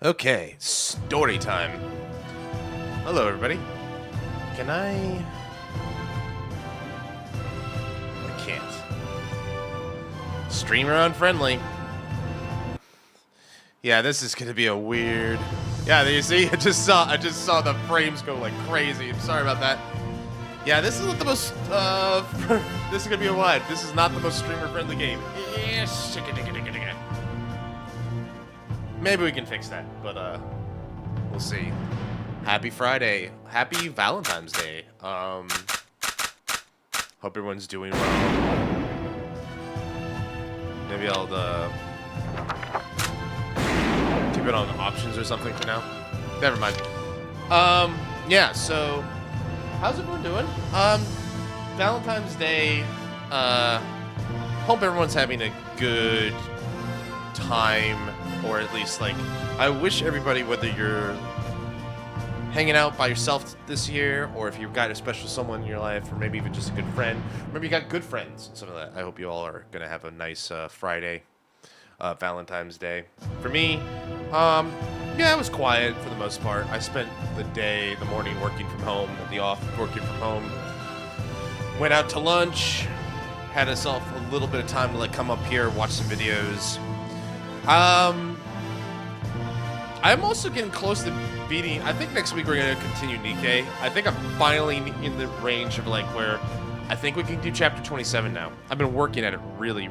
Okay, story time. Hello, everybody. Can I can't. Streamer unfriendly. Yeah, this is gonna be a weird. Yeah, there you see. I just saw the frames go like crazy. I'm sorry about that. Yeah, this is not the most. This is gonna be a wide. This is not the most streamer friendly game. Yes. Maybe we can fix that, but we'll see. Happy Friday. Happy Valentine's Day. Hope everyone's doing well. Maybe I'll keep it on options or something for now. Never mind. Yeah, so how's everyone doing? Valentine's Day. Hope everyone's having a good time, or at least like I wish everybody, whether you're hanging out by yourself this year, or if you've got a special someone in your life, or maybe even just a good friend, maybe you got good friends, some of that. I hope you all are gonna have a nice Friday, Valentine's Day. For me, yeah, it was quiet for the most part. I spent the morning working from home, working from home. Went out to lunch, had myself a little bit of time to like come up here, watch some videos. I'm also getting close to beating. I think next week we're gonna continue Nikkei. I think I'm finally in the range of like where I think we can do chapter 27 now. I've been working at it really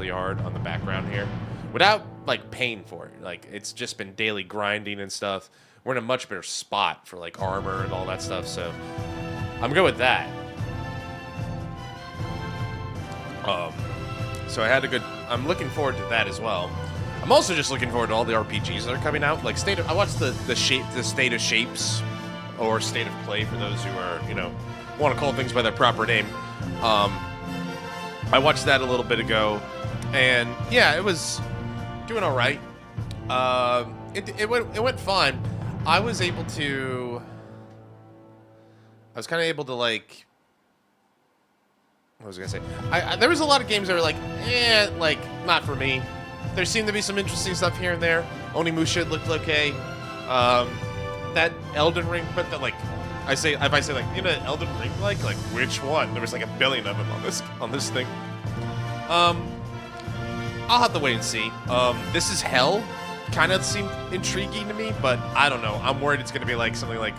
hard on the background here, without like paying for it. Like it's just been daily grinding and stuff. We're in a much better spot for like armor and all that stuff. So I'm good with that. So I'm looking forward to that as well. I'm also just looking forward to all the RPGs that are coming out. Like I watched the State of Shapes, or State of Play for those who are, want to call things by their proper name. I watched that a little bit ago, and yeah, it was doing all right. It went fine. I was kind of able to like. What was I gonna say? There was a lot of games that were like, not for me. There seemed to be some interesting stuff here and there. Onimusha looked okay. That Elden Ring, but if I say Elden Ring, like which one? There was like a billion of them on this thing. I'll have to wait and see. This is Hell kind of seemed intriguing to me, but I don't know. I'm worried it's gonna be like something like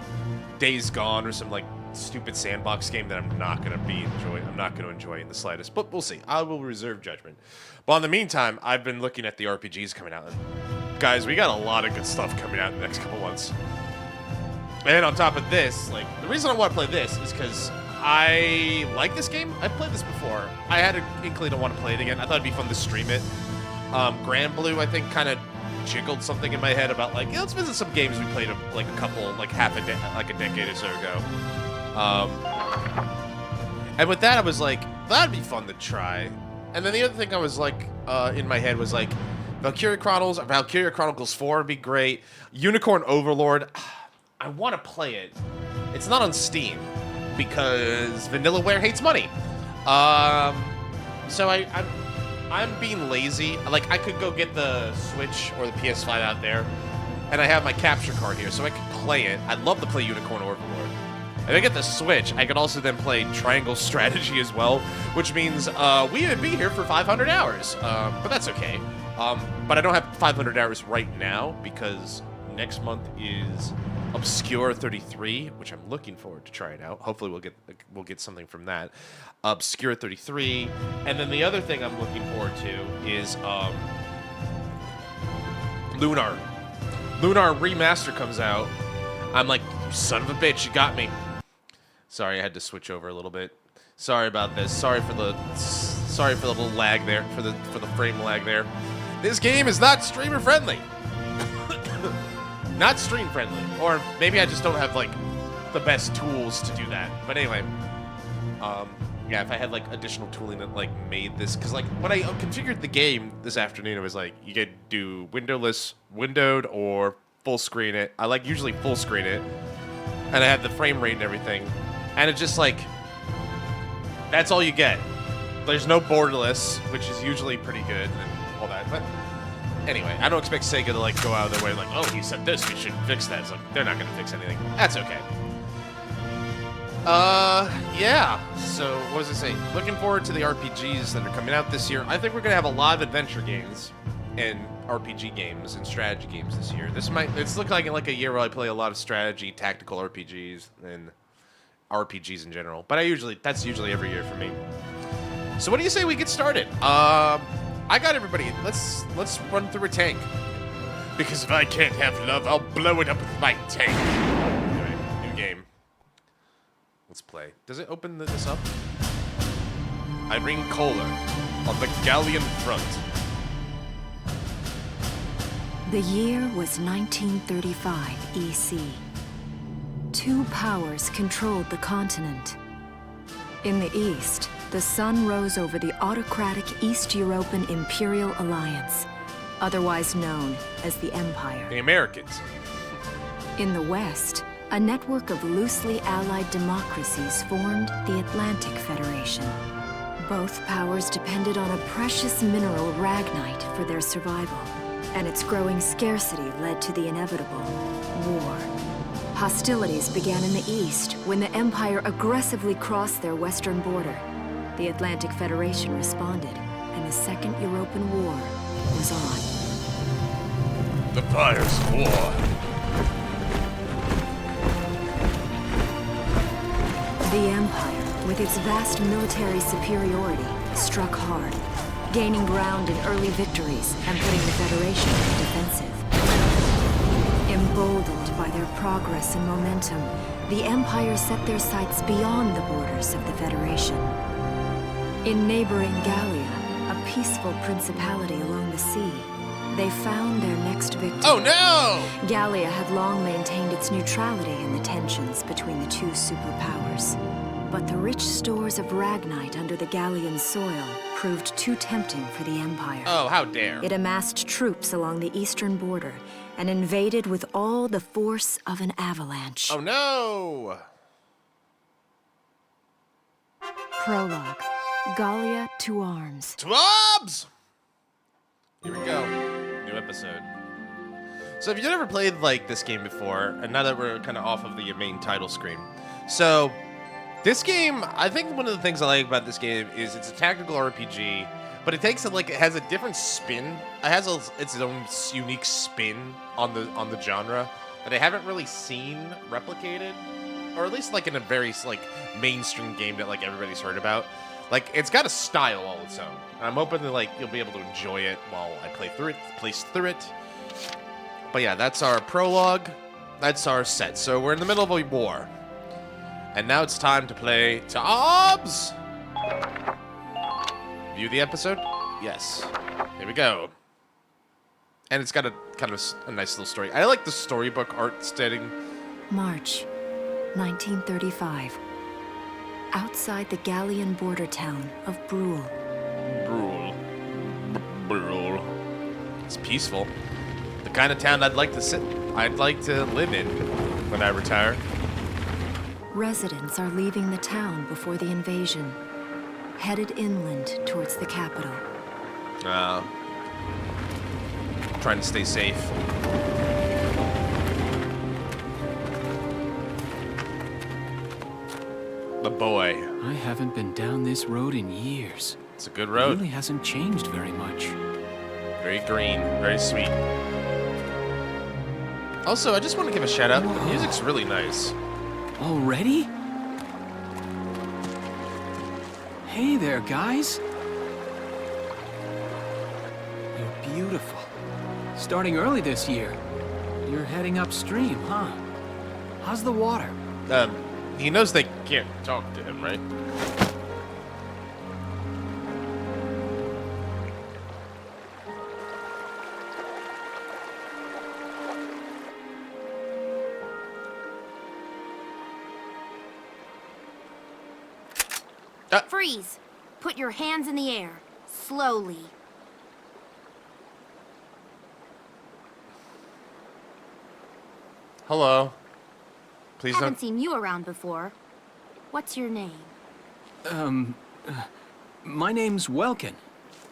Days Gone or some like stupid sandbox game that I'm not gonna enjoy in the slightest. But we'll see. I will reserve judgment. But in the meantime, I've been looking at the RPGs coming out, and guys, we got a lot of good stuff coming out in the next couple months. And on top of this, like the reason I want to play this is because I like this game. I've played this before. I had an inkling to want to play it again. I thought it'd be fun to stream it. Grand Blue, I think, kind of jiggled something in my head about like, let's visit some games we played a decade or so ago. And with that, I was like, that'd be fun to try. And then the other thing I was like, in my head was like, Valkyria Chronicles 4 would be great. Unicorn Overlord, I want to play it. It's not on Steam because Vanillaware hates money. So I'm being lazy. Like I could go get the Switch or the PS5 out there, and I have my capture card here, so I could play it. I'd love to play Unicorn Overlord. If I get the Switch, I could also then play Triangle Strategy as well, which means we would be here for 500 hours. But that's okay. But I don't have 500 hours right now because next month is Obscure 33, which I'm looking forward to trying out. Hopefully we'll get something from that. Obscure 33, and then the other thing I'm looking forward to is Lunar. Lunar Remaster comes out. I'm like, you son of a bitch, you got me. Sorry, I had to switch over a little bit. Sorry about this. Sorry for the little lag there, for the frame lag there. This game is not streamer friendly. Not stream friendly. Or maybe I just don't have like the best tools to do that. But anyway, yeah, if I had like additional tooling that like made this, because like when I configured the game this afternoon, it was like you could do windowed or full screen it. I like usually full screen it, and I had the frame rate and everything, and it just like that's all you get. There's no borderless, which is usually pretty good and all that. But Anyway, I don't expect Sega to like go out of their way like, oh, he said this, we should fix that. It's like, they're not gonna fix anything. That's okay. Yeah. So, what was I saying? Looking forward to the RPGs that are coming out this year. I think we're gonna have a lot of adventure games and RPG games and strategy games this year. It's looking like a year where I play a lot of strategy, tactical RPGs, and RPGs in general. But that's usually every year for me. So what do you say we get started? I got everybody. Let's run through a tank. Because if I can't have love, I'll blow it up with my tank. Anyway, new game. Let's play. Does it open this up? Irene Kohler on the Gallian front. The year was 1935 EC. Two powers controlled the continent. In the east, the sun rose over the autocratic East European Imperial Alliance, otherwise known as the Empire. The Americans. In the west, a network of loosely allied democracies formed the Atlantic Federation. Both powers depended on a precious mineral, ragnite, for their survival, and its growing scarcity led to the inevitable war. Hostilities began in the east when the Empire aggressively crossed their western border. The Atlantic Federation responded, and the Second European War was on. The fires of war. The Empire, with its vast military superiority, struck hard, gaining ground in early victories and putting the Federation on the defensive. Emboldened by their progress and momentum, the Empire set their sights beyond the borders of the Federation. In neighboring Gallia, a peaceful principality along the sea, they found their next victim. Oh no! Gallia had long maintained its neutrality in the tensions between the two superpowers. But the rich stores of ragnite under the Gallian soil proved too tempting for the Empire. Oh, how dare. It amassed troops along the eastern border and invaded with all the force of an avalanche. Oh no! Prologue. Gallia to arms. To arms! Here we go. New episode. So if you've never played like this game before, and now that we're kind of off of the main title screen. So, this game, I think one of the things I like about this game is it's a tactical RPG, but it takes it has a different spin. It has its own unique spin on the genre that I haven't really seen replicated, or at least like in a very like mainstream game that like everybody's heard about. Like it's got a style all its own. And I'm hoping that like you'll be able to enjoy it while I play through it. But yeah, that's our prologue. That's our set. So we're in the middle of a war. And now it's time to play to arms! View the episode? Yes. Here we go. And it's got a kind of a nice little story. I like the storybook art setting. March, 1935. Outside the Gallian border town of Brule. Brule. It's peaceful. The kind of town I'd like to live in when I retire. Residents are leaving the town before the invasion, headed inland towards the capital. Trying to stay safe. The boy. I haven't been down this road in years. It's a good road. It really hasn't changed very much. Very green, very sweet. Also, I just want to give a shout out. The music's really nice. Already? Hey there, guys. You're beautiful. Starting early this year. You're heading upstream, huh? How's the water? He knows they can't talk to him, right? Freeze! Put your hands in the air. Slowly. Hello. Please Haven't don't... seen you around before. What's your name? My name's Welkin.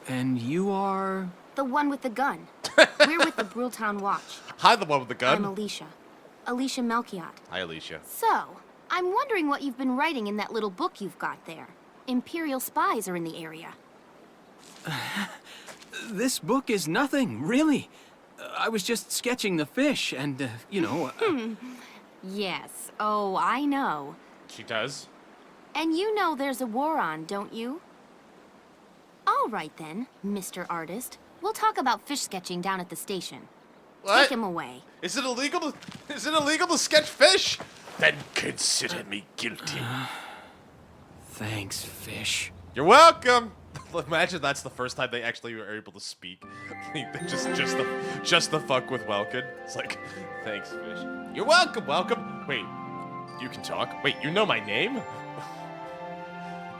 And you are... The one with the gun. We're with the Brultown Watch. Hi, the one with the gun. I'm Alicia. Alicia Melchiot. Hi, Alicia. So, I'm wondering what you've been writing in that little book you've got there. Imperial spies are in the area. This book is nothing, really. I was just sketching the fish and, you know... Yes. Oh, I know. She does. And you know there's a war on, don't you? All right then, Mr. Artist. We'll talk about fish sketching down at the station. What? Take him away. Is it illegal to sketch fish? Then consider me guilty. Thanks, fish. You're welcome. Imagine that's the first time they actually were able to speak. just the fuck with Welkin. It's like, thanks, fish. You're welcome. Wait, you can talk. Wait, you know my name?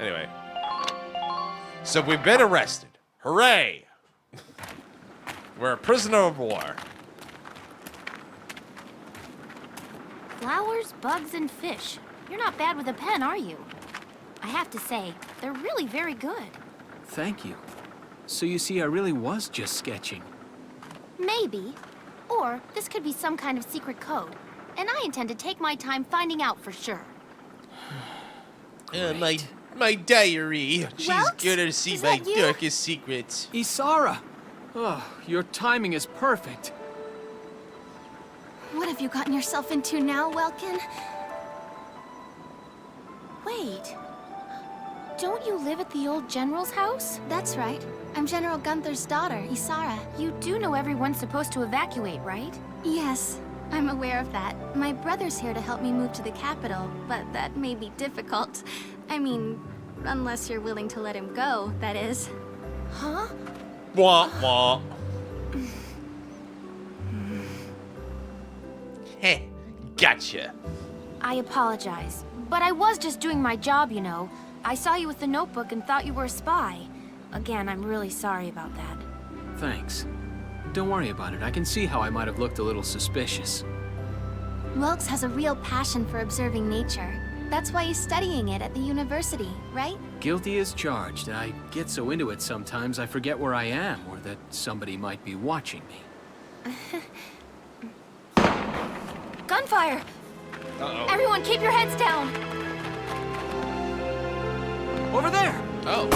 Anyway, so we've been arrested. Hooray! We're a prisoner of war. Flowers, bugs, and fish. You're not bad with a pen, are you? I have to say, they're really very good. Thank you. So you see, I really was just sketching. Maybe. Or this could be some kind of secret code. And I intend to take my time finding out for sure. My diary. She's Welks? gonna see Is my that you? darkest secrets. Isara! Oh, your timing is perfect. What have you gotten yourself into now, Welkin? Wait. Don't you live at the old general's house? That's right. I'm General Gunther's daughter, Isara. You do know everyone's supposed to evacuate, right? Yes, I'm aware of that. My brother's here to help me move to the capital, but that may be difficult. I mean, unless you're willing to let him go, that is. Huh? Wah wah. Heh, gotcha. I apologize. But I was just doing my job, you know. I saw you with the notebook and thought you were a spy. Again, I'm really sorry about that. Thanks. Don't worry about it. I can see how I might have looked a little suspicious. Welks has a real passion for observing nature. That's why he's studying it at the university, right? Guilty as charged. I get so into it sometimes I forget where I am or that somebody might be watching me. Gunfire! Uh-oh. Everyone keep your heads down! Over there! Oh.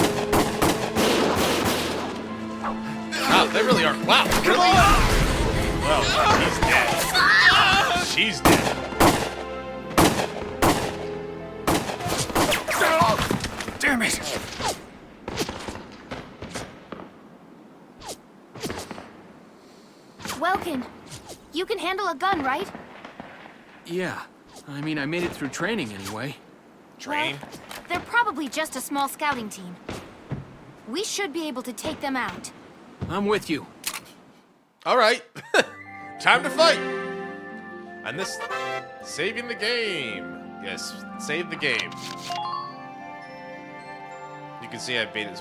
Wow, they really are. Wow, really? Well, he's dead. She's dead. Damn it! Welkin, you can handle a gun, right? Yeah. I mean, I made it through training anyway. Train? Well, they're probably just a small scouting team. We should be able to take them out. I'm with you. All right. Time to fight. And this, saving the game. Yes, save the game. You can see I beat it.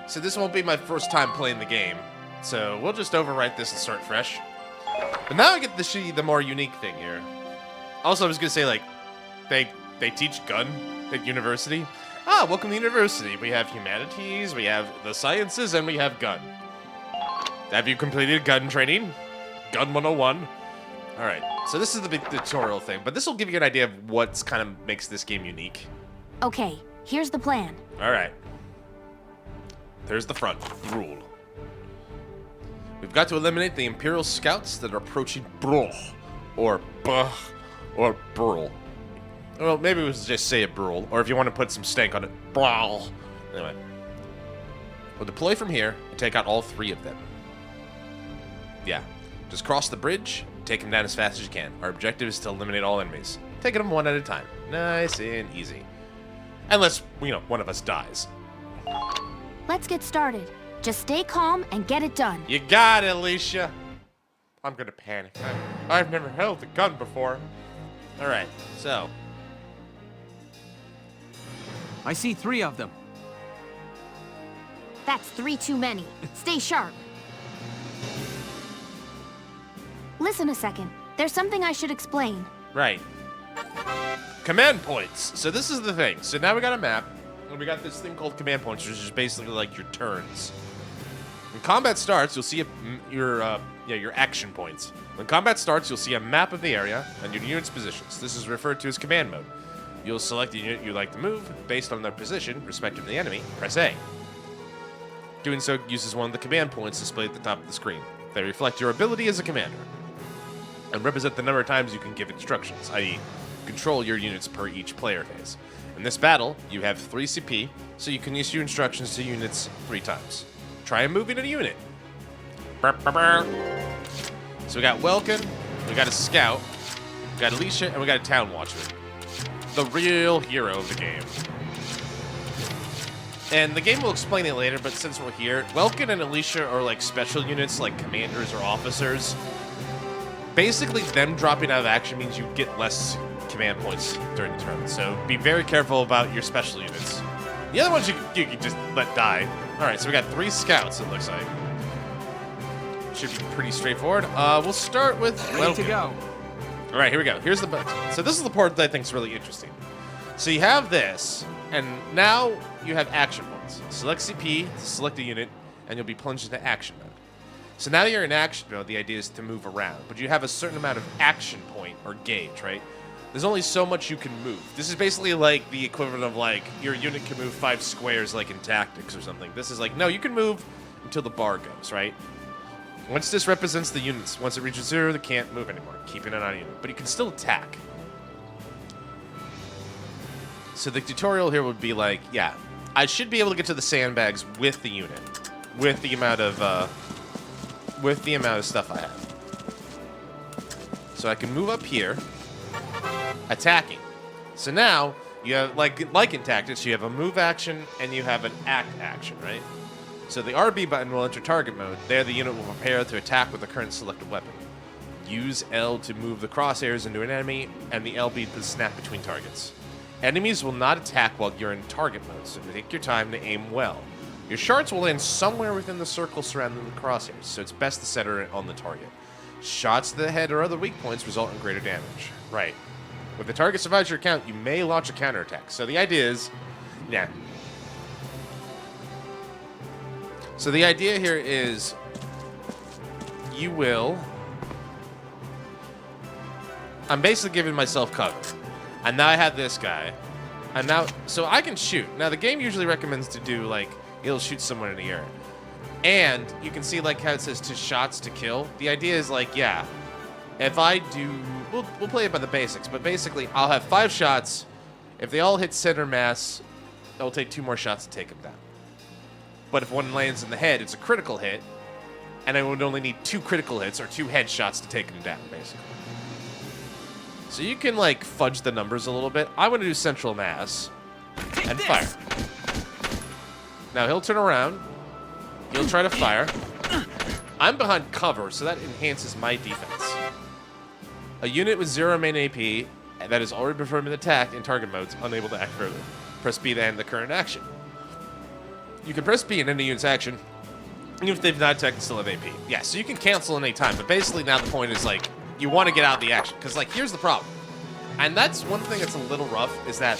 So this won't be my first time playing the game. So we'll just overwrite this and start fresh. But now I get to see the more unique thing here. Also, I was gonna say, like, they teach gun at university. Ah, welcome to university. We have humanities, we have the sciences, and we have gun. Have you completed gun training? Gun 101. All right, so this is the big tutorial thing, but this will give you an idea of what's kind of makes this game unique. Okay, here's the plan. All right. There's the front rule. We've got to eliminate the Imperial scouts that are approaching Brul, or Buh, or Brul. Well, maybe we should just say it Brul, or if you want to put some stank on it, Brul. Anyway. We'll deploy from here and take out all 3 of them. Yeah. Just cross the bridge, take them down as fast as you can. Our objective is to eliminate all enemies. Taking them one at a time. Nice and easy. Unless, you know, one of us dies. Let's get started. Just stay calm and get it done. You got it, Alicia. I'm gonna panic. I've never held a gun before. All right, so. I see 3 of them. That's 3 too many. Stay sharp. Listen a second. There's something I should explain. Right. Command points. So this is the thing. So now we got a map, and we got this thing called command points, which is basically like your turns. When combat starts, you'll see your action points. When combat starts, you'll see a map of the area and your unit's positions. This is referred to as command mode. You'll select the unit you'd like to move based on their position, respective to the enemy. Press A. Doing so uses one of the command points displayed at the top of the screen. They reflect your ability as a commander and represent the number of times you can give instructions, i.e., control your units per each player phase. In this battle, you have 3 CP, so you can issue instructions to units 3 times. Try moving a unit. Burr, burr, burr. So we got Welkin, we got a scout, we got Alicia, and we got a town watchman. The real hero of the game. And the game will explain it later, but since we're here, Welkin and Alicia are like special units, like commanders or officers. Basically, them dropping out of action means you get less command points during the turn, so be very careful about your special units. The other ones you can just let die. Alright, so we got 3 scouts, it looks like. Should be pretty straightforward. We'll start with Ready to go. Alright, here we go. Here's the button. So this is the part that I think is really interesting. So you have this, and now you have action points. Select CP to select a unit, and you'll be plunged into action mode. So now that you're in action mode, the idea is to move around, but you have a certain amount of action point or gauge, right? There's only so much you can move. This is basically like the equivalent of like your unit can move 5 squares like in tactics or something. This is like, no, you can move until the bar goes, right? Once this represents the units, once it reaches 0, they can't move anymore, keeping it on a unit. But you can still attack. So the tutorial here would be like, yeah, I should be able to get to the sandbags with the unit, with the amount of stuff I have. So I can move up here, attacking. So now you have like in tactics, you have a move action and you have an act action, right? So the RB button will enter target mode. There, the unit will prepare to attack with the current selected weapon. Use L to move the crosshairs into an enemy, and the LB to snap between targets. Enemies will not attack while you're in target mode, so take your time to aim well. Your shards will land somewhere within the circle surrounding the crosshairs, so it's best to center it on the target. Shots to the head or other weak points result in greater damage. Right. If the target survives your count, you may launch a counterattack. So the idea is, yeah. So the idea here is you will... I'm basically giving myself cover. And now I have this guy. And now... So I can shoot. Now the game usually recommends to do like... It'll shoot someone in the air. And you can see like how it says 2 shots to kill. The idea is like, yeah. If I do... We'll play it by the basics. But basically, I'll have 5 shots. If they all hit center mass, it'll take 2 more shots to take them down. But if one lands in the head, it's a critical hit, and I would only need 2 critical hits or 2 headshots to take him down, basically. So you can, like, fudge the numbers a little bit. I want to do central mass and fire. Now, he'll turn around. He'll try to fire. I'm behind cover, so that enhances my defense. A unit with 0 main AP that has already performed an attack in target mode is unable to act further. Press B to end the current action. You can press B in any unit's action, even if they've not attacked and still have AP. Yeah, so you can cancel any time, but basically now the point is, like, you want to get out of the action. Because, like, here's the problem. And that's one thing that's a little rough, is that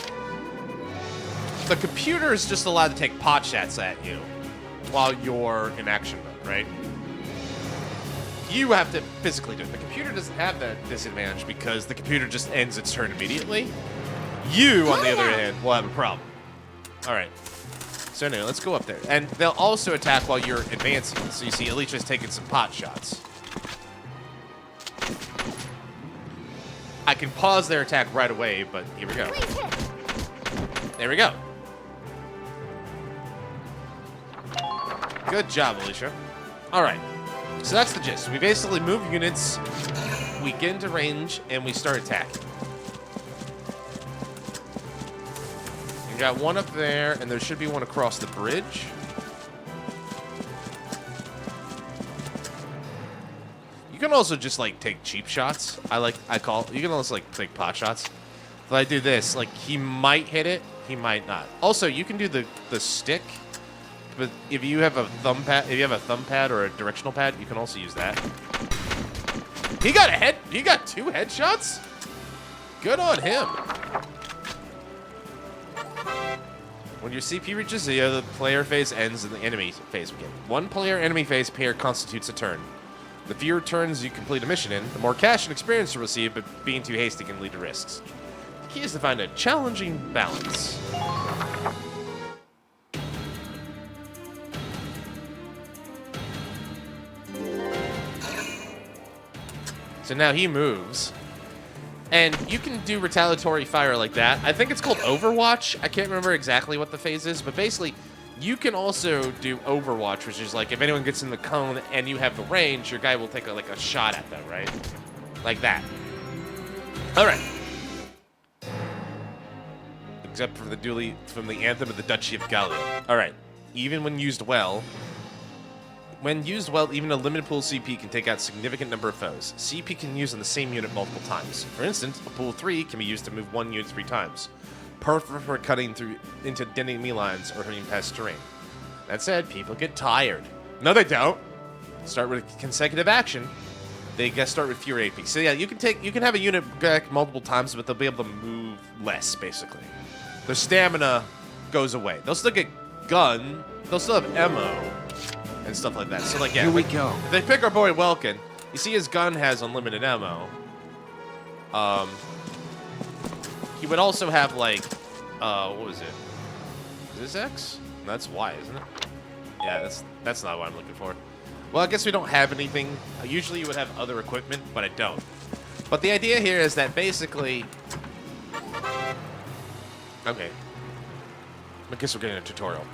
the computer is just allowed to take pot shots at you while you're in action mode, right? You have to physically do it. The computer doesn't have that disadvantage because the computer just ends its turn immediately. You, on the other hand, will have a problem. All right. So anyway, let's go up there. And they'll also attack while you're advancing. So you see Alicia's taking some pot shots. I can pause their attack right away, but here we go. There we go. Good job, Alicia. All right. So that's the gist. We basically move units, we get into range, and we start attacking. We got one up there, and there should be one across the bridge. You can also just like take cheap shots. You can also like take pot shots. If I do this, like he might hit it, he might not. Also, you can do the stick. But if you have a thumb pad, or a directional pad, you can also use that. He got 2 headshots? Good on him. When your CP reaches 0, the player phase ends and the enemy phase begins. One player enemy phase pair constitutes a turn. The fewer turns you complete a mission in, the more cash and experience you receive, but being too hasty can lead to risks. The key is to find a challenging balance. So now he moves. And you can do retaliatory fire like that. I think it's called Overwatch. I can't remember exactly what the phase is, but basically, you can also do Overwatch, which is like if anyone gets in the cone and you have the range, your guy will take a shot at them, right? Like that. All right. Except for the dually from the Anthem of the Duchy of Gallia. All right. Even when used well, even a limited pool CP can take out a significant number of foes. CP can use on the same unit multiple times. For instance, a pool 3 can be used to move one unit 3 times. Perfect for cutting through into enemy lines or hurting past terrain. That said, people get tired. No, they don't. Start with consecutive action. They start with fewer AP. So yeah, you can have a unit back multiple times, but they'll be able to move less, basically. Their stamina goes away. They'll still get gun. They'll still have ammo and stuff like that. So like, yeah. Here we go. If they pick our boy Welkin, you see his gun has unlimited ammo. He would also have like, what was it? Is this X? No, that's Y, isn't it? Yeah, that's not what I'm looking for. Well, I guess we don't have anything. Usually you would have other equipment, but I don't. But the idea here is that basically... Okay. I guess we're getting a tutorial.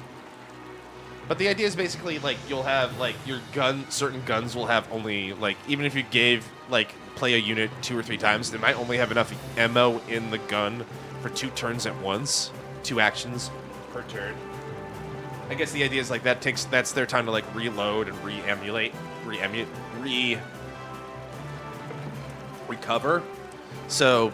But the idea is basically, like, you'll have, like, your gun... Certain guns will have only, like, even if you gave, like, play a unit 2 or 3 times, they might only have enough ammo in the gun for 2 turns at once. 2 actions per turn. I guess the idea is like that's their time to like reload and recover. So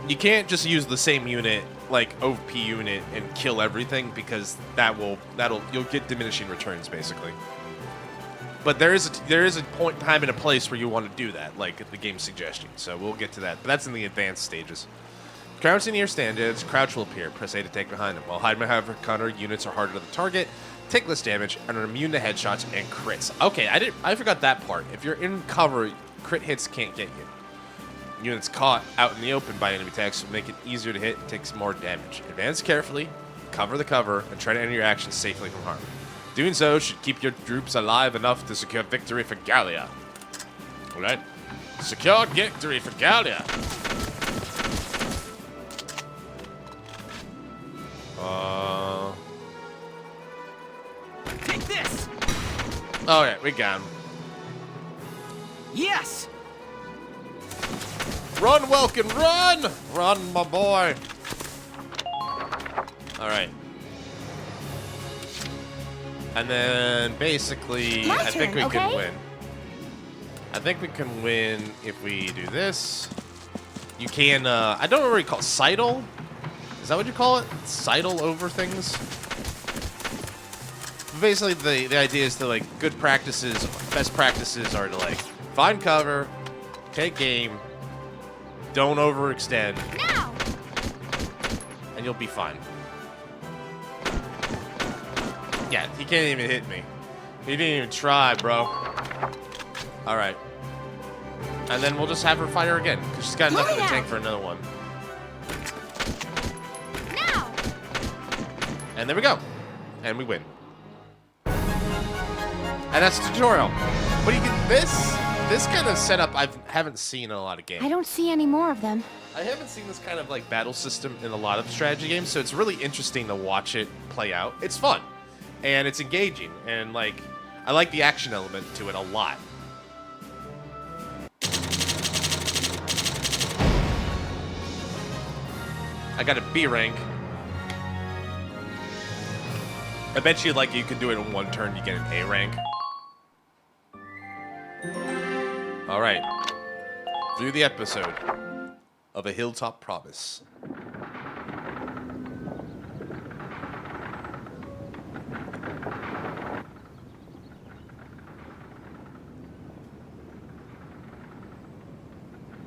you can't just use the same unit, like OP unit, and kill everything because you'll get diminishing returns basically. But there is a point, time, and a place where you want to do that, like the game's suggestion. So we'll get to that. But that's in the advanced stages. Crouching near standards, crouch will appear. Press A to take behind them. While hide behind counter units are harder to the target, take less damage, and are immune to headshots and crits. Okay, I forgot that part. If you're in cover, crit hits can't get you. Units caught out in the open by enemy attacks will make it easier to hit and takes more damage. Advance carefully, cover the cover, and try to end your actions safely from harm. Doing so should keep your troops alive enough to secure victory for Gallia. Alright. Secure victory for Gallia. Take this! Oh yeah, we got him. Yes! Run, Welkin, run! Run, my boy. Alright. And then basically, My I think we turn, can okay? win. I think we can win if we do this. You can, I don't know what you call it, sidle? Is that what you call it? Sidle over things? Basically, the idea is to, like, good practices, best practices are to, like, find cover, take aim, don't overextend, Now! and you'll be fine. Yeah, he can't even hit me. He didn't even try, bro. Alright. And then we'll just have her fight her again, because she's got enough in the tank for another one. Now! And there we go. And we win. And that's the tutorial. But you can, this kind of setup I haven't seen in a lot of games. I don't see any more of them. I haven't seen this kind of like battle system in a lot of strategy games, so it's really interesting to watch it play out. It's fun. And it's engaging. And like, I like the action element to it a lot. I got a B rank. I bet you like you can do it in 1 turn, you get an A rank. Alright. Through the episode of A Hilltop Promise.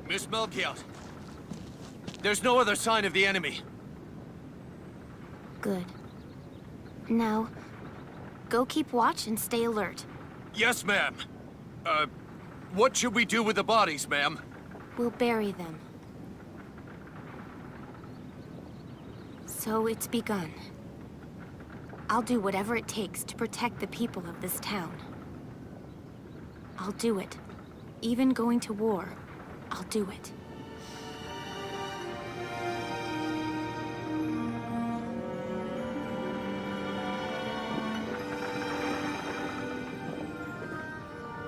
Miss Melchiot, there's no other sign of the enemy. Good. Now, go keep watch and stay alert. Yes, ma'am. What should we do with the bodies, ma'am? We'll bury them. So it's begun. I'll do whatever it takes to protect the people of this town. I'll do it. Even going to war, I'll do it.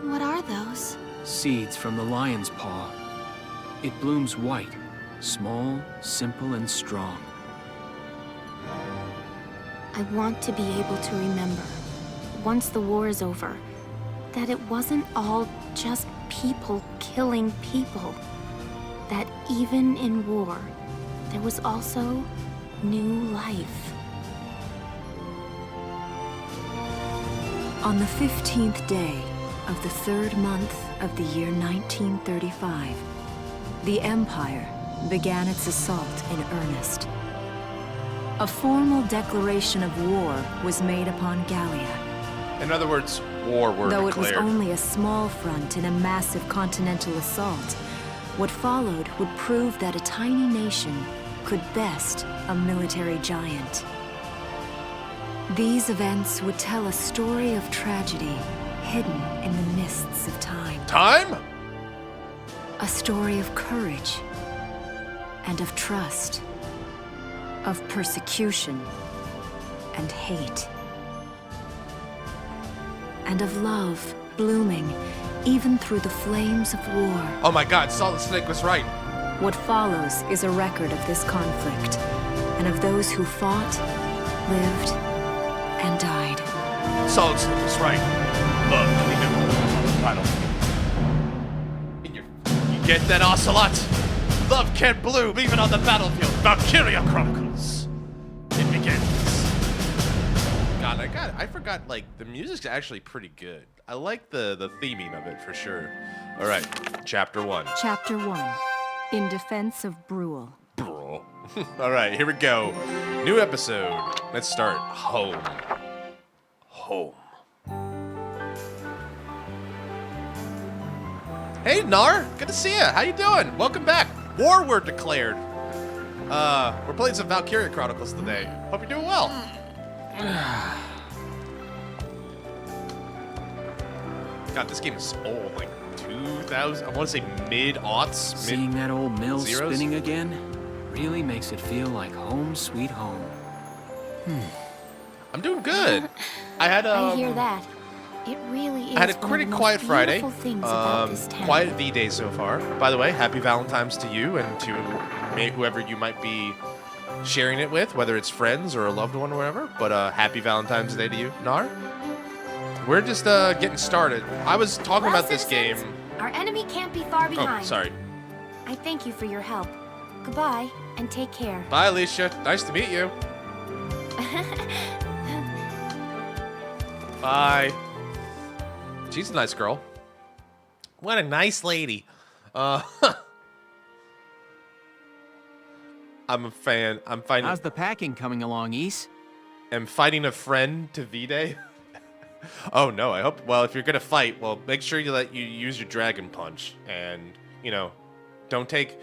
What are those? Seeds from the lion's paw. It blooms white, small, simple, and strong. I want to be able to remember, once the war is over, that it wasn't all just people killing people. That even in war, there was also new life. On the 15th day of the 3rd month of the year 1935, the Empire began its assault in earnest. A formal declaration of war was made upon Gallia. In other words, war were Though declared. it was only a small front in a massive continental assault, what followed would prove that a tiny nation could best a military giant. These events would tell a story of tragedy hidden in the mists of time. Time? A story of courage and of trust, of persecution and hate, and of love blooming even through the flames of war. Oh my god, Solid Snake was right. What follows is a record of this conflict and of those who fought, lived, and died. Solid Snake was right. Love can be on the battlefield. You get that, Ocelot? Love can bloom even on the battlefield. Valkyria Chronicles. It begins. God, I forgot, like, the music's actually pretty good. I like the theming of it for sure. All right, chapter 1. Chapter 1. In Defense of Brule. Bro. All right, here we go. New episode. Let's start. Home. Home. Hey, Nar. Good to see you. How you doing? Welcome back. War were declared. We're playing some Valkyria Chronicles today. Hope you're doing well. God, this game is old. Like 2000. I want to say mid-aughts. Seeing that old mill zeros? spinning again really makes it feel like home sweet home. I'm doing good. I had I hear that. It really is I had a one of pretty the most quiet Friday. beautiful things about this town. Quiet V-Day so far. By the way, happy Valentine's to you and to whoever you might be sharing it with, whether it's friends or a loved one or whatever. But happy Valentine's Day to you, Nar. We're just getting started. I was talking Well, about this game. citizens, our enemy can't be far behind. Oh, sorry. I thank you for your help. Goodbye, and take care. Bye, Alicia. Nice to meet you. Bye. She's a nice girl. What a nice lady. I'm a fan. I'm fighting. How's the packing coming along, East? I'm fighting a friend to V-Day. Oh no! I hope. Well, if you're gonna fight, well, make sure you use your dragon punch, and you know, don't take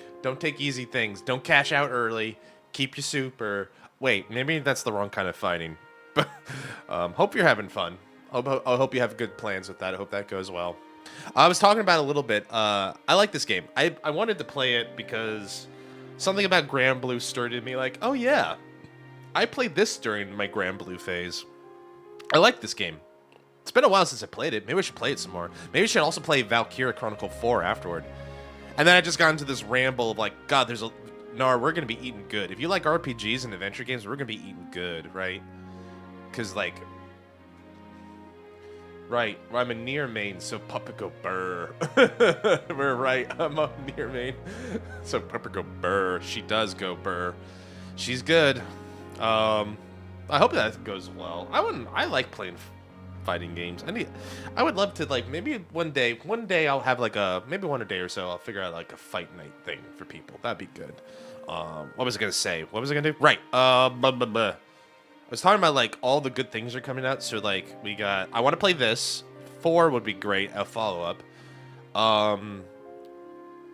easy things. Don't cash out early. Keep your soup. Or wait, maybe that's the wrong kind of fighting. But hope you're having fun. I hope you have good plans with that. I hope that goes well. I was talking about it a little bit. I like this game. I wanted to play it because something about Grand Blue stirred in me. Like, oh yeah, I played this during my Grand Blue phase. I like this game. It's been a while since I played it. Maybe I should play it some more. Maybe I should also play Valkyria Chronicle 4 afterward. And then I just got into this ramble of like, God, Nar, we're going to be eating good. If you like RPGs and adventure games, we're going to be eating good, right? Because, like, right, I'm a near main, so Puppa go burr. We're right, I'm a near main, so Puppa go burr. She does go burr. She's good. I hope that goes well. I like playing fighting games. I would love to, like, maybe one day I'll have like maybe one a day or so I'll figure out like a fight night thing for people. That'd be good. What was I gonna say? What was I gonna do? Right. was talking about like all the good things are coming out. So like we got, I want to play this. 4 would be great. A follow up.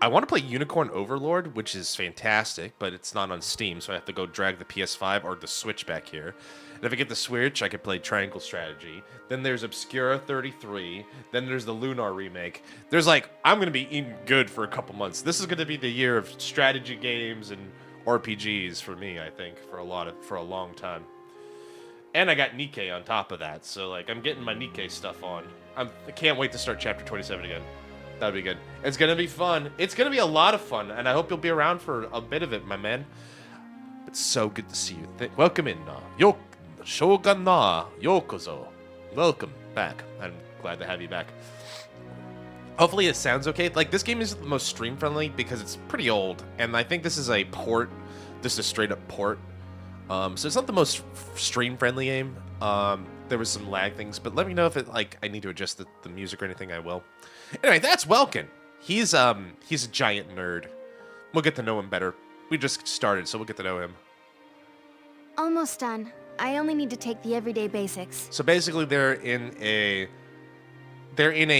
I want to play Unicorn Overlord, which is fantastic, but it's not on Steam, so I have to go drag the PS5 or the Switch back here. And if I get the Switch, I could play Triangle Strategy. Then there's Obscura 33. Then there's the Lunar remake. There's like, I'm going to be eating good for a couple months. This is going to be the year of strategy games and RPGs for me, I think, for a long time. And I got Nikkei on top of that, so like I'm getting my Nikkei stuff on. I can't wait to start Chapter 27 again. That'd be good. It's gonna be fun. It's gonna be a lot of fun, and I hope you'll be around for a bit of it, my man. It's so good to see you. Welcome in, Shogun na Yokozo. Welcome back. I'm glad to have you back. Hopefully it sounds okay. Like, this game isn't the most stream-friendly because it's pretty old, and I think this is a port, just a straight-up port. So it's not the most stream-friendly game. There was some lag things, but let me know if it, like, I need to adjust the music or anything, I will. Anyway, that's Welkin. He's a giant nerd. We'll get to know him better. We just started, so we'll get to know him. Almost done. I only need to take the everyday basics. So basically, they're in a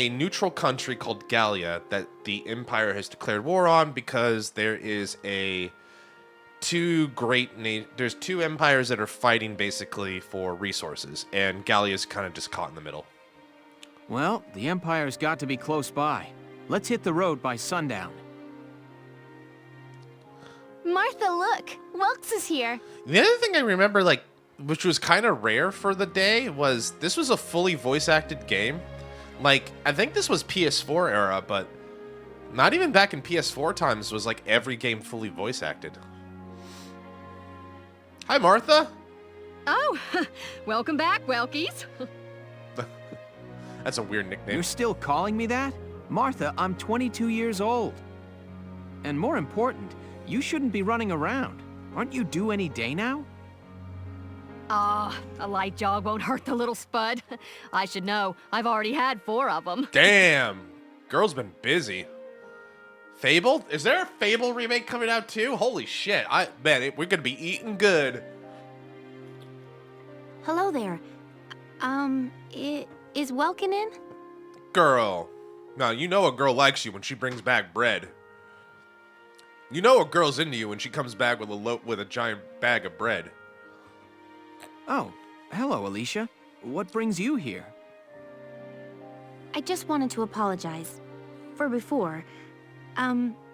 neutral country called Gallia that the Empire has declared war on because there is there's two empires that are fighting basically for resources, and Gallia's kind of just caught in the middle. Well, the Empire's got to be close by. Let's hit the road by sundown. Martha, look! Welks is here! The other thing I remember, like, which was kind of rare for the day, was this was a fully voice-acted game. Like, I think this was PS4 era, but not even back in PS4 times was, like, every game fully voice-acted. Hi, Martha! Oh, welcome back, Welkies. That's a weird nickname. You're still calling me that? Martha, I'm 22 years old. And more important, you shouldn't be running around. Aren't you due any day now? Ah, a light jog won't hurt the little spud. I should know. I've already had 4 of them. Damn! Girl's been busy. Fable? Is there a Fable remake coming out too? Holy shit. We're gonna be eating good. Hello there. Is Welkin in? Girl. Now, you know a girl likes you when she brings back bread. You know a girl's into you when she comes back with a giant bag of bread. Oh, hello, Alicia. What brings you here? I just wanted to apologize. For before.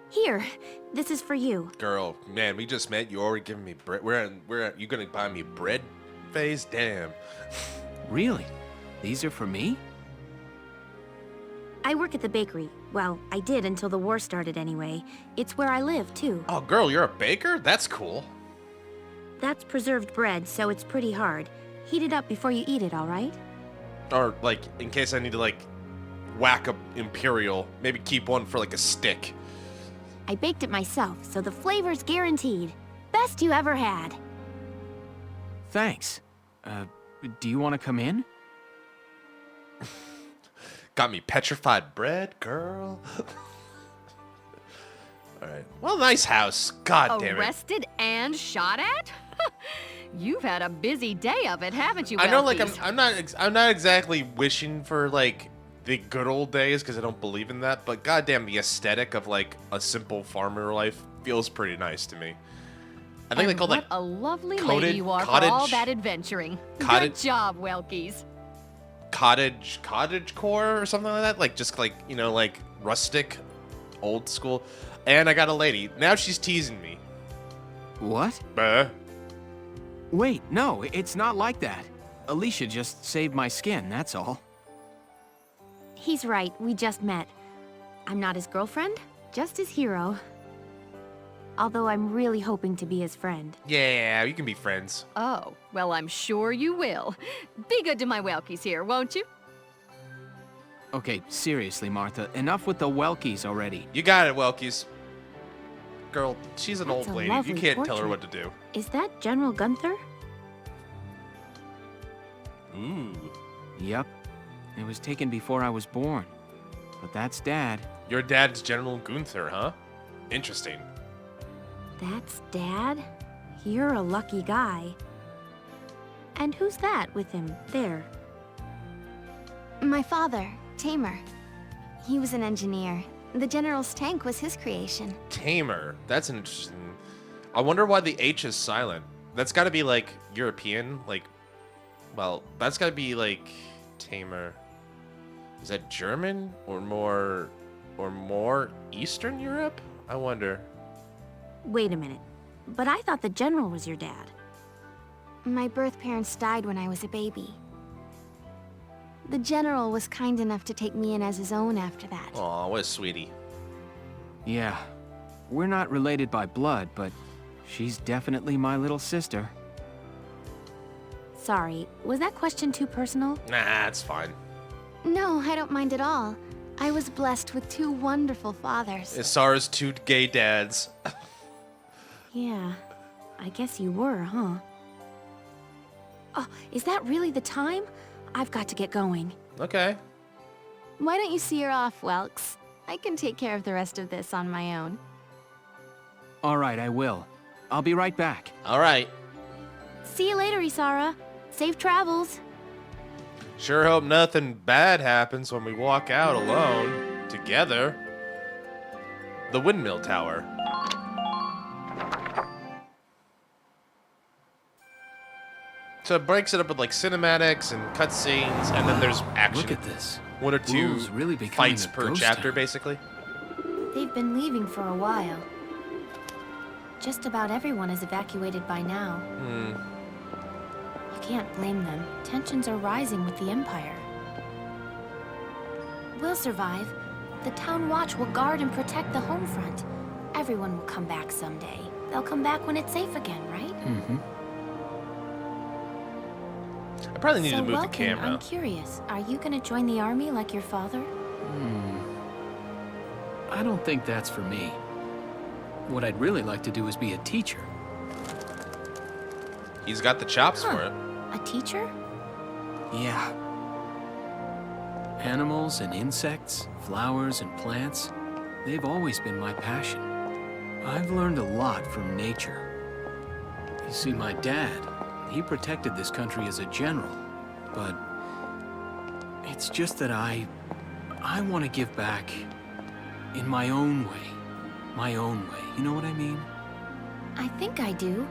Here. This is for you. Girl, man, we just met. You already giving me bread. You gonna buy me bread phase? Damn. Really? These are for me? I work at the bakery. Well, I did until the war started anyway. It's where I live, too. Oh, girl, you're a baker? That's cool. That's preserved bread, so it's pretty hard. Heat it up before you eat it, all right? Or, like, in case I need to, like, whack a Imperial, maybe keep one for, like, a stick. I baked it myself, so the flavor's guaranteed. Best you ever had. Thanks. Do you want to come in? Got me petrified bread, girl. All right. Well, nice house. God damn it. Arrested and shot at? You've had a busy day of it, haven't you, Welkies? I know, like, I'm not exactly wishing for, like, the good old days because I don't believe in that, but goddamn, the aesthetic of, like, a simple farmer life feels pretty nice to me. I think they call that a lovely lady you are for all that adventuring. Good job, Welkies. Cottage core or something like that, like just like, you know, like rustic, old school. And I got a lady. Now she's teasing me. What? Wait, no, it's not like that. Alicia just saved my skin, that's all. He's right, we just met. I'm not his girlfriend, just his hero. Although I'm really hoping to be his friend. Yeah, you can be friends. Oh, well, I'm sure you will. Be good to my Welkies here, won't you? Okay, seriously, Martha, enough with the Welkies already. You got it, Welkies. Girl, she's an That's old a lady. You lovely can't tell her portrait. what to do. Is that General Gunther? Ooh. Yep. It was taken before I was born. But that's Dad. Your dad's General Gunther, huh? Interesting. That's Dad? You're a lucky guy. And who's that with him there? My father, Tamer. He was an engineer. The General's tank was his creation. Tamer. That's an interesting. I wonder why the H is silent. That's got to be like European, like. Well, that's got to be like Tamer. Is that German or more Eastern Europe? I wonder. Wait a minute. But I thought the General was your dad. My birth parents died when I was a baby. The General was kind enough to take me in as his own after that. Aw, what a sweetie. Yeah. We're not related by blood, but she's definitely my little sister. Sorry, was that question too personal? Nah, it's fine. No, I don't mind at all. I was blessed with 2 wonderful fathers. Sarah's 2 gay dads. Yeah, I guess you were, huh? Oh, is that really the time? I've got to get going. Okay. Why don't you see her off, Welks? I can take care of the rest of this on my own. All right, I will. I'll be right back. All right. See you later, Isara. Safe travels. Sure hope nothing bad happens when we walk out alone together. The windmill tower. So it breaks it up with like cinematics and cutscenes, and then there's action. Look at this. 1 or 2 Blue's really becoming fights a per ghost chapter, town. basically. They've been leaving for a while. Just about everyone is evacuated by now. You can't blame them. Tensions are rising with the Empire. We'll survive. The Town Watch will guard and protect the home front. Everyone will come back someday. They'll come back when it's safe again, right? Mm-hmm. I probably need So to move the Welkin, camera. I'm curious. Are you gonna join the army like your father? I don't think that's for me. What I'd really like to do is be a teacher. He's got the chops for it. A teacher? Yeah. Animals and insects, flowers and plants, they've always been my passion. I've learned a lot from nature. You see, my dad, he protected this country as a general, but it's just that I want to give back in my own way. My own way, you know what I mean? I think I do.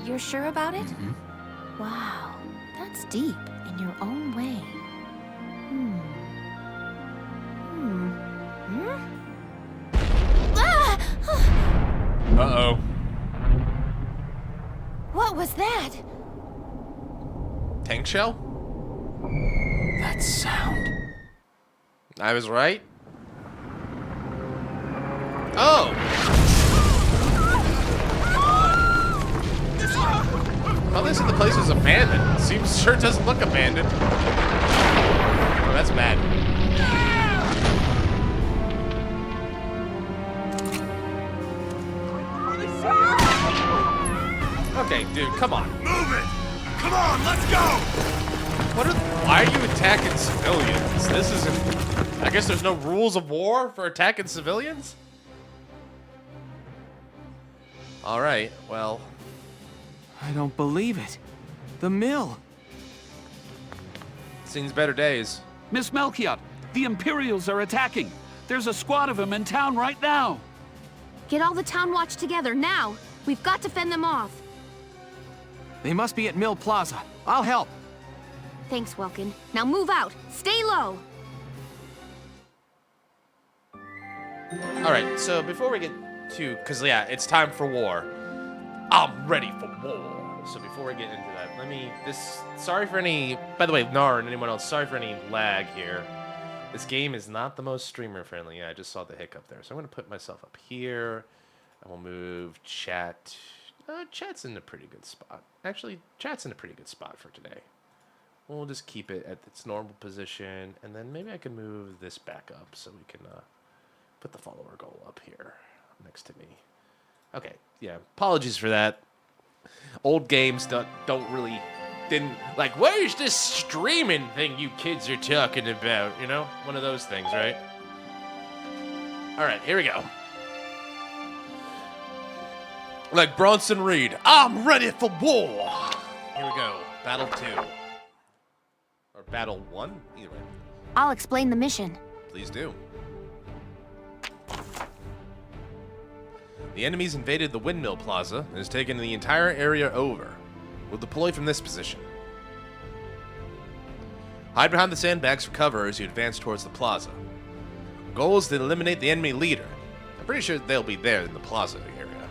You're sure about it? Mm-hmm. Wow, that's deep in your own way. Ah! Uh-oh. What was that? Tank shell? That sound. I was right. Oh! Well, they said the place was abandoned. Sure doesn't look abandoned. Oh, that's bad. Okay, dude, come on. Move it! Come on, let's go! Why are you attacking civilians? This isn't... I guess there's no rules of war for attacking civilians? Alright, well... I don't believe it. The mill. Seen better days. Miss Melchiot, the Imperials are attacking. There's a squad of them in town right now. Get all the Town Watch together, now! We've got to fend them off. They must be at Mill Plaza. I'll help. Thanks, Welkin. Now move out! Stay low! Alright, so before we get to... Because, yeah, it's time for war. I'm ready for war. So before we get into that, let me... Sorry for any... By the way, Nar and anyone else, sorry for any lag here. This game is not the most streamer-friendly. Yeah, I just saw the hiccup there. So I'm going to put myself up here. And we'll move chat... chat's in a pretty good spot. Actually, chat's in a pretty good spot for today. We'll just keep it at its normal position. And then maybe I can move this back up so we can put the follower goal up here next to me. Okay, yeah, apologies for that. Old games didn't, like, where's this streaming thing you kids are talking about? You know, one of those things, right? All right, here we go. Like Bronson Reed, I'm ready for war. Here we go. Battle 2. Or Battle 1? Either way. I'll explain the mission. Please do. The enemy's invaded the Windmill Plaza and has taken the entire area over. We'll deploy from this position. Hide behind the sandbags for cover as you advance towards the plaza. Goal is to eliminate the enemy leader. I'm pretty sure they'll be there in the plaza area.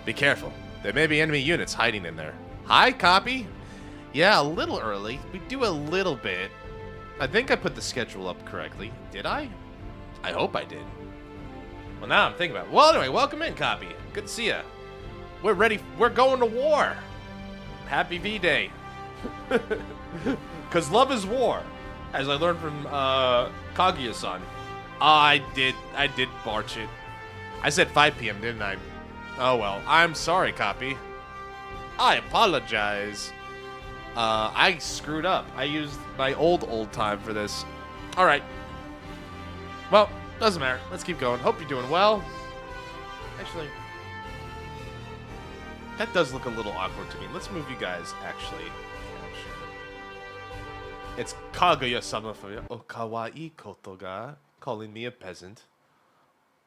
Be careful. There may be enemy units hiding in there. Hi, copy? Yeah, a little early. We do a little bit. I think I put the schedule up correctly. Did I? I hope I did. Well, now I'm thinking about it. Well, anyway, welcome in, copy. Good to see ya. We're ready. We're going to war. Happy V-Day. Because love is war, as I learned from Kaguya-san. I did barch it. I said 5 p.m., didn't I? Oh, well. I'm sorry, copy. I apologize. I screwed up. I used my old time for this. All right. Well, doesn't matter. Let's keep going. Hope you're doing well. Actually, that does look a little awkward to me. Let's move you guys, actually. It's Kaguya-sama for you. O kawaii koto ga. Calling me a peasant.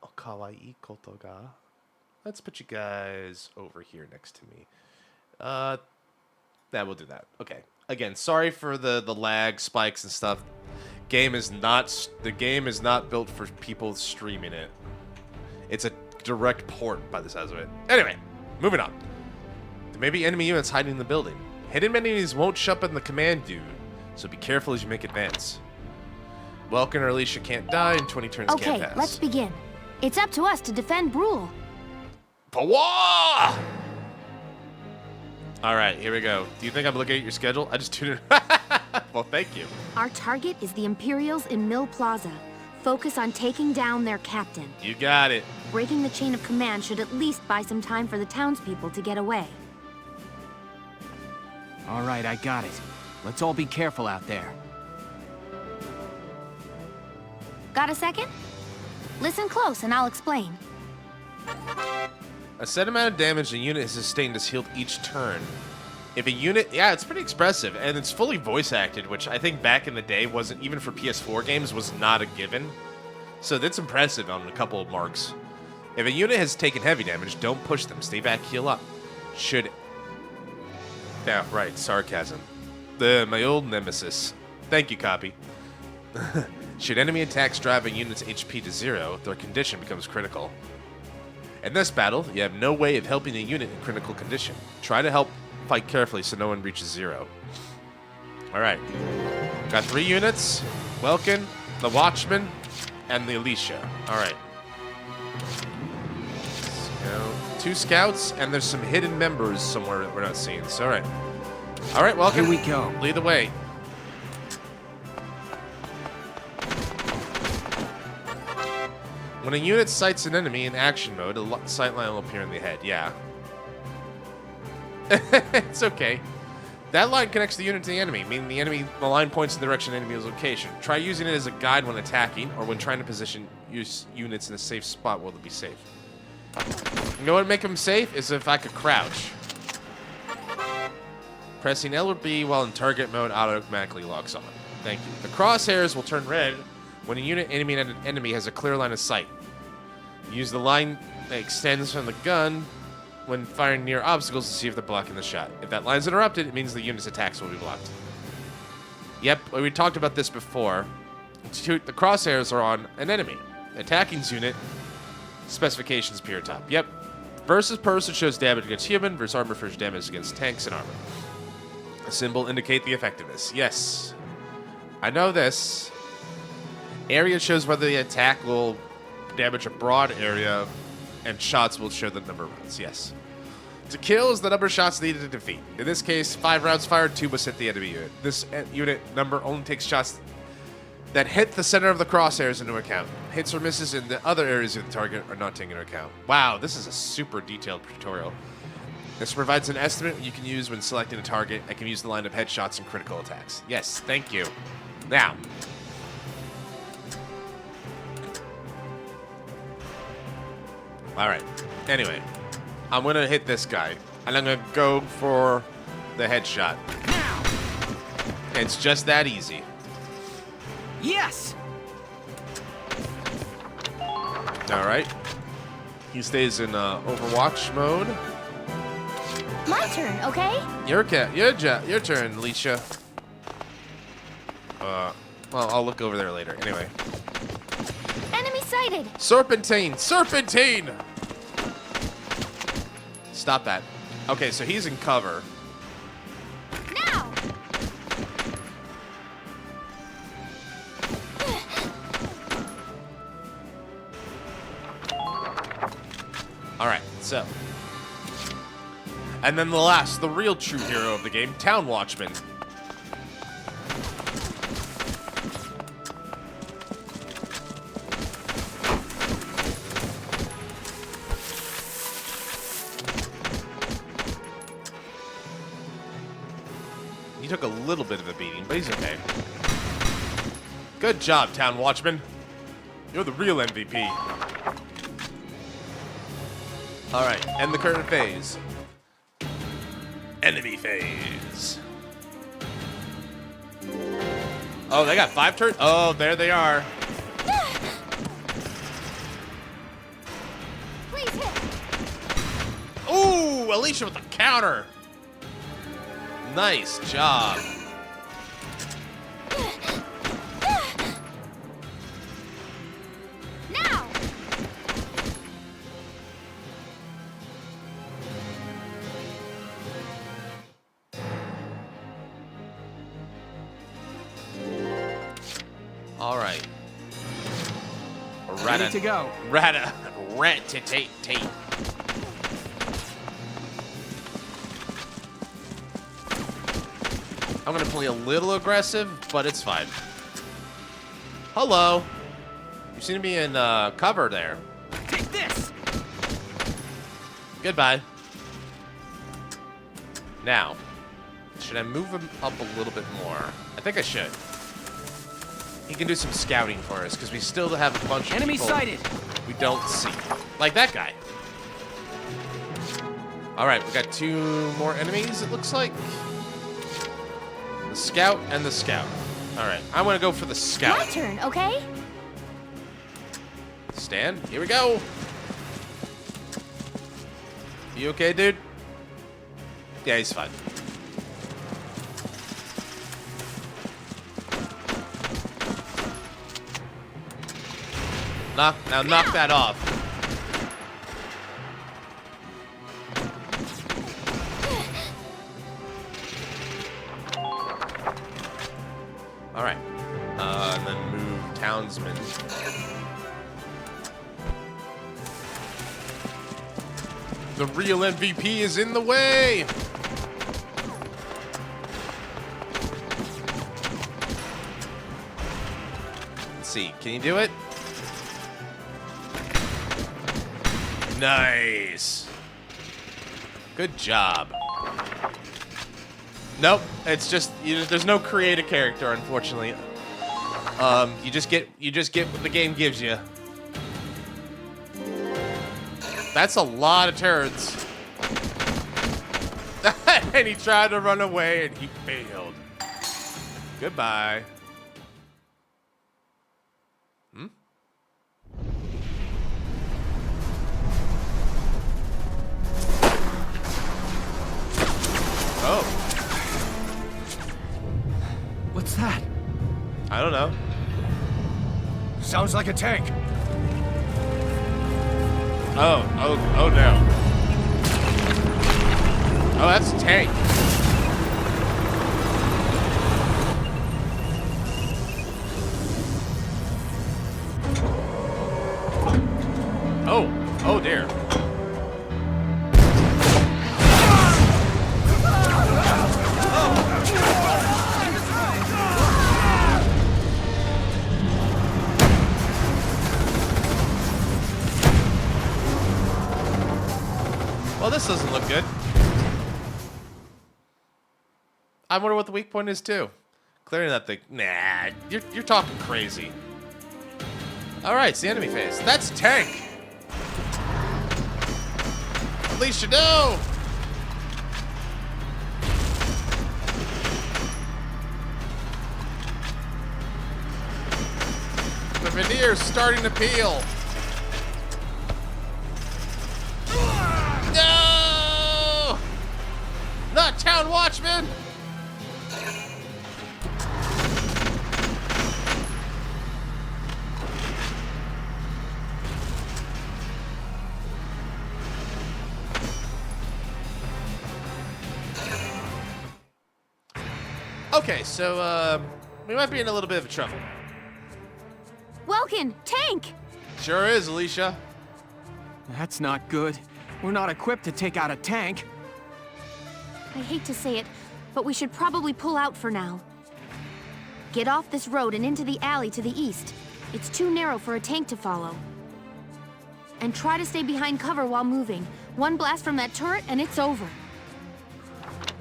O kawaii koto ga. Let's put you guys over here next to me. We'll do that. Okay. Again, sorry for the lag, spikes, and stuff. The game is not built for people streaming it. It's a direct port by the size of it. Anyway, moving on. There may be enemy units hiding in the building. Hidden enemies won't show up in the command view, so be careful as you make advance. Welkin or Alicia can't die, and 20 turns can't pass. Okay, let's begin. It's up to us to defend Brule. Pawa! All right, here we go. Do you think I'm looking at your schedule? I just tuned in. Well, thank you. Our target is the Imperials in Mill Plaza. Focus on taking down their captain. You got it. Breaking the chain of command should at least buy some time for the townspeople to get away. All right, I got it. Let's all be careful out there. Got a second? Listen close and I'll explain. A set amount of damage a unit has sustained is healed each turn. If a unit... Yeah, it's pretty expressive, and it's fully voice acted, which I think back in the day wasn't, even for PS4 games, was not a given. So that's impressive on a couple of marks. If a unit has taken heavy damage, don't push them. Stay back, heal up. Should... Yeah, right, sarcasm. My old nemesis. Thank you, copy. Should enemy attacks drive a unit's HP to 0, their condition becomes critical. In this battle, you have no way of helping a unit in critical condition. Try to fight carefully so no one reaches 0. Alright. Got 3 units. Welkin, the Watchman, and the Alicia. Alright. 2 scouts, and there's some hidden members somewhere that we're not seeing. So, alright. Alright, Welkin. Here we go. Lead the way. When a unit sights an enemy in action mode, a sight line will appear in the head. Yeah. It's okay. That line connects the unit to the enemy, meaning the line points in the direction of the enemy's location. Try using it as a guide when attacking or when trying to position units in a safe spot where they'll be safe. You know what would make them safe? Is if I could crouch. Pressing L or B while in target mode automatically locks on. Thank you. The crosshairs will turn red when a unit enemy has a clear line of sight. Use the line that extends from the gun when firing near obstacles to see if they're blocking the shot. If that line's interrupted, it means the unit's attacks will be blocked. Yep, we talked about this before. The crosshairs are on an enemy. Attacking's unit specifications appear top. Yep. Versus person shows damage against human, versus armor shows damage against tanks and armor. A symbol indicate the effectiveness. Yes. I know this. Area shows whether the attack will damage a broad area, and shots will show the number of rounds. Yes. To kill is the number of shots needed to defeat. In this case, 5 rounds fired, 2 must hit the enemy unit. This unit number only takes shots that hit the center of the crosshairs into account. Hits or misses in the other areas of the target are not taken into account. Wow, this is a super detailed tutorial. This provides an estimate you can use when selecting a target. I can use the line of headshots and critical attacks. Yes, thank you. Now. Alright. Anyway. I'm going to hit this guy. And I'm going to go for the headshot. Now! It's just that easy. Yes! All right. He stays in Overwatch mode. My turn, okay? Your turn, Alicia. Well, I'll look over there later. Anyway. Enemy sighted. Serpentine! Serpentine! Stop that. Okay, so he's in cover. Now. All right, so. And then the real true hero of the game, Town Watchman. He took a little bit of a beating, but he's okay. Good job, Town Watchman. You're the real MVP. All right, end the current phase. Enemy phase. Oh, they got 5 turns? Oh, there they are. Please hit. Ooh, Alicia with the counter. Nice job. Now. All right. Ready to go. Rat-tate-tate. I'm gonna play a little aggressive, but it's fine. Hello. You seem to be in cover there. Take this! Goodbye. Now, should I move him up a little bit more? I think I should. He can do some scouting for us, because we still have a bunch of Enemy people sighted! we don't see. Like that guy. All right, we got 2 more enemies, it looks like. The scout and the scout. All right, I'm going to go for the scout. My turn, okay? Stand. Here we go. You okay, dude? Yeah, he's fine. Knock that off. All right. And then move townsman. The real MVP is in the way. Let's see. Can you do it? Nice. Good job. Nope, it's just there's no create a character, unfortunately. You just get what the game gives you. That's a lot of turns. And he tried to run away and he failed. Goodbye. Oh. What's that? I don't know. Sounds like a tank. Oh no. Oh, that's a tank. Oh dear. Well, this doesn't look good. I wonder what the weak point is too. Clearing that thing. Nah, you're talking crazy. All right, it's the enemy phase. That's tank. Alicia, no. veneer's starting to peel. No! Not Town Watchman! Okay, so, we might be in a little bit of trouble. Welkin, tank! Sure is, Alicia. That's not good. We're not equipped to take out a tank. I hate to say it, but we should probably pull out for now. Get off this road and into the alley to the east. It's too narrow for a tank to follow. And try to stay behind cover while moving. One blast from that turret and it's over.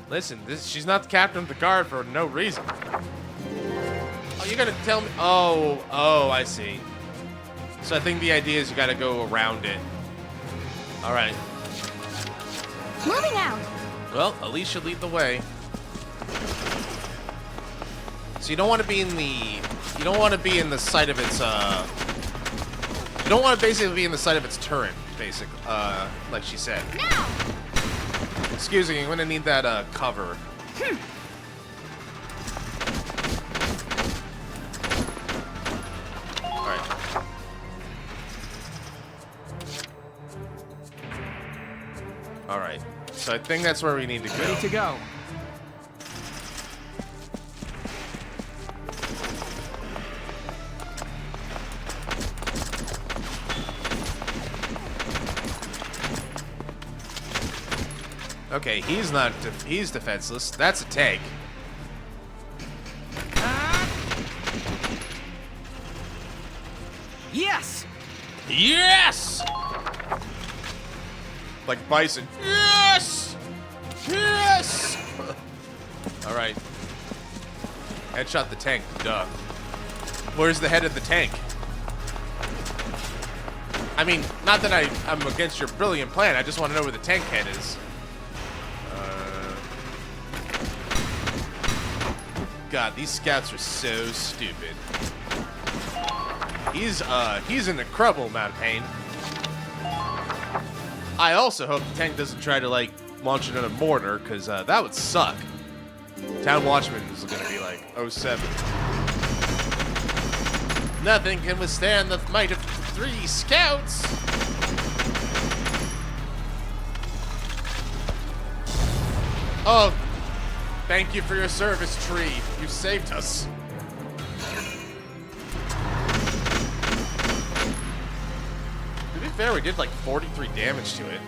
Listen, she's not the captain of the guard for no reason. Oh, you're gonna tell me? Oh, I see. So I think the idea is you gotta go around it. All right. Moving out! Well, Alicia, lead the way. So you don't want to be in the... You don't want to be in the sight of its, You don't want to basically be in the sight of its turret, basically, like she said. Now! Excuse me, I'm gonna need that, cover. Alright. Alright. So I think that's where we need to go. Ready to go. Okay, he's not. He's defenseless. That's a tank. Yes! Yes! Like Bison. Yes! Yes! All right. Headshot the tank. Duh. Where's the head of the tank? I mean, not that I'm against your brilliant plan. I just want to know where the tank head is. God, these scouts are so stupid. He's in a incredible amount of pain. I also hope the tank doesn't try to, like, launch it in a mortar, because that would suck. Town Watchman is going to be like, 07. Nothing can withstand the might of 3 scouts. Oh, thank you for your service, tree. You saved us. To be fair, we did like 43 damage to it.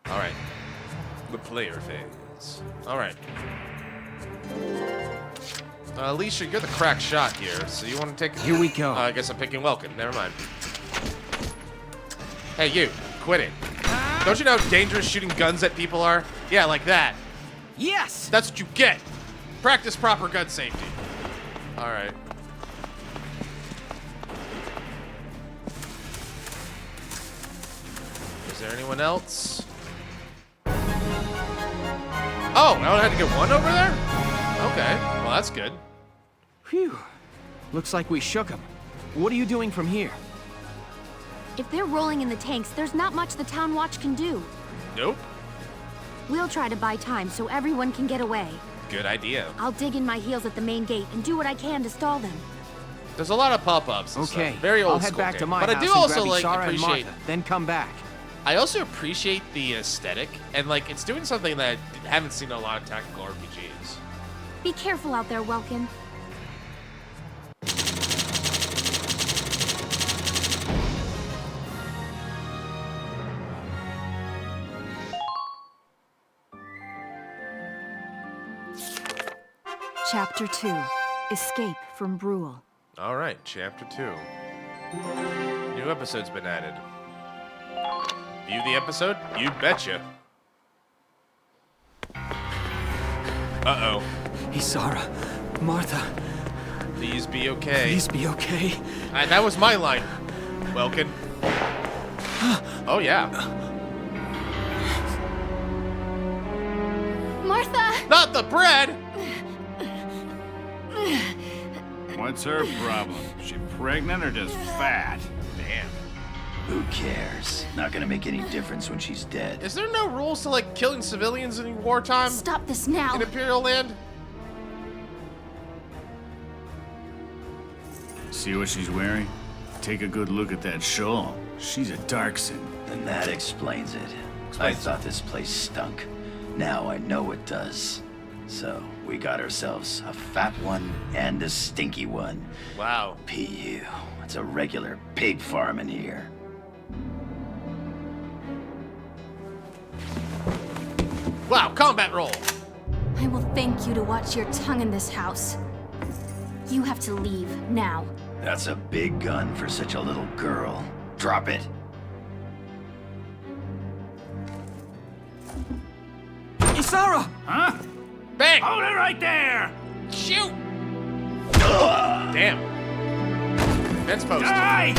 Alright. The player phase. Alright. Alicia, you're the crack shot here, so you want to take... Here we go. I guess I'm picking Welkin. Never mind. Hey, you. Quit it. Don't you know how dangerous shooting guns at people are? Yeah, like that. Yes! That's what you get. Practice proper gun safety. Alright. Is there anyone else? Oh, I only had to get one over there? Okay, well that's good. Phew. Looks like we shook them. What are you doing from here? If they're rolling in the tanks, there's not much the Town Watch can do. Nope. We'll try to buy time so everyone can get away. Good idea. I'll dig in my heels at the main gate and do what I can to stall them. There's a lot of pop-ups and Okay, stuff. Very old I'll head school back to game. my But I house do and also grab like Isara and appreciate Martha, then come back. I also appreciate the aesthetic, and like it's doing something that I haven't seen in a lot of tactical RPGs. Be careful out there, Welkin. Chapter 2. Escape from Brule. All right, chapter 2. New episode's been added. View the episode? You betcha. Uh-oh. Isara, Martha, Please be okay. please be okay. That was my line, Welkin. Oh, yeah. Martha! Not the bread! What's her problem? She pregnant or just fat? Damn. Who cares? Not gonna make any difference when she's dead. Is there no rules to like killing civilians in wartime Stop this now. in Imperial land? See what she's wearing? Take a good look at that shawl. She's a Darkson. Then that explains it. I thought this place stunk. Now I know it does. So, we got ourselves a fat one and a stinky one. Wow. PU. It's a regular pig farm in here. Wow, combat roll. I will thank you to watch your tongue in this house. You have to leave now. That's a big gun for such a little girl. Drop it. Isara! Huh? Bang! Hold it right there! Shoot! Oh, damn. Fence post. Die!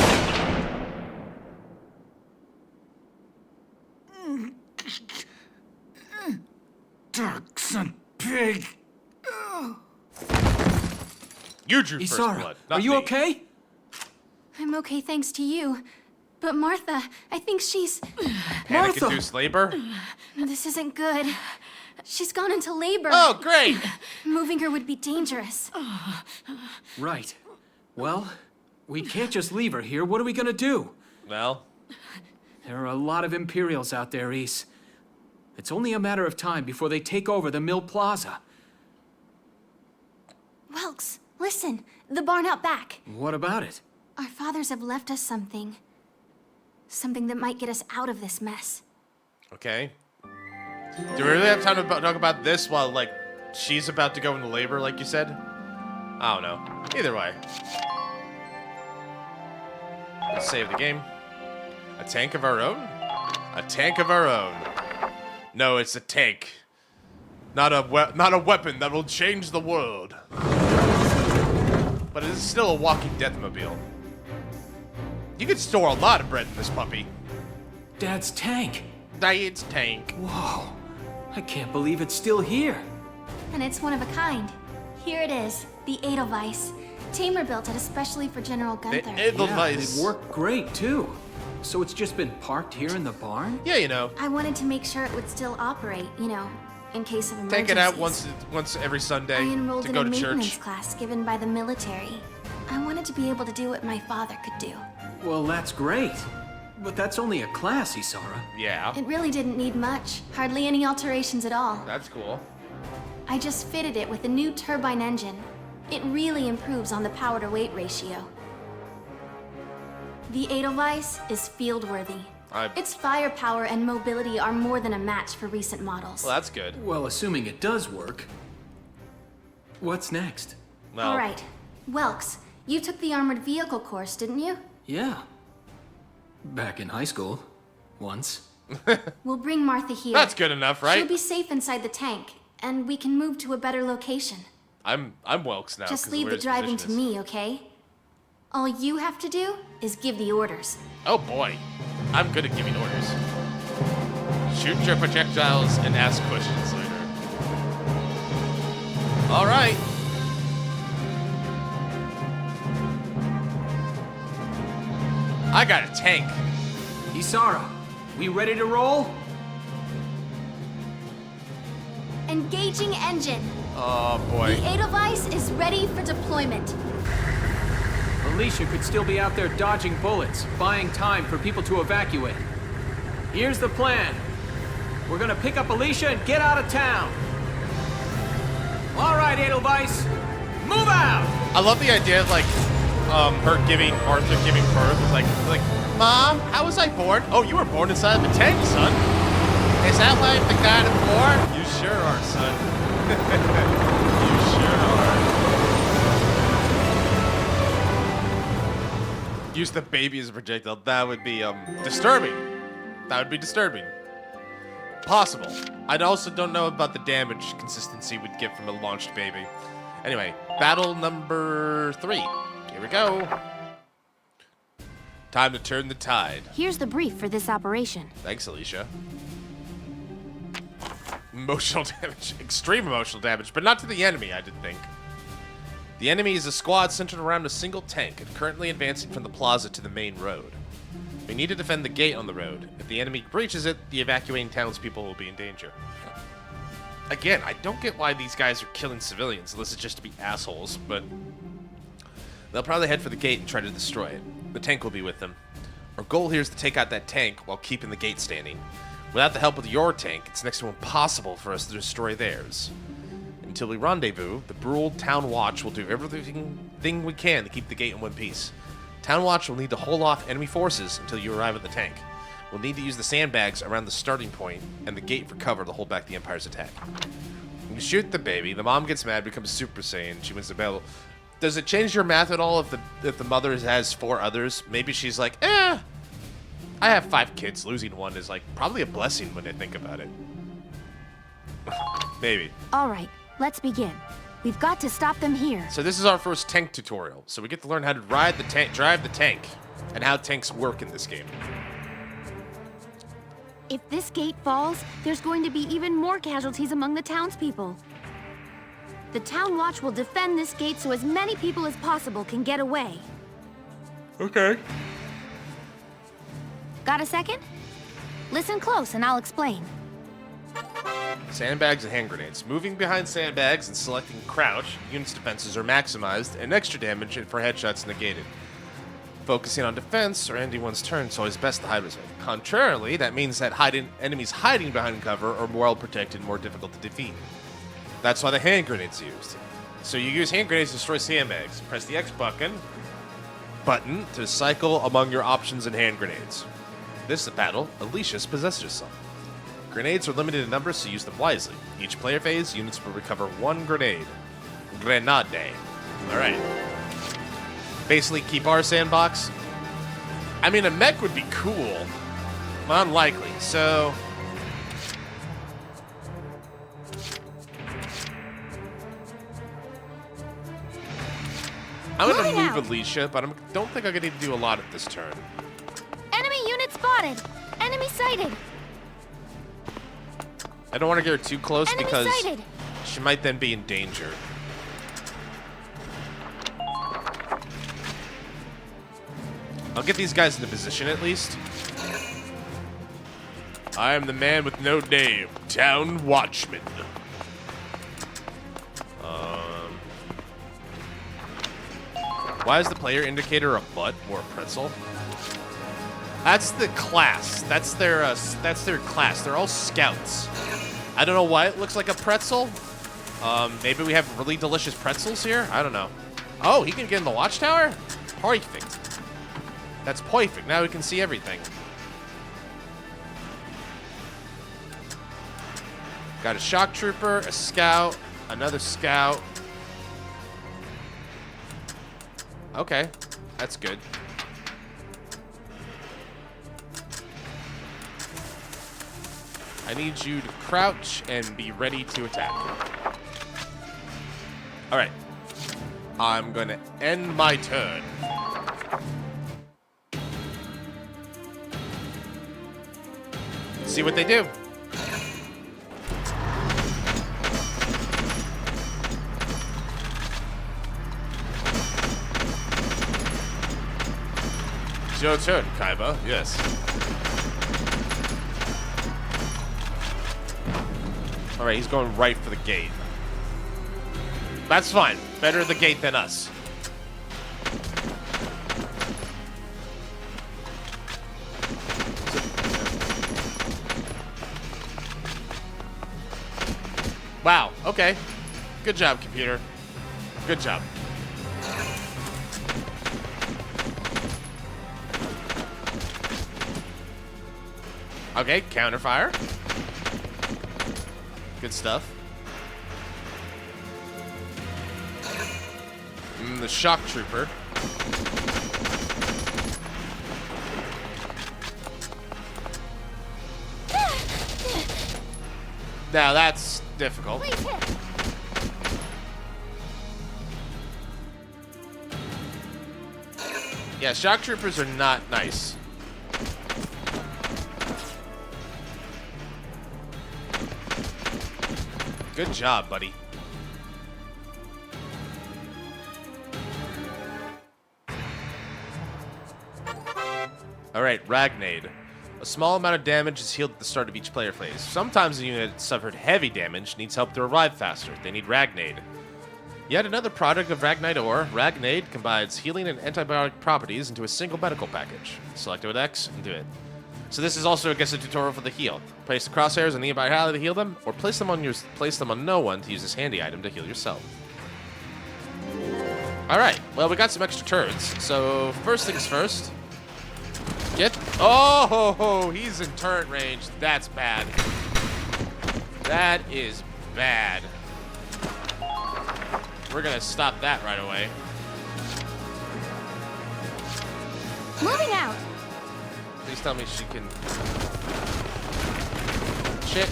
Darkson pig! You drew first Isara, blood, not are you me. okay? I'm okay thanks to you. But Martha, I think she's... Panic-induced labor? This isn't good. She's gone into labor. Oh, great! Moving her would be dangerous. Right. Well, we can't just leave her here. What are we gonna do? Well, There are a lot of Imperials out there, Ys. It's only a matter of time before they take over the Mill Plaza. Welks, listen. The barn out back. What about it? Our fathers have left us something. Something that might get us out of this mess. okay. Do we really have time to talk about this while, like, she's about to go into labor, like you said? I don't know. Either way. Let's save the game. A tank of our own? A tank of our own. No, it's a tank. Not a weapon that will change the world. But it is still a walking deathmobile. You could store a lot of bread in this puppy. Dad's tank. It's tank. Whoa. I can't believe it's still here. And it's one of a kind. Here it is, the Edelweiss. Tamer built it especially for General The Gunther. Edelweiss. It worked great, too. So it's just been parked here in the barn? Yeah, you know. I wanted to make sure it would still operate, you know, in case of emergencies. Take it out once every Sunday I enrolled to in go a to maintenance church. class given by the military. I wanted to be able to do what my father could do. Well, that's great. But that's only a class, Isara. Yeah, It really didn't need much. Hardly any alterations at all. that's cool. I just fitted it with a new turbine engine. It really improves on the power-to-weight ratio. The Edelweiss is field-worthy. Its firepower and mobility are more than a match for recent models. Well, that's good. Well, assuming it does work. What's next? Well, All right. Welks, you took the armored vehicle course, didn't you? Yeah. Back in high school. Once. We'll bring Martha here. that's good enough, right? She'll be safe inside the tank, and we can move to a better location. I'm Welks now. Just 'cause leave where the his driving position to is. me, okay? All you have to do is give the orders. Oh boy, I'm good at giving orders. Shoot your projectiles and ask questions later. All right. I got a tank. Isara, we ready to roll? Engaging engine. Oh The boy. Edelweiss is ready for deployment. Alicia could still be out there dodging bullets, buying time for people to evacuate. Here's the plan. We're gonna pick up Alicia and get out of town. All right, Edelweiss, move out! I love the idea of like, her giving Arthur giving birth. Like, Mom, how was I born? Oh, you were born inside of a tank, son. Is that why I'm the god of war? You sure are, son. You sure are. Use the baby as a projectile. That would be disturbing. That would be disturbing. Possible. I also don't know about the damage consistency we'd get from a launched baby. Anyway, battle number 3. Here we go. Time to turn the tide. Here's the brief for this operation. Thanks, Alicia. Emotional damage. Extreme emotional damage, but not to the enemy, I did think. The enemy is a squad centered around a single tank and currently advancing from the plaza to the main road. We need to defend the gate on the road. If the enemy breaches it, the evacuating townspeople will be in danger. Again, I don't get why these guys are killing civilians unless it's just to be assholes, but they'll probably head for the gate and try to destroy it. The tank will be with them. Our goal here is to take out that tank while keeping the gate standing. Without the help of your tank, it's next to impossible for us to destroy theirs. Until we rendezvous, the Brule Town Watch will do everything we can to keep the gate in one piece. Town Watch will need to hold off enemy forces until you arrive at the tank. We'll need to use the sandbags around the starting point and the gate for cover to hold back the Empire's attack. When you shoot the baby, the mom gets mad, becomes Super Saiyan, she wins the battle. Does it change your math at all if the mother has 4 others? Maybe she's like, I have 5 kids. Losing one is like probably a blessing when I think about it. Maybe. All right, let's begin. We've got to stop them here. So this is our first tank tutorial. So we get to learn how to drive the tank, and how tanks work in this game. If this gate falls, there's going to be even more casualties among the townspeople. The Town Watch will defend this gate so as many people as possible can get away. Okay. Got a second? Listen close and I'll explain. Sandbags and hand grenades. Moving behind sandbags and selecting crouch, units' defenses are maximized and extra damage for headshots negated. Focusing on defense or ending one's turn is always best to hide with. Contrarily, that means that enemies hiding behind cover are more well protected and more difficult to defeat. That's why the hand grenade's used. So you use hand grenades to destroy sandbags. Press the X button to cycle among your options and hand grenades. This is the battle Alicia's possessed herself. Grenades are limited in number, so use them wisely. Each player phase, units will recover 1 grenade. Grenade. Alright. Basically keep our sandbox. I mean, a mech would be cool, but unlikely, so... I'm gonna move Alicia, but I don't think I'm gonna need to do a lot at this turn. Enemy unit spotted! Enemy sighted! I don't want to get her too close Enemy because sighted. she might then be in danger. I'll get these guys into position at least. I am the man with no name, Town Watchman. Why is the player indicator a butt or a pretzel? That's the class. That's their class. They're all scouts. I don't know why it looks like a pretzel. Maybe we have really delicious pretzels here. I don't know. Oh, he can get in the watchtower? Perfect. That's perfect. Now we can see everything. Got a shock trooper, a scout, another scout. Okay, that's good. I need you to crouch and be ready to attack. All right. I'm gonna end my turn. See what they do. It's your turn, Kaiba. Yes. All right, he's going right for the gate. That's fine. Better the gate than us. Wow. Okay. Good job, computer. Good job. Okay, counterfire. Good stuff. The shock trooper. Now that's difficult. Yeah, shock troopers are not nice. Good job, buddy. Alright, Ragnade. A small amount of damage is healed at the start of each player phase. Sometimes a unit that suffered heavy damage needs help to revive faster. They need Ragnade. Yet another product of Ragnite ore, Ragnade combines healing and antibiotic properties into a single medical package. Select it with X and do it. So this is also, I guess, a tutorial for the heal. Place the crosshairs on the nearby ally to heal them, or place them on no one to use this handy item to heal yourself. Alright, well, we got some extra turns. So, first things first. Oh, he's in turret range. That's bad. That is bad. We're gonna stop that right away. Moving out. Please tell me she can... Shit.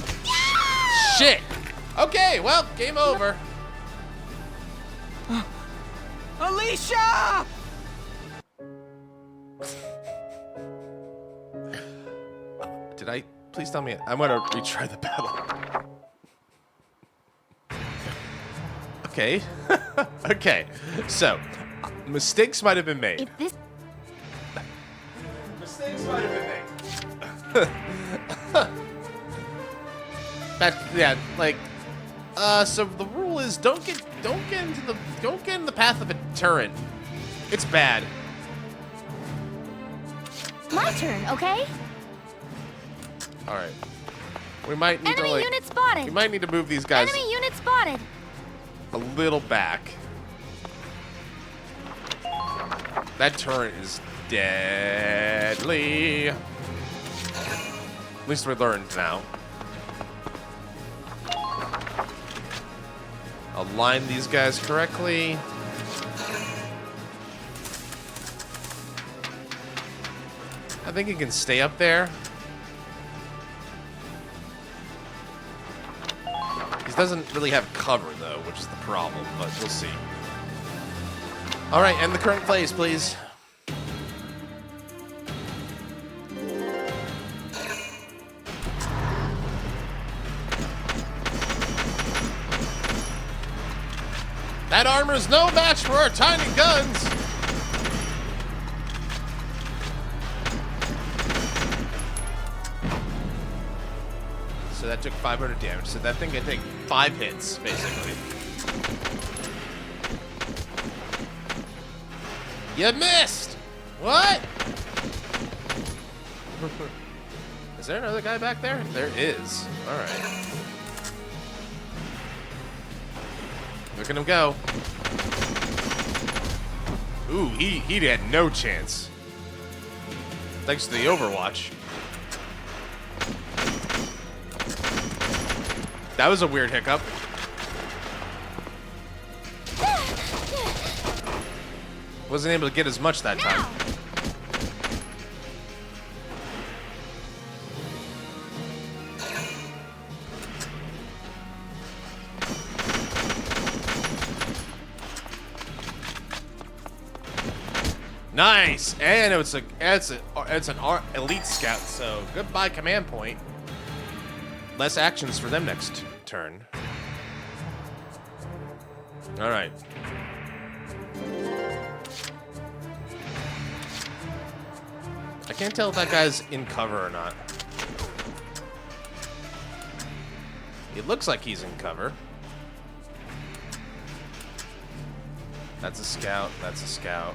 Shit! Okay, well, game over. Alicia! Did I... Please tell me... I'm gonna retry the battle. Okay. Okay. So, mistakes might have been made. If this... Mistakes might have been made. Yeah, like... so the rule is don't get in the path of a turret. It's bad. My turn, okay? All right. We might need Enemy to unit spotted. We might need to move these guys Enemy unit spotted. a little back. That turret is deadly. At least we learned now. Align these guys correctly. I think he can stay up there. He doesn't really have cover, though, which is the problem, but we'll see. All right, end the current plays, please. That armor's no match for our tiny guns. So that took 500 damage. So that thing can take 5 hits, basically. You missed! What? Is there another guy back there? There is. All right. Look at him go. Ooh, he had no chance. Thanks to the Overwatch. That was a weird hiccup. Wasn't able to get as much that time. Nice, and it's an elite scout. So goodbye command point. Less actions for them next turn. All right. I can't tell if that guy's in cover or not. It looks like he's in cover. That's a scout. That's a scout.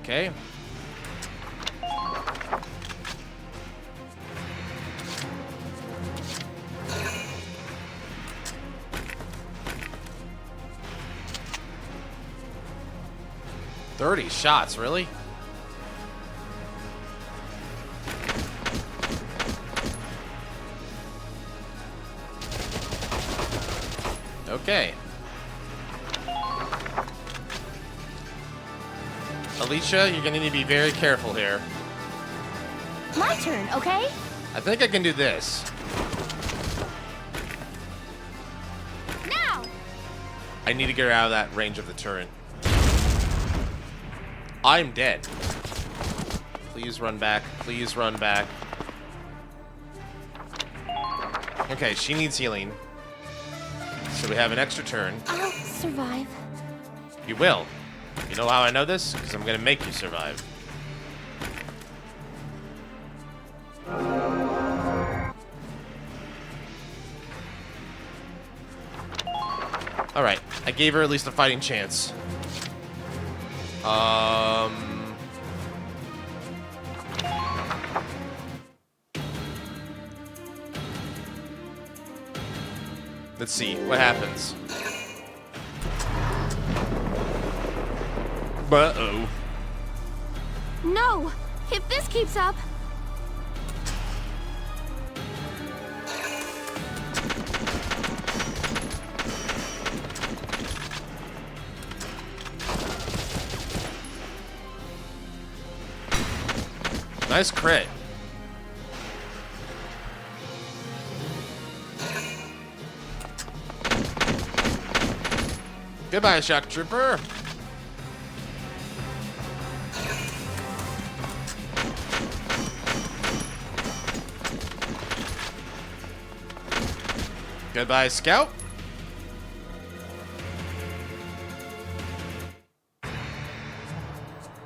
Okay. $30 shots, really? Okay. Alicia, you're gonna need to be very careful here. My turn, okay? I think I can do this. Now! I need to get her out of that range of the turret. I'm dead. Please run back. Please run back. Okay, she needs healing. So we have an extra turn. I'll survive. You will. You know how I know this? Because I'm gonna make you survive. Alright, I gave her at least a fighting chance. Let's see what happens. Uh-oh. No! If this keeps up... Nice crit. Goodbye, shock trooper. Goodbye, scout.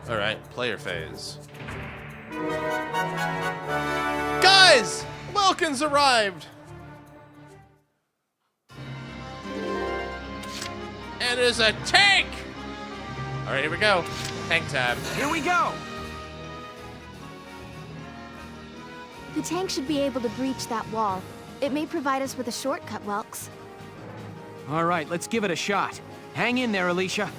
All right, player phase. Guys, Welkin's arrived. And there's a tank. All right, here we go. Tank tab. Here we go! The tank should be able to breach that wall. It may provide us with a shortcut, Welks. All right, let's give it a shot. Hang in there, Alicia.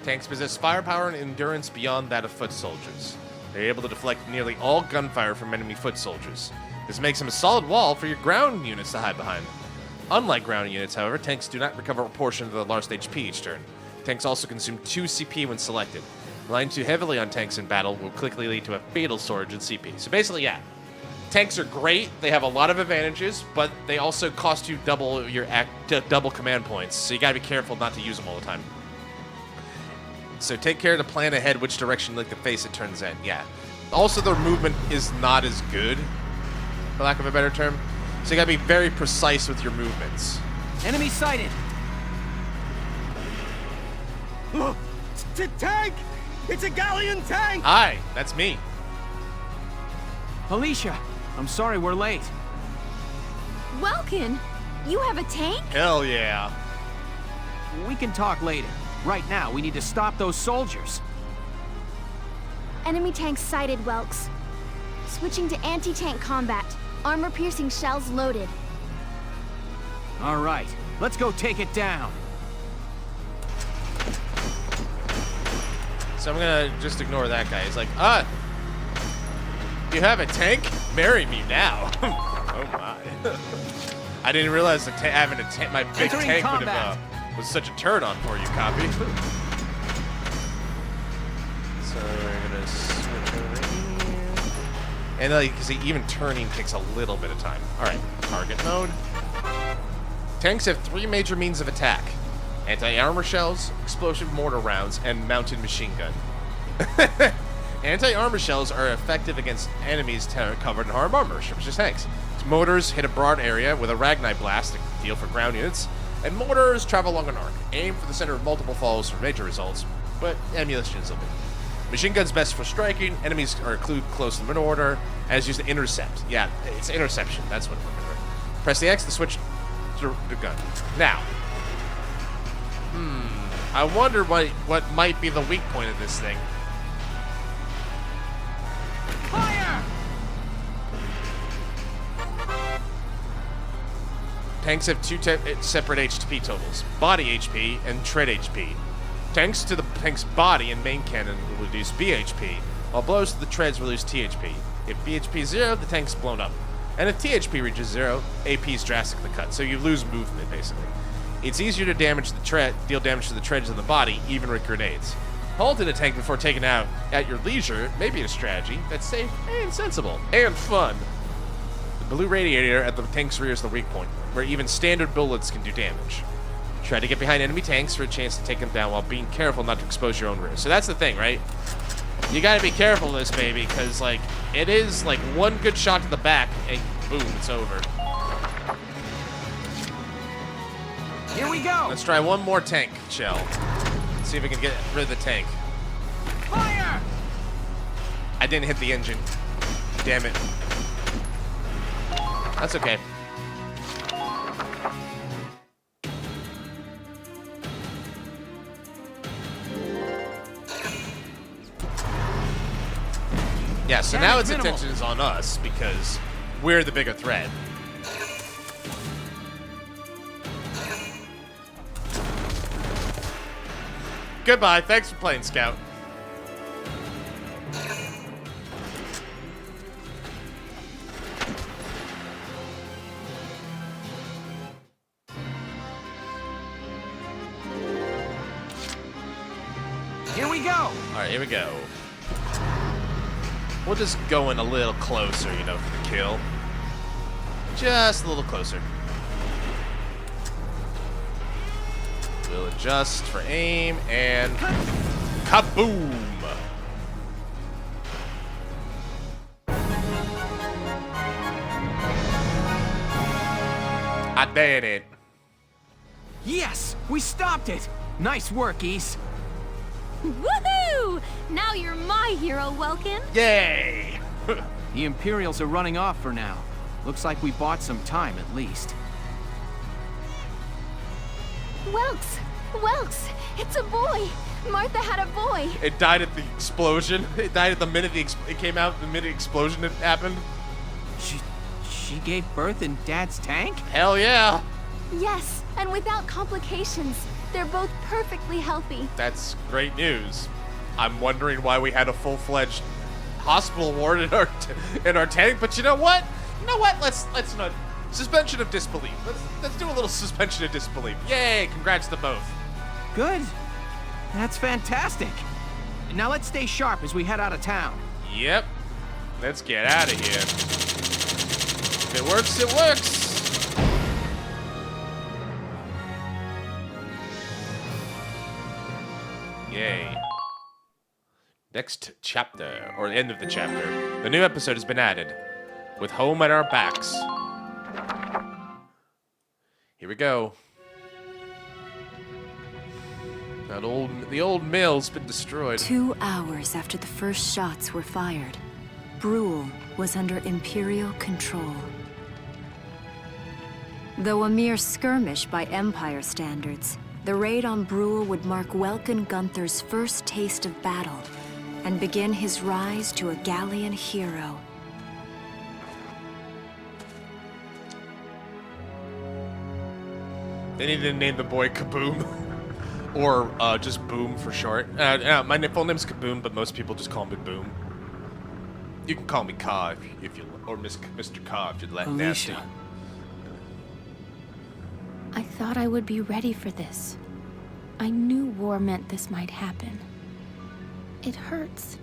Tanks possess firepower and endurance beyond that of foot soldiers. They're able to deflect nearly all gunfire from enemy foot soldiers. This makes them a solid wall for your ground units to hide behind. Unlike ground units, however, tanks do not recover a portion of the lost HP each turn. Tanks also consume 2 CP when selected. Relying too heavily on tanks in battle will quickly lead to a fatal surge in CP. So basically, yeah. Tanks are great. They have a lot of advantages, but they also cost you double your double command points. So you gotta be careful not to use them all the time. So take care to plan ahead which direction you like to face it turns in. Yeah. Also, their movement is not as good, for lack of a better term. So you gotta be very precise with your movements. Enemy sighted! Tank! It's a galleon tank! Hi, that's me. Alicia, I'm sorry we're late. Welkin, you have a tank? Hell yeah. We can talk later. Right now, we need to stop those soldiers. Enemy tank sighted, Welks. Switching to anti-tank combat. Armor-piercing shells loaded. All right, let's go take it down. So I'm gonna just ignore that guy. He's like, you have a tank? Marry me now. Oh my. I didn't realize that having my big Entering tank would combat. have was such a turn on for you, copy. So we're gonna switch over here. And like, you see, even turning takes a little bit of time. All right, target mode. Tanks have 3 major means of attack: anti-armor shells, explosive mortar rounds, and mounted machine gun. Anti-armor shells are effective against enemies covered in hard armor, such as tanks. Mortars hit a broad area with a Ragnite blast to deal for ground units, and mortars travel along an arc. Aim for the center of multiple falls for major results, but ammunition is limited. Machine gun's best for striking. Enemies are clued close to them in order, and it's used to intercept. Yeah, it's interception. That's what I'm looking for. Press the X to switch to the gun. Now, I wonder what might be the weak point of this thing. Fire! Tanks have 2 separate HP totals: body HP and tread HP. Tanks to the tank's body and main cannon will reduce BHP, while blows to the treads reduce THP. If BHP is 0, the tank's blown up. And if THP reaches 0, AP is drastically cut, so you lose movement, basically. It's easier to deal damage to the treads than the body, even with grenades. Halting a tank before taking out at your leisure may be a strategy that's safe and sensible, and fun. The blue radiator at the tank's rear is the weak point, where even standard bullets can do damage. Try to get behind enemy tanks for a chance to take them down while being careful not to expose your own rear. So that's the thing, right? You gotta be careful of this baby, because like it is like one good shot to the back and boom, it's over. Here we go! Let's try one more tank shell. See if we can get rid of the tank. Fire! I didn't hit the engine. Damn it. That's okay. Yeah, so now its attention is on us because we're the bigger threat. Goodbye. Thanks for playing, Scout. Here we go! All right, here we go. We'll just go in a little closer, you know, for the kill. Just a little closer. We'll adjust for aim and kaboom! I did it. Yes! We stopped it! Nice work, Ys. Woohoo! Now you're my hero, Welkin. Yay! The Imperials are running off for now. Looks like we bought some time at least. Welks, it's a boy. Martha had a boy. It died at the explosion. It died at the minute it came out. The minute explosion had happened. She gave birth in Dad's tank? Hell yeah! Yes, and without complications. They're both perfectly healthy. That's great news. I'm wondering why we had a full-fledged hospital ward in our tank, but you know what? Let's not suspension of disbelief. Let's do a little suspension of disbelief. Yay! Congrats to both. Good. That's fantastic. Now let's stay sharp as we head out of town. Yep. Let's get out of here. If it works, it works. Yay. Next chapter, or end of the chapter. The new episode has been added, with home at our backs. Here we go. The old mill's been destroyed. 2 hours after the first shots were fired, Brule was under Imperial control. Though a mere skirmish by Empire standards, the raid on Brule would mark Welkin Gunther's first taste of battle and begin his rise to a Gallian hero. They need to name the boy Kaboom. Or just Boom for short. My full name's Kaboom, but most people just call me Boom. You can call me Ka if you or Mr. Ka if you'd like. Nasty. Alicia. I thought I would be ready for this. I knew war meant this might happen. It hurts.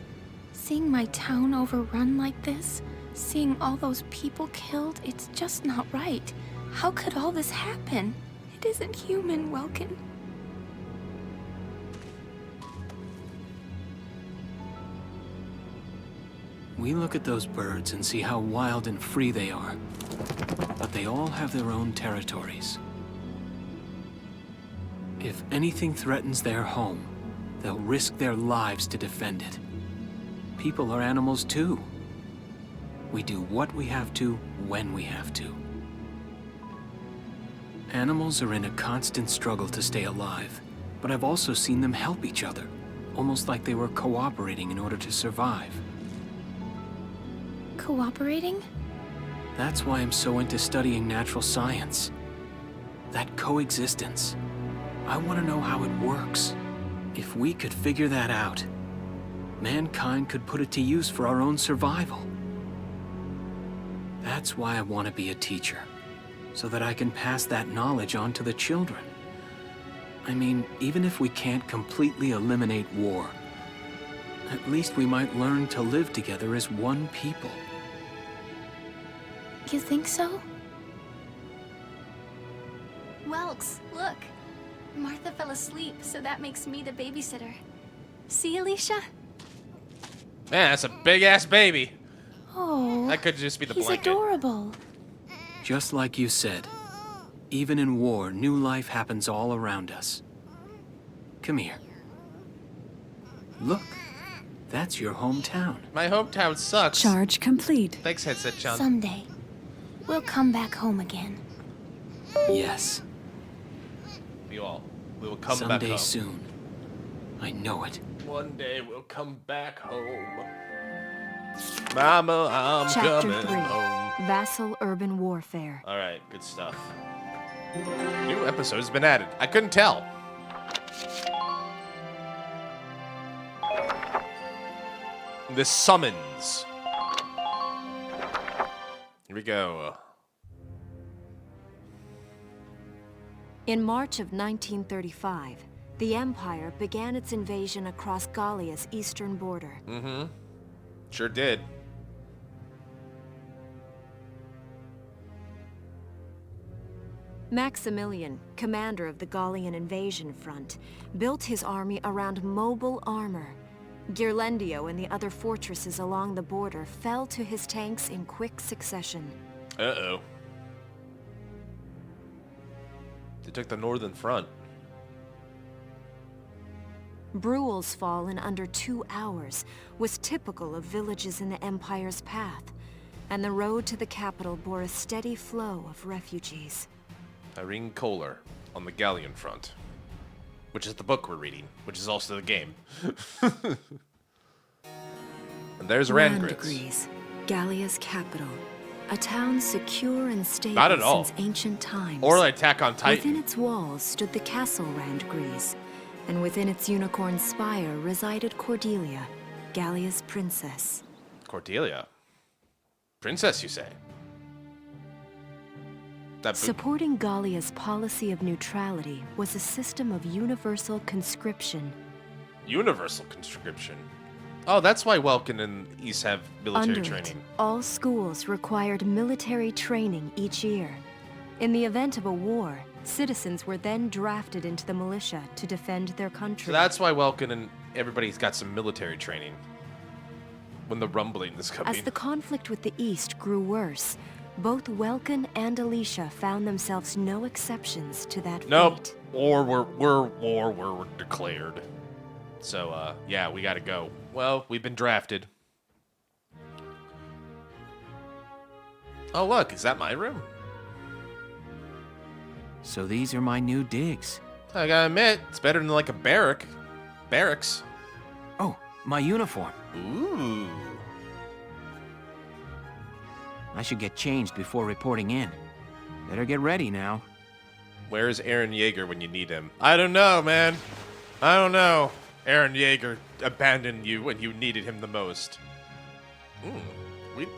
Seeing my town overrun like this, seeing all those people killed, it's just not right. How could all this happen? It isn't human, Welkin. We look at those birds and see how wild and free they are. But they all have their own territories. If anything threatens their home, they'll risk their lives to defend it. People are animals too. We do what we have to, when we have to. Animals are in a constant struggle to stay alive, but I've also seen them help each other, almost like they were cooperating in order to survive. Cooperating? That's why I'm so into studying natural science. That coexistence. I want to know how it works. If we could figure that out, mankind could put it to use for our own survival. That's why I want to be a teacher, so that I can pass that knowledge on to the children. I mean, even if we can't completely eliminate war, at least we might learn to live together as one people. You think so? Welks, look. Martha fell asleep, so that makes me the babysitter. See, Alicia? Man, that's a big-ass baby. Oh, That could just be the he's blanket. adorable. Just like you said, even in war, new life happens all around us. Come here. Look, that's your hometown. My hometown sucks. Charge complete. Thanks, Headset John. Someday, we'll come back home again. Yes, We will come back someday home. soon. I know it. One day we'll come back home. Mama, I'm Chapter coming 3. home. Vassal Urban Warfare. All right, good stuff. New episode has been added. I couldn't tell. The summons. Here we go. In March of 1935, the Empire began its invasion across Gallia's eastern border. Mm-hmm. Sure did. Maximilian, commander of the Gallian invasion front, built his army around mobile armor. Ghirlandaio and the other fortresses along the border fell to his tanks in quick succession. Uh-oh. They took the northern front. Bruhl's fall in under 2 hours was typical of villages in the Empire's path, and the road to the capital bore a steady flow of refugees. Irene Kohler on the Gallian front, which is the book we're reading, which is also the game. And there's Randgriz. Randgriz, Gallia's capital, a town secure and stable Not at all. since ancient times. Or like Attack on Titan. Within its walls stood the castle Randgriz, and within its unicorn spire resided Cordelia, Gallia's princess. Cordelia. Princess, you say? That Supporting Gallia's policy of neutrality was a system of universal conscription. universal conscription. Oh, that's why Welkin and East have military Under training. it, all schools required military training each year. In the event of a war, citizens were then drafted into the militia to defend their country. So that's why Welkin and everybody's got some military training. When the rumbling is coming. As the conflict with the East grew worse, both Welkin and Alicia found themselves no exceptions to that Nope. fate. Or we're declared. So, yeah, we gotta go. Well, we've been drafted. Oh, look, is that my room? So these are my new digs. I gotta admit, it's better than like a barracks. Oh, my uniform. Ooh. I should get changed before reporting in. Better get ready now. Where's Aaron Yeager when you need him? I don't know, man. I don't know. Aaron Yeager abandoned you when you needed him the most.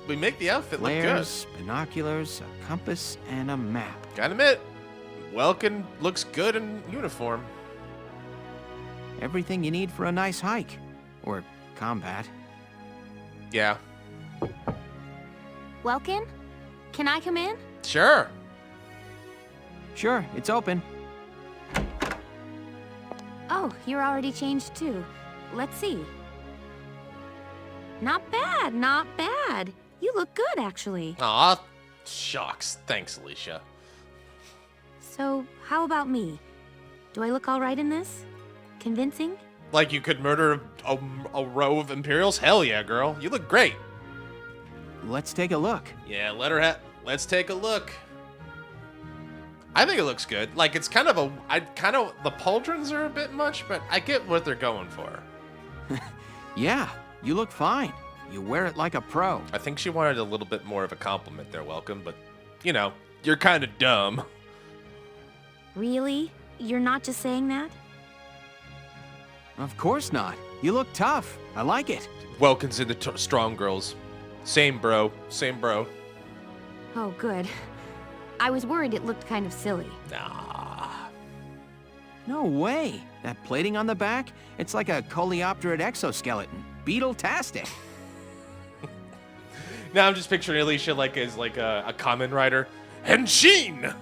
We make the outfit look good. Flares, binoculars, a compass, and a map. Gotta admit, Welkin looks good in uniform. Everything you need for a nice hike. Or combat. Yeah. Welkin? Can I come in? Sure. Sure, it's open. Oh, you're already changed too. Let's see. Not bad, not bad. You look good, actually. Aw, shucks. Thanks, Alicia. So, how about me? Do I look all right in this? Convincing? Like you could murder a row of Imperials? Hell yeah, girl. You look great. Let's take a look. Yeah, let's take a look. I think it looks good. Like, it's kind of the pauldrons are a bit much, but I get what they're going for. Yeah, you look fine. You wear it like a pro. I think she wanted a little bit more of a compliment there, Welcome, but, you know, you're kind of dumb. Really? You're not just saying that? Of course not. You look tough. I like it. Welkin's in the strong girls. Same bro. Same bro. Oh, good. I was worried it looked kind of silly. Nah. No way. That plating on the back? It's like a coleopterate exoskeleton. Beetle-tastic. Now I'm just picturing Alicia like as like a Kamen Rider. Henshin!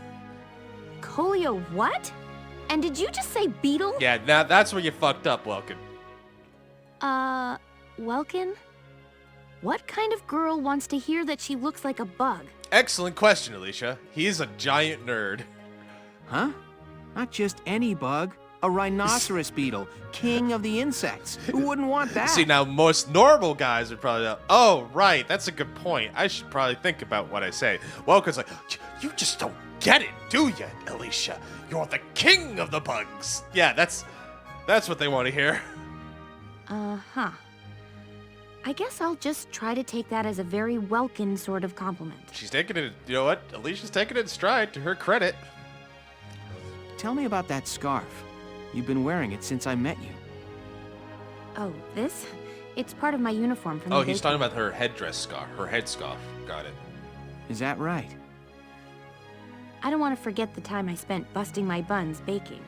Colio what? And did you just say beetle? Yeah, now that's where you fucked up, Welkin. Welkin? What kind of girl wants to hear that she looks like a bug? Excellent question, Alicia. He's a giant nerd. Huh? Not just any bug. A rhinoceros beetle, king of the insects. Who wouldn't want that? See, now most normal guys would probably go, oh, right, that's a good point. I should probably think about what I say. Welker's like, you just don't get it, do you, Alicia? You're the king of the bugs. Yeah, that's what they want to hear. Uh-huh. I guess I'll just try to take that as a very welcome sort of compliment. She's taking it, you know what? Alicia's taking it in stride, to her credit. Tell me about that scarf. You've been wearing it since I met you. Oh, this? It's part of my uniform from Oh, the he's bakery. talking about her headdress scarf, her headscarf. Got it. Is that right? I don't want to forget the time I spent busting my buns baking.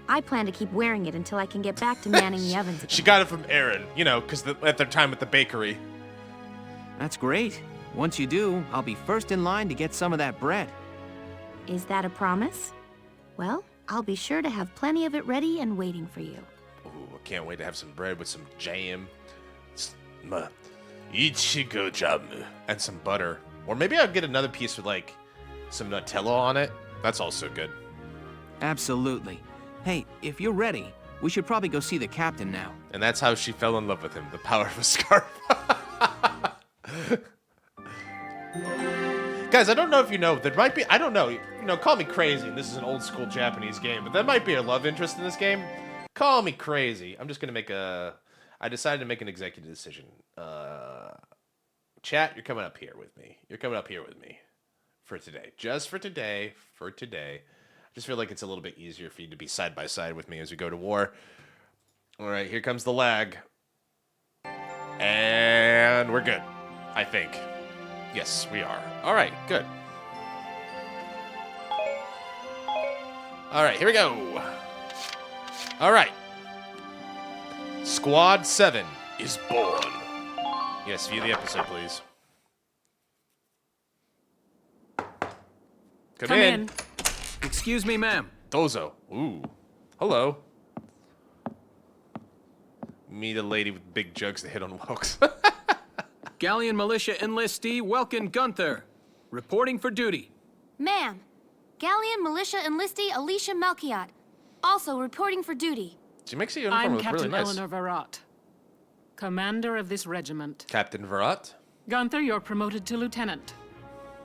I plan to keep wearing it until I can get back to manning the ovens again. She got it from Aaron, you know, because at their time at the bakery. That's great. Once you do, I'll be first in line to get some of that bread. Is that a promise? Well, I'll be sure to have plenty of it ready and waiting for you. Ooh, I can't wait to have some bread with some jam. Ichigo jam. And some butter. Or maybe I'll get another piece with, like, some Nutella on it. That's also good. Absolutely. Hey, if you're ready, we should probably go see the captain now. And that's how she fell in love with him, the power of a scarf. Guys, I don't know if you know, there might be, I don't know, you know, call me crazy, and this is an old school Japanese game, but there might be a love interest in this game. Call me crazy. I'm just going to I decided to make an executive decision. Chat, you're coming up here with me. You're coming up here with me for today. Just for today, I just feel like it's a little bit easier for you to be side by side with me as we go to war. All right, here comes the lag. And we're good, I think. Yes, we are. All right, good. All right, here we go. All right. Squad 7 is born. Yes, view the episode, please. Come in. Excuse me, ma'am. Dozo. Ooh. Hello. Meet a lady with big jugs to hit on walks. Galleon Militia enlistee Welkin Gunther, reporting for duty. Ma'am, Galleon Militia Enlistee Alicia Melchiot, also reporting for duty. She makes the uniform I'm look Captain really nice. Eleanor Verrat, commander of this regiment. Captain Verrat? Gunther, you're promoted to lieutenant.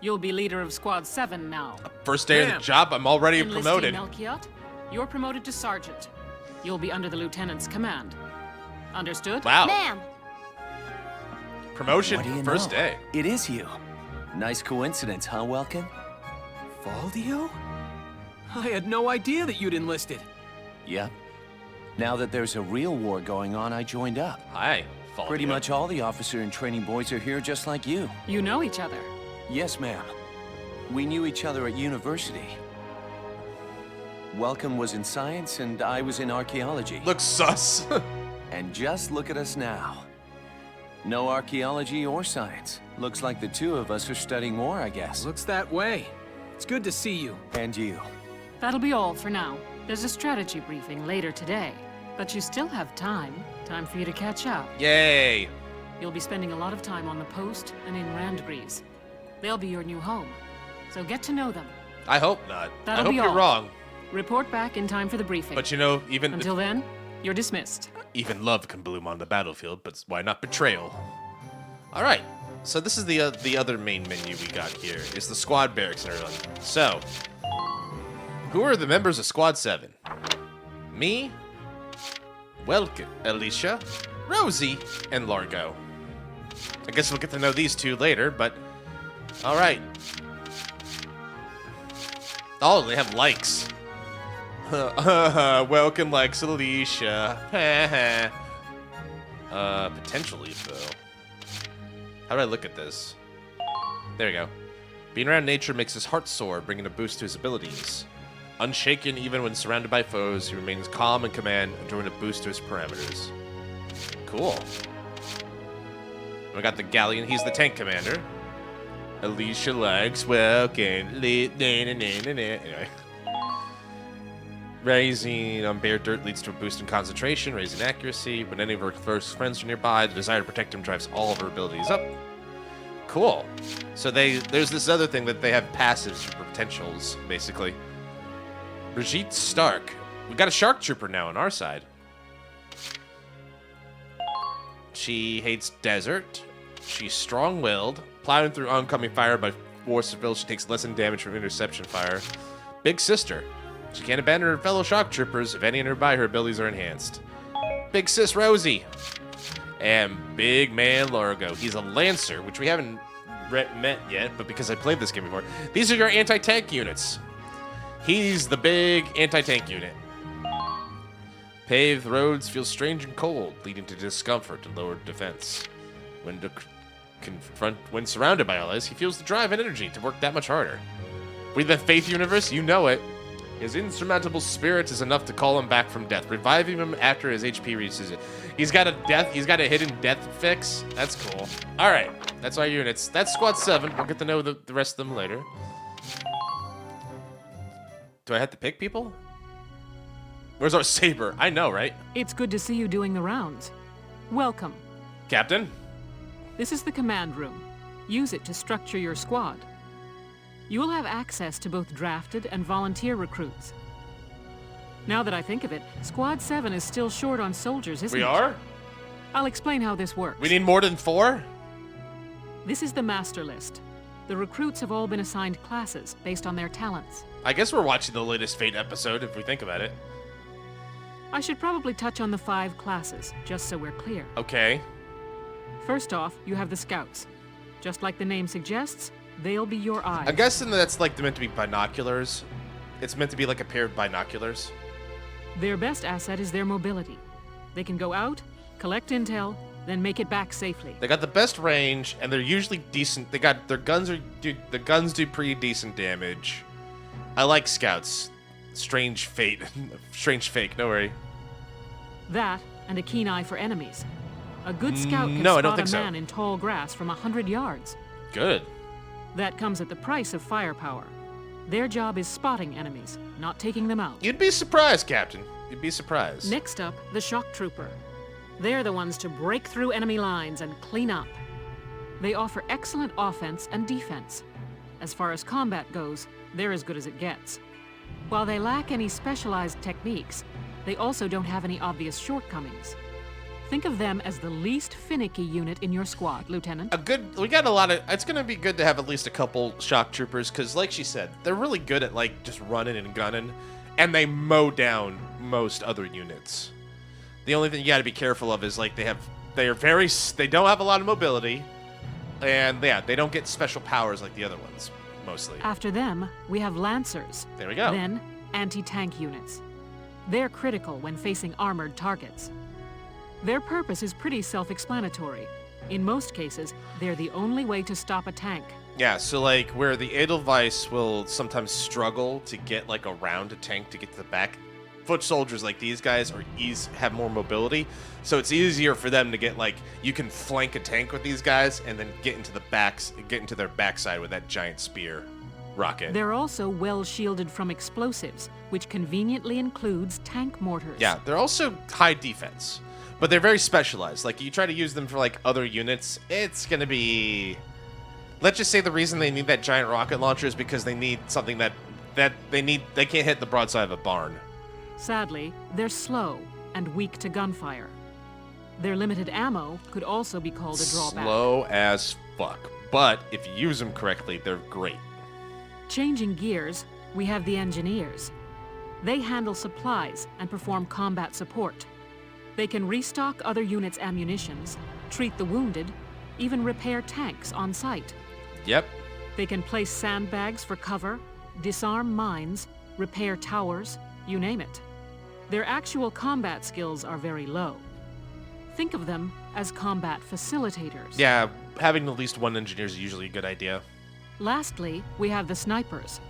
You'll be leader of Squad 7 now. First day of the job, I'm already promoted. Melchiot, you're promoted to sergeant. You'll be under the lieutenant's command. Understood? Wow. Ma'am. Promotion, first day. It is you. Nice coincidence, huh, Welkin? Valdio? I had no idea that you'd enlisted. Yep. Now that there's a real war going on, I joined up. Hi, Valdio. Pretty much all the officer and training boys are here just like you. You know each other? Yes, ma'am. We knew each other at university. Welcome was in science and I was in archaeology. Looks sus. And just look at us now. No archaeology or science. Looks like the two of us are studying war, I guess. Looks that way. It's good to see you. And you. That'll be all for now. There's a strategy briefing later today. But you still have time. Time for you to catch up. Yay! You'll be spending a lot of time on the post and in Randgrease. They'll be your new home. So get to know them. I hope not. That'll I hope be you're all. wrong. Report back in time for the briefing. But you know, even Until then, you're dismissed. Even love can bloom on the battlefield, but why not betrayal? All right. So this is the other main menu we got here. Is the squad barracks and everything. So, who are the members of Squad 7? Me, Welkin, Alicia, Rosie, and Largo. I guess we'll get to know these two later, but all right. Oh, they have likes. Welcome likes Alicia. Potentially, though. How do I look at this? There we go. Being around nature makes his heart soar, bringing a boost to his abilities. Unshaken even when surrounded by foes, he remains calm in command, drawing a boost to his parameters. Cool. We got the Galleon, he's the tank commander. Alicia likes Welkin. Anyway. Raising on bare dirt leads to a boost in concentration, raising accuracy. When any of her close friends are nearby, the desire to protect him drives all of her abilities up. Cool. So there's this other thing that they have passives for potentials, basically. Brigitte Stark. We got a shark trooper now on our side. She hates desert. She's strong-willed. Plowing through oncoming fire by war civilians, she takes less than damage from interception fire. Big sister. She can't abandon her fellow shock troopers if any nearby her abilities are enhanced. Big sis Rosie. And big man Largo. He's a lancer, which we haven't met yet, but because I played this game before. These are your anti-tank units. He's the big anti-tank unit. Paved roads feel strange and cold, leading to discomfort and lowered defense. When surrounded by allies, he feels the drive and energy to work that much harder. With the Faith universe, you know it. His insurmountable spirit is enough to call him back from death, reviving him after his HP reaches it. He's got a hidden death fix. That's cool. All right, that's our units. That's Squad 7. We'll get to know the rest of them later. Do I have to pick people? Where's our saber? I know, right? It's good to see you doing the rounds. Welcome. Captain? This is the command room. Use it to structure your squad. You will have access to both drafted and volunteer recruits. Now that I think of it, Squad 7 is still short on soldiers, isn't it? We are? I'll explain how this works. We need more than 4? This is the master list. The recruits have all been assigned classes based on their talents. I guess we're watching the latest Fate episode, if we think about it. I should probably touch on the 5 classes, just so we're clear. Okay. First off, you have the scouts. Just like the name suggests, they'll be your eyes. I'm guessing that's like meant to be binoculars. It's meant to be like a pair of binoculars. Their best asset is their mobility. They can go out, collect intel, then make it back safely. They got the best range, and they're usually decent. They got their guns the guns do pretty decent damage. I like scouts. Strange fate, strange fake. No worry. That and a keen eye for enemies. A good scout can No, I don't spot think a so. man in tall grass from 100 yards. Good. That comes at the price of firepower. Their job is spotting enemies, not taking them out. You'd be surprised, Captain. You'd be surprised. Next up, the shock trooper. They're the ones to break through enemy lines and clean up. They offer excellent offense and defense. As far as combat goes, they're as good as it gets. While they lack any specialized techniques, they also don't have any obvious shortcomings. Think of them as the least finicky unit in your squad, Lieutenant. We got a lot of, it's gonna be good to have at least a couple shock troopers, because like she said, they're really good at like just running and gunning, and they mow down most other units. The only thing you gotta be careful of is like they don't have a lot of mobility, and yeah, they don't get special powers like the other ones, mostly. After them, we have Lancers. There we go. Then, anti-tank units. They're critical when facing armored targets. Their purpose is pretty self-explanatory. In most cases, they're the only way to stop a tank. Yeah, so like where the Edelweiss will sometimes struggle to get like around a tank to get to the back, foot soldiers like these guys have more mobility, so it's easier for them to get like, you can flank a tank with these guys and then get into their backside with that giant spear rocket. They're also well shielded from explosives, which conveniently includes tank mortars. Yeah, they're also high defense, but they're very specialized. Like, you try to use them for like other units, it's gonna be, let's just say the reason they need that giant rocket launcher is because they need something that they can't hit the broadside of a barn. Sadly, they're slow and weak to gunfire. Their limited ammo could also be called a drawback. Slow as fuck, but if you use them correctly, they're great. Changing gears, we have the engineers. They handle supplies and perform combat support. They can restock other units' ammunitions, treat the wounded, even repair tanks on site. Yep. They can place sandbags for cover, disarm mines, repair towers, you name it. Their actual combat skills are very low. Think of them as combat facilitators. Yeah, having at least one engineer is usually a good idea. Lastly, we have the snipers.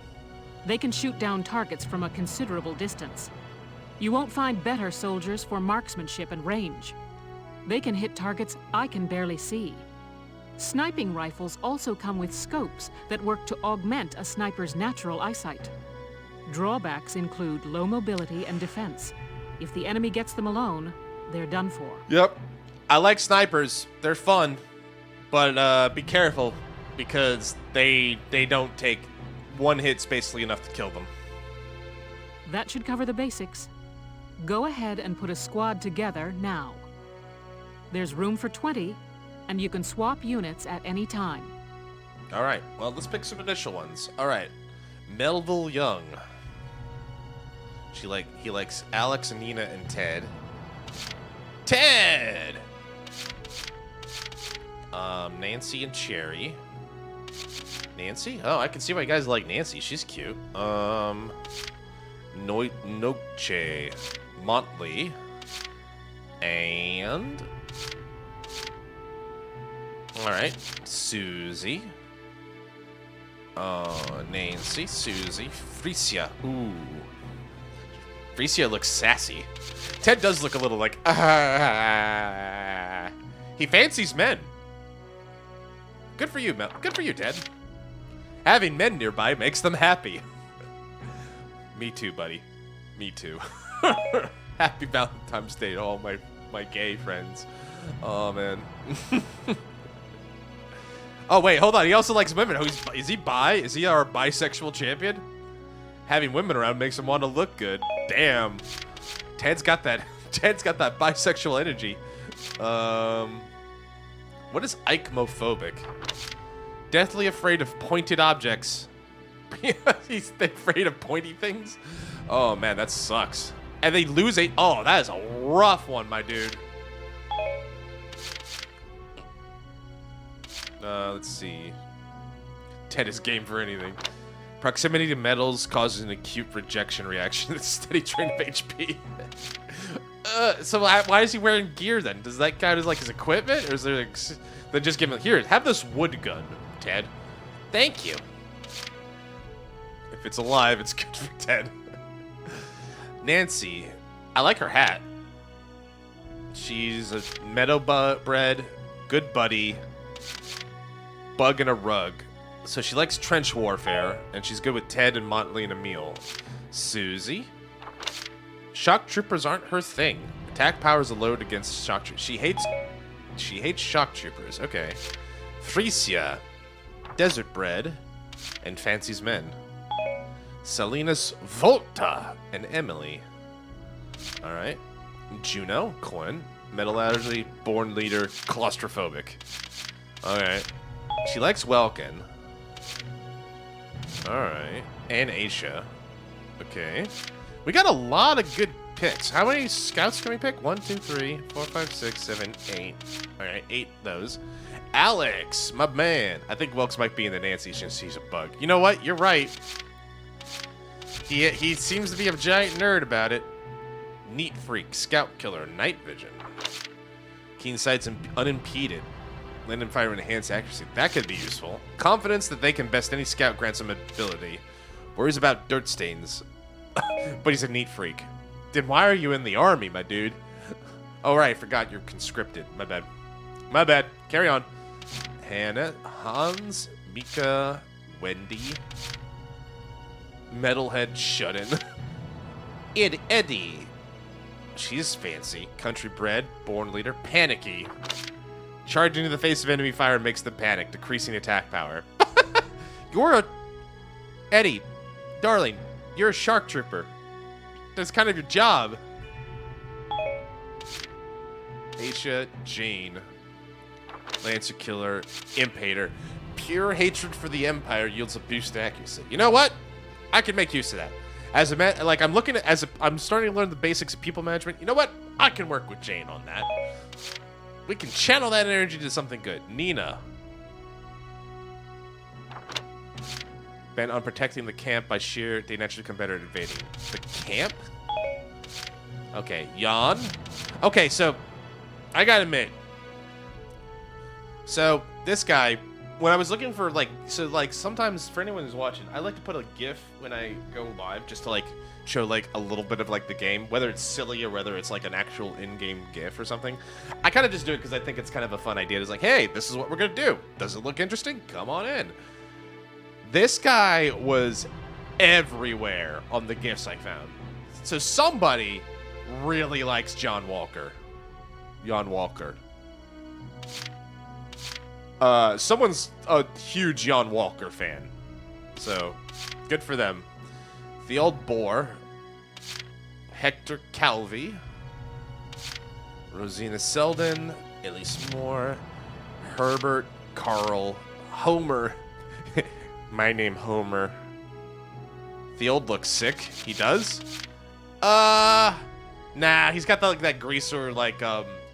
They can shoot down targets from a considerable distance. You won't find better soldiers for marksmanship and range. They can hit targets I can barely see. Sniping rifles also come with scopes that work to augment a sniper's natural eyesight. Drawbacks include low mobility and defense. If the enemy gets them alone, they're done for. Yep. I like snipers. They're fun, but be careful because they don't take one hit's basically enough to kill them. That should cover the basics. Go ahead and put a squad together now. There's room for 20, and you can swap units at any time. All right. Well, let's pick some initial ones. All right. Melville Young. He likes Alex, Nina, and Ted. Ted! Nancy and Cherry. Nancy? Oh, I can see why you guys like Nancy. She's cute. Noche. Montley. And... Alright. Susie. Nancy. Susie. Frisia. Ooh. Frisia looks sassy. Ted does look a little like, he fancies men. Good for you, Mel. Good for you, Ted. Having men nearby makes them happy. Me too, buddy. Me too. Happy Valentine's Day to all my gay friends. Oh, man. Oh, wait, hold on. He also likes women. Oh, is he bi? Is he our bisexual champion? Having women around makes him want to look good. Damn. Ted's got that bisexual energy. What is icmophobic? Deathly afraid of pointed objects. He's afraid of pointy things? Oh, man, that sucks. And they lose a... Oh, that is a rough one, my dude. Let's see. Ted is game for anything. Proximity to metals causes an acute rejection reaction. It's steady drain of HP. So why is he wearing gear then? Does that count as like his equipment, or is there like, then just give him here? Have this wood gun, Ted. Thank you. If it's alive, it's good for Ted. Nancy, I like her hat. She's a meadow bred, good buddy, bug in a rug. So she likes trench warfare, and she's good with Ted and Montley and Emil. Susie? Shock troopers aren't her thing. Attack powers are lowered against shock troopers. She hates shock troopers. Okay. Frisia. Desert bred. And fancies men. Salinas Volta and Emily. Alright. Juno. Quinn. Metallurgy. Born leader. Claustrophobic. Alright. She likes Welkin. Alright. And Aisha. Okay. We got a lot of good picks. How many scouts can we pick? 1, 2, 3, 4, 5, 6, 7, 8. Alright, 8 those. Alex, my man. I think Wilkes might be in the Nancy since he's a bug. You know what? You're right. He seems to be a giant nerd about it. Neat freak. Scout killer. Night vision. Keen sights and unimpeded. Land and fire enhanced accuracy. That could be useful. Confidence that they can best any scout grants some ability. Worries about dirt stains. But he's a neat freak. Then why are you in the army, my dude? Oh, right. I forgot you're conscripted. My bad. My bad. Carry on. Hannah, Hans, Mika, Wendy. Metalhead shut-in. Eddie. She's fancy. Country bred. Born leader. Panicky. Charging into the face of enemy fire makes them panic, decreasing attack power. Eddie, darling, you're a shark trooper. That's kind of your job. Aisha, Jane. Lancer killer, Imp hater. Pure hatred for the Empire yields a boost in accuracy. You know what? I can make use of that. As a man, like I'm starting to learn the basics of people management. You know what? I can work with Jane on that. We can channel that energy to something good. Nina. Bent on protecting the camp by sheer they naturally come better at invading. The camp? Okay, Jan. Okay, so I gotta admit. So this guy, when I was looking for sometimes for anyone who's watching, I like to put a GIF when I go live just to like show like a little bit of like the game, whether it's silly or whether it's like an actual in-game GIF or something. I kind of just do it because I think it's kind of a fun idea. It's like, hey, this is what we're gonna do. Does it look interesting? Come on in. This guy was everywhere on the GIFs I found. So somebody really likes John Walker. Jan Walker. Someone's a huge Jan Walker fan. So, good for them. The old boar. Hector Calvi, Rosina Selden, Elise Moore, Herbert Carl Homer. My name Homer. Field looks sick. He does? Nah, he's got that greaser,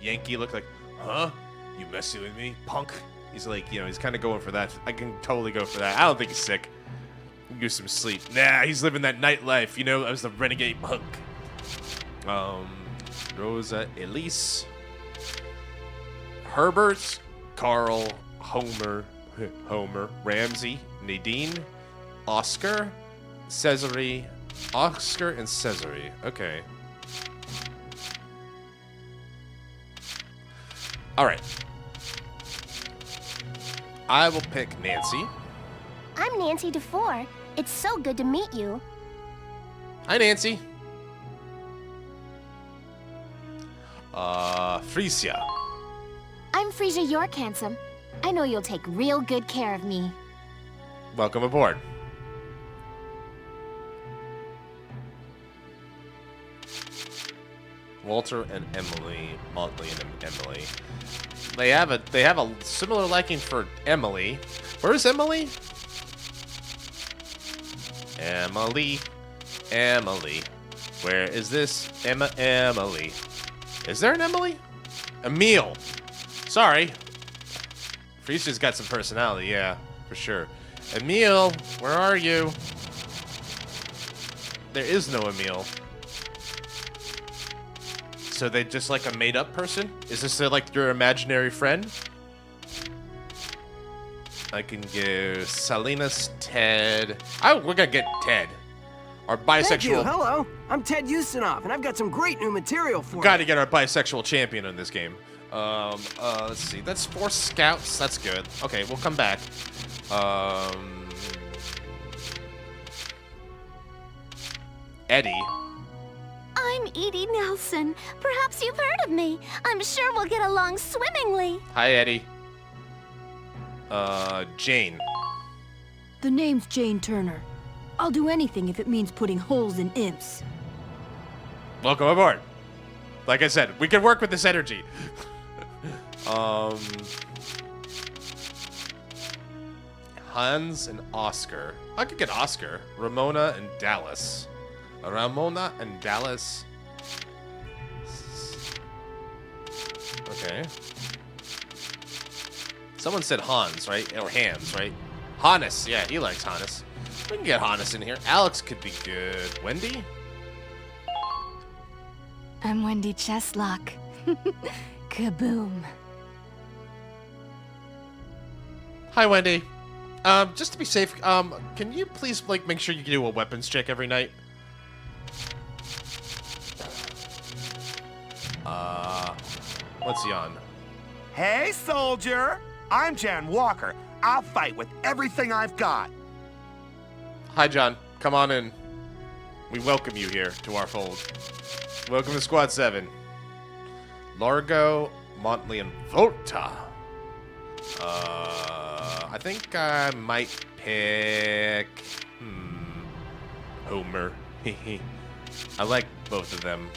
Yankee look like, huh? You messing with me, punk? He's like, he's kind of going for that. I can totally go for that. I don't think he's sick. Use some sleep. Nah, he's living that nightlife, I was the renegade punk. Rosa Elise. Herbert, Carl, Homer, Ramsey, Nadine, Oscar, Cesare, Oscar and Cesare. Okay. All right. I will pick Nancy. I'm Nancy DeFore. It's so good to meet you. Hi, Nancy. Frisia. I'm Frisia York, handsome. I know you'll take real good care of me. Welcome aboard. Walter and Emily, Motley and Emily. They have a similar liking for Emily. Where's Emily? Emily. Where is this? Emily. Is there an Emily? Emile. Sorry. Frisia's got some personality, yeah, for sure. Emile, where are you? There is no Emile. So they just like a made-up person? Is this like your imaginary friend? I can give Salinas, Ted. We're gonna get Ted. Our bisexual. Thank you. Hello, I'm Ted Ustinov, and I've got some great new material for you. Got to get our bisexual champion in this game. Let's see. That's 4 scouts. That's good. Okay, we'll come back. Eddie. I'm Edie Nelson. Perhaps you've heard of me. I'm sure we'll get along swimmingly. Hi, Eddie. Jane. The name's Jane Turner. I'll do anything if it means putting holes in imps. Welcome aboard. Like I said, we can work with this energy. Hans and Oscar. I could get Oscar. Ramona and Dallas. Ramona and Dallas. Okay. Someone said Hans, right? Or Hams, right? Hannes. Yeah, he likes Hannes. We can get Hannes in here. Alex could be good. Wendy? I'm Wendy Cheslock. Kaboom. Hi, Wendy. Just to be safe, can you please, make sure you do a weapons check every night? What's he on? Hey, soldier! I'm Jan Walker. I'll fight with everything I've got. Hi, John. Come on in. We welcome you here to our fold. Welcome to Squad 7. Largo, Montley, and Volta. I think I might pick... Homer. I like both of them.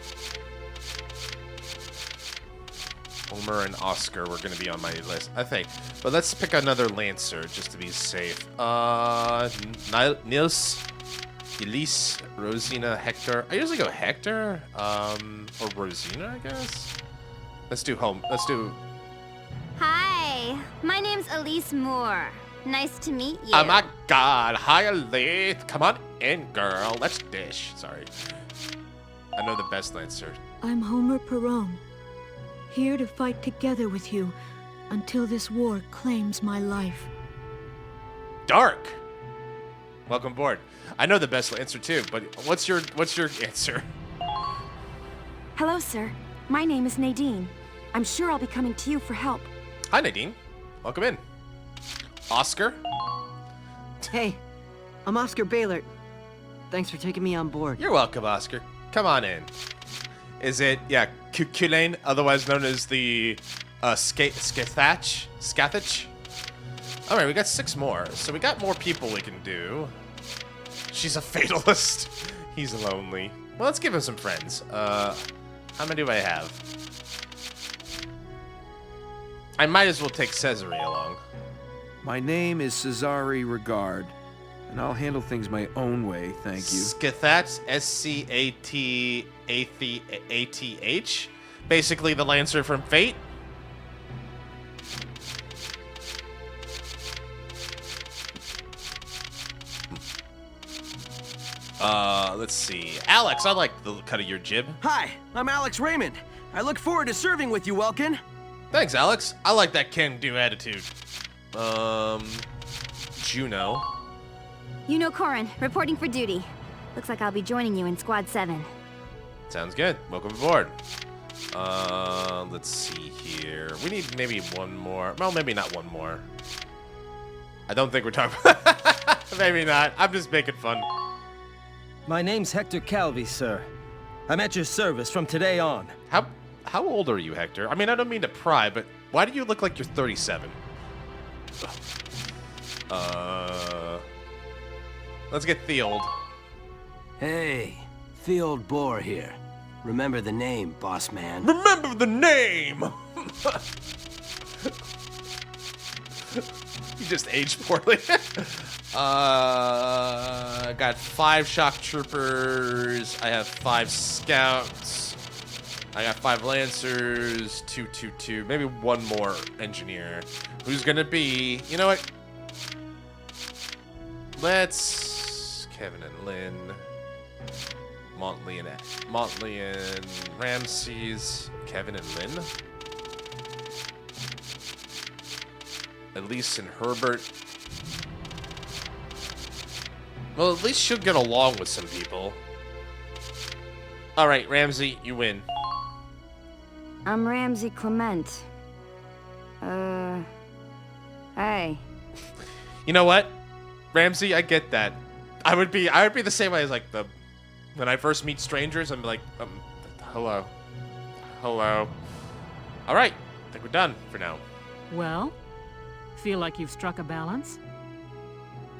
Homer and Oscar were going to be on my list, I think. But let's pick another Lancer, just to be safe. Nils, Elise, Rosina, Hector. I usually go Hector, or Rosina, I guess. Let's do Hi, my name's Elise Moore. Nice to meet you. Oh my god, hi Elise. Come on in, girl. Let's dish. Sorry. I know the best Lancer. I'm Homer Perron, here to fight together with you until this war claims my life. Dark. Welcome aboard. I know the best Lancer too, but what's your answer? Hello, sir. My name is Nadine. I'm sure I'll be coming to you for help. Hi, Nadine. Welcome in. Oscar? Hey, I'm Oscar Baylor. Thanks for taking me on board. You're welcome, Oscar. Come on in. Is it, Kulane, otherwise known as the Scathach? All right, we got 6 more, so we got more people we can do. She's a fatalist. He's lonely. Well, let's give him some friends. How many do I have? I might as well take Cesare along. My name is Cesare Regard, and I'll handle things my own way, thank you. Scathach, S-C-A-T-A-T-H? Basically the Lancer from Fate. Let's see. Alex, I like the cut of your jib. Hi, I'm Alex Raymond. I look forward to serving with you, Welkin. Thanks, Alex. I like that can-do attitude. Juno. Corin, reporting for duty. Looks like I'll be joining you in Squad 7. Sounds good. Welcome aboard. Let's see here. We need maybe one more. Well, maybe not one more. I don't think we're talking about... Maybe not. I'm just making fun. My name's Hector Calvi, sir. I'm at your service from today on. How old are you, Hector? I mean, I don't mean to pry, but why do you look like you're 37? Let's get Theold. Hey, Theold Boar here. Remember the name, boss man. Remember the name! You just aged poorly. Got 5 shock troopers. I have 5 scouts. I got 5 lancers. 2. Maybe one more engineer. Who's gonna be? You know what? Let's Kevin and Lynn, Montley and Ramses, Kevin and Lynn, Elise and Herbert. Well, at least she'll get along with some people. All right, Ramsey, you win. I'm Ramsey Clement. Hey. You know what, Ramsey, I get that. I would be the same way as like when I first meet strangers. I'm like, hello. All right, I think we're done for now. Well, feel like you've struck a balance?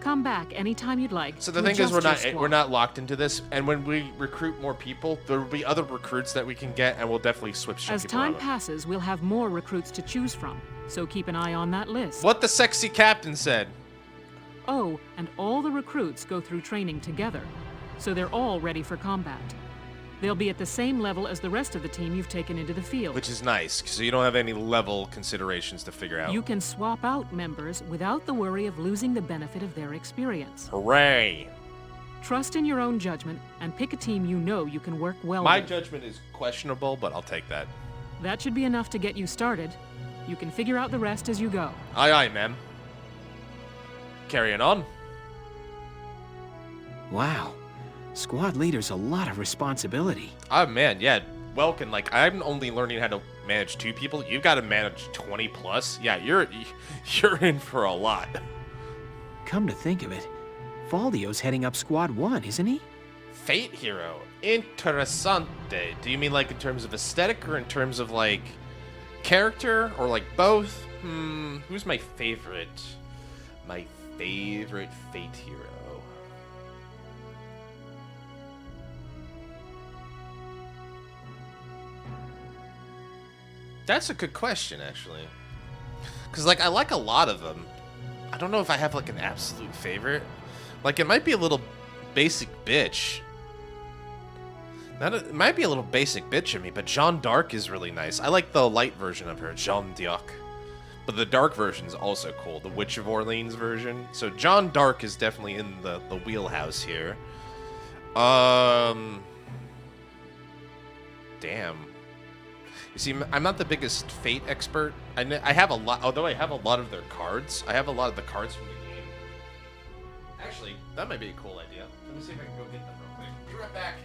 Come back anytime you'd like. So the thing is, we're not locked into this, and when we recruit more people, there will be other recruits that we can get, and we'll definitely switch. As time passes, we'll have more recruits to choose from, so keep an eye on that list. What the sexy captain said. Oh, and all the recruits go through training together, so they're all ready for combat. They'll be at the same level as the rest of the team you've taken into the field. Which is nice, so you don't have any level considerations to figure out. You can swap out members without the worry of losing the benefit of their experience. Hooray! Trust in your own judgment and pick a team you know you can work well My with. judgment is questionable, but I'll take that. That should be enough to get you started. You can figure out the rest as you go. Aye, aye, ma'am. Carrying on. Wow. Squad leader's a lot of responsibility. Oh, man, yeah. Welkin, like, I'm only learning how to manage 2 people. You've got to manage 20 plus. Yeah, you're in for a lot. Come to think of it, Valdio's heading up Squad 1, isn't he? Fate hero. Interessante. Do you mean, like, in terms of aesthetic or in terms of, like, character? Or, like, both? Who's my favorite? My favorite Fate hero. That's a good question, actually. Because, like, I like a lot of them. I don't know if I have, like, an absolute favorite. Like, it might be a little basic bitch. It might be a little basic bitch of me, but Jeanne d'Arc is really nice. I like the light version of her, Jeanne d'Arc. But the dark version is also cool, the Witch of Orleans version. So Jeanne d'Arc is definitely in the wheelhouse here. Damn. You see, I'm not the biggest Fate expert. I have a lot, although I have a lot of their cards. I have a lot of the cards from the game. Actually, that might be a cool idea. Let me see if I can go get them real quick. Be right back.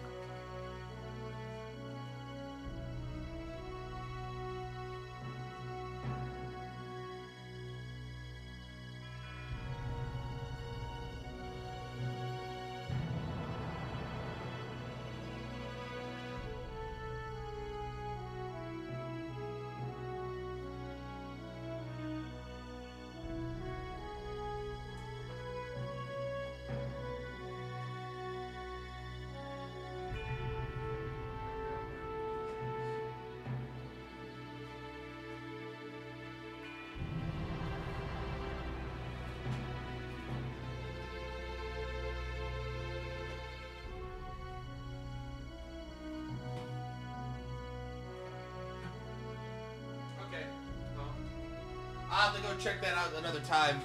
definitely go check that out another time.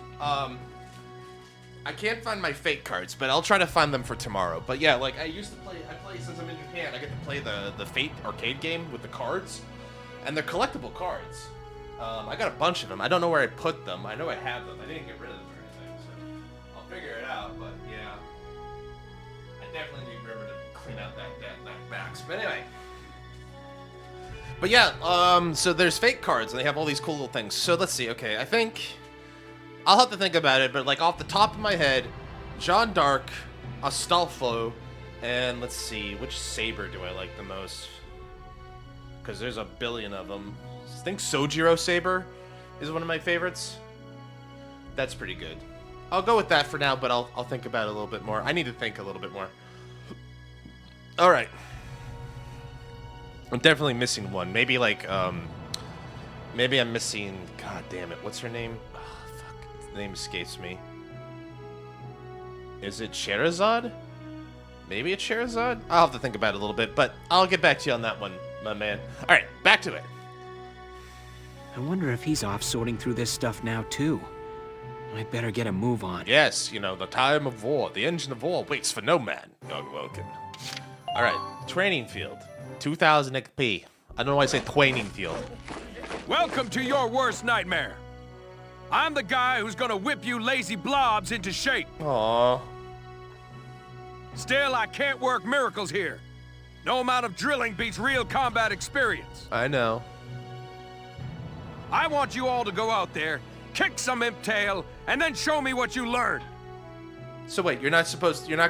I can't find my fake cards, but I'll try to find them for tomorrow. But yeah, like I play since I'm in Japan. I get to play the Fate arcade game with the cards, and they're collectible cards. I got a bunch of them. I don't know where I put them. I know I have them. I didn't get rid of them or anything, so I'll figure it out. But yeah, I definitely need River to clean out that backs. But anyway. But yeah, so there's fake cards, and they have all these cool little things. So let's see. Okay, I think I'll have to think about it, but like off the top of my head, Jeanne d'Arc, Astolfo, and let's see, which saber do I like the most? Because there's a billion of them. I think Sojiro saber is one of my favorites. That's pretty good. I'll go with that for now, but I'll think about it a little bit more. I need to think a little bit more. All right. I'm definitely missing one. Maybe like, maybe I'm missing, god damn it, what's her name? Oh, fuck, the name escapes me. Is it Sherazade? Maybe it's Sherazade? I'll have to think about it a little bit, but I'll get back to you on that one, my man. All right, back to it. I wonder if he's off sorting through this stuff now, too. I'd better get a move on. Yes, you know, the time of war, the engine of war waits for no man, young Welkin. All right, training field, 2,000 XP. I don't know why I say training field. Welcome to your worst nightmare. I'm the guy who's gonna whip you lazy blobs into shape. Aww. Still, I can't work miracles here. No amount of drilling beats real combat experience. I know. I want you all to go out there, kick some imp tail, and then show me what you learned. So wait, you're not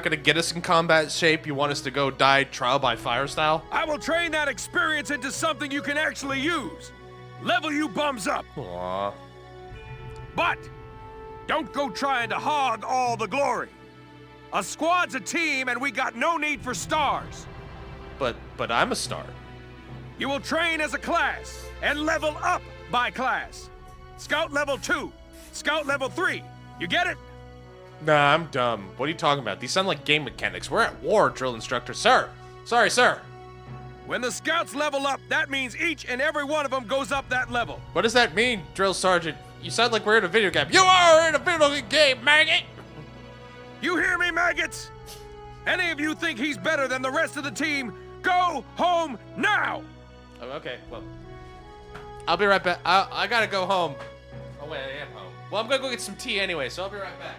gonna get us in combat shape? You want us to go die trial by fire style? I will train that experience into something you can actually use. Level you bums up. Aww. But don't go trying to hog all the glory. A squad's a team, and we got no need for stars. But I'm a star. You will train as a class and level up by class. Scout level 2, Scout level 3. You get it? Nah, I'm dumb. What are you talking about? These sound like game mechanics. We're at war, drill instructor. Sir! Sorry, sir. When the scouts level up, that means each and every one of them goes up that level. What does that mean, drill sergeant? You sound like we're in a video game. You are in a video game, maggot! You hear me, maggots? Any of you think he's better than the rest of the team, go home now! Oh, okay, well. I'll be right back. I gotta go home. Oh, wait, I am home. Well, I'm gonna go get some tea anyway, so I'll be right back.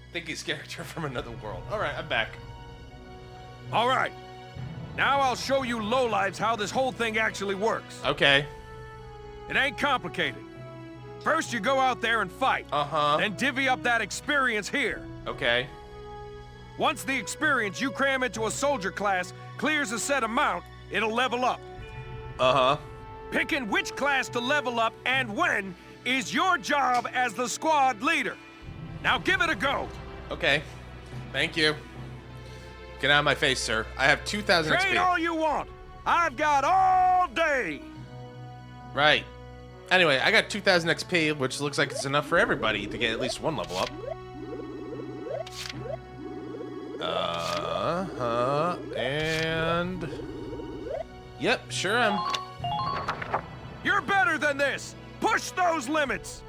I think he's character from another world. All right, I'm back. All right. Now I'll show you lowlives how this whole thing actually works. Okay. It ain't complicated. First, you go out there and fight. Uh-huh. Then divvy up that experience here. Okay. Once the experience you cram into a soldier class clears a set amount, it'll level up. Uh-huh. Picking which class to level up and when is your job as the squad leader. Now give it a go. Okay. Thank you. Get out of my face, sir. I have 2,000 XP. Train all you want. I've got all day. Right. Anyway, I got 2,000 XP, which looks like it's enough for everybody to get at least one level up. And... Yep, sure am. You're better than this. Push those limits.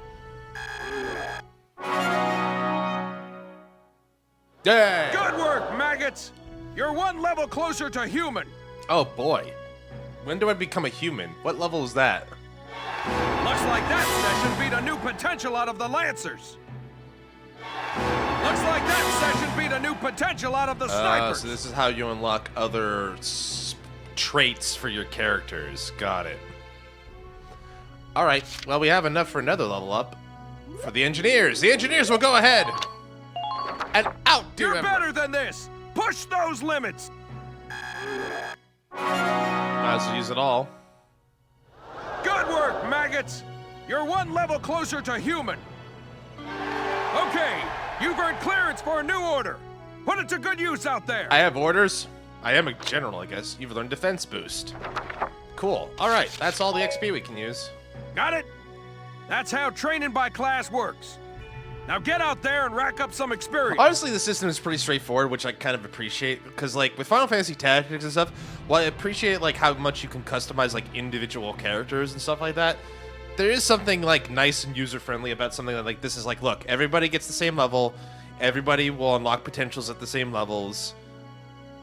Dang. Good work, maggots. You're one level closer to human. Oh, boy. When do I become a human? What level is that? Looks like that session beat a new potential out of the Lancers. Looks like that session beat a new potential out of the Snipers. So this is how you unlock other traits for your characters. Got it. All right. Well, we have enough for another level up. For the engineers. The engineers will go ahead and outdo You're better than this. Push those limits. Might as well use it all. Good work, maggots. You're one level closer to human. Okay, You've earned clearance for a new order. Put it to good use out there. I have orders. I am a general, I guess. You've learned defense boost. Cool. All right, that's all the XP we can use. Got it? That's how training by class works. Now get out there and rack up some experience. Honestly, the system is pretty straightforward, which I kind of appreciate, because like with Final Fantasy Tactics and stuff, while I appreciate like how much you can customize like individual characters and stuff like that, there is something like nice and user-friendly about something that like this is like, look, everybody gets the same level, everybody will unlock potentials at the same levels.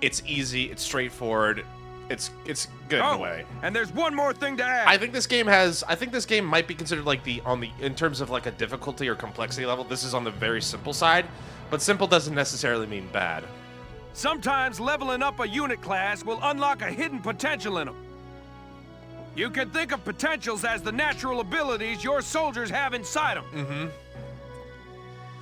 It's easy, it's straightforward, it's good in a way. And there's one more thing to add. I think this game might be considered like in terms of like a difficulty or complexity level, this is on the very simple side, but simple doesn't necessarily mean bad. Sometimes leveling up a unit class will unlock a hidden potential in them. You can think of potentials as the natural abilities your soldiers have inside them. Mm-hmm.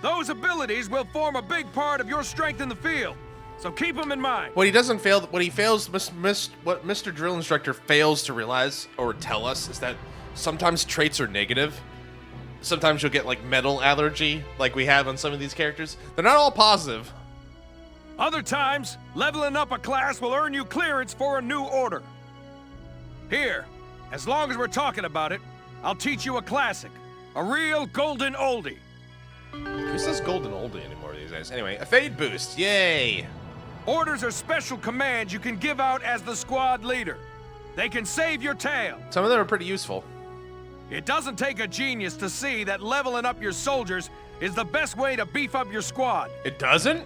Those abilities will form a big part of your strength in the field, so keep them in mind. What Mr. Drill Instructor fails to realize or tell us is that sometimes traits are negative. Sometimes you'll get like metal allergy, like we have on some of these characters. They're not all positive. Other times, leveling up a class will earn you clearance for a new order. Here, as long as we're talking about it, I'll teach you a classic, a real golden oldie. Who says golden oldie anymore these days? Anyway, a fade boost, yay! Orders are special commands you can give out as the squad leader. They can save your tail. Some of them are pretty useful. It doesn't take a genius to see that leveling up your soldiers is the best way to beef up your squad. It doesn't?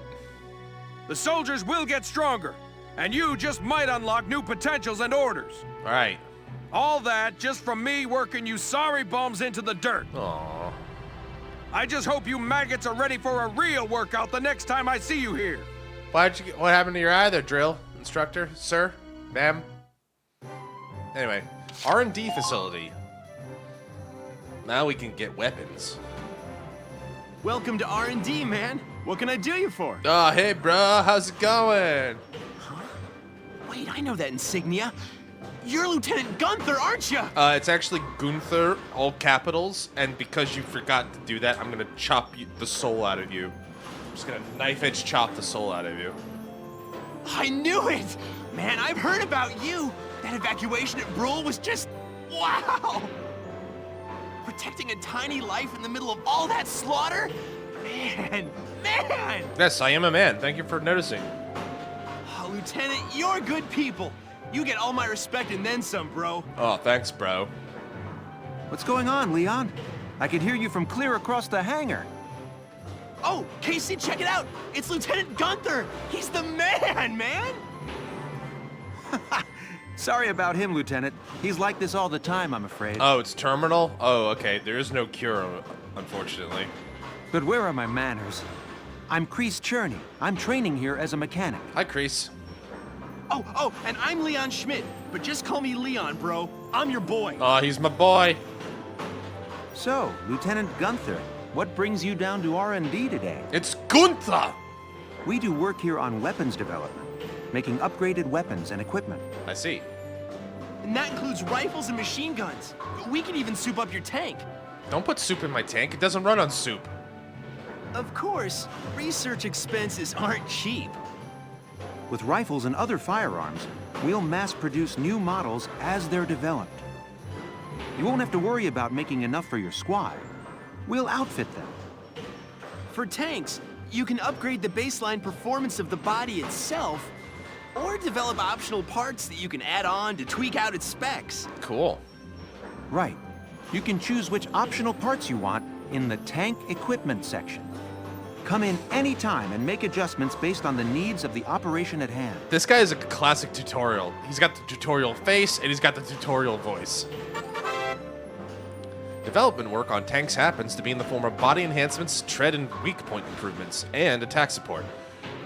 The soldiers will get stronger, and you just might unlock new potentials and orders. All right. All that just from me working you sorry bums into the dirt. Aww. I just hope you maggots are ready for a real workout the next time I see you here. What happened to your eye there, Drill Instructor? Sir? Ma'am? Anyway, R&D facility. Now we can get weapons. Welcome to R&D, man. What can I do you for? Oh, hey, bro. How's it going? Huh? Wait, I know that insignia. You're Lieutenant Gunther, aren't you? It's actually Gunther, all capitals, and because you forgot to do that, I'm gonna chop the soul out of you. I'm just gonna knife-edge chop the soul out of you. I knew it! Man, I've heard about you. That evacuation at Brule was just... wow! Protecting a tiny life in the middle of all that slaughter? Man! Yes, I am a man. Thank you for noticing. Oh, Lieutenant, you're good people. You get all my respect and then some, bro. Oh, thanks, bro. What's going on, Leon? I can hear you from clear across the hangar. Oh, Casey, check it out! It's Lieutenant Gunther! He's the man! Sorry about him, Lieutenant. He's like this all the time, I'm afraid. Oh, it's terminal? Oh, okay. There is no cure, unfortunately. But where are my manners? I'm Kreese Cherney. I'm training here as a mechanic. Hi, Kreese. Oh, and I'm Leon Schmidt, but just call me Leon, bro. I'm your boy. Oh, he's my boy. So, Lieutenant Gunther, what brings you down to R&D today? It's Gunther! We do work here on weapons development, making upgraded weapons and equipment. I see. And that includes rifles and machine guns. We can even soup up your tank. Don't put soup in my tank. It doesn't run on soup. Of course, research expenses aren't cheap. With rifles and other firearms, we'll mass-produce new models as they're developed. You won't have to worry about making enough for your squad. We'll outfit them. For tanks, you can upgrade the baseline performance of the body itself, or develop optional parts that you can add on to tweak out its specs. Cool. Right. You can choose which optional parts you want in the tank equipment section. Come in anytime and make adjustments based on the needs of the operation at hand. This guy is a classic tutorial. He's got the tutorial face and he's got the tutorial voice. Development work on tanks happens to be in the form of body enhancements, tread and weak point improvements, and attack support.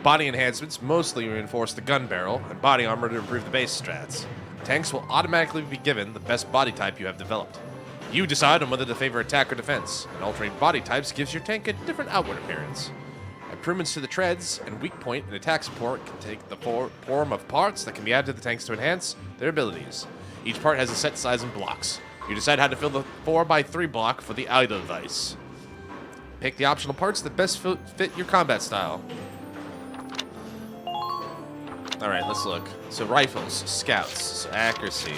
Body enhancements mostly reinforce the gun barrel, and body armor to improve the base strats. Tanks will automatically be given the best body type you have developed. You decide on whether to favor attack or defense, and altering body types gives your tank a different outward appearance. Improvements to the treads and weak point and attack support can take the form of parts that can be added to the tanks to enhance their abilities. Each part has a set size and blocks. You decide how to fill the 4x3 block for the Edelweiss. Pick the optional parts that best fit your combat style. All right, let's look. So rifles, scouts, so accuracy.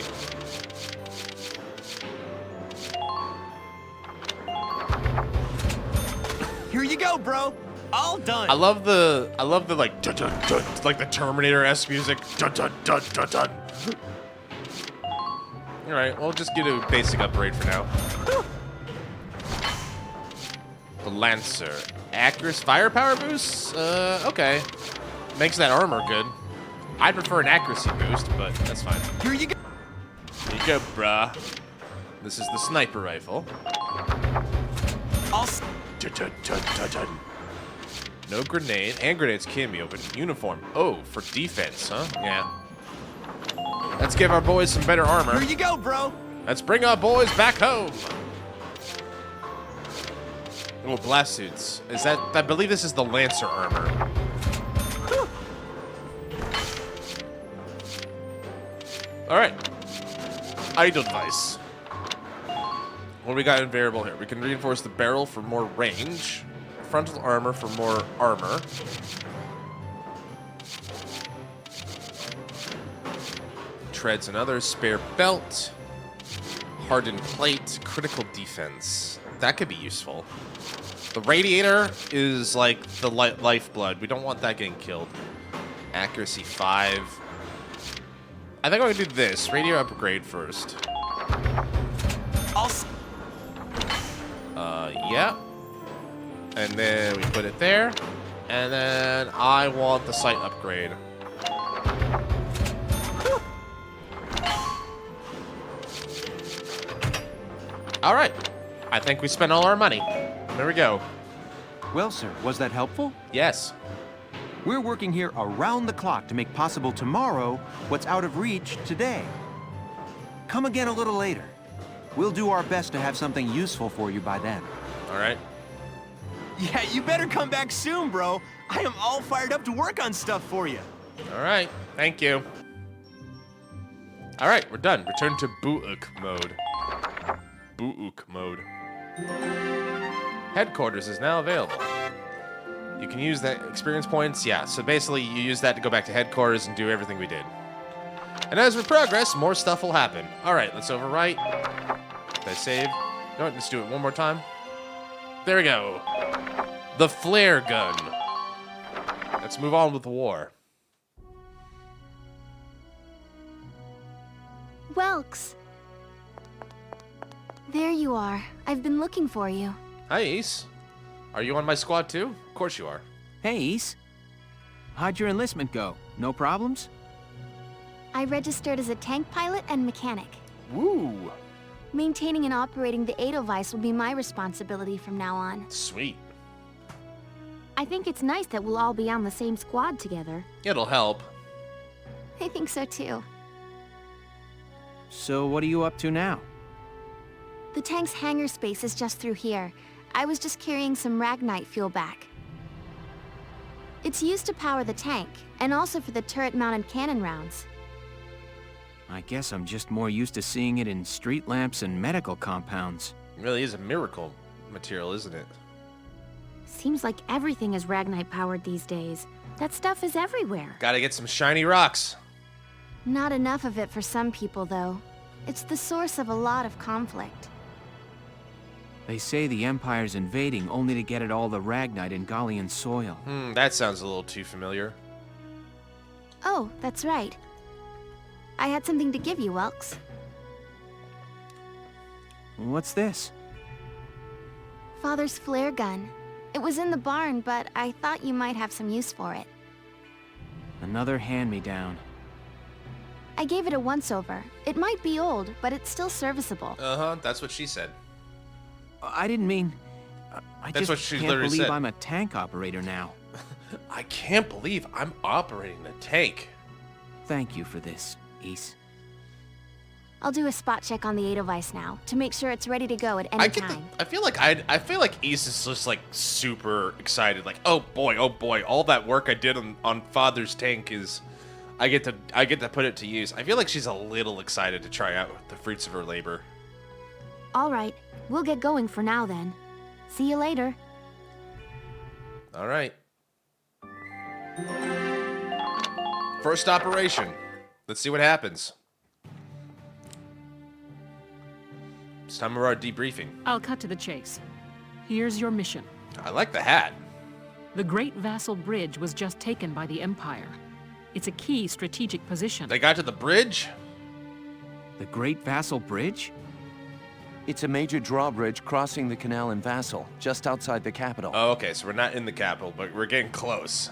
Here you go, bro. All done. I love the like dun, dun, dun, like the Terminator-esque music. Dun, dun, dun, dun, dun. All right, we'll just get a basic upgrade for now. The Lancer, accuracy, firepower boost. Okay, makes that armor good. I prefer an accuracy boost, but that's fine. Here you go. Here you go, bruh. This is the sniper rifle. Dun, dun, dun, dun, dun. No grenade, and grenades can be opened. Uniform. Oh, for defense, huh? Yeah. Let's give our boys some better armor. Here you go, bro. Let's bring our boys back home. Oh, blast suits. Is that? I believe this is the Lancer armor. Whew. All right. Idle device. What do we got in variable here? We can reinforce the barrel for more range. Frontal armor for more armor. Treads another. Spare belt. Hardened plate. Critical defense. That could be useful. The radiator is like the lifeblood. We don't want that getting killed. Accuracy 5. I think I'm going to do this. Radio upgrade first. Yeah. And then we put it there. And then I want the sight upgrade. All right. I think we spent all our money. There we go. Well, sir, was that helpful? Yes. We're working here around the clock to make possible tomorrow what's out of reach today. Come again a little later. We'll do our best to have something useful for you by then. All right. Yeah, you better come back soon, bro. I am all fired up to work on stuff for you. All right. Thank you. All right, we're done. Return to Buuk mode. Buuk mode. Headquarters is now available. You can use that experience points. Yeah, so basically you use that to go back to headquarters and do everything we did. And as we progress, more stuff will happen. All right, let's overwrite. Did I save? No, let's do it one more time. There we go. The flare gun. Let's move on with the war. Welks. There you are. I've been looking for you. Hi, Ace. Are you on my squad too? Of course you are. Hey, Ace. How'd your enlistment go? No problems? I registered as a tank pilot and mechanic. Woo! Maintaining and operating the Edelweiss will be my responsibility from now on. Sweet. I think it's nice that we'll all be on the same squad together. It'll help. I think so too. So what are you up to now? The tank's hangar space is just through here. I was just carrying some Ragnite fuel back. It's used to power the tank, and also for the turret-mounted cannon rounds. I guess I'm just more used to seeing it in street lamps and medical compounds. It really is a miracle material, isn't it? Seems like everything is Ragnite-powered these days. That stuff is everywhere. Gotta get some shiny rocks. Not enough of it for some people, though. It's the source of a lot of conflict. They say the Empire's invading only to get at all the Ragnite in Gallian soil. That sounds a little too familiar. Oh, that's right. I had something to give you, Welks. What's this? Father's flare gun. It was in the barn, but I thought you might have some use for it. Another hand-me-down. I gave it a once-over. It might be old, but it's still serviceable. Uh-huh, that's what she said. I didn't mean... I That's just what she can't literally believe said. I'm a tank operator now. I can't believe I'm operating a tank. Thank you for this, Ace. I'll do a spot check on the Edelweiss now, to make sure it's ready to go at any time. I feel like Ace is just like super excited, like, oh boy, all that work I did on Father's tank is I get to put it to use. I feel like she's a little excited to try out the fruits of her labor. All right, we'll get going for now then. See you later. All right. First operation. Let's see what happens. It's time for our debriefing. I'll cut to the chase. Here's your mission. I like the hat. The Great Vassal Bridge was just taken by the Empire. It's a key strategic position. They got to the bridge? The Great Vassal Bridge? It's a major drawbridge crossing the canal in Vassal, just outside the capital. Oh, okay, so we're not in the capital, but we're getting close.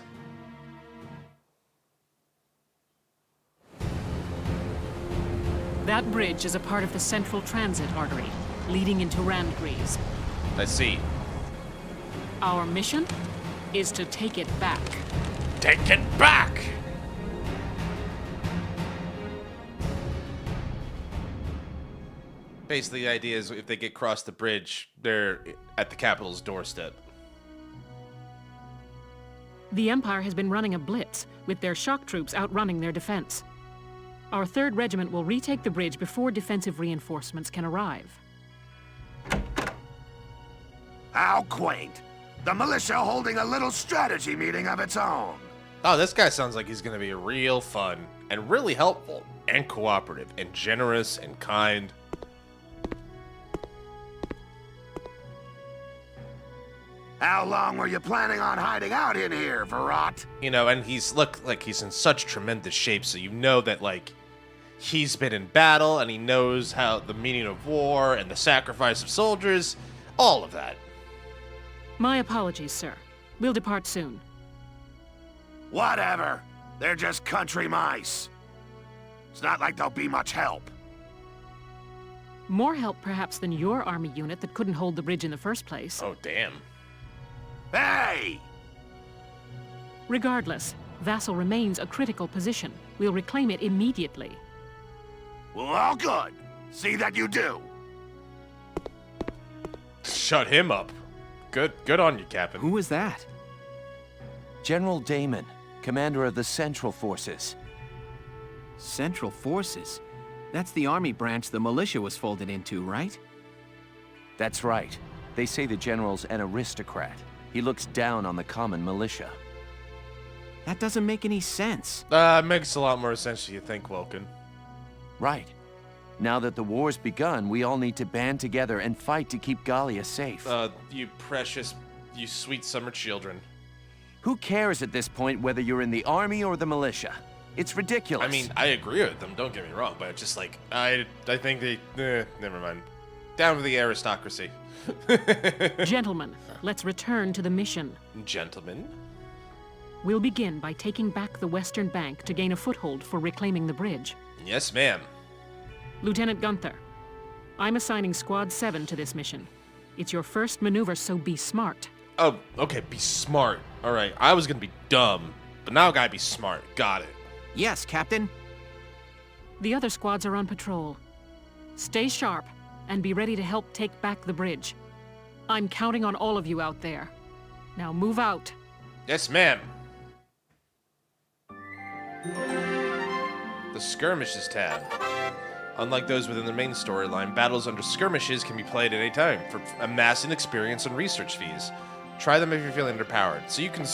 That bridge is a part of the Central Transit Artery, leading into Randgreaves. I see. Our mission is to take it back. Take it back! Basically, the idea is if they get across the bridge, they're at the capital's doorstep. The Empire has been running a blitz, with their shock troops outrunning their defense. Our 3rd Regiment will retake the bridge before defensive reinforcements can arrive. How quaint. The militia holding a little strategy meeting of its own. Oh, this guy sounds like he's gonna be real fun, and really helpful, and cooperative, and generous, and kind. How long were you planning on hiding out in here, Verrot? You know, and he's look like he's in such tremendous shape, so you know that, like, he's been in battle, and he knows how the meaning of war, and the sacrifice of soldiers, all of that. My apologies, sir. We'll depart soon. Whatever. They're just country mice. It's not like they'll be much help. More help, perhaps, than your army unit that couldn't hold the bridge in the first place. Oh, damn. Hey! Regardless, Vassal remains a critical position. We'll reclaim it immediately. Well, all good. See that you do. Shut him up. Good on you, Captain. Who was that? General Damon, commander of the Central Forces. Central Forces? That's the army branch the militia was folded into, right? That's right. They say the general's an aristocrat. He looks down on the common militia. That doesn't make any sense. Makes a lot more sense than you think, Welkin. Right. Now that the war's begun, we all need to band together and fight to keep Gallia safe. You sweet summer children. Who cares at this point whether you're in the army or the militia? It's ridiculous. I mean, I agree with them, don't get me wrong, but it's just like, I think they... never mind. Down with the aristocracy. Gentlemen, let's return to the mission. Gentlemen? We'll begin by taking back the western bank to gain a foothold for reclaiming the bridge. Yes, ma'am. Lieutenant Gunther, I'm assigning Squad 7 to this mission. It's your first maneuver, so be smart. Oh, okay, be smart. All right, I was gonna be dumb, but now I gotta be smart. Got it. Yes, Captain. The other squads are on patrol. Stay sharp and be ready to help take back the bridge. I'm counting on all of you out there. Now move out. Yes, ma'am. The Skirmishes tab. Unlike those within the main storyline, battles under skirmishes can be played at any time for amassing experience and research fees. Try them if you're feeling underpowered. So you can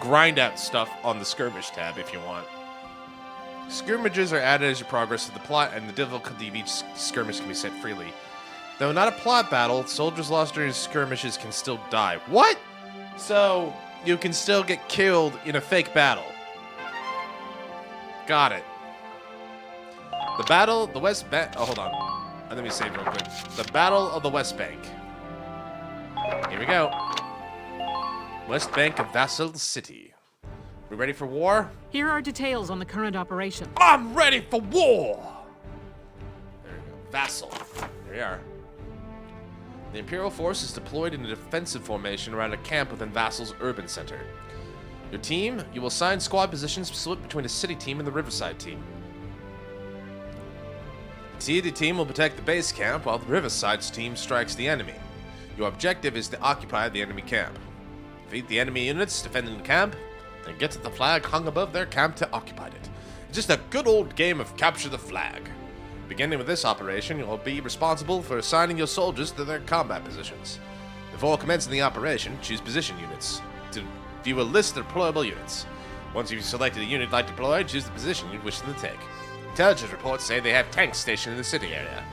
grind out stuff on the skirmish tab if you want. Skirmishes are added as you progress through the plot, and the difficulty of each skirmish can be set freely. Though not a plot battle, soldiers lost during skirmishes can still die. What? So you can still get killed in a fake battle. Got it. The West Bank. Oh, hold on. Let me save real quick. The Battle of the West Bank. Here we go. West Bank of Vassal City. We ready for war? Here are details on the current operation. I'm ready for war! There we go. Vassal. There we are. The Imperial force is deployed in a defensive formation around a camp within Vassal's urban center. Your team, you will assign squad positions split between a city team and the Riverside team. The city team will protect the base camp while the Riverside's team strikes the enemy. Your objective is to occupy the enemy camp. Defeat the enemy units defending the camp, then get to the flag hung above their camp to occupy it. It's just a good old game of capture the flag. Beginning with this operation, you will be responsible for assigning your soldiers to their combat positions. Before commencing the operation, choose position units. To view a list of deployable units. Once you've selected a unit like deployed, choose the position you wish them to take. Intelligence reports say they have tanks stationed in the city area.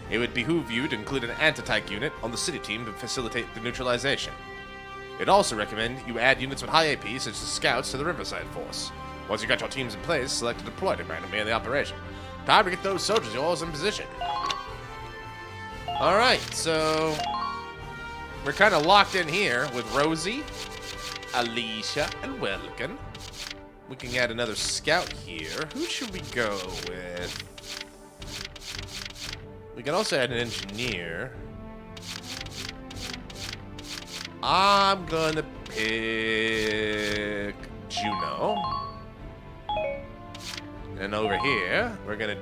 It would behoove you to include an anti-tank unit on the city team to facilitate the neutralization. It'd also recommend you add units with high AP, such as scouts, to the Riverside Force. Once you got your teams in place, select a deployed command to man the operation. Time to get those soldiers of yours in position. Alright, so we're kind of locked in here with Rosie, Alicia, and Welkin. We can add another scout here. Who should we go with? We can also add an engineer. I'm gonna pick Juno. And over here, we're gonna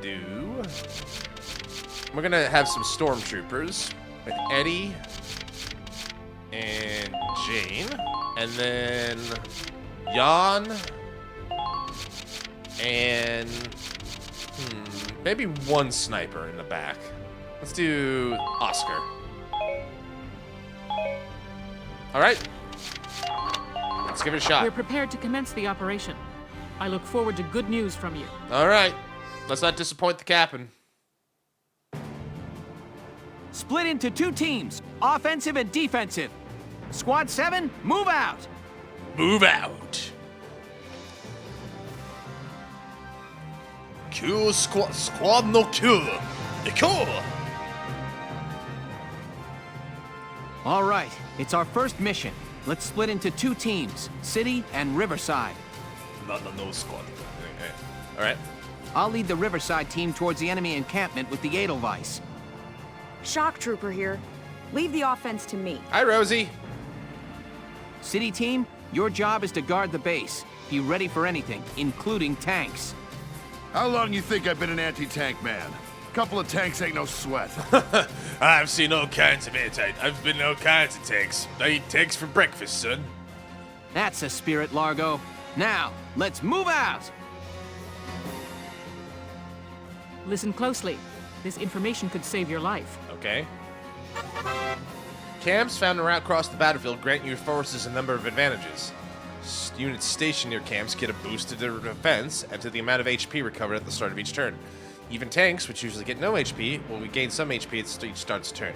have some stormtroopers with Eddie and Jane. And then Jan and maybe one sniper in the back. Let's do Oscar. All right. Let's give it a shot. We're prepared to commence the operation. I look forward to good news from you. All right. Let's not disappoint the captain. Split into 2 teams, offensive and defensive. Squad 7, move out. Move out. Q squad no Q. Cool. All right, it's our first mission. Let's split into 2 teams, City and Riverside. No squad. All right. I'll lead the Riverside team towards the enemy encampment with the Edelweiss. Shock Trooper here. Leave the offense to me. Hi, Rosie. City team, your job is to guard the base. Be ready for anything, including tanks. How long you think I've been an anti-tank man? Couple of tanks ain't no sweat. I've seen all kinds of I've been in all kinds of tanks. I eat tanks for breakfast, son. That's a spirit, Largo. Now, let's move out! Listen closely. This information could save your life. Okay. Camps found around across the battlefield grant your forces a number of advantages. Units stationed near camps get a boost to their defense and to the amount of HP recovered at the start of each turn. Even tanks, which usually get no HP, will regain some HP at each start's turn.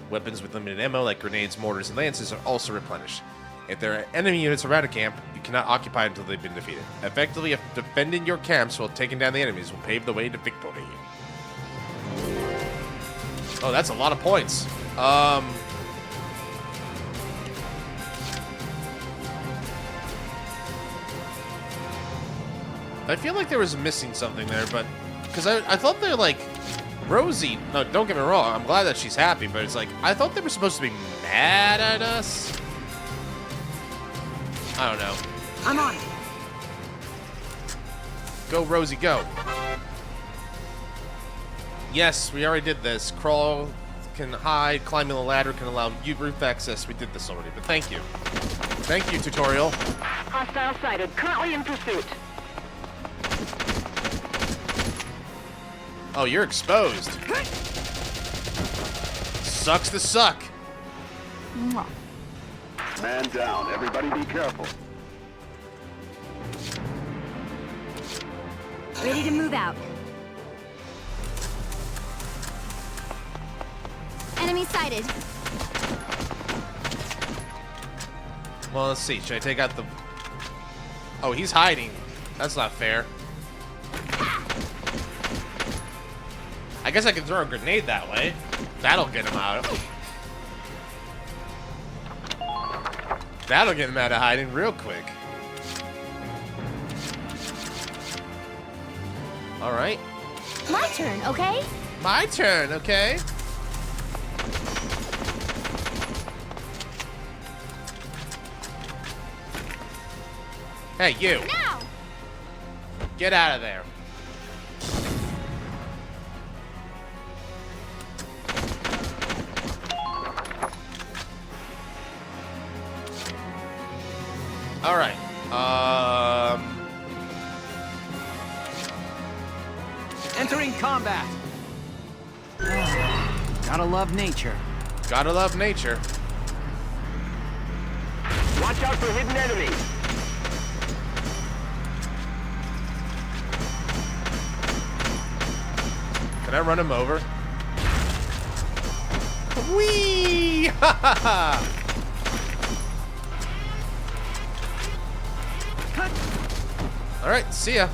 Weapons with limited ammo, like grenades, mortars, and lances, are also replenished. If there are enemy units around a camp, you cannot occupy until they've been defeated. Effectively, defending your camps while taking down the enemies will pave the way to victory. Oh, that's a lot of points. I feel like there was missing something there, but because I thought they're like Rosie. No, don't get me wrong. I'm glad that she's happy, but it's like I thought they were supposed to be mad at us. I don't know. I'm on. Go, Rosie, go. Yes, we already did this. Crawl can hide. Climbing the ladder can allow you roof access. We did this already, but thank you. Thank you, tutorial. Hostile sighted. Currently in pursuit. Oh, you're exposed. Sucks to suck. Man down. Everybody be careful. Ready to move out. Enemy sighted. Well, let's see. Should I take out the... Oh, he's hiding. That's not fair. I guess I can throw a grenade that way. That'll get him out. That'll get him out of hiding real quick. All right. My turn, okay? My turn, okay? Hey, you. Now! Get out of there. All right. Entering combat. Gotta love nature. Gotta love nature. Watch out for hidden enemies. Can I run him over? Whee! Ha ha ha! All right, see ya.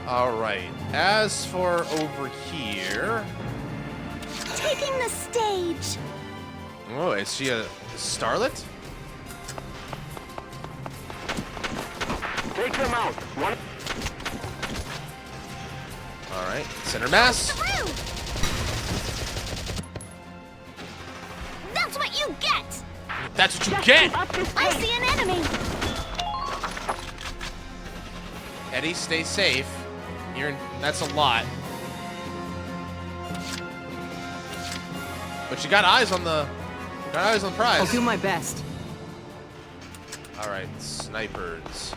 All right. As for over here, Taking the stage. oh, is she a starlet? Take them out. One. All right, center mass. That's what you get. That's what you get. I see an enemy. Eddie, stay safe. You're in, that's a lot. But you got eyes on the prize. I'll do my best. All right, snipers.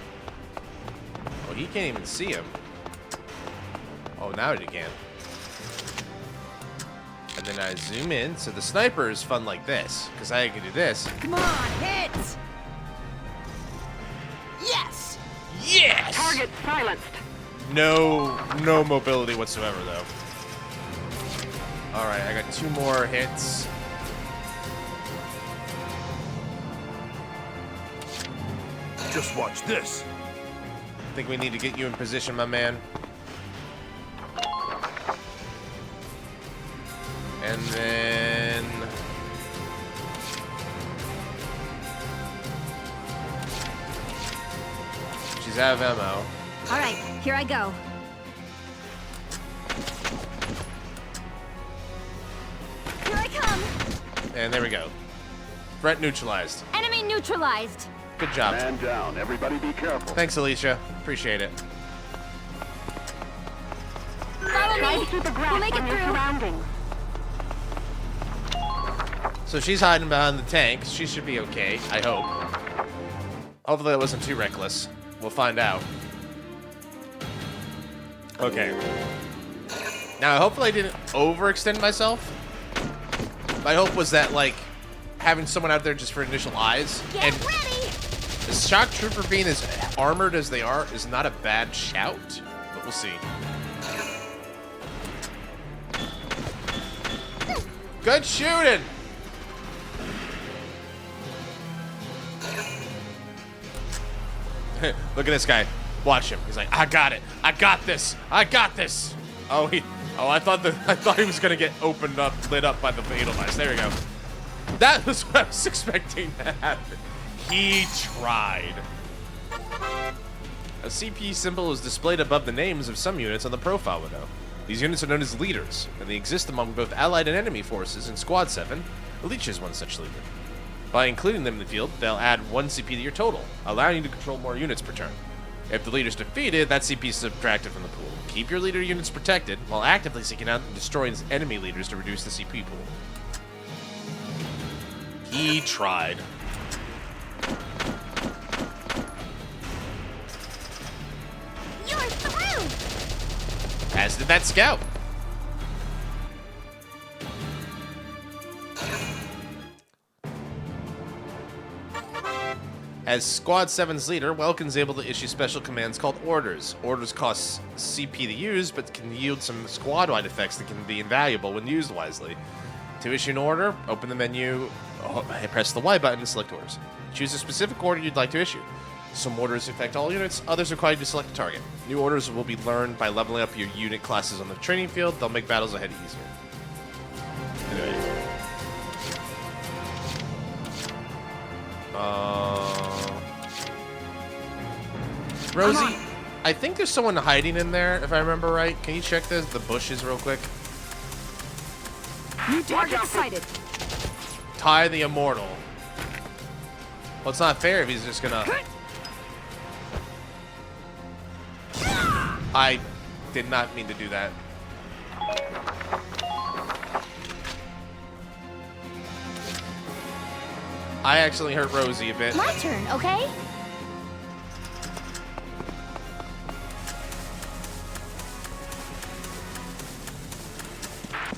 Oh, he can't even see him. Oh, now you can. And then I zoom in, so the sniper is fun like this, because I can do this. Come on, hit! Yes. Yes! Target silenced. No mobility whatsoever, though. All right, I got 2 more hits. Just watch this. I think we need to get you in position, my man. And then... she's out of ammo. All right, here I go. Here I come. And there we go. Threat neutralized. Enemy neutralized. Good job. Man down. Everybody be careful. Thanks, Alicia. Appreciate it. Follow me. We'll make it through. So she's hiding behind the tank. She should be okay, I hope. Hopefully that wasn't too reckless. We'll find out. Okay. Now, hopefully I didn't overextend myself. My hope was that, like, having someone out there just for initial eyes. Get ready. The shock trooper being as armored as they are is not a bad shout, but we'll see. Good shooting! Look at this guy. Watch him. He's like, I got it. I got this. I got this. Oh, I thought he was gonna get opened up, lit up by the Edelweiss. There we go. That was what I was expecting to happen. He tried. A CP symbol is displayed above the names of some units on the profile window. These units are known as leaders, and they exist among both allied and enemy forces. In Squad 7, Alicia is one such leader. By including them in the field, they'll add 1 CP to your total, allowing you to control more units per turn. If the leader's defeated, that CP is subtracted from the pool. Keep your leader units protected, while actively seeking out and destroying enemy leaders to reduce the CP pool. He tried. You're through. As did that scout. As Squad 7's leader, Welkin's able to issue special commands called orders. Orders cost CP to use, but can yield some squad-wide effects that can be invaluable when used wisely. To issue an order, open the menu, press the Y button to select orders. Choose a specific order you'd like to issue. Some orders affect all units, others require you to select a target. New orders will be learned by leveling up your unit classes on the training field. They'll make battles ahead easier. Anyway. Rosie, I think there's someone hiding in there, if I remember right. Can you check the bushes real quick? New target sighted. Ty the Immortal. Well, it's not fair if he's just gonna... I did not mean to do that. I actually hurt Rosie a bit. My turn, okay?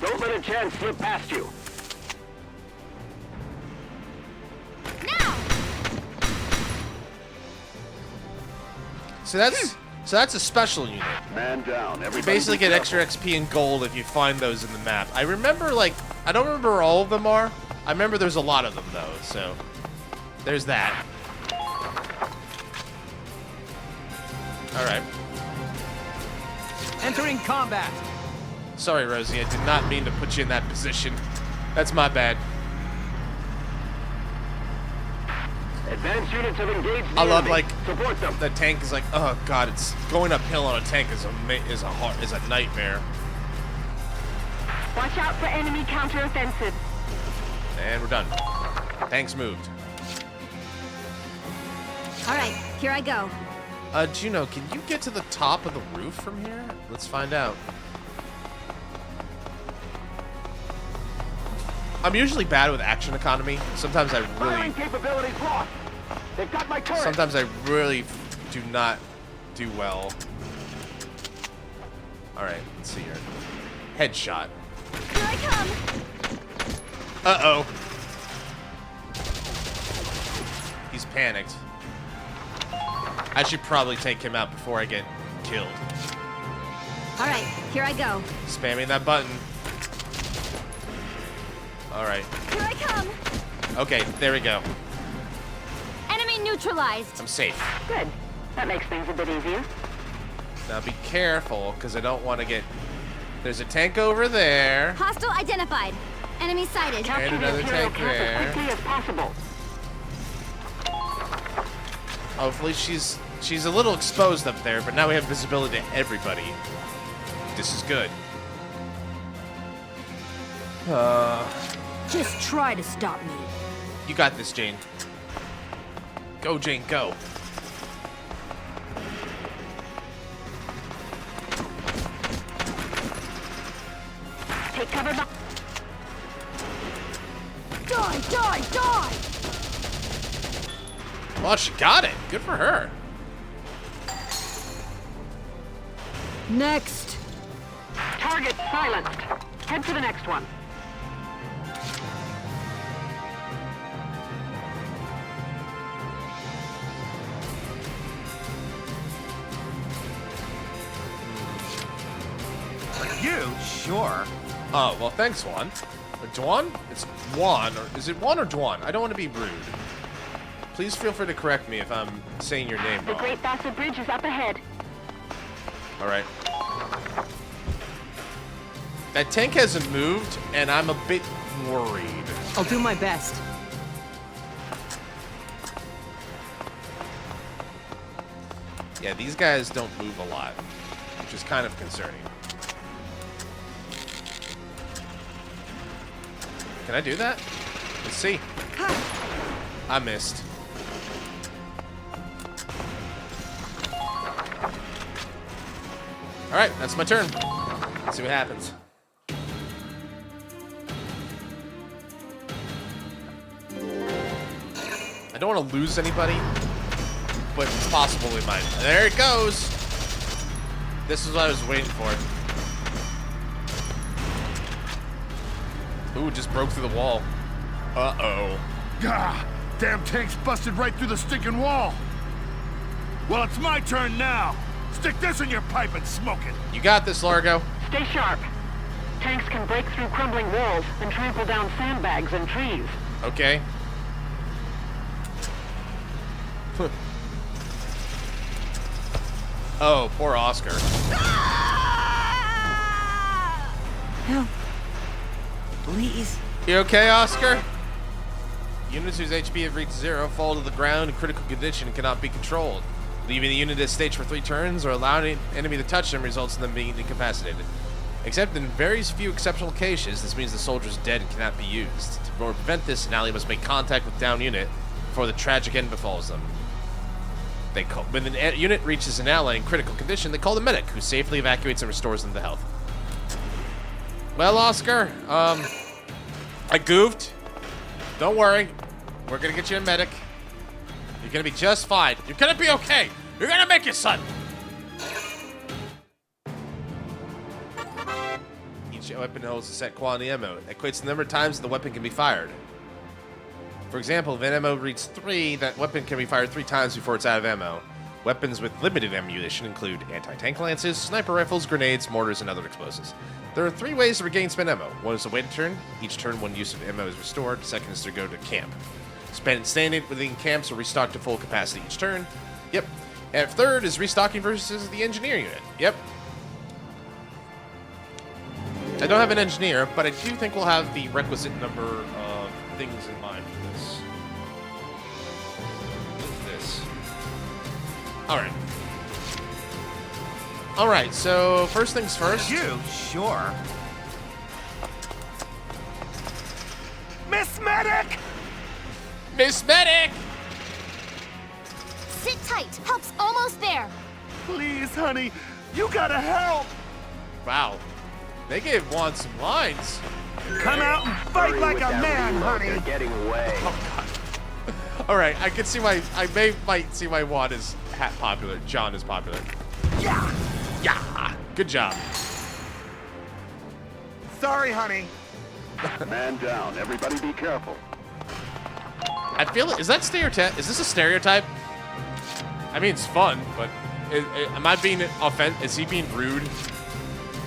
Don't let a chance slip past you. So that's a special unit. Man down. You Everybody basically be get careful. extra XP and gold if you find those in the map. I remember, like, I don't remember where all of them are. I remember there's a lot of them, though, so there's that. All right. Entering combat. Sorry, Rosie, I did not mean to put you in that position. That's my bad. Advanced units have engaged the I love, enemy. like, Support them. the tank is like, oh god, it's going uphill on a tank is a nightmare. Watch out for enemy counteroffensive. And we're done. Tank's moved. All right, here I go. Juno, can you get to the top of the roof from here? Let's find out. I'm usually bad with action economy. Sometimes I Firing really, capabilities lost. They've got my turret. sometimes I really do not do well. All right, let's see here. Headshot. Here I come. Uh-oh. He's panicked. I should probably take him out before I get killed. All right, here I go. Spamming that button. All right. Here I come. Okay, there we go. Enemy neutralized. I'm safe. Good. That makes things a bit easier. Now be careful, because I don't want to get... There's a tank over there. Hostile identified. Enemy sighted. And another tank there. As quickly as possible. Hopefully she's a little exposed up there, but now we have visibility to everybody. This is good. Just try to stop me. You got this, Jane. Go, Jane, go. Take cover. Die, die, die! Well, she got it. Good for her. Next. Target silenced. Head to the next one. You? Sure. Oh, well, thanks, Juan. Juan? It's Juan. Or is it Juan or Juan? I don't want to be rude. Please feel free to correct me if I'm saying your name The wrong. Great Bassa Bridge is up ahead. All right. That tank hasn't moved, and I'm a bit worried. I'll do my best. Yeah, these guys don't move a lot, which is kind of concerning. Can I do that? Let's see. I missed. All right, that's my turn. Let's see what happens. I don't want to lose anybody, but it's possible we might. There it goes. This is what I was waiting for. Ooh, just broke through the wall. Uh-oh. Gah! Damn tank's busted right through the stinking wall. Well, it's my turn now. Stick this in your pipe and smoke it. You got this, Largo. Stay sharp. Tanks can break through crumbling walls and trample down sandbags and trees. Okay. Oh, poor Oscar. Help. Please. You okay, Oscar? Units whose HP have reached 0 fall to the ground in critical condition and cannot be controlled. Leaving the unit at stage for 3 turns or allowing an enemy to touch them results in them being incapacitated. Except in very few exceptional cases, this means the soldier is dead and cannot be used. To prevent this, an ally must make contact with down unit before the tragic end befalls them. When the unit reaches an ally in critical condition, they call the medic, who safely evacuates and restores them to health. Well, Oscar, I goofed. Don't worry. We're gonna get you a medic. You're gonna be just fine. You're gonna be okay. You're gonna make it, son. Each weapon holds a set quality ammo. That equates to the number of times the weapon can be fired. For example, if an ammo reaches 3, that weapon can be fired 3 times before it's out of ammo. Weapons with limited ammunition include anti-tank lances, sniper rifles, grenades, mortars, and other explosives. There are 3 ways to regain spent ammo. One is to wait a turn. Each turn, 1 use of ammo is restored. Second is to go to camp. Spend standing within camps or restock to full capacity each turn. Yep. And third is restocking versus the engineer unit. Yep. I don't have an engineer, but I do think we'll have the requisite number of things in mind for this. What is this? Alright. Alright, so first things first. You? Sure. Miss Medic! Miss Medic! Sit tight. Help's almost there. Please, honey. You gotta help. Wow. They gave Juan some lines. Come out and fight like a man, honey. They're getting away. Oh, God. Alright, I can see why, might see why Juan is popular. John is popular. Yeah! Yeah! Good job. Sorry, honey. Man down. Everybody be careful. I feel it. Is that stereotype? Is this a stereotype? I mean, it's fun, but am I being offensive? Is he being rude?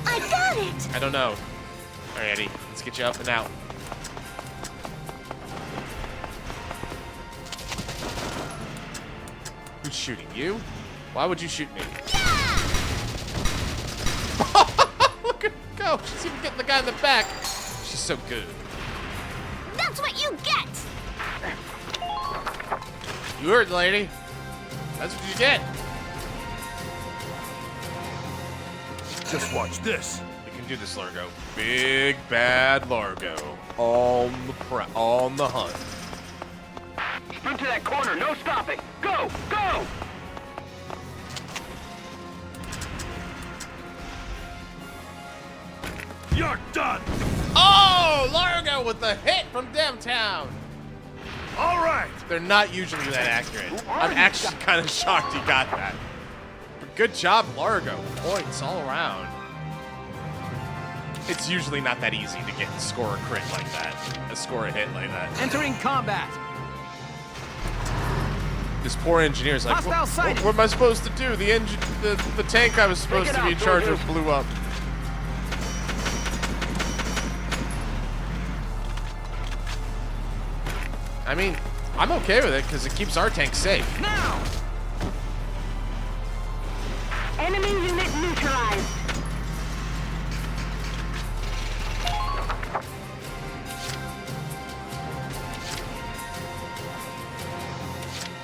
I got it! I don't know. All right, Eddie, let's get you up and out. Who's shooting you? Why would you shoot me? Yeah! Look at her go. She's even getting the guy in the back. She's so good. That's what you get! You heard, lady. That's what you get. Just watch this. You can do this, Largo. Big bad Largo on the hunt. Sprint to that corner. No stopping. Go! Go! You're done. Oh, Largo with the hit from downtown. All right. They're not usually that accurate. I'm actually kind of shocked you got that. But good job, Largo. Points all around. It's usually not that easy to score a crit like that. Score a hit like that. Entering combat. This poor engineer's like, what am I supposed to do? The tank I was supposed to be in charge of blew up. I mean, I'm okay with it because it keeps our tank safe. Now! Enemy unit neutralized.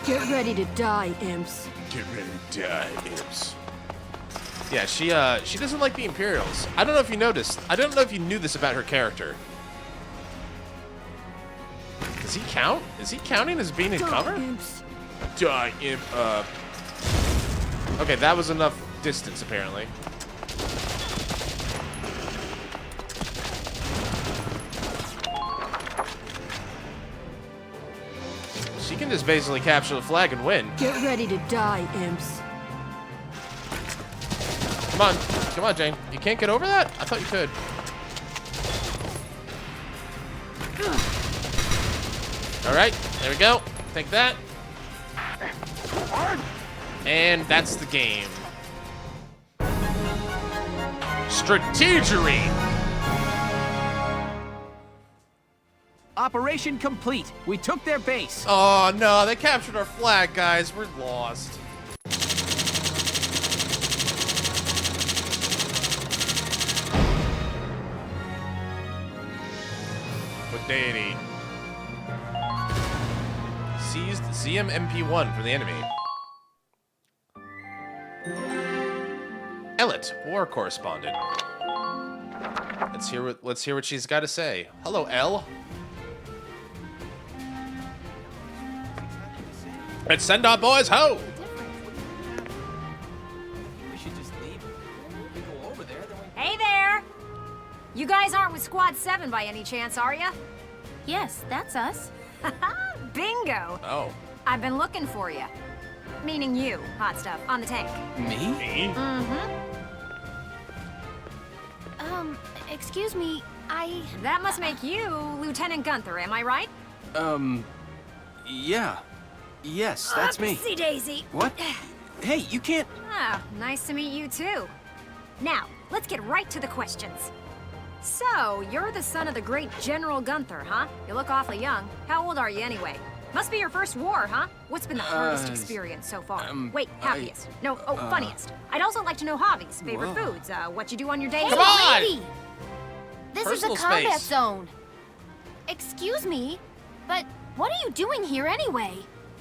Get ready to die, imps. Get ready to die, imps. Yeah, she doesn't like the Imperials. I don't know if you noticed. I don't know if you knew this about her character. Does he count? Is he counting as being in cover? Imps. Die, imp. Okay, that was enough distance, apparently. She can just basically capture the flag and win. Get ready to die, imps. Come on, Jane. You can't get over that? I thought you could. All right, there we go. Take that. And that's the game. Strategery. Operation complete. We took their base. Oh no, they captured our flag, guys. We're lost. What deity? Seized CMMP-1 from the enemy. Ellet, war correspondent. Let's hear what she's got to say. Hello, Elle. Let's send our boys home. We should just leave. We go over there, then we... Hey there! You guys aren't with Squad 7 by any chance, are ya? Yes, that's us. Bingo! Oh. I've been looking for you. Meaning you, hot stuff, on the tank. Me? Mm-hmm. Excuse me, That must make you Lieutenant Gunther, am I right? Yeah. Yes, that's me. Oopsie daisy. What? Hey, you can't... Ah, nice to meet you too. Now, let's get right to the questions. So, you're the son of the great General Gunther, huh? You look awfully young. How old are you anyway? Must be your first war, huh? What's been the hardest experience so far? Wait, happiest. Funniest. I'd also like to know hobbies, favorite foods, what you do on your days. Come on! Lady! This Personal is a combat space. zone. Excuse me, but what are you doing here anyway?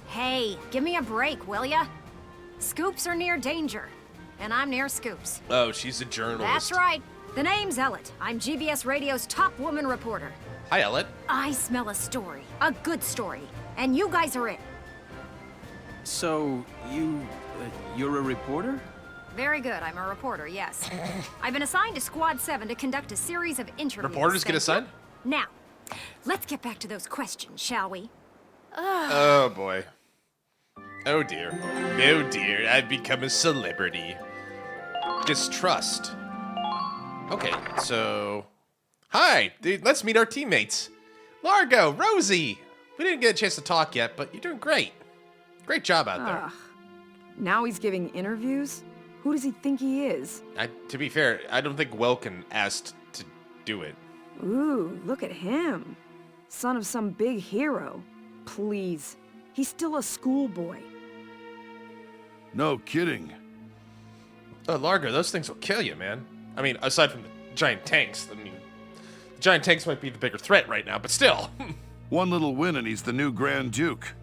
Hey, give me a break, will ya? Scoops are near danger, and I'm near Scoops. Oh, she's a journalist. That's right. The name's Ellet. I'm GBS Radio's top woman reporter. Hi, Ellet. I smell a story. A good story. And you guys are it. So, you're a reporter? Very good. I'm a reporter, yes. I've been assigned to Squad 7 to conduct a series of interviews. Reporters get assigned? Now, let's get back to those questions, shall we? Oh, boy. Oh, dear. Oh, dear. I've become a celebrity. Distrust. Okay, so... Hi, dude, let's meet our teammates. Largo, Rosie. We didn't get a chance to talk yet, but you're doing great. Great job out there. Now he's giving interviews? Who does he think he is? To be fair, I don't think Welkin asked to do it. Ooh, look at him. Son of some big hero. Please. He's still a schoolboy. No kidding. Largo, those things will kill you, man. I mean, aside from the giant tanks. I mean, the giant tanks might be the bigger threat right now, but still. One little win and he's the new Grand Duke.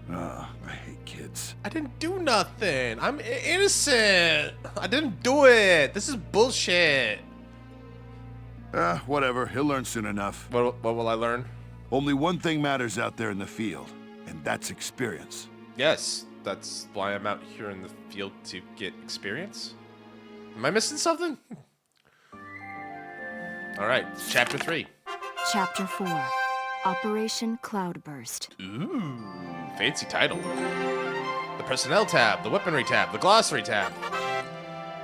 I hate kids. I didn't do nothing. I'm innocent. I didn't do it. This is bullshit. Whatever. He'll learn soon enough. What will I learn? Only one thing matters out there in the field, and that's experience. Yes, that's why I'm out here in the field to get experience. Am I missing something? All right, Chapter 3. Chapter 4. Operation Cloudburst. Ooh, fancy title. The Personnel tab, the Weaponry tab, the Glossary tab.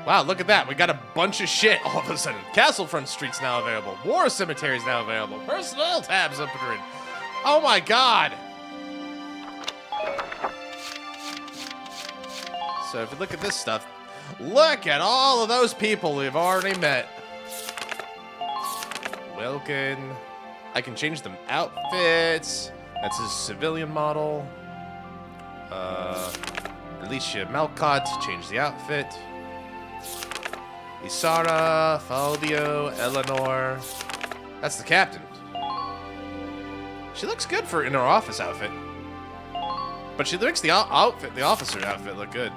Wow, look at that. We got a bunch of shit all of a sudden. Castlefront Street's now available. War Cemetery's now available. Personnel tab's open. Oh my god. So if you look at this stuff, look at all of those people we've already met. Welkin. I can change them outfits. That's his civilian model. Alicia Malcott, change the outfit. Isara, Faldio, Eleanor. That's the captain. She looks good for in her office outfit. But she makes the officer outfit look good.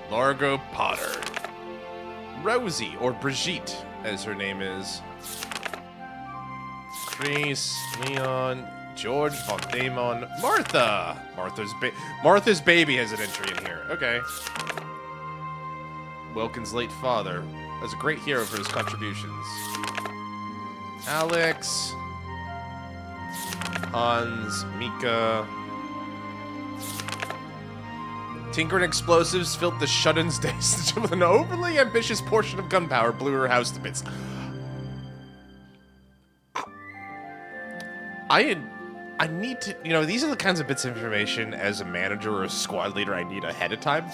Largo Potter. Rosie, or Brigitte, as her name is. Chris, Leon, George, Von Damon, Martha. Martha's baby has an entry in here. Okay. Wilkins' late father was a great hero for his contributions. Alex, Hans, Mika. Tinkering explosives filled the shut-ins days with an overly ambitious portion of gunpowder blew her house to bits. I need to, these are the kinds of bits of information as a manager or a squad leader I need ahead of time.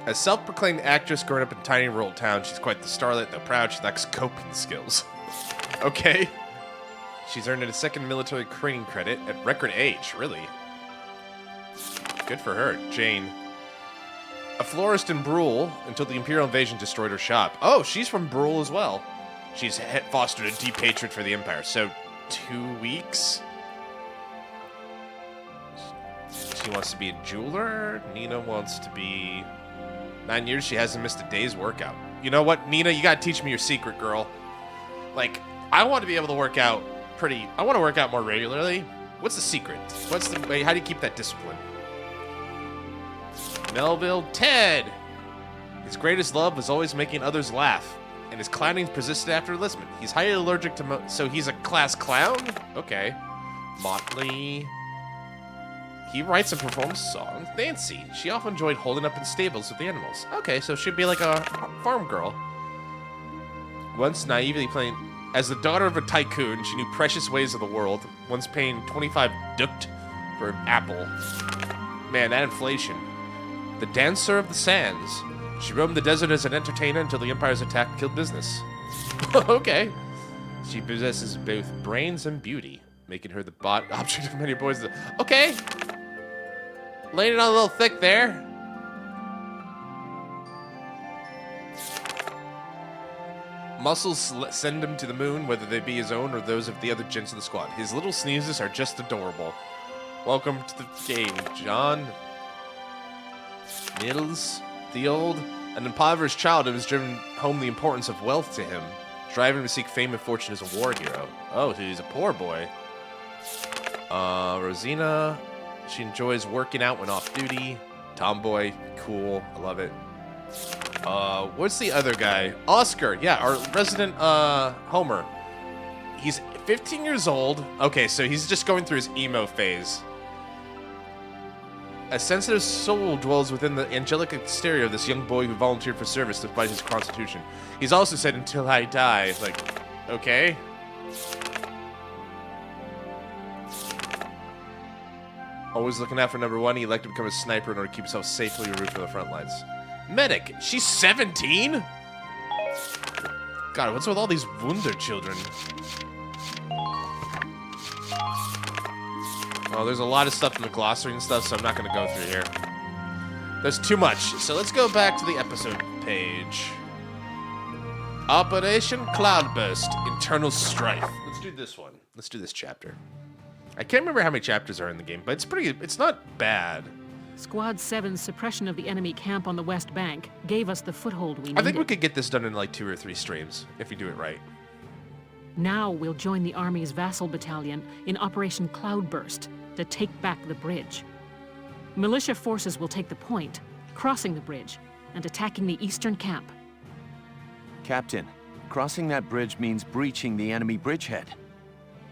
As self-proclaimed actress growing up in a tiny rural town, she's quite the starlet, though proud she lacks coping skills. Okay. She's earned a second military training credit at record age, really. Good for her, Jane. A florist in Brule until the Imperial invasion destroyed her shop. Oh, she's from Brule as well. She's fostered a deep hatred for the Empire, so 2 weeks? She wants to be a jeweler. Nina wants to be... 9 years, she hasn't missed a day's workout. You know what, Nina? You gotta teach me your secret, girl. Like, I want to be able to work out I want to work out more regularly. What's the secret? What's the way? How do you keep that discipline? Melville Ted. His greatest love was always making others laugh, and his clowning persisted after enlistment. He's highly allergic to so he's a class clown? Okay. Motley. He writes and performs songs. Nancy. She often enjoyed holding up in stables with the animals. Okay, so she'd be like a farm girl. Once naively playing... As the daughter of a tycoon, she knew precious ways of the world, once paying 25 duct for an apple. Man, that inflation. The Dancer of the Sands. She roamed the desert as an entertainer until the Empire's attack killed business. Okay. She possesses both brains and beauty, making her the object of many boys. Okay. Laying it on a little thick there. Muscles send him to the moon, whether they be his own or those of the other gents of the squad. His little sneezes are just adorable. Welcome to the game, John. Mills, the old, an impoverished childhood has driven home the importance of wealth to him, driving him to seek fame and fortune as a war hero. Oh, so he's a poor boy. Rosina, she enjoys working out when off duty. Tomboy, cool, I love it. What's the other guy? Oscar, yeah, our resident, Homer. He's 15 years old. Okay, so he's just going through his emo phase. A sensitive soul dwells within the angelic exterior of this young boy who volunteered for service despite his constitution. He's also said, until I die. Like, okay. Always looking out for number one, he elected to become a sniper in order to keep himself safely removed from the front lines. Medic, she's 17? God, what's with all these Wunder children? Oh, there's a lot of stuff in the glossary and stuff, so I'm not going to go through here. There's too much. So let's go back to the episode page. Operation Cloudburst, Internal Strife. Let's do this one. Let's do this chapter. I can't remember how many chapters are in the game, but it's not bad. Squad 7's suppression of the enemy camp on the West Bank gave us the foothold we needed. I think we could get this done in like 2 or 3 streams, if we do it right. Now we'll join the Army's vassal battalion in Operation Cloudburst to take back the bridge. Militia forces will take the point, crossing the bridge, and attacking the eastern camp. Captain, crossing that bridge means breaching the enemy bridgehead.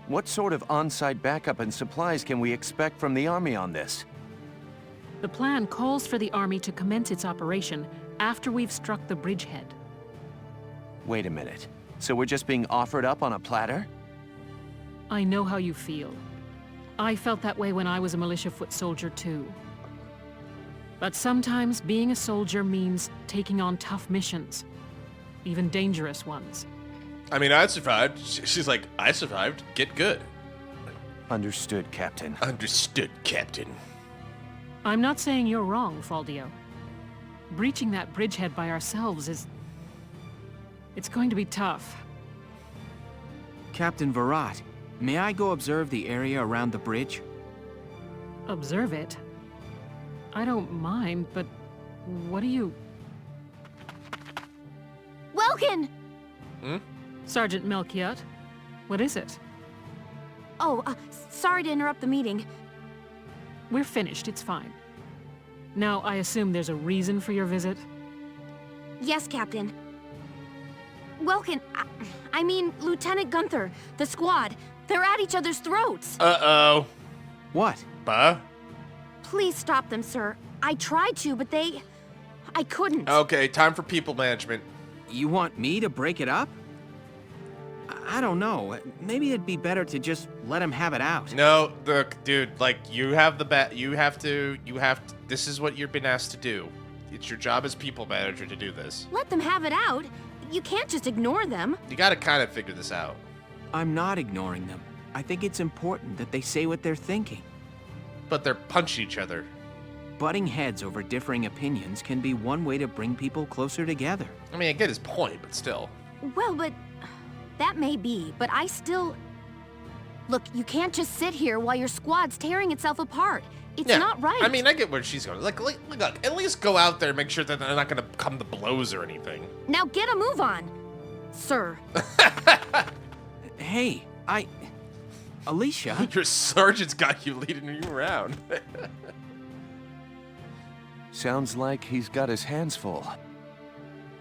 What sort of on-site backup and supplies can we expect from the Army on this? The plan calls for the Army to commence its operation after we've struck the bridgehead. Wait a minute. So we're just being offered up on a platter? I know how you feel. I felt that way when I was a militia foot soldier too. But sometimes being a soldier means taking on tough missions, even dangerous ones. I mean, I survived. She's like, I survived. Get good. Understood, Captain. Understood, Captain. I'm not saying you're wrong, Faldio. Breaching that bridgehead by ourselves is... it's going to be tough. Captain Virat, may I go observe the area around the bridge? Observe it? I don't mind, but what do you... Welkin! Hmm? Sergeant Melchiot, what is it? Oh, sorry to interrupt the meeting. We're finished, it's fine. Now, I assume there's a reason for your visit? Yes, Captain. Welkin, I mean, Lieutenant Gunther, the squad, they're at each other's throats. Uh-oh. What? Please stop them, sir. I tried to, but I couldn't. Okay, time for people management. You want me to break it up? I don't know. Maybe it'd be better to just let him have it out. No, look, dude, like, you have to, this is what you've been asked to do. It's your job as people manager to do this. Let them have it out. You can't just ignore them. You gotta kind of figure this out. I'm not ignoring them. I think it's important that they say what they're thinking. But they're punching each other. Butting heads over differing opinions can be one way to bring people closer together. I mean, I get his point, but still. Well, but that may be, but I still... Look, you can't just sit here while your squad's tearing itself apart. It's not right. I mean, I get where she's going. Look, at least go out there and make sure that they're not going to come to blows or anything. Now get a move on, sir. Hey, Alicia... Your sergeant's got you leading you around. Sounds like he's got his hands full.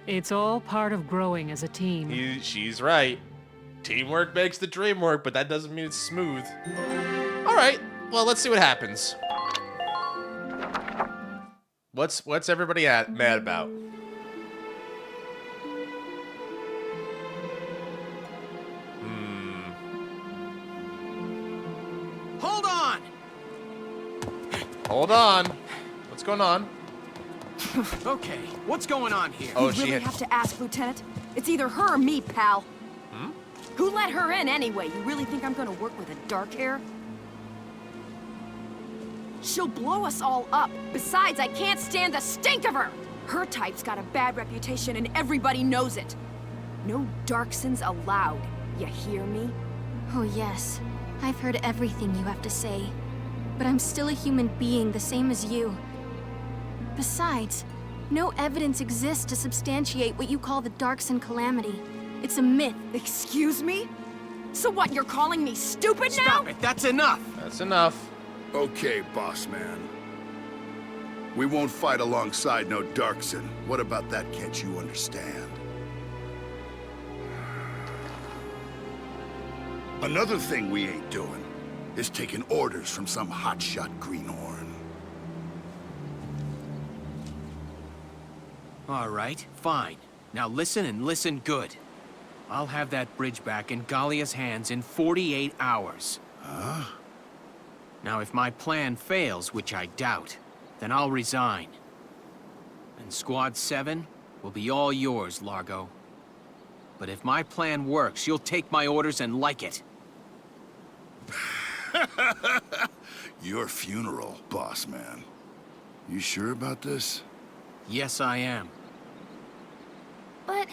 It's all part of growing as a team. She's right. Teamwork makes the dream work, but that doesn't mean it's smooth. All right, well, let's see what happens. What's everybody mad about? Hold on! Hold on. What's going on? Okay, what's going on here? Oh, you really have to ask, Lieutenant? It's either her or me, pal. Hmm? Who let her in anyway? You really think I'm gonna work with a dark hair? She'll blow us all up. Besides, I can't stand the stink of her! Her type's got a bad reputation and everybody knows it. No Darksons allowed. You hear me? Oh yes, I've heard everything you have to say. But I'm still a human being, the same as you. Besides, no evidence exists to substantiate what you call the Darkson calamity. It's a myth. Excuse me? So what, you're calling me stupid now? Stop it, that's enough! That's enough. Okay, boss man. We won't fight alongside no Darkson. What about that can't you understand? Another thing we ain't doing is taking orders from some hotshot greenhorn. All right, fine. Now listen and listen good. I'll have that bridge back in Gallia's hands in 48 hours. Huh? Now, if my plan fails, which I doubt, then I'll resign. And Squad 7 will be all yours, Largo. But if my plan works, you'll take my orders and like it. Your funeral, boss man. You sure about this? Yes, I am. But,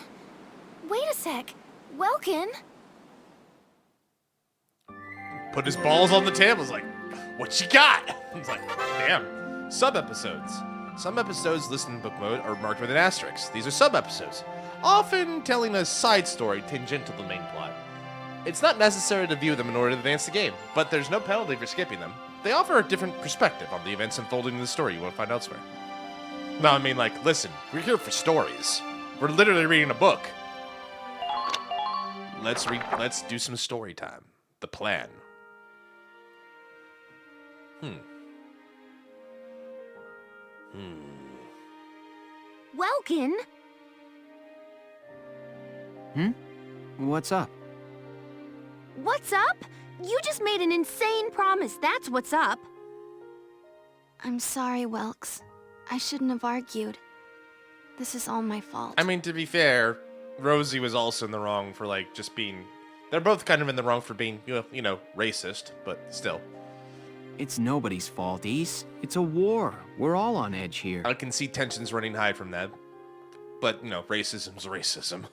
wait a sec. Welkin? Put his balls on the table. He's like, what you got? He's like, damn. Sub-episodes. Some episodes listed in book mode are marked with an asterisk. These are sub-episodes, often telling a side story tangential to the main plot. It's not necessary to view them in order to advance the game, but there's no penalty for skipping them. They offer a different perspective on the events unfolding in the story you won't find elsewhere. No, I mean, like, listen, we're here for stories. We're literally reading a book. Let's do some story time. The plan. Welkin? What's up? What's up? You just made an insane promise, that's what's up. I'm sorry, Welks. I shouldn't have argued. This is all my fault. I mean, to be fair, Rosie was also in the wrong for, like, just being... They're both kind of in the wrong for being, you know, racist, but still. It's nobody's fault, East. It's a war. We're all on edge here. I can see tensions running high from that. But, you know, racism's racism.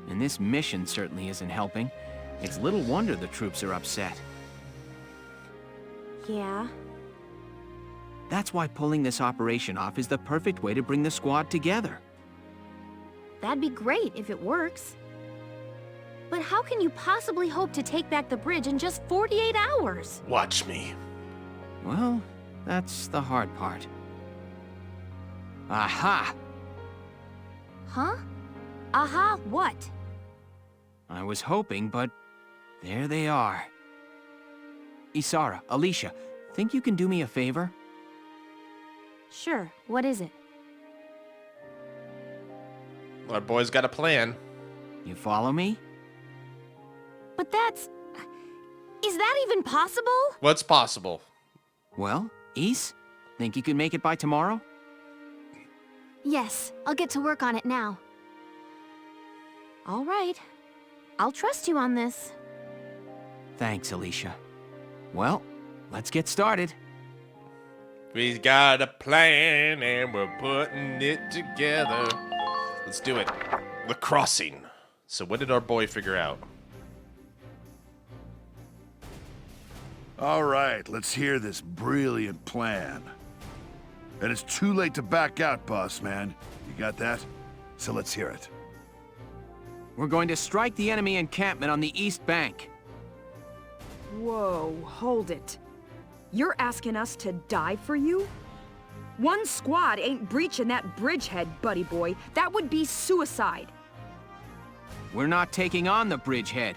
And this mission certainly isn't helping. It's little wonder the troops are upset. Yeah? That's why pulling this operation off is the perfect way to bring the squad together. That'd be great if it works. But how can you possibly hope to take back the bridge in just 48 hours? Watch me. Well, that's the hard part. Aha! Huh? Aha, what? I was hoping, but there they are. Isara, Alicia, think you can do me a favor? Sure, what is it? Our boy's got a plan. You follow me? But that's... Is that even possible? What's possible? Well, Is, think you can make it by tomorrow? Yes, I'll get to work on it now. All right. I'll trust you on this. Thanks, Alicia. Well, let's get started. We got a plan and we're putting it together. Let's do it. The crossing. So what did our boy figure out? All right, let's hear this brilliant plan. And it's too late to back out, boss man. You got that? So let's hear it. We're going to strike the enemy encampment on the east bank. Whoa, hold it. You're asking us to die for you? One squad ain't breaching that bridgehead, buddy boy. That would be suicide. We're not taking on the bridgehead.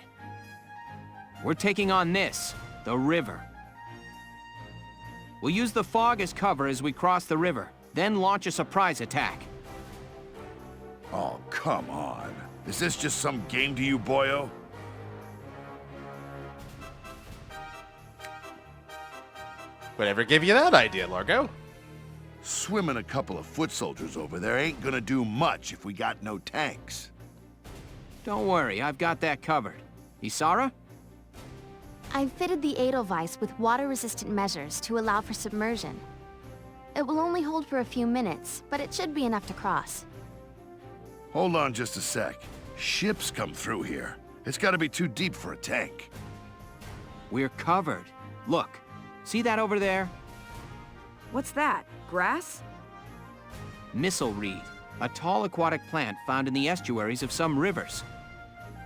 We're taking on this, the river. We'll use the fog as cover as we cross the river, then launch a surprise attack. Oh, come on. Is this just some game to you, boyo? Whatever gave you that idea, Largo? Swimming a couple of foot soldiers over there ain't gonna do much if we got no tanks. Don't worry, I've got that covered. Isara? I've fitted the Edelweiss with water-resistant measures to allow for submersion. It will only hold for a few minutes, but it should be enough to cross. Hold on just a sec. Ships come through here. It's gotta be too deep for a tank. We're covered. Look, see that over there? What's that? Grass? Missile reed, a tall aquatic plant found in the estuaries of some rivers.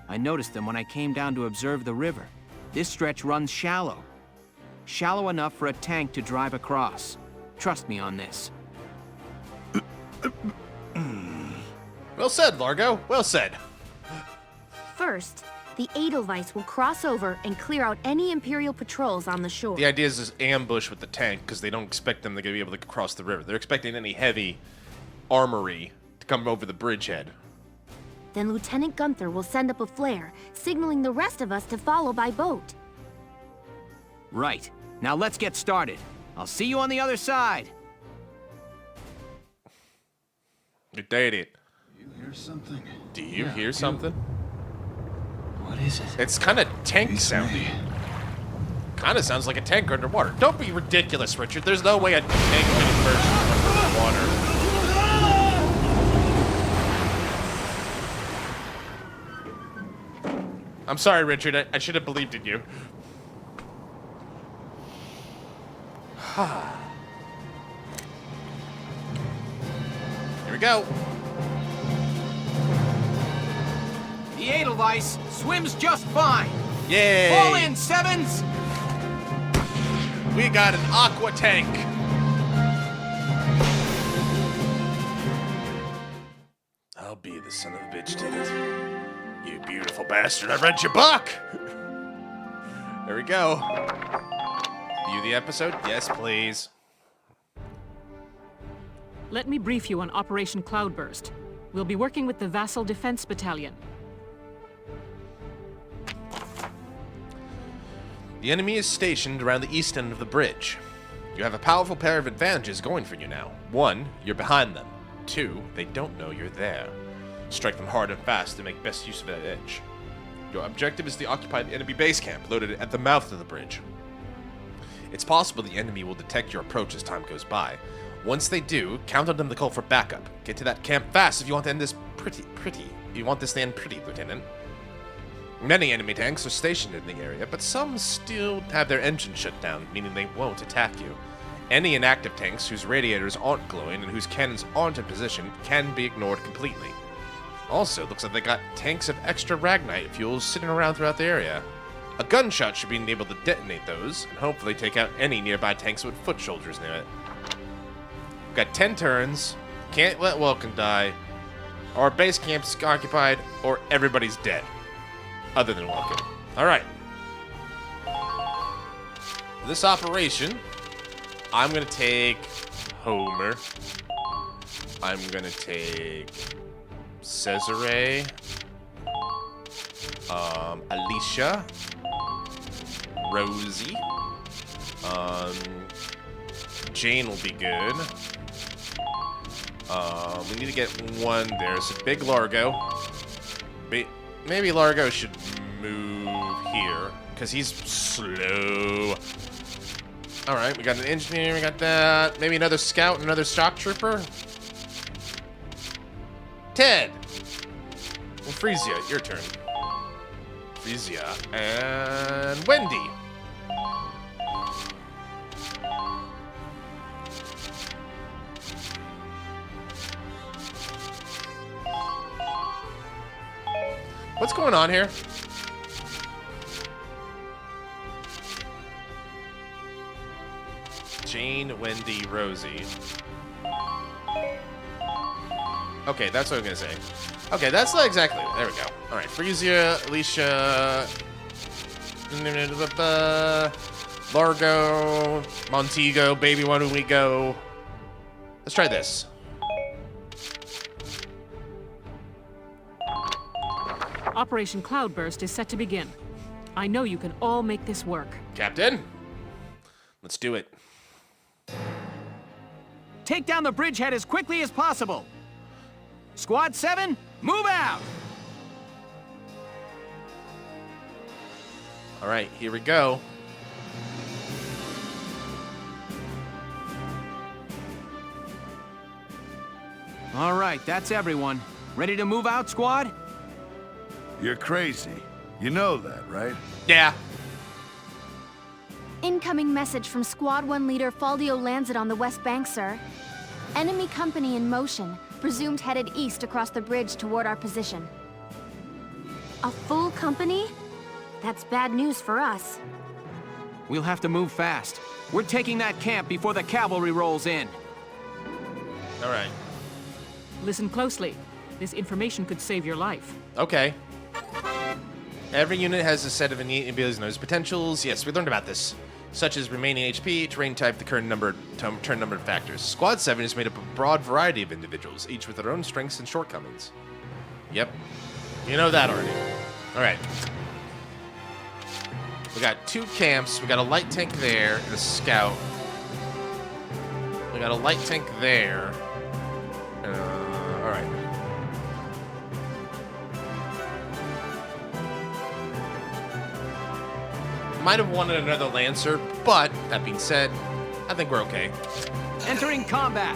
I noticed them when I came down to observe the river. This stretch runs shallow. Shallow enough for a tank to drive across. Trust me on this. Well said, Largo. Well said. First, the Edelweiss will cross over and clear out any Imperial patrols on the shore. The idea is this ambush with the tank because they don't expect them to be able to cross the river. They're expecting any heavy armory to come over the bridgehead. Then Lieutenant Gunther will send up a flare, signaling the rest of us to follow by boat. Right. Now let's get started. I'll see you on the other side. You did it. You hear something? Do you hear something? What is it? It's kind of tank sounding. Kind of sounds like a tank underwater. Don't be ridiculous, Richard. There's no way a tank can immerse underwater. I'm sorry, Richard. I should have believed in you. Here we go. The Edelweiss swims just fine. Yay! Fall in, Sevens! We got an aqua tank. I'll be the son of a bitch, did it? You beautiful bastard, I read your book! There we go. View the episode? Yes, please. Let me brief you on Operation Cloudburst. We'll be working with the Vassal Defense Battalion. The enemy is stationed around the east end of the bridge. You have a powerful pair of advantages going for you now. 1, you're behind them. 2, they don't know you're there. Strike them hard and fast to make best use of that edge. Your objective is to occupy the enemy base camp located at the mouth of the bridge. It's possible the enemy will detect your approach as time goes by. Once they do, count on them to call for backup. Get to that camp fast if you want to end this pretty. You want this to end pretty, Lieutenant. Many enemy tanks are stationed in the area, but some still have their engines shut down, meaning they won't attack you. Any inactive tanks whose radiators aren't glowing and whose cannons aren't in position can be ignored completely. Also, looks like they got tanks of extra Ragnite fuels sitting around throughout the area. A gunshot should be able to detonate those, and hopefully take out any nearby tanks with foot soldiers near it. We've got 10 turns, can't let Welkin die, our base camp's occupied, or everybody's dead. Other than Welkin. Alright. For this operation, I'm gonna take Homer. I'm gonna take Cesare. Alicia. Rosie. Jane will be good. We need to get one there. So big Largo. Maybe Largo should move here, because he's slow. Alright, we got an engineer, we got that. Maybe another scout, another shock trooper. Ted! Well, Frisia, your turn. Frisia. And Wendy. What's going on here? Jane, Wendy, Rosie. Okay, that's what I'm gonna say. Okay, that's not exactly it. There we go. Alright, Frisia, Alicia, Largo, Montego, Baby One We Go. Let's try this. Operation Cloudburst is set to begin. I know you can all make this work. Captain, let's do it. Take down the bridgehead as quickly as possible. Squad 7, move out! All right, here we go. All right, that's everyone. Ready to move out, squad? You're crazy. You know that, right? Yeah. Incoming message from Squad 1 leader Faldio Lancet on the West Bank, sir. Enemy company in motion, presumed headed east across the bridge toward our position. A full company? That's bad news for us. We'll have to move fast. We're taking that camp before the cavalry rolls in. All right. Listen closely. This information could save your life. Okay. Every unit has a set of innate abilities known as potentials. Yes, we learned about this. Such as remaining HP, terrain type, the current turn numbered factors. Squad 7 is made up of a broad variety of individuals, each with their own strengths and shortcomings. Yep. You know that already. Alright. We got 2 camps. We got a light tank there and a scout. We got a light tank there. Alright. Might have wanted another Lancer, but that being said, I think we're okay. Entering combat.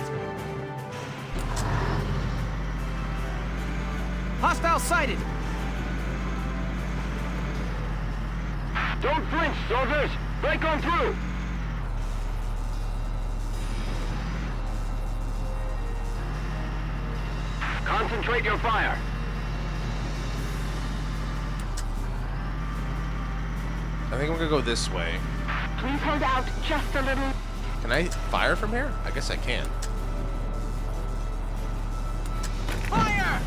Hostile sighted. Don't flinch, soldiers! Break on through! Concentrate your fire. I think I'm gonna go this way. Please hold out just a little. Can I fire from here? I guess I can. Fire!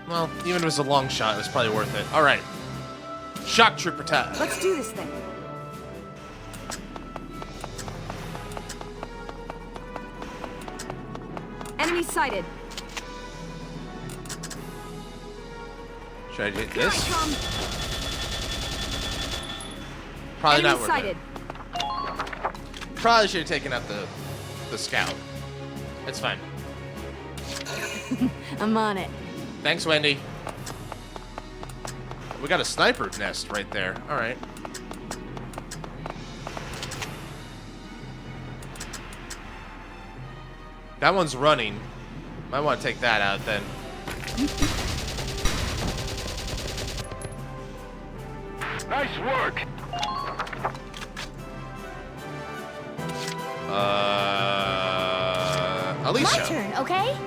Well, even if it was a long shot, it was probably worth it. All right. Shock trooper time. Let's do this thing. Enemy sighted. Should I hit this? Come. Probably Enemy not worth sighted. it. Probably should have taken out the scout. It's fine. I'm on it. Thanks, Wendy. We got a sniper nest right there. All right. That one's running. Might want to take that out then. Nice work. Alicia. My turn, okay?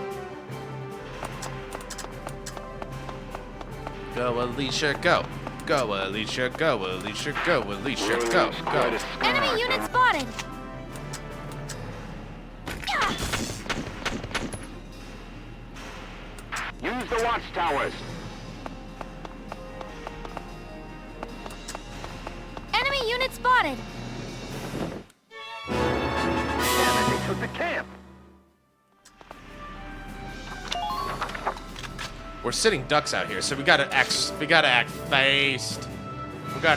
Go, Alicia, go. Go, Alicia, go, Alicia, go, Alicia, go, go. Enemy unit spotted! Use the watchtowers. Enemy unit spotted! Damn it, they took the camp. We're sitting ducks out here, so we gotta act fast. We gotta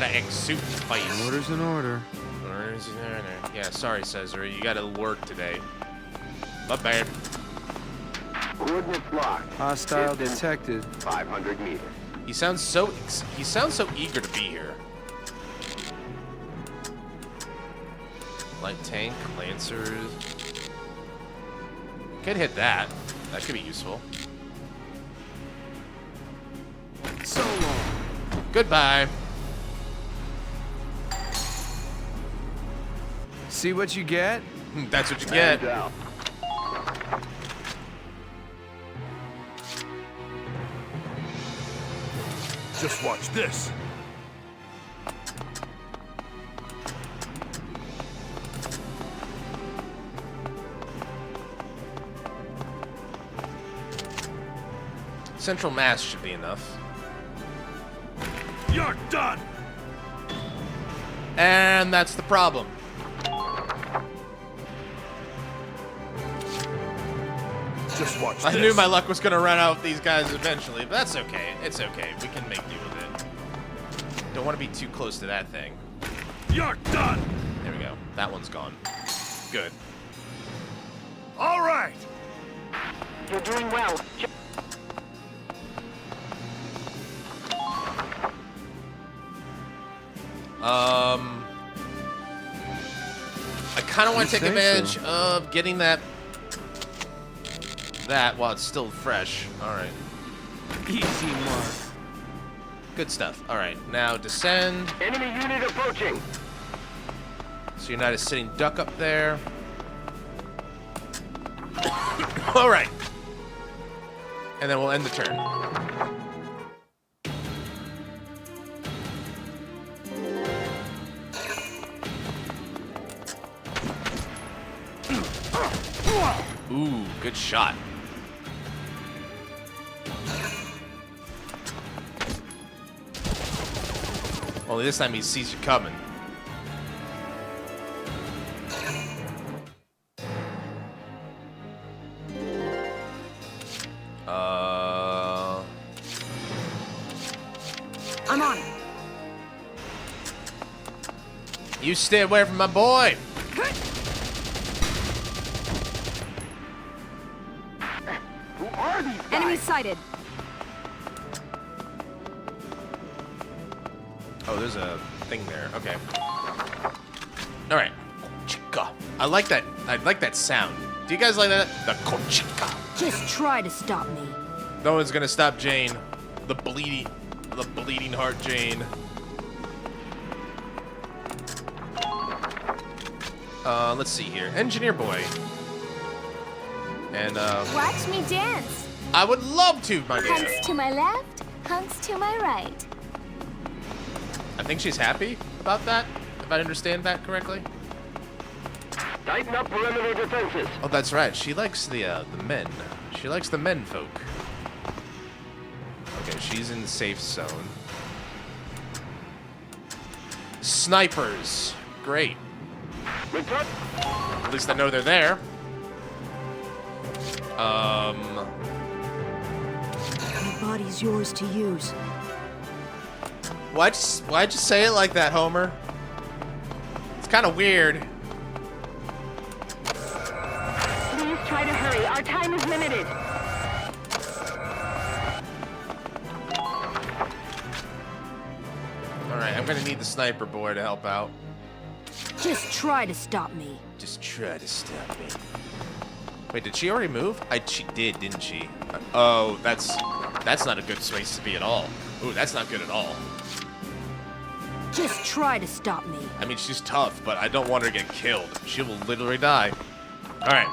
act super fast. Orders in order. Orders in order. Yeah, sorry, Cesar. You gotta work today. My bad. Coordinates locked. Hostile Distance detected. 500 meters. He sounds so eager to be here. Light tank, lancers. Could hit that. That could be useful. So long. Goodbye. See what you get? That's what you get. Down. Just watch this. Central mass should be enough. You're done. And that's the problem. Just watch I this. knew my luck was gonna run out with these guys eventually, but that's okay. It's okay. We can make do with it. Don't want to be too close to that thing. You're done. There we go. That one's gone. Good. All right. You're doing well. I kind of want to You take say advantage so. of getting that while it's still fresh. All right. Easy mark. Good stuff. All right, now descend. Enemy unit approaching. So you're not a sitting duck up there. All right. And then we'll end the turn. Ooh, good shot. Only this time he sees you coming. I'm on it. You stay away from my boy. Who are these guys? Enemy sighted. Oh, there's a thing there. Okay. All right. Chica. I like that. I like that sound. Do you guys like that? The Kochika. Just try to stop me. No one's gonna stop Jane. The bleeding heart Jane. Let's see here. Engineer boy. And Watch me dance. I would love to, my dear. Hunks to my left, hunks to my right. I think she's happy about that, if I understand that correctly. Tighten up perimeter defenses. Oh, that's right. She likes the men. She likes the men folk. Okay, she's in the safe zone. Snipers. Great. Return. At least I know they're there. My body's yours to use. Why'd you say it like that, Homer? It's kind of weird. Please try to hurry. Our time is limited. Alright, I'm gonna need the sniper boy to help out. Just try to stop me. Just try to stop me. Wait, did she already move? She did, didn't she? Oh, that's not a good space to be at all. Ooh, that's not good at all. Just try to stop me. I mean, she's tough, but I don't want her to get killed. She will literally die. Alright.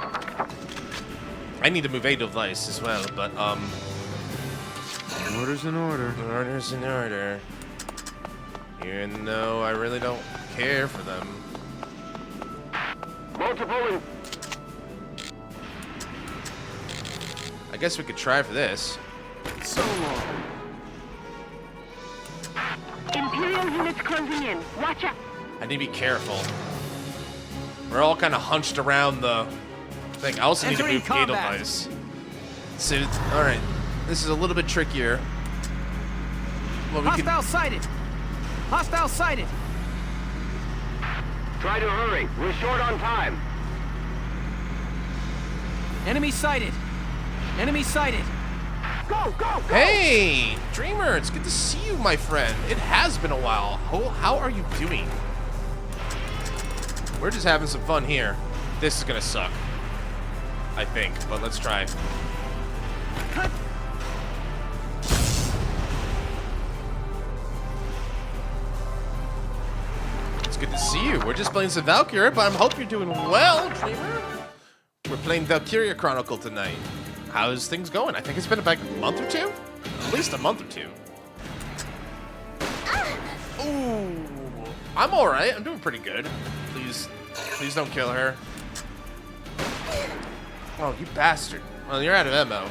I need to move a device as well, but, Order's in order. Order's in order. Even though I really don't care for them. Multiple. I guess we could try for this. So long. Imperial units closing in. Watch out. I need to be careful. We're all kind of hunched around the thing. I also need to Entering move combat. device. So, all right, this is a little bit trickier. Well, we Hostile sighted. Hostile sighted. Try to hurry. We're short on time. Enemy sighted. Enemy sighted. Go, go, go. Hey, Dreamer, it's good to see you, my friend. It has been a while. How are you doing? We're just having some fun here. This is gonna suck, I think, but let's try. It's good to see you. We're just playing some Valkyria, but I hope you're doing well, Dreamer. We're playing Valkyria Chronicle tonight. How's things going? I think it's been about a month or two? At least a month or two. Ooh. I'm alright. I'm doing pretty good. Please don't kill her. Oh, you bastard. Well, you're out of ammo.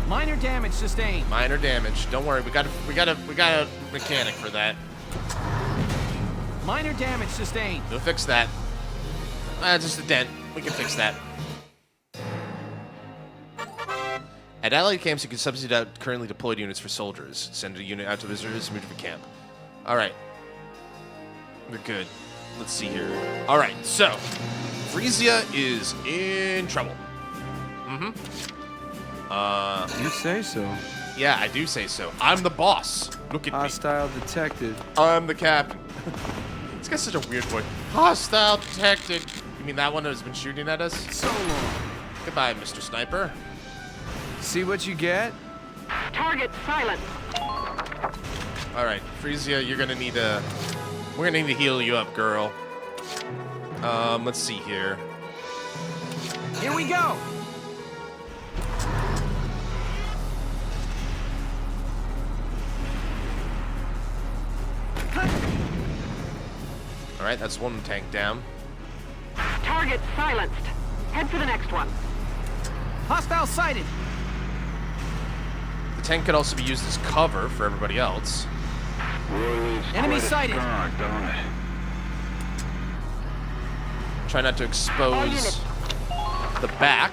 Minor damage sustained. Minor damage. Don't worry. We got a mechanic for that. Minor damage sustained. We'll fix that. Just a dent. We can fix that. At allied camps, you can substitute out currently deployed units for soldiers. Send a unit out to visitors, move to a camp. All right. We're good. Let's see here. All right, so Frisia is in trouble. You say so. Yeah, I do say so. I'm the boss. Look at Hostile detected. me. I'm the captain. This guy's such a weird boy. Hostile detected. You mean that one has been shooting at us? So long. Goodbye, Mr. Sniper. See what you get? Target silent. All right, Frisia, you're gonna need to. We're gonna need to heal you up, girl. Let's see here. Here we go. All right, that's one tank down. Target silenced. Head for the next one. Hostile sighted. The tank could also be used as cover for everybody else. Enemy sighted. Try not to expose the back.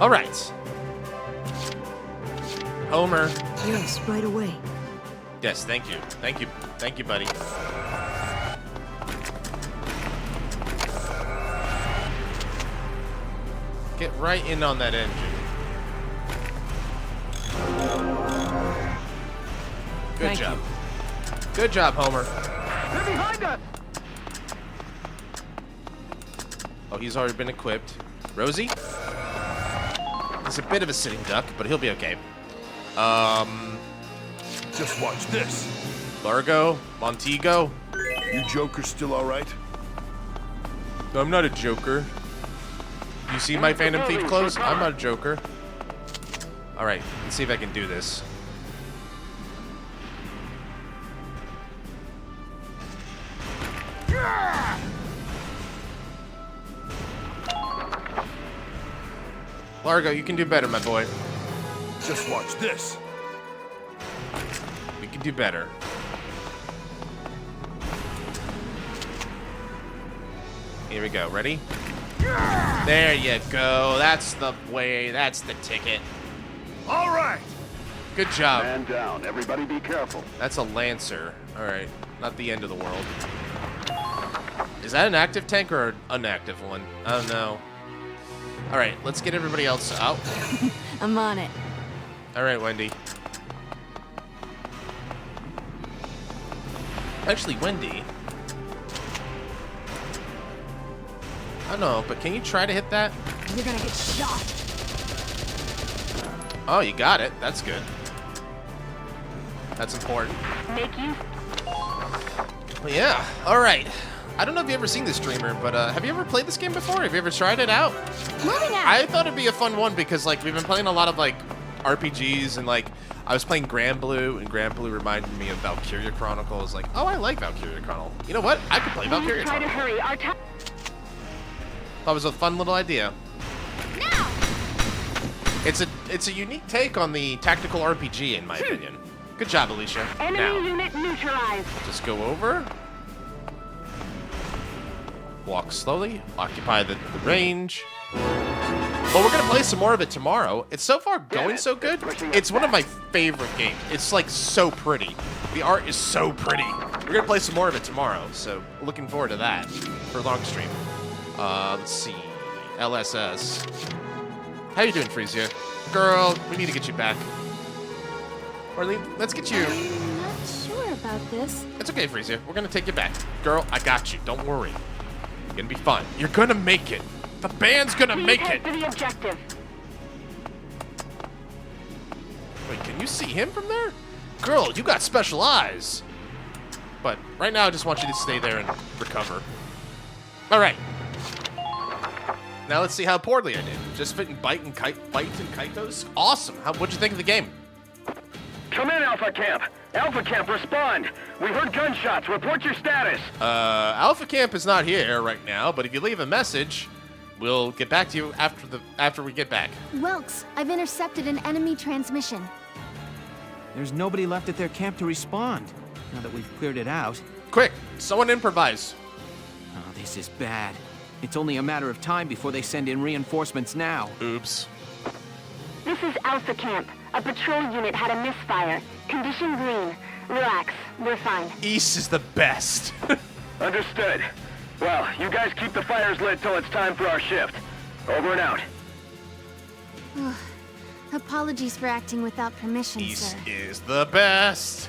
All right. Homer. Yes, right away. Yes, thank you. Thank you. Thank you, buddy. Get right in on that engine. Good Thank job. Good job, Homer. They're behind us! Oh, he's already been equipped. Rosie? He's a bit of a sitting duck, but he'll be okay. Just watch this. Largo? Montego? You Joker still all right? No, I'm not a joker. You see my Phantom Thief clothes? I'm not a joker. All right, let's see if I can do this. Largo, you can do better, my boy. Just watch this. We can do better. Here we go. Ready? There you go. That's the way. That's the ticket. All right. Good job. Man down. Everybody be careful. That's a Lancer. All right. Not the end of the world. Is that an active tank or an inactive one? I don't know. All right. Let's get everybody else out. I'm on it. All right, Wendy. Actually, Wendy. I don't know, but can you try to hit that? You're gonna get shot. Oh, you got it. That's good. That's important. Make you. Well, yeah. All right. I don't know if you've ever seen this streamer, but have you ever played this game before? Have you ever tried it out? Moving out. I thought it'd be a fun one because, like, we've been playing a lot of, like, RPGs, and, like, I was playing Grand Blue, and Grand Blue reminded me of Valkyria Chronicles. Like, oh, I like Valkyria Chronicles. You know what? I could play Valkyria Try to Chronicles. hurry. Our time. Thought it was a fun little idea. Now. It's a unique take on the tactical RPG, in my opinion. Good job, Alicia. Enemy Now, unit neutralized. just go over. Walk slowly. Occupy the range. Well, we're gonna play some more of it tomorrow. It's so far going so good. It's one of my favorite games. It's like so pretty. The art is so pretty. We're gonna play some more of it tomorrow, so looking forward to that for a long stream. Let's see. LSS. How you doing, Frisia? Girl, we need to get you back. Or let's get you. I'm not sure about this. It's okay, Frisia. We're gonna take you back. Girl, I got you. Don't worry. It's gonna be fun. You're gonna make it. The band's gonna make it. For the objective. Wait, can you see him from there? Girl, you got special eyes. But right now, I just want you to stay there and recover. All right. Now let's see how poorly I did. Just fitting bite and Kaitos. Awesome. What'd you think of the game? Come in, Alpha Camp. Alpha Camp, respond. We heard gunshots. Report your status. Alpha Camp is not here right now, but if you leave a message, we'll get back to you after we get back. Welks, I've intercepted an enemy transmission. There's nobody left at their camp to respond, now that we've cleared it out. Quick, someone improvise. Oh, this is bad. It's only a matter of time before they send in reinforcements now. Oops. This This is Alpha Camp. A patrol unit had a misfire. Condition green. Relax. We're fine. East is the best. Understood. Well, you guys keep the fires lit till it's time for our shift. Over and out. Apologies for acting without permission, East sir. is the best.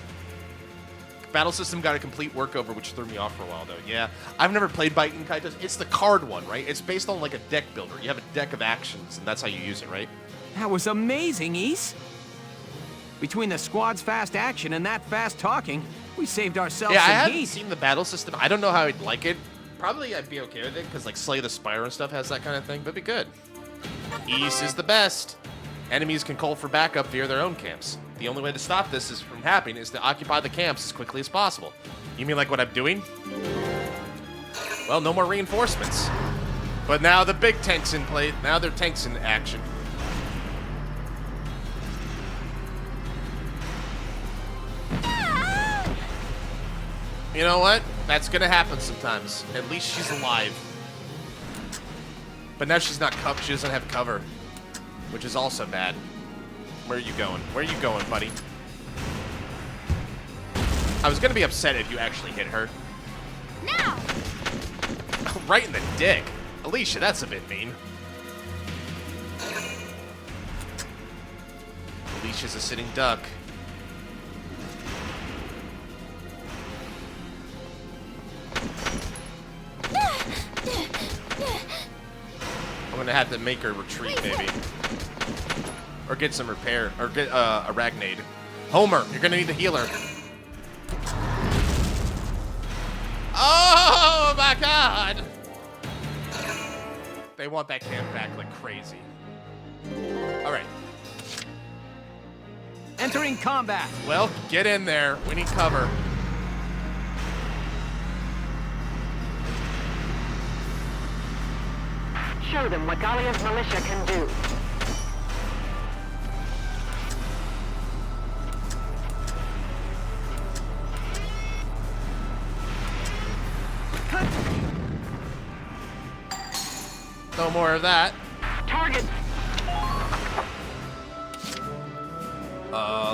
Battle system got a complete workover, which threw me off for a while, though. Yeah, I've never played Baiten Kaitos. It's the card one, right? It's based on like a deck builder. You have a deck of actions, and that's how you use it, right? That was amazing, East. Between the squad's fast action and that fast talking, we saved ourselves Yeah, I some haven't heat. seen the battle system. I don't know how I'd like it. Probably I'd be okay with it, because like Slay the Spire and stuff has that kind of thing, but it'd be good. East is the best. Enemies can call for backup via their own camps. The only way to stop this is from happening is to occupy the camps as quickly as possible. You mean like what I'm doing? Well, no more reinforcements. But now the big tanks in play. Now they're tanks in action. You know what? That's gonna happen sometimes. At least she's alive. But now she's not covered. She doesn't have cover, which is also bad. Where are you going? Where are you going, buddy? I was gonna be upset if you actually hit her. Now! Right in the dick. Alicia, that's a bit mean. Alicia's a sitting duck. I'm gonna have to make her retreat, maybe. Or get some repair. Or get a Ragnade. Homer, you're gonna need the healer. Oh my god! They want that camp back like crazy. Alright. Entering combat. Well, get in there. We need cover. Show them what Gallia's militia can do. No more of that. Target.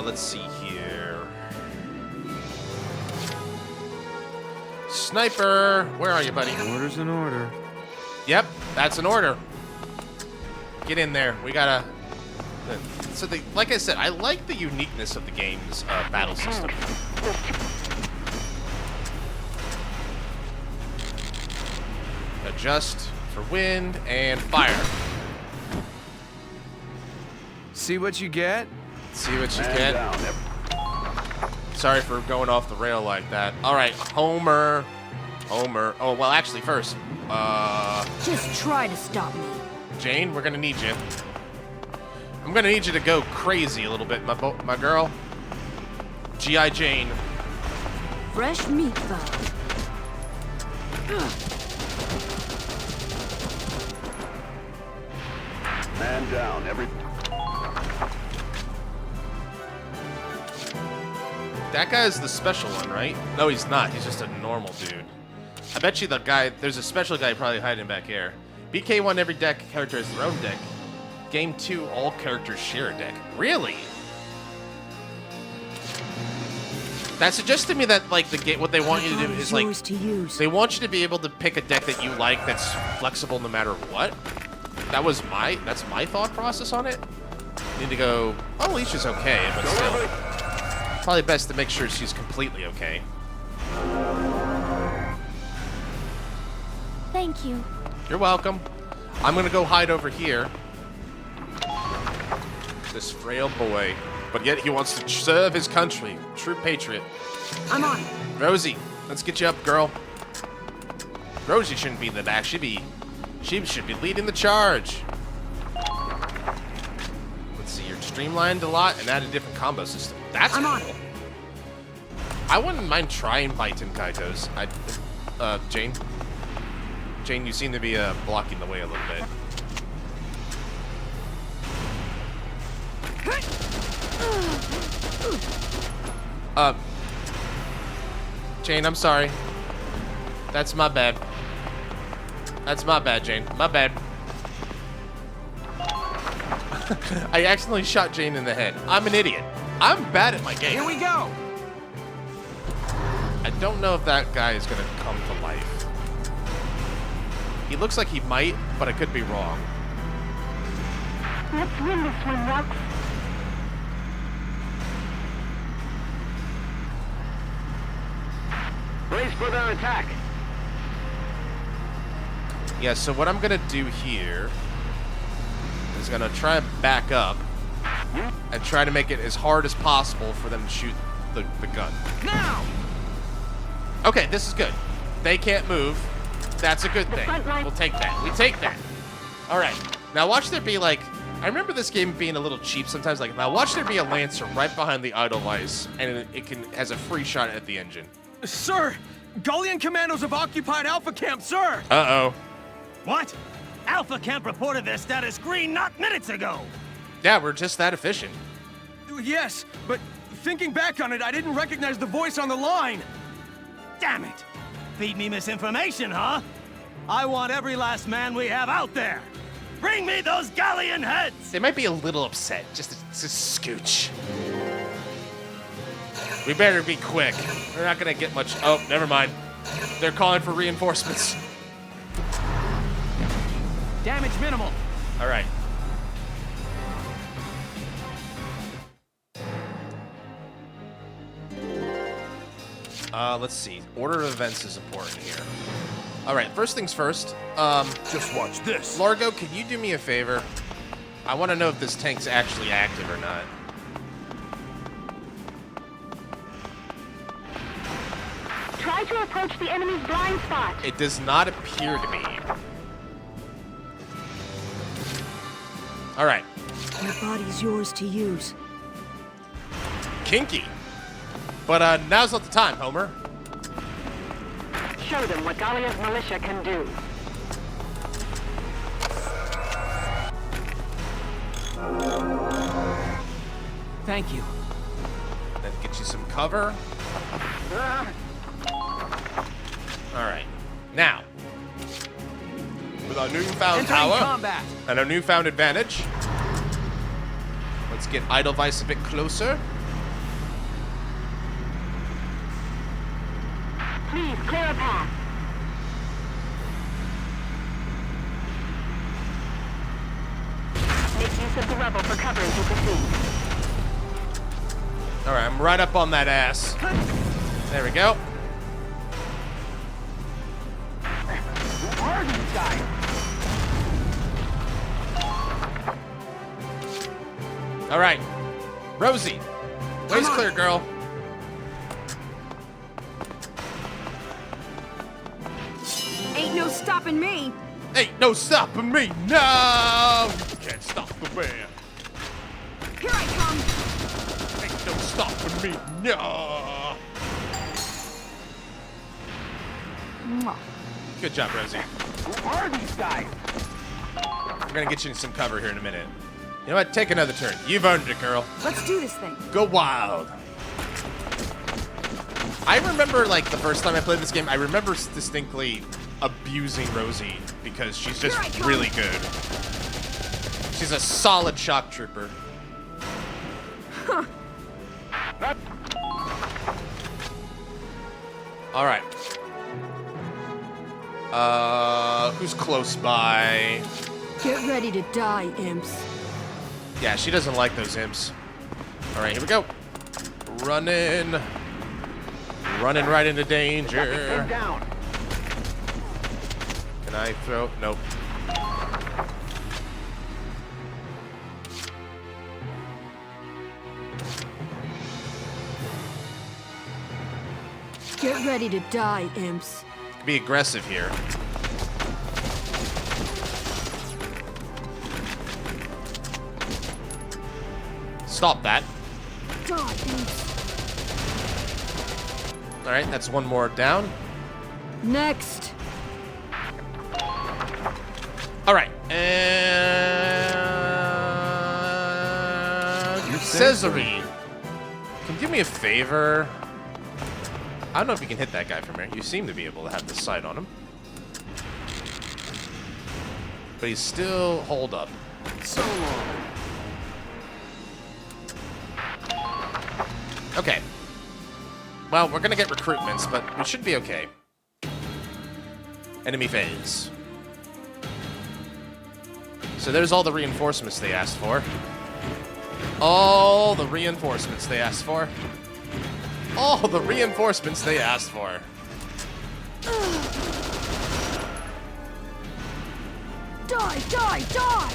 Let's see here. Sniper, where are you, buddy? Order's an order. Yep, that's an order. Get in there. We gotta. So, like I said, I like the uniqueness of the game's battle system. Adjust for wind and fire. See what you get? See what you get. Sorry for going off the rail like that. All right, Homer. Homer. Oh, well, actually, first. Just try to stop me. Jane, we're gonna need you. I'm gonna need you to go crazy a little bit, my girl. G.I. Jane. Fresh meat, though. Man down, every... That guy's the special one, right? No, he's not. He's just a normal dude. I bet you the guy, there's a special guy probably hiding back here. BK1, every deck character has their own deck. Game 2, all characters share a deck. Really? That suggests to me that like the game, what they want you to do is like they want you to be able to pick a deck that you like that's flexible no matter what. That's my thought process on it. Need to go. Oh, Alicia's okay, but still, probably best to make sure she's completely okay. Thank you. You're welcome. I'm gonna go hide over here. This frail boy, but yet he wants to serve his country. True patriot. I'm on it. Rosie, let's get you up, girl. Rosie shouldn't be in the back. She should be leading the charge. Let's see, you're streamlined a lot and add a different combo system. That's cool. On it. I wouldn't mind trying Baiten Kaitos. Jane? Jane, you seem to be blocking the way a little bit. Jane, I'm sorry. That's my bad. That's my bad, Jane. My bad. I accidentally shot Jane in the head. I'm an idiot. I'm bad at my game. Here we go. I don't know if that guy is going to come to life. He looks like he might, but I could be wrong. Let's win this one, Rox. Brace for their attack. Yeah, so what I'm going to do here is going to try and back up and try to make it as hard as possible for them to shoot the gun. Now! Okay, this is good. They can't move. That's a good thing. We'll take that. We take that. All right. Now watch there be like, I remember this game being a little cheap sometimes. Like, now watch there be a Lancer right behind the Edelweiss, and it has a free shot at the engine. Sir, Gullian commandos have occupied Alpha Camp, sir! Uh-oh. What? Alpha Camp reported their status green not minutes ago! Yeah, we're just that efficient. Yes, but thinking back on it, I didn't recognize the voice on the line. Damn it! Feed me misinformation, huh? I want every last man we have out there! Bring me those galleon heads! They might be a little upset, just a scooch. We better be quick. We're not gonna get much. Oh, never mind. They're calling for reinforcements. Damage minimal. All right. Let's see. Order of events is important here. All right, first things first. Just watch this. Largo, can you do me a favor? I want to know if this tank's actually active or not. Try to approach the enemy's blind spot. It does not appear to be. All right. That body's yours to use. Kinky. But now's not the time, Homer. Show them what Gallia's militia can do. Thank you. Then get you some cover. All right. Now, with our newfound Entering power combat. and our newfound advantage, let's get Edelweiss a bit closer. Please clear a path. Make use of the rubble for cover as you proceed. All right, I'm right up on that ass. There we go. Who are these guys? All right. Rosie, way's clear, girl. Ain't no stopping me. Ain't no stopping me. No, you can't stop the man. Here I come. Ain't no stopping me. No. Mwah. Good job, Rosie. Who are these guys? I'm gonna get you some cover here in a minute. You know what? Take another turn. You've earned it, girl. Let's do this thing. Go wild. I remember, like, the first time I played this game, I remember distinctly abusing Rosie because she's just really good. She's a solid shock trooper. Huh. All right. Who's close by? Get ready to die, imps. Yeah, she doesn't like those imps. All right, here we go. Running. Running right into danger. Down. Can I throw? Nope. Get ready to die, imps. Be aggressive here. Stop that. Die, imps. All right, that's one more down. Next. All right, and Cesarine. Can you do me a favor? I don't know if you can hit that guy from here. You seem to be able to have the sight on him. But he's still holed up. So long. Okay. Well, we're gonna get recruitments, but we should be okay. Enemy phase. So there's all the reinforcements they asked for. All the reinforcements they asked for. All the reinforcements they asked for. Die, die, die!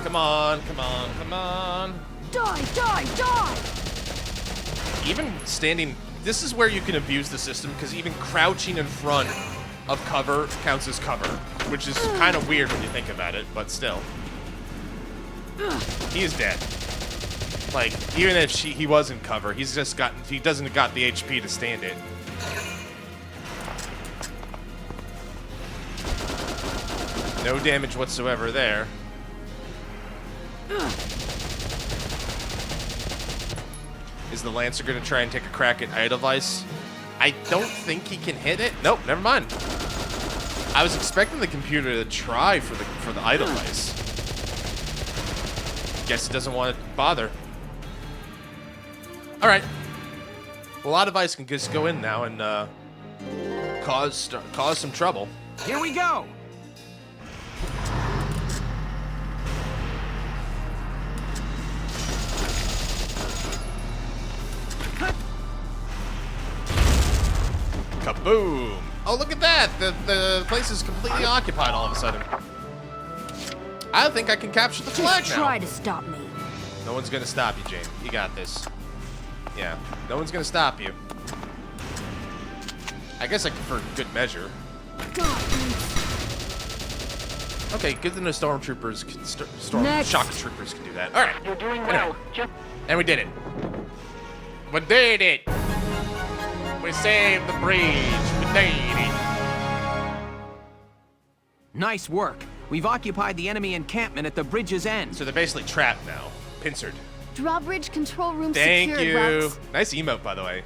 Come on, come on, come on. Die, die, die! Even standing, this is where you can abuse the system, because even crouching in front of cover counts as cover, which is kind of weird when you think about it, but still. He is dead. Like, even if he was in cover, he doesn't got the HP to stand it. No damage whatsoever there. Is the Lancer going to try and take a crack at Edelweiss? I don't think he can hit it. Nope, never mind. I was expecting the computer to try for the Edelweiss. Guess it doesn't want to bother. All right. Well, Edelweiss can just go in now and cause some trouble. Here we go. Kaboom! Oh, look at that! The place is completely occupied all of a sudden. I think I can capture the flag now. Try to stop me. No one's gonna stop you, Jane. You got this. Yeah, no one's gonna stop you. I guess for good measure. Okay, good to know stormtroopers can shock troopers can do that. All right. You're doing well. And we did it. We did it. We saved the bridge. We did it. Nice work. We've occupied the enemy encampment at the bridge's end. So they're basically trapped now. Pincered. Drawbridge control room Thank secured, you. Rex. Nice emote, by the way.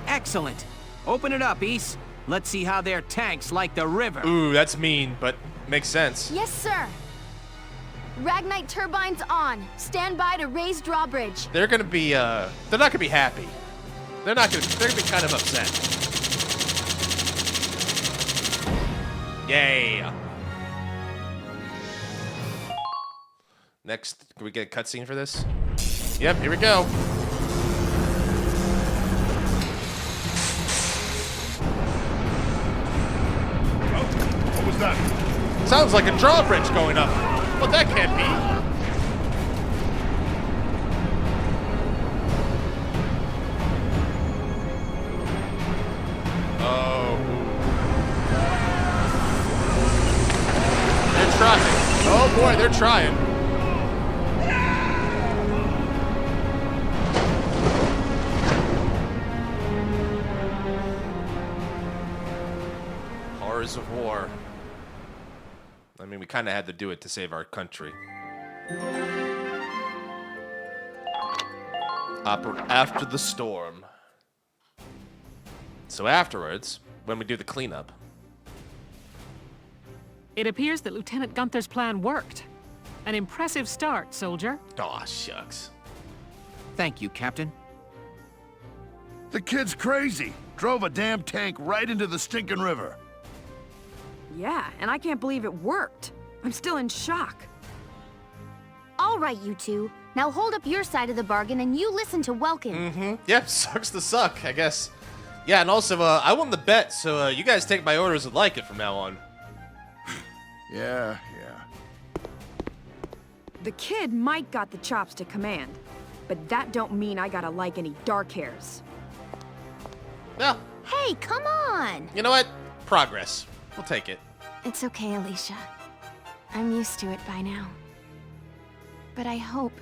Excellent. Open it up, East. Let's see how their tanks like the river. Ooh, that's mean, but makes sense. Yes, sir. Ragnite turbines on. Stand by to raise drawbridge. They're gonna be they're not gonna be happy. They're gonna be kind of upset. Yay. Next, can we get a cutscene for this? Yep, here we go. What was that? Sounds like a drawbridge going up. Well, that can't be. Oh. They're trying. Oh boy, they're trying. Horrors of war. I mean, we kind of had to do it to save our country. After the storm. So afterwards, when we do the cleanup. It appears that Lieutenant Gunther's plan worked. An impressive start, soldier. Aw, shucks. Thank you, Captain. The kid's crazy. Drove a damn tank right into the stinking river. Yeah, and I can't believe it worked. I'm still in shock. All right, you two. Now hold up your side of the bargain and you listen to Welkin. Mm-hmm. Yep, sucks to suck, I guess. Yeah, and also, I won the bet, so you guys take my orders and like it from now on. Yeah. The kid might got the chops to command, but that don't mean I gotta like any dark hairs. Yeah. Hey, come on! You know what? Progress. We'll take it. It's okay, Alicia. I'm used to it by now. But I hope...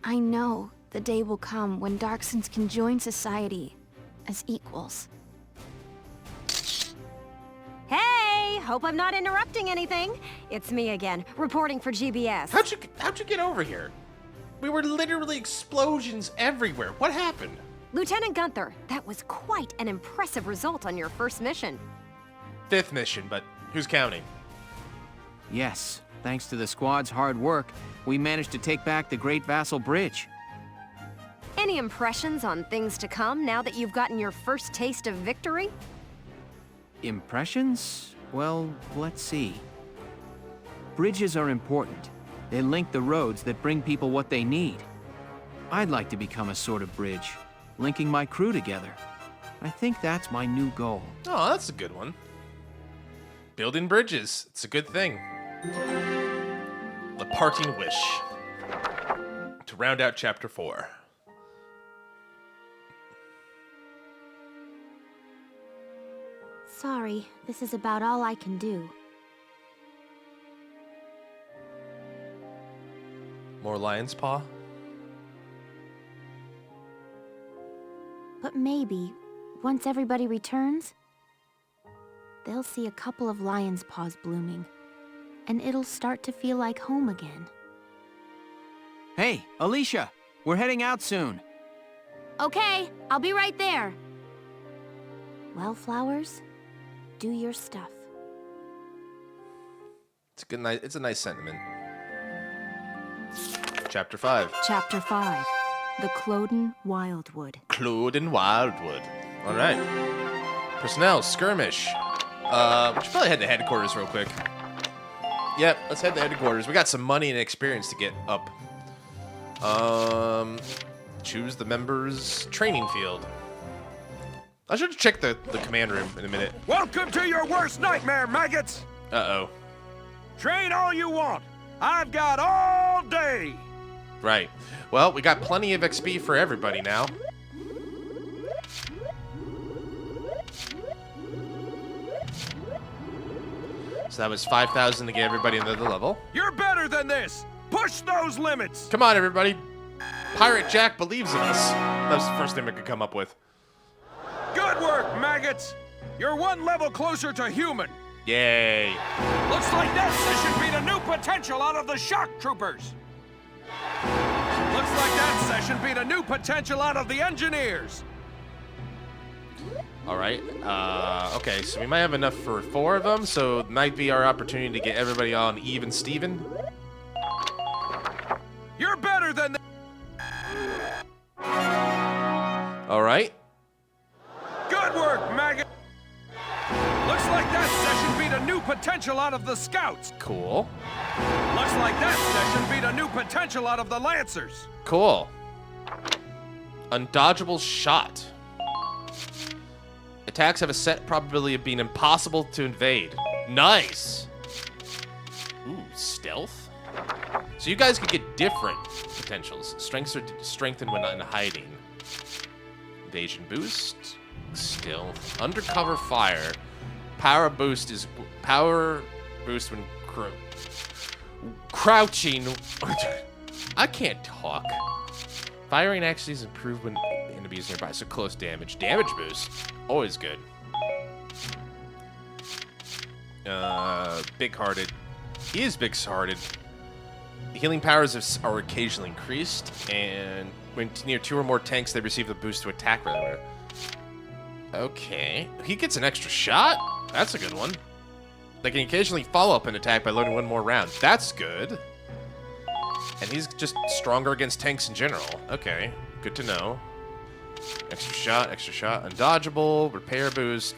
I know the day will come when Darksons can join society as equals. Hey, hope I'm not interrupting anything. It's me again, reporting for GBS. How'd you get over here? We were literally explosions everywhere. What happened? Lieutenant Gunther, that was quite an impressive result on your first mission. 5th mission, but who's counting? Yes, thanks to the squad's hard work, we managed to take back the Great Vassal Bridge. Any impressions on things to come now that you've gotten your first taste of victory? Impressions? Well, let's see. Bridges are important. They link the roads that bring people what they need. I'd like to become a sort of bridge, linking my crew together. I think that's my new goal. Oh, that's a good one. Building bridges. It's a good thing. The Parting Wish. To round out Chapter 4. Sorry, this is about all I can do. More lion's paw? But maybe, once everybody returns, they'll see a couple of lion's paws blooming, and it'll start to feel like home again. Hey, Alicia, we're heading out soon. Okay, I'll be right there. Well, Flowers, do your stuff. It's a nice sentiment. Chapter 5. Chapter 5. The Cloden Wildwood. Cloden Wildwood. All right. Personnel, skirmish. We should probably head to headquarters real quick. Yep, let's head to headquarters. We got some money and experience to get up. Choose the members' training field. I should check the command room in a minute. Welcome to your worst nightmare, maggots! Uh-oh. Train all you want. I've got all day. Right. Well, we got plenty of XP for everybody now. So that was 5,000 to get everybody another level. You're better than this. Push those limits. Come on, everybody. Pirate Jack believes in us. That was the first thing we could come up with. Good work, maggots. You're one level closer to human. Yay. Looks like that session beat a new potential out of the shock troopers. Looks like that session beat a new potential out of the engineers. All right. Okay, so we might have enough for 4 of them, so it might be our opportunity to get everybody on even Steven. You're better than All right. Good work, maggot. Looks like that session beat a new potential out of the scouts. Cool. Looks like that session beat a new potential out of the lancers. Cool. Undodgeable shot. Attacks have a set probability of being impossible to invade. Nice. Ooh, stealth. So you guys could get different potentials. Strengths are strengthened when not in hiding. Invasion boost. Stealth. Undercover fire. Power boost when crouching. I can't talk. Firing actually is improved when the enemy is nearby, so close damage. Damage boost. Always good. Big-hearted. He is big-hearted. Healing powers are occasionally increased, and when near 2 or more tanks, they receive the boost to attack rather. Okay. He gets an extra shot? That's a good one. They can occasionally follow up an attack by loading 1 more round. That's good. And he's just stronger against tanks in general. Okay, good to know. Extra shot, undodgeable, repair boost.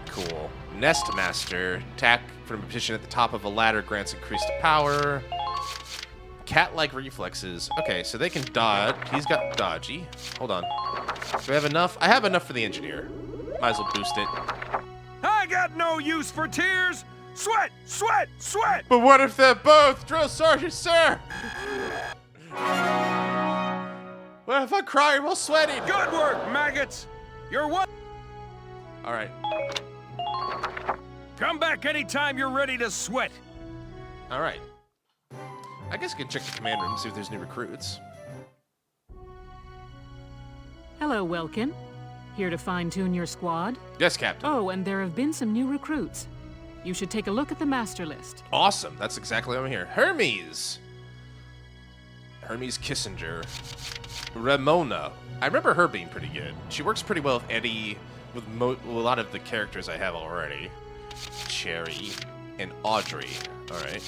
Cool. Nest Master, attack from a position at the top of a ladder grants increased power. Cat-like reflexes. Okay, so they can dodge. He's got dodgy. Hold on. Do we have enough? I have enough for the engineer. Might as well boost it. I got no use for tears. Sweat, sweat, sweat. But what if they're both? Drill Sergeant, sir! What if I'm crying while sweating? Good work, maggots. You're one. All right. Come back anytime you're ready to sweat. All right. I guess I can check the command room and see if there's new recruits. Hello, Welkin. Here to fine-tune your squad? Yes, Captain. Oh, and there have been some new recruits. You should take a look at the master list. Awesome. That's exactly why I'm here. Hermes. Hermes Kissinger. Ramona. I remember her being pretty good. She works pretty well with Eddie, with a lot of the characters I have already. Cherry and Audrey. Alright.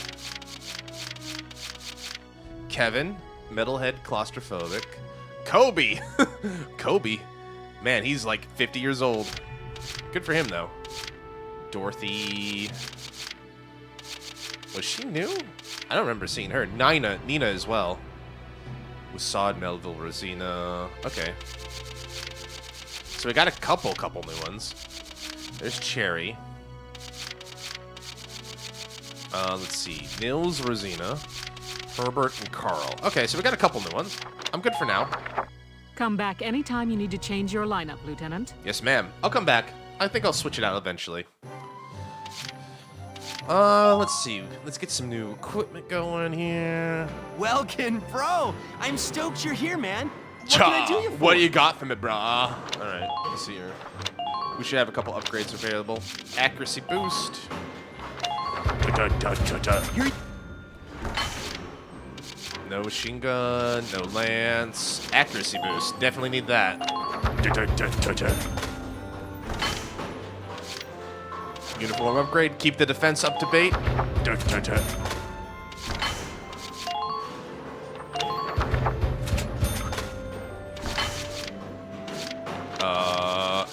Kevin. Metalhead, claustrophobic. Kobe! Kobe. Man, he's like 50 years old. Good for him, though. Dorothy. Was she new? I don't remember seeing her. Nina as well. Wasad, Melville, Rosina. Okay. So we got a couple new ones. There's Cherry. Let's see. Nils, Rosina. Herbert, and Carl. Okay, so we got a couple new ones. I'm good for now. Come back anytime you need to change your lineup, Lieutenant. Yes, ma'am. I'll come back. I think I'll switch it out eventually. Let's see. Let's get some new equipment going here. Welkin, bro! I'm stoked you're here, man. What can I do you for? What do you got from it, brah? Alright, let's see here. We should have a couple upgrades available. Accuracy boost. No machine gun, no lance. Accuracy boost. Definitely need that. Uniform upgrade. Keep the defense up to date.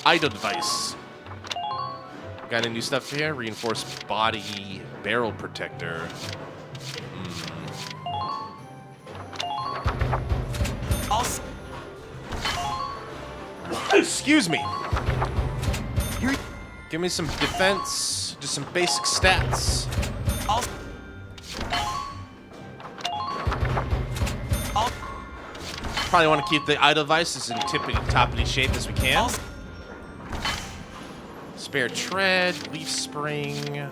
Idle device. Got any new stuff here? Reinforced body barrel protector. Excuse me. Give me some defense, just some basic stats. Probably want to keep the idle devices in tippity-toppity shape as we can. Spare tread, leaf spring.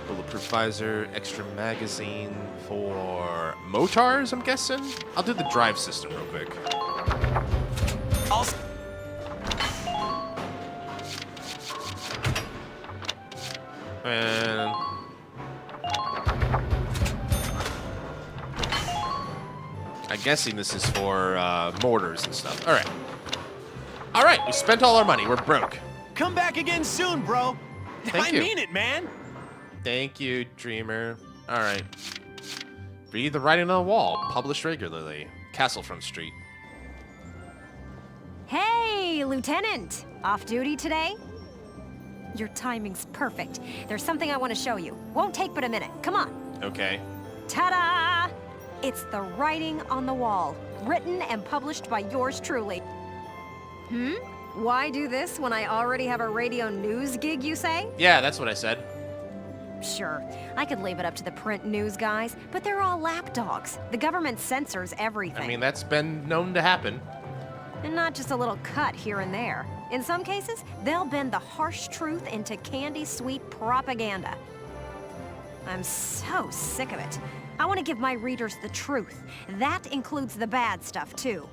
Bulletproof visor, extra magazine for motors, I'm guessing? I'll do the drive system real quick. And I'm guessing this is for mortars and stuff. All right. All right, we spent all our money. We're broke. Come back again soon, bro. Thank you. I mean it, man. Thank you, Dreamer. All right. Read the writing on the wall. Published regularly. Castlefront Street. Hey, Lieutenant! Off duty today? Your timing's perfect. There's something I want to show you. Won't take but a minute. Come on. Okay. Ta-da! It's the writing on the wall. Written and published by yours truly. Why do this when I already have a radio news gig, you say? Yeah, that's what I said. Sure, I could leave it up to the print news guys, but they're all lapdogs. The government censors everything. I mean, that's been known to happen. And not just a little cut here and there. In some cases, they'll bend the harsh truth into candy-sweet propaganda. I'm so sick of it. I want to give my readers the truth. That includes the bad stuff, too.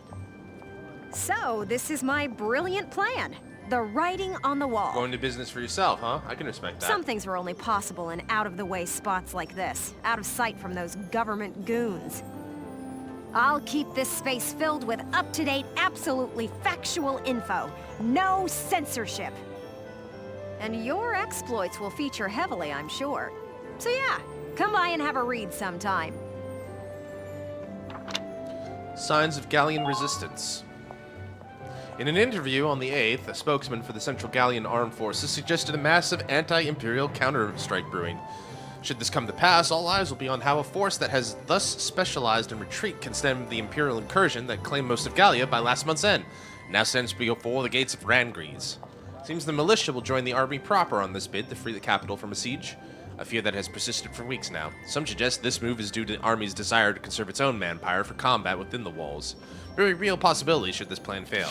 So, this is my brilliant plan. The writing on the wall. Going to business for yourself, huh? I can respect that. Some things are only possible in out-of-the-way spots like this. Out of sight from those government goons. I'll keep this space filled with up-to-date, absolutely factual info. No censorship. And your exploits will feature heavily, I'm sure. So yeah, come by and have a read sometime. Signs of Gallian resistance. In an interview on the 8th, a spokesman for the Central Gallian Armed Forces suggested a massive anti-imperial counter-strike brewing. Should this come to pass, all eyes will be on how a force that has thus specialized in retreat can stem the imperial incursion that claimed most of Gallia by last month's end, now stands before the gates of Rangries. Seems the militia will join the army proper on this bid to free the capital from a siege, a fear that has persisted for weeks now. Some suggest this move is due to the army's desire to conserve its own manpower for combat within the walls. Very real possibility should this plan fail.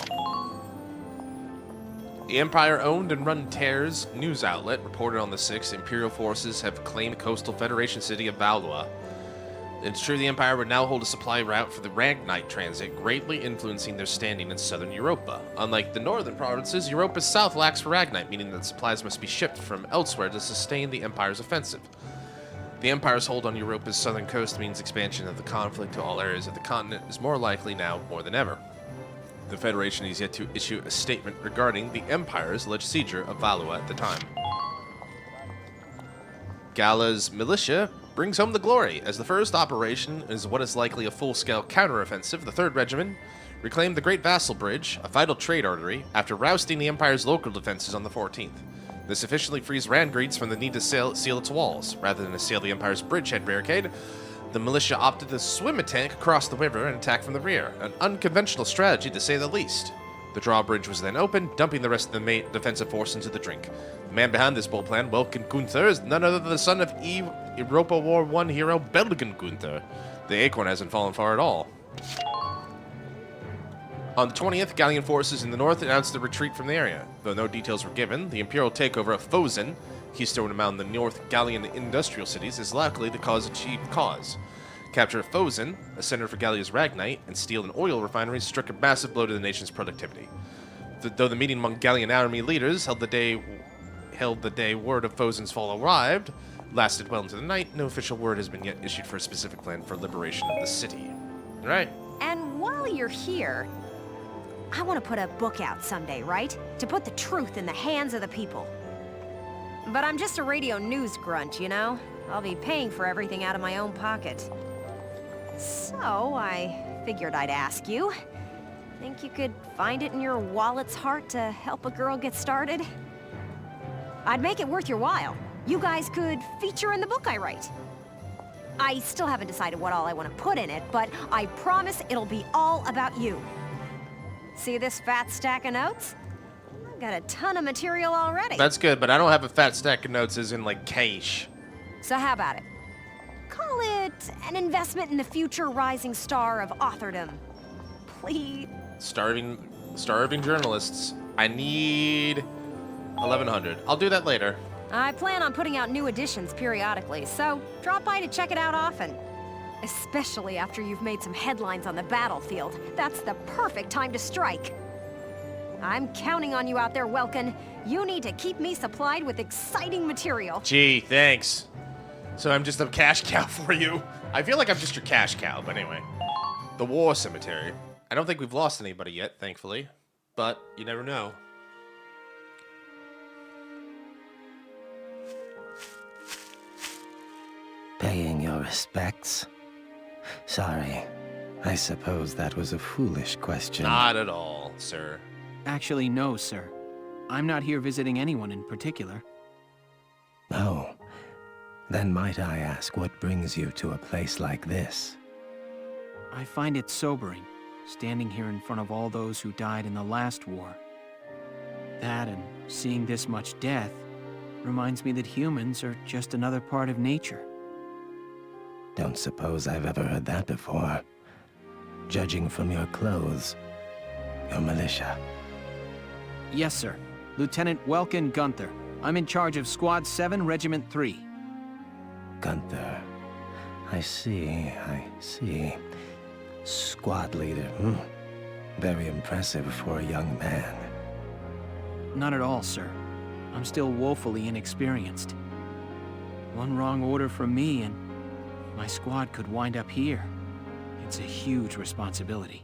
The Empire-owned and run Ter's news outlet reported on the 6th Imperial forces have claimed coastal Federation city of Valdua. It's true the Empire would now hold a supply route for the Ragnite transit, greatly influencing their standing in southern Europa. Unlike the northern provinces, Europa's south lacks for Ragnite, meaning that supplies must be shipped from elsewhere to sustain the Empire's offensive. The Empire's hold on Europa's southern coast means expansion of the conflict to all areas of the continent is more likely now more than ever. The Federation is yet to issue a statement regarding the Empire's alleged seizure of Valua at the time. Gala's militia brings home the glory, as the first operation is what is likely a full-scale counteroffensive. The 3rd Regiment reclaimed the Great Vassal Bridge, a vital trade artery, after rousting the Empire's local defenses on the 14th. This efficiently frees Rangreets from the need to seal its walls. Rather than assail the Empire's bridgehead barricade, the militia opted to swim a tank across the river and attack from the rear, an unconventional strategy to say the least. The drawbridge was then opened, dumping the rest of the main defensive force into the drink. The man behind this bold plan, Welkin Gunther, is none other than the son of Europa War I hero Belgen Gunther. The acorn hasn't fallen far at all. On the 20th, Gallian forces in the north announced the retreat from the area. Though no details were given, the imperial takeover of Fosen, keystone among the North Gallian industrial cities, is likely the achieved cause. Capture of Fosen, a center for Gallia's Ragnite, and steel and oil refineries struck a massive blow to the nation's productivity. Though the meeting among Gallian army leaders held the day word of Fosen's fall arrived, lasted well into the night, no official word has been yet issued for a specific plan for liberation of the city. All right. And while you're here, I want to put a book out someday, right? To put the truth in the hands of the people. But I'm just a radio news grunt, you know? I'll be paying for everything out of my own pocket. So, I figured I'd ask you. Think you could find it in your wallet's heart to help a girl get started? I'd make it worth your while. You guys could feature in the book I write. I still haven't decided what all I want to put in it, but I promise it'll be all about you. See this fat stack of notes? I've got a ton of material already. That's good, but I don't have a fat stack of notes as in, like, cash. So how about it? Call it an investment in the future rising star of authordom. Please. Starving journalists. I need 1,100. I'll do that later. I plan on putting out new editions periodically, so drop by to check it out often. Especially after you've made some headlines on the battlefield. That's the perfect time to strike. I'm counting on you out there, Welkin. You need to keep me supplied with exciting material. Gee, thanks. So I'm just a cash cow for you. I feel like I'm just your cash cow, but anyway. The War Cemetery. I don't think we've lost anybody yet, thankfully. But you never know. Paying your respects? Sorry. I suppose that was a foolish question. Not at all, sir. Actually, no, sir. I'm not here visiting anyone in particular. Oh. Then might I ask what brings you to a place like this? I find it sobering, standing here in front of all those who died in the last war. That and seeing this much death reminds me that humans are just another part of nature. Don't suppose I've ever heard that before. Judging from your clothes, your militia. Yes, sir. Lieutenant Welkin Gunther. I'm in charge of Squad 7, Regiment 3. Gunther. I see. Squad leader. Very impressive for a young man. Not at all, sir. I'm still woefully inexperienced. One wrong order from me and my squad could wind up here. It's a huge responsibility.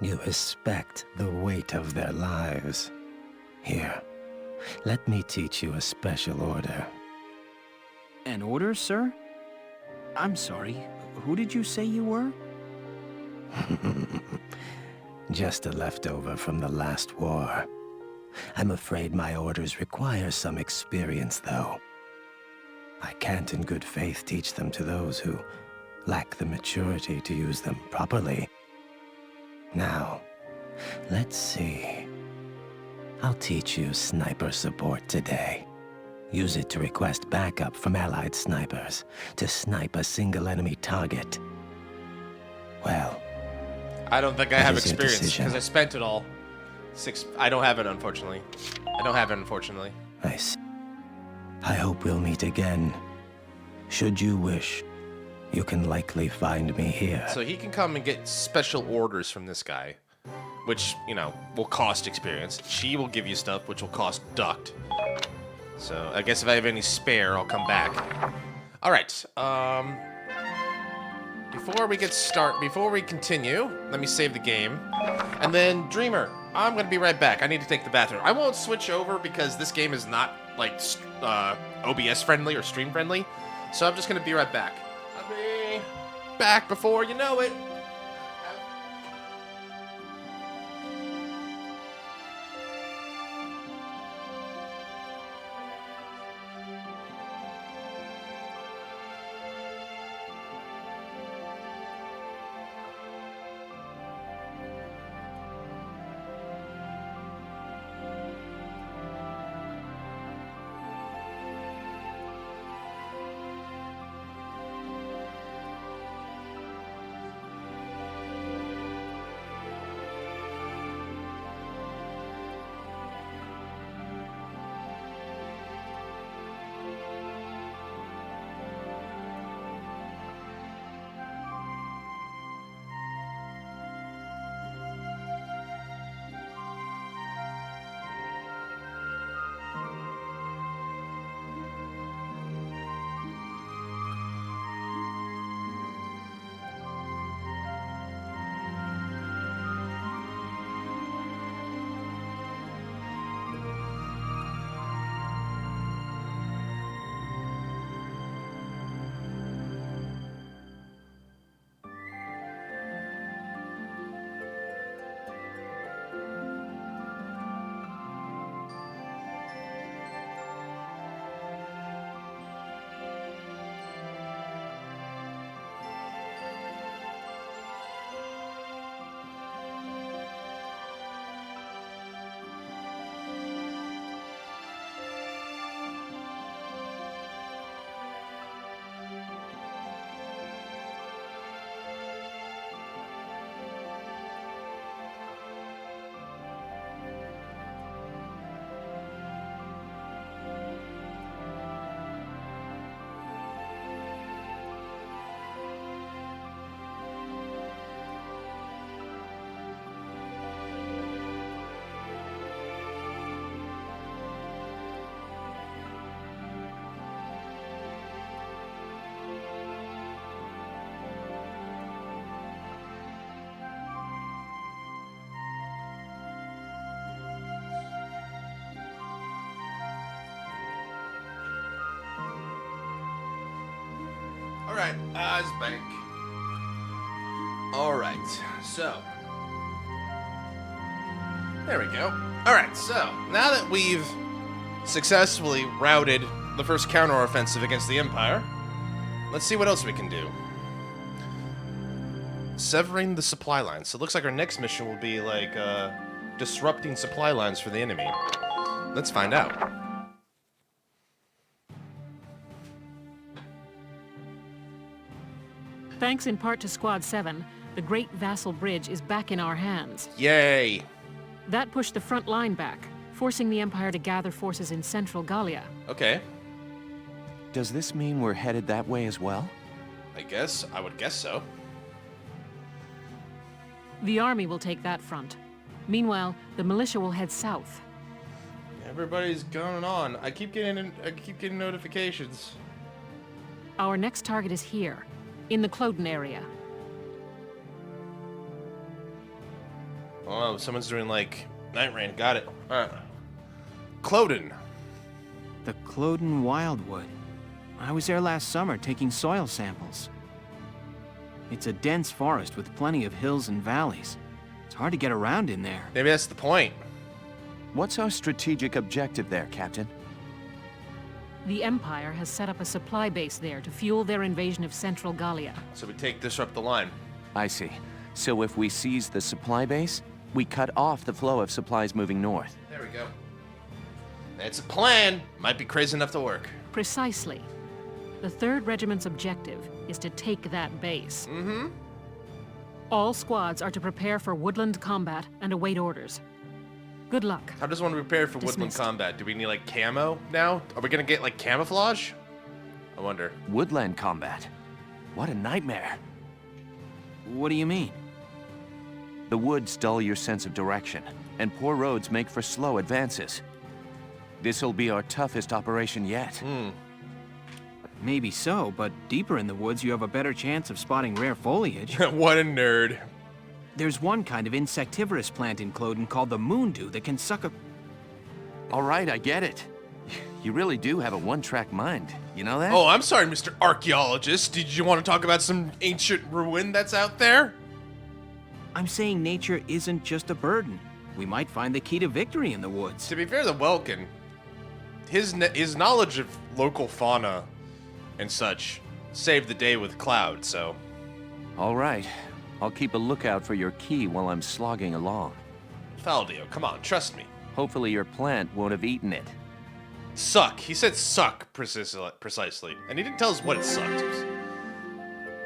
You respect the weight of their lives. Here, let me teach you a special order. An order, sir? I'm sorry, who did you say you were? Just a leftover from the last war. I'm afraid my orders require some experience, though. I can't in good faith teach them to those who lack the maturity to use them properly. Now, let's see. I'll teach you sniper support today. Use it to request backup from allied snipers to snipe a single enemy target. Well, I don't think I have experience because I spent it all. I don't have it, unfortunately. I see. I hope we'll meet again. Should you wish, you can likely find me here. So he can come and get special orders from this guy, which, you know, will cost experience. She will give you stuff, which will cost duct. So I guess if I have any spare, I'll come back. All right. Before we continue, let me save the game. And then, Dreamer, I'm going to be right back. I need to take the bathroom. I won't switch over because this game is not, like, OBS friendly or stream friendly. So I'm just going to be right back. I'll be back before you know it. Alright, Bank. Alright, so. There we go. Alright, so, now that we've successfully routed the first counteroffensive against the Empire, let's see what else we can do. Severing the supply lines. So it looks like our next mission will be, like, disrupting supply lines for the enemy. Let's find out. Thanks in part to Squad 7, the Great Vassal Bridge is back in our hands. Yay! That pushed the front line back, forcing the Empire to gather forces in central Gallia. Okay. Does this mean we're headed that way as well? I would guess so. The army will take that front. Meanwhile, the militia will head south. Everybody's going on. I keep getting notifications. Our next target is here, in the Cloden area. Oh, someone's doing, like, night rain. Got it. Cloden. The Cloden Wildwood. I was there last summer taking soil samples. It's a dense forest with plenty of hills and valleys. It's hard to get around in there. Maybe that's the point. What's our strategic objective there, Captain? The Empire has set up a supply base there to fuel their invasion of central Gallia. So we disrupt the line. I see. So if we seize the supply base, we cut off the flow of supplies moving north. There we go. It's a plan. Might be crazy enough to work. Precisely. The 3rd Regiment's objective is to take that base. Mm-hmm. All squads are to prepare for woodland combat and await orders. Good luck. How does one prepare for woodland combat? Do we need, like, camo now? Are we gonna get, like, camouflage? I wonder. Woodland combat? What a nightmare. What do you mean? The woods dull your sense of direction, and poor roads make for slow advances. This'll be our toughest operation yet. Maybe so, but deeper in the woods you have a better chance of spotting rare foliage. What a nerd. There's one kind of insectivorous plant in Cloden called the moondew that can suck a... All right, I get it. You really do have a one-track mind. You know that? Oh, I'm sorry, Mr. Archaeologist. Did you want to talk about some ancient ruin that's out there? I'm saying nature isn't just a burden. We might find the key to victory in the woods. To be fair to Welkin, his knowledge of local fauna and such saved the day with Cloud, so... All right. I'll keep a lookout for your key while I'm slogging along. Faldio, come on, trust me. Hopefully your plant won't have eaten it. Suck. He said suck precisely. And he didn't tell us what it sucked.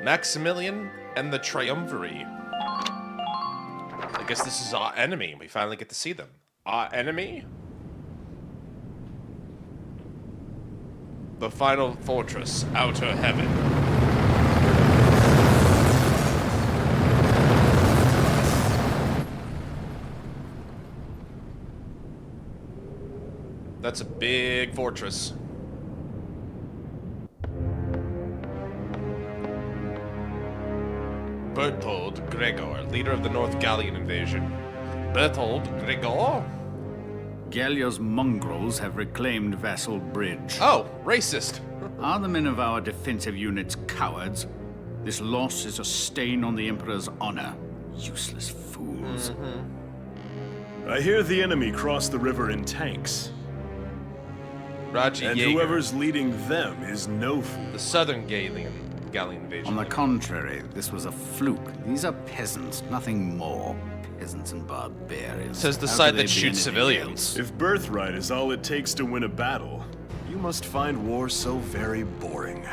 Maximilian and the Triumvirate. I guess this is our enemy. We finally get to see them. Our enemy? The final fortress, Outer Heaven. That's a big fortress. Berthold Gregor, leader of the North Gallian invasion. Berthold Gregor? Gallia's mongrels have reclaimed Vassal Bridge. Oh, racist. Are the men of our defensive units cowards? This loss is a stain on the Emperor's honor. Useless fools. I hear the enemy crossed the river in tanks. Raji and Jaeger. whoever's leading them is no fool. The Southern Gallian invasion. On the contrary, this was a fluke. These are peasants, nothing more. Peasants and barbarians. Says the How side could they that be shoots anything civilians. else? If birthright is all it takes to win a battle, you must find war so very boring.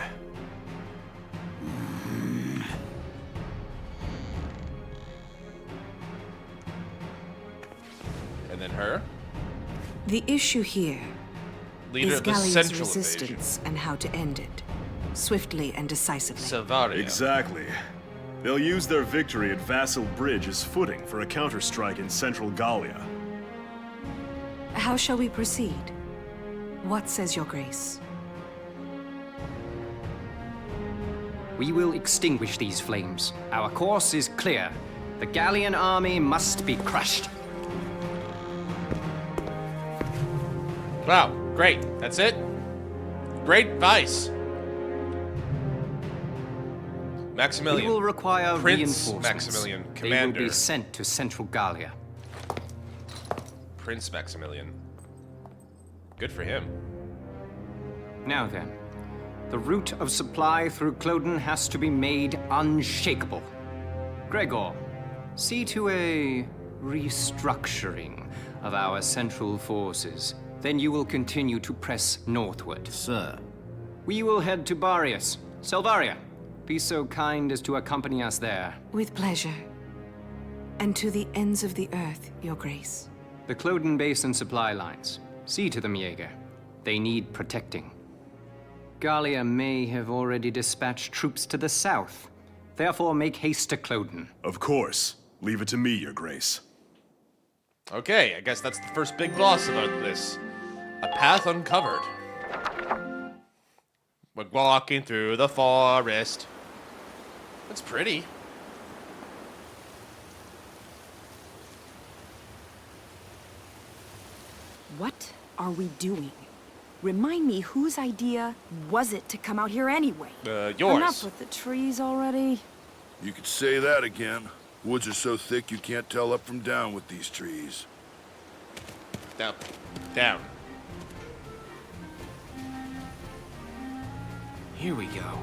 And then her? The issue here Leader is of the Gallia's Central resistance and how to end it, swiftly and decisively. Salvaria. Exactly. They'll use their victory at Vassal Bridge as footing for a counterstrike in Central Gallia. How shall we proceed? What says your grace? We will extinguish these flames. Our course is clear. The Gallian army must be crushed. Wow, great. That's it? Great advice. Maximilian. We will require Prince reinforcements. Maximilian, They commander. will be sent to Central Gallia. Prince Maximilian. Good for him. Now then, the route of supply through Cloden has to be made unshakable. Gregor, see to a restructuring of our central forces. Then you will continue to press northward. Sir. We will head to Barius. Salvaria, be so kind as to accompany us there. With pleasure. And to the ends of the earth, your grace. The Cloden Basin supply lines. See to them, Jaeger. They need protecting. Gallia may have already dispatched troops to the south. Therefore, make haste to Cloden. Of course. Leave it to me, your grace. Okay, I guess that's the first big boss about this. A path uncovered. We're walking through the forest. That's pretty. What are we doing? Remind me, whose idea was it to come out here anyway? Yours. Enough with the trees already. You could say that again. Woods are so thick you can't tell up from down with these trees. Down. Down. Here we go.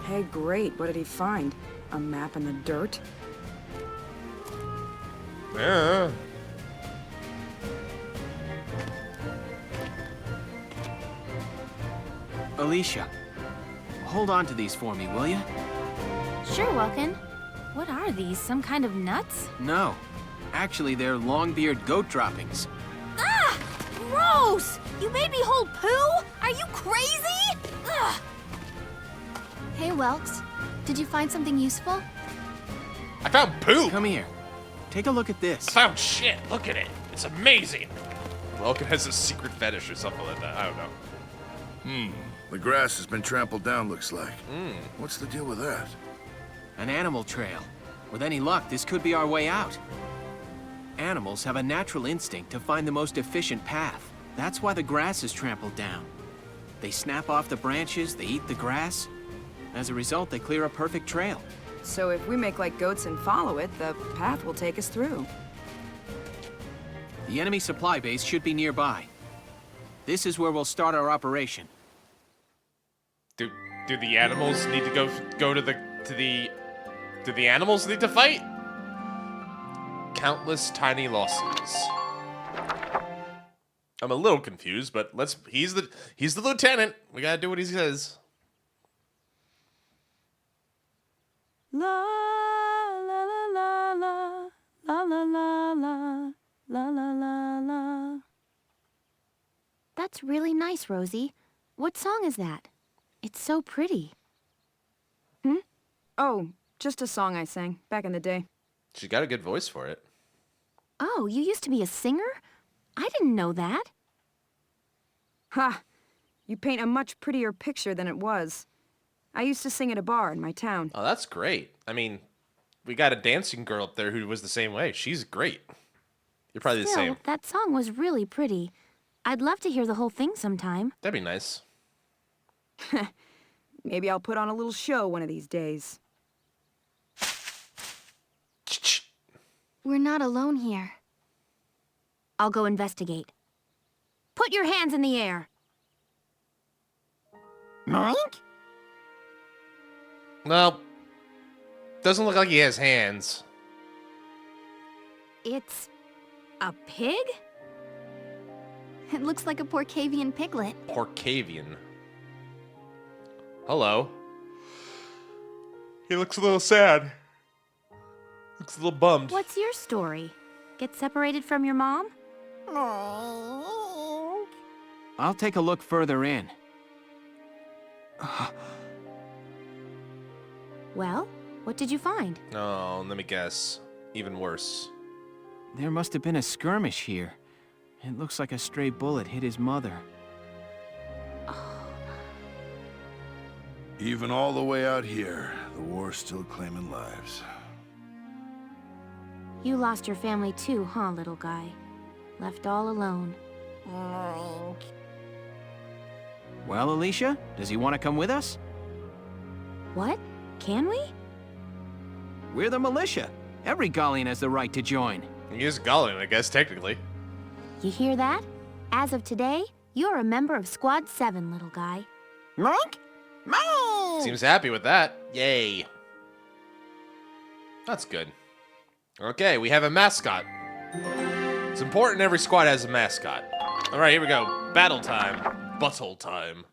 Hey, great. What did he find? A map in the dirt? Yeah. Alicia, hold on to these for me, will you? Sure, Welkin. What are these? Some kind of nuts? No. Actually, they're longbeard goat droppings. Ah! Gross! You made me hold poo? Are you crazy? Ugh! Hey, Welks. Did you find something useful? I found poop! Come here. Take a look at this. I found shit! Look at it! It's amazing! Welkin has a secret fetish or something like that. I don't know. The grass has been trampled down, looks like. What's the deal with that? An animal trail. With any luck, this could be our way out. Animals have a natural instinct to find the most efficient path. That's why the grass is trampled down. They snap off the branches, they eat the grass. As a result, they clear a perfect trail. So if we make like goats and follow it, the path will take us through. The enemy supply base should be nearby. This is where we'll start our operation. Do the animals need to go to the do the animals need to fight? Countless tiny losses. I'm a little confused, but he's the lieutenant. We gotta do what he says. La la la la la la la la la la la la la. That's really nice, Rosie. What song is that? It's so pretty. Oh, just a song I sang back in the day. She got a good voice for it. Oh, you used to be a singer? I didn't know that. Ha! You paint a much prettier picture than it was. I used to sing at a bar in my town. Oh, that's great. I mean, we got a dancing girl up there who was the same way. She's great. You're probably the same. That song was really pretty. I'd love to hear the whole thing sometime. That'd be nice. Maybe I'll put on a little show one of these days. We're not alone here. I'll go investigate. Put your hands in the air. Mike? Well, doesn't look like he has hands. It's a pig? It looks like a Porcavian piglet. Porcavian. Hello. He looks a little sad. Looks a little bummed. What's your story? Get separated from your mom? I'll take a look further in. Well, what did you find? Oh, let me guess. Even worse. There must have been a skirmish here. It looks like a stray bullet hit his mother. Even all the way out here, the war's still claiming lives. You lost your family too, huh, little guy? Left all alone. Well, Alicia, does he want to come with us? What? Can we? We're the militia. Every Gallian has the right to join. He is Gallian, I guess, technically. You hear that? As of today, you're a member of Squad 7, little guy. Monk? Seems happy with that. Yay. That's good. Okay, we have a mascot. It's important every squad has a mascot. Alright, here we go. Battle time. Butthole time.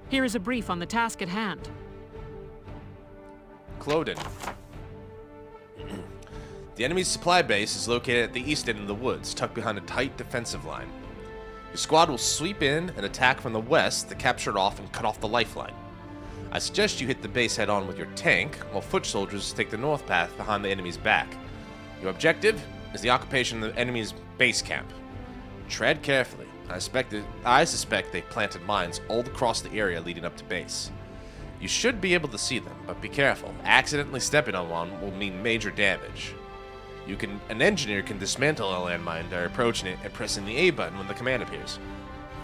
Here is a brief on the task at hand. Cloden. The enemy's supply base is located at the east end of the woods, tucked behind a tight defensive line. Your squad will sweep in and attack from the west to capture it off and cut off the lifeline. I suggest you hit the base head-on with your tank, while foot soldiers take the north path behind the enemy's back. Your objective is the occupation of the enemy's base camp. Tread carefully. I suspect they planted mines all across the area leading up to base. You should be able to see them, but be careful. Accidentally stepping on one will mean major damage. An engineer can dismantle a landmine by approaching it and pressing the A button when the command appears.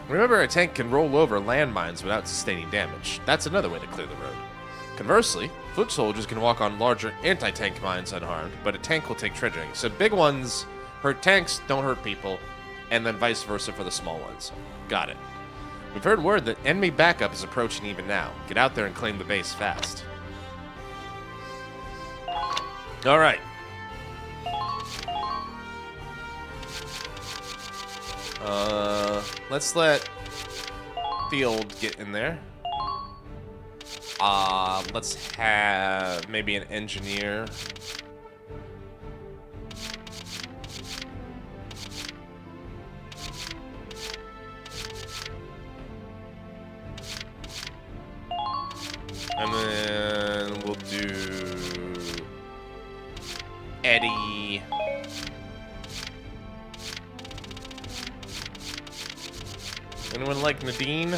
Remember, a tank can roll over landmines without sustaining damage. That's another way to clear the road. Conversely, foot soldiers can walk on larger anti-tank mines unharmed, but a tank will take treachery. So big ones hurt tanks, don't hurt people, and then vice versa for the small ones. Got it. We've heard word that enemy backup is approaching even now. Get out there and claim the base fast. Alright. Let's let Field get in there. Let's have maybe an engineer. And then we'll do Eddie. Anyone like Nadine?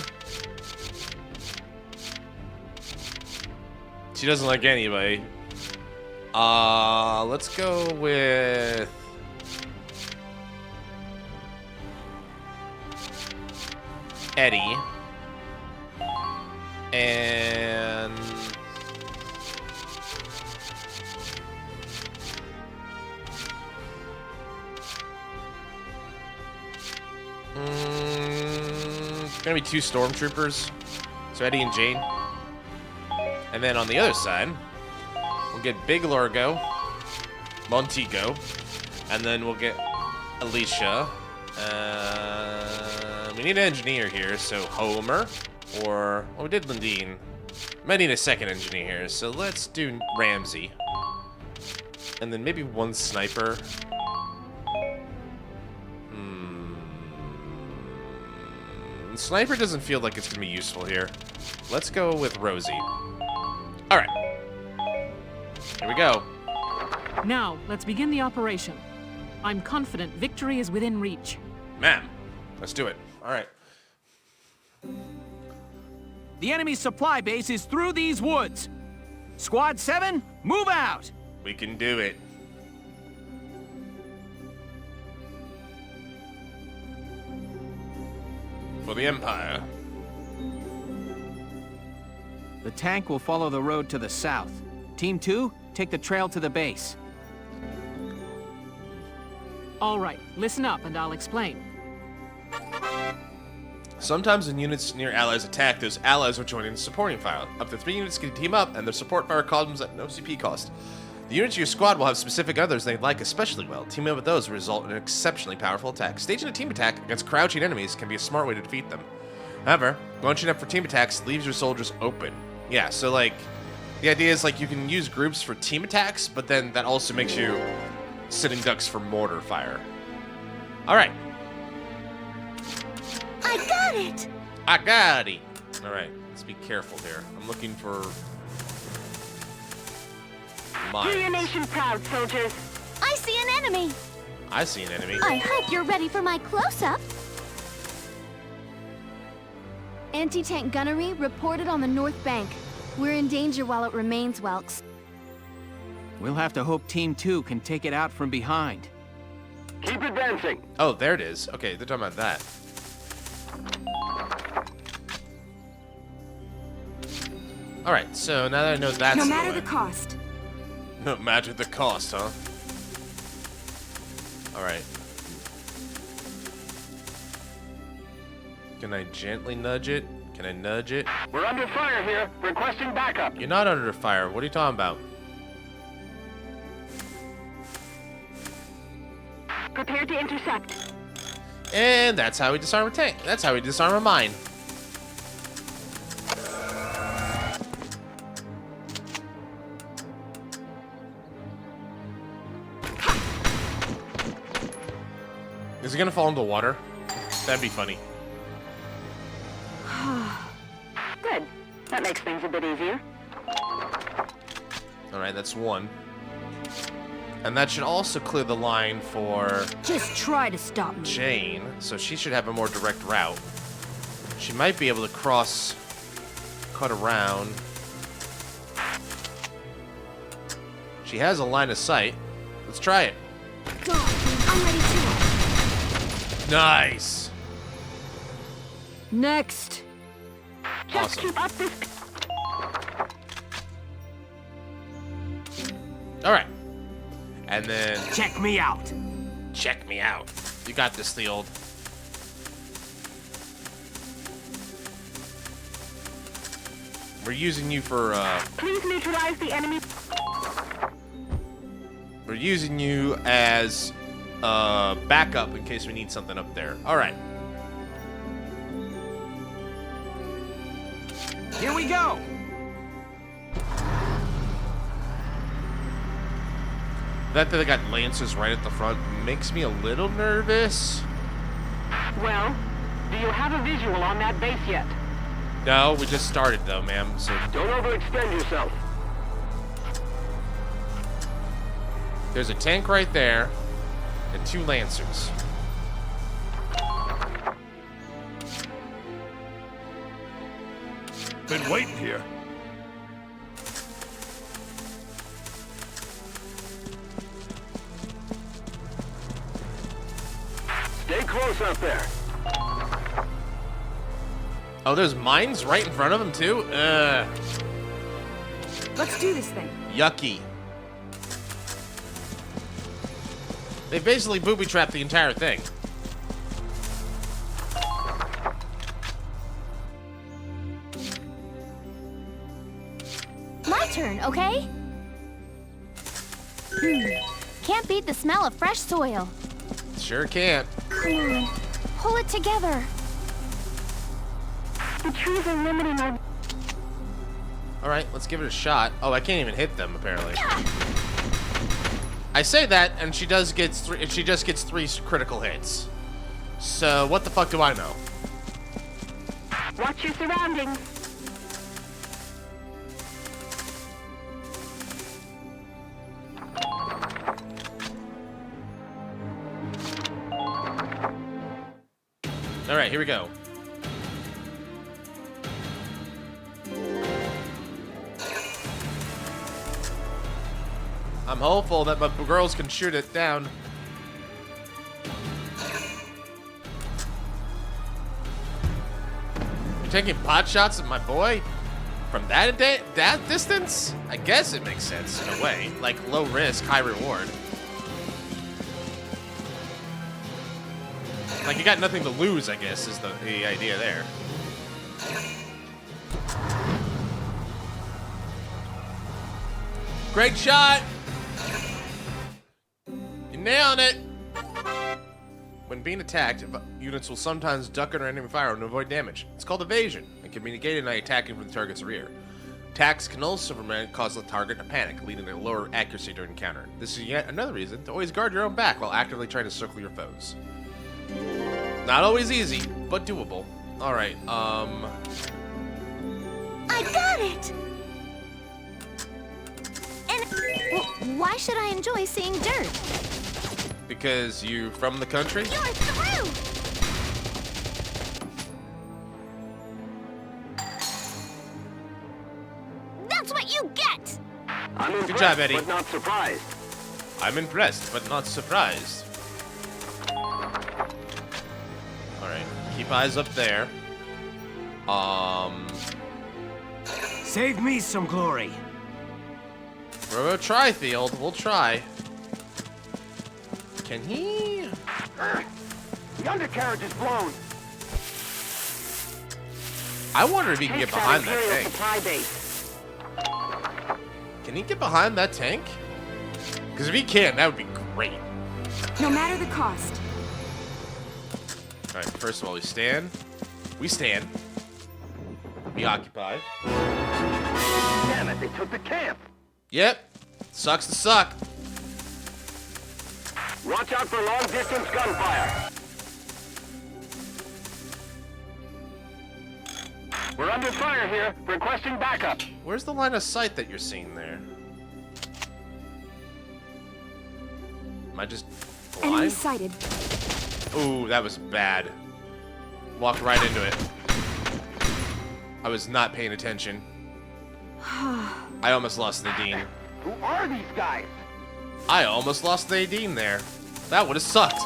She doesn't like anybody. Let's go with... Eddie. And... It's gonna be 2 stormtroopers. So Eddie and Jane. And then on the other side, we'll get Big Largo, Montego, and then we'll get Alicia. We need an engineer here, so Homer, or... Well, we did Lundeen. Might need a second engineer here, so let's do Ramsey. And then maybe 1 sniper. Sniper doesn't feel like it's gonna be useful here. Let's go with Rosie. Alright. Here we go. Now, let's begin the operation. I'm confident victory is within reach. Ma'am, let's do it. Alright. The enemy's supply base is through these woods. Squad 7, move out! We can do it. For the Empire. The tank will follow the road to the south. Team 2, take the trail to the base. All right, listen up and I'll explain. Sometimes when units near allies attack, those allies will join in the supporting fire. Up to 3 units can team up, and their support fire comes at no CP cost. The units of your squad will have specific others they like especially well. Teaming up with those will result in an exceptionally powerful attack. Staging a team attack against crouching enemies can be a smart way to defeat them. However, launching up for team attacks leaves your soldiers open. Yeah, so like, the idea is like you can use groups for team attacks, but then that also makes you sitting ducks for mortar fire. Alright. I got it! I got it! Alright, let's be careful here. I'm looking for... Do your nation proud, soldiers. I see an enemy! I see an enemy. I hope you're ready for my close-up. Anti-tank gunnery reported on the north bank. We're in danger while it remains, Welks. We'll have to hope Team 2 can take it out from behind. Keep advancing. Oh, there it is. Okay, they're talking about that. Alright, so now that I know that's no matter the cost. No matter the cost, huh? Alright. Can I gently nudge it? Can I nudge it? We're under fire here. Requesting backup. You're not under fire. What are you talking about? Prepare to intercept. And that's how we disarm a tank. That's how we disarm a mine. Is it gonna fall into the water? That'd be funny. Good. That makes things a bit easier. Alright, that's 1. And that should also clear the line for... Just try to stop me. Jane, so she should have a more direct route. She might be able to cut around. She has a line of sight. Let's try it. Go, I'm ready too. Nice. Next. Just Awesome. keep up this. All right. And then... Check me out. Check me out. You got this, the old. We're using you for, Please neutralize the enemy. We're using you as, backup in case we need something up there. All right. Here we go! That they got lancers right at the front makes me a little nervous. Well, do you have a visual on that base yet? No, we just started though, ma'am, so... Don't overextend yourself. There's a tank right there, and 2 lancers. Been waiting here. Stay close up there. Oh, there's mines right in front of him, too? Let's do this thing. Yucky. They basically booby-trapped the entire thing. My turn, okay? Can't beat the smell of fresh soil. Sure can't. Come on, pull it together. The trees are limiting our... Alright, let's give it a shot. Oh, I can't even hit them, apparently. I say that, and she just gets 3 critical hits. So, what the fuck do I know? Watch your surroundings. Alright, here we go. I'm hopeful that my girls can shoot it down. You're taking pot shots at my boy? From that distance? I guess it makes sense in a way. Like, low risk, high reward. Like, you got nothing to lose, I guess, is the idea there. Great shot! You're nailing it! When being attacked, units will sometimes duck under enemy fire to avoid damage. It's called evasion, and can be negated by attacking from the target's rear. Attacks can also cause the target to panic, leading to lower accuracy during encounter. This is yet another reason to always guard your own back while actively trying to circle your foes. Not always easy, but doable. Alright, I got it! And why should I enjoy seeing dirt? Because you from the country? You're through! That's what you get! I'm impressed, Good job, Eddie. but not surprised. I'm impressed, but not surprised. Alright, keep eyes up there. Save me some glory. We're gonna try, Field. We'll try. Can he? The undercarriage is blown. I wonder if he can get behind that Imperial tank. supply base. Can he get behind that tank? Because if he can, that would be great. No matter the cost. Alright, first of all, we stand. We stand. We occupy. Damn it, they took the camp. Yep. Sucks to suck. Watch out for long-distance gunfire. We're under fire here. Requesting backup. Where's the line of sight that you're seeing there? Am I just Enemy blind? sighted. Ooh, that was bad. Walked right into it. I was not paying attention. I almost lost Nadine. Who are these guys? I almost lost Nadine there. That would have sucked.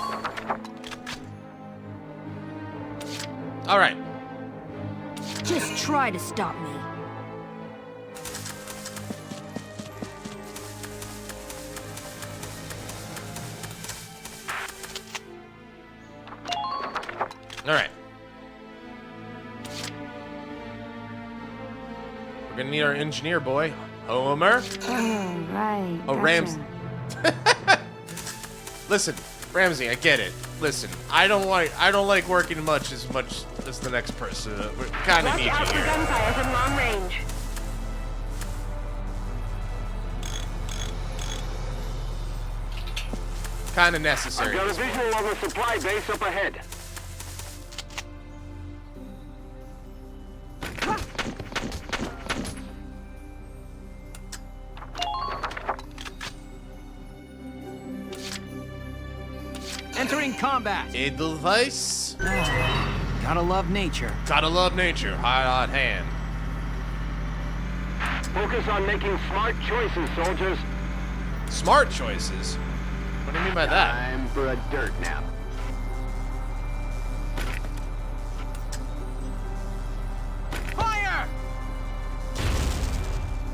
Alright. Just try to stop me. Alright. We're gonna need our engineer boy, Homer. Oh, right. Oh, Ramsey. Listen, Ramsey, I get it. Listen, I don't like working much as the next person. We kind of Watch need out you for here. gunfire from long range. Kind of I've necessary. got a visual of the supply base up ahead. Entering combat. Edelweiss. Gotta love nature. Gotta love nature. High on hand. Focus on making smart choices, soldiers. Smart choices? What do you mean by that? Time for a dirt nap. Fire!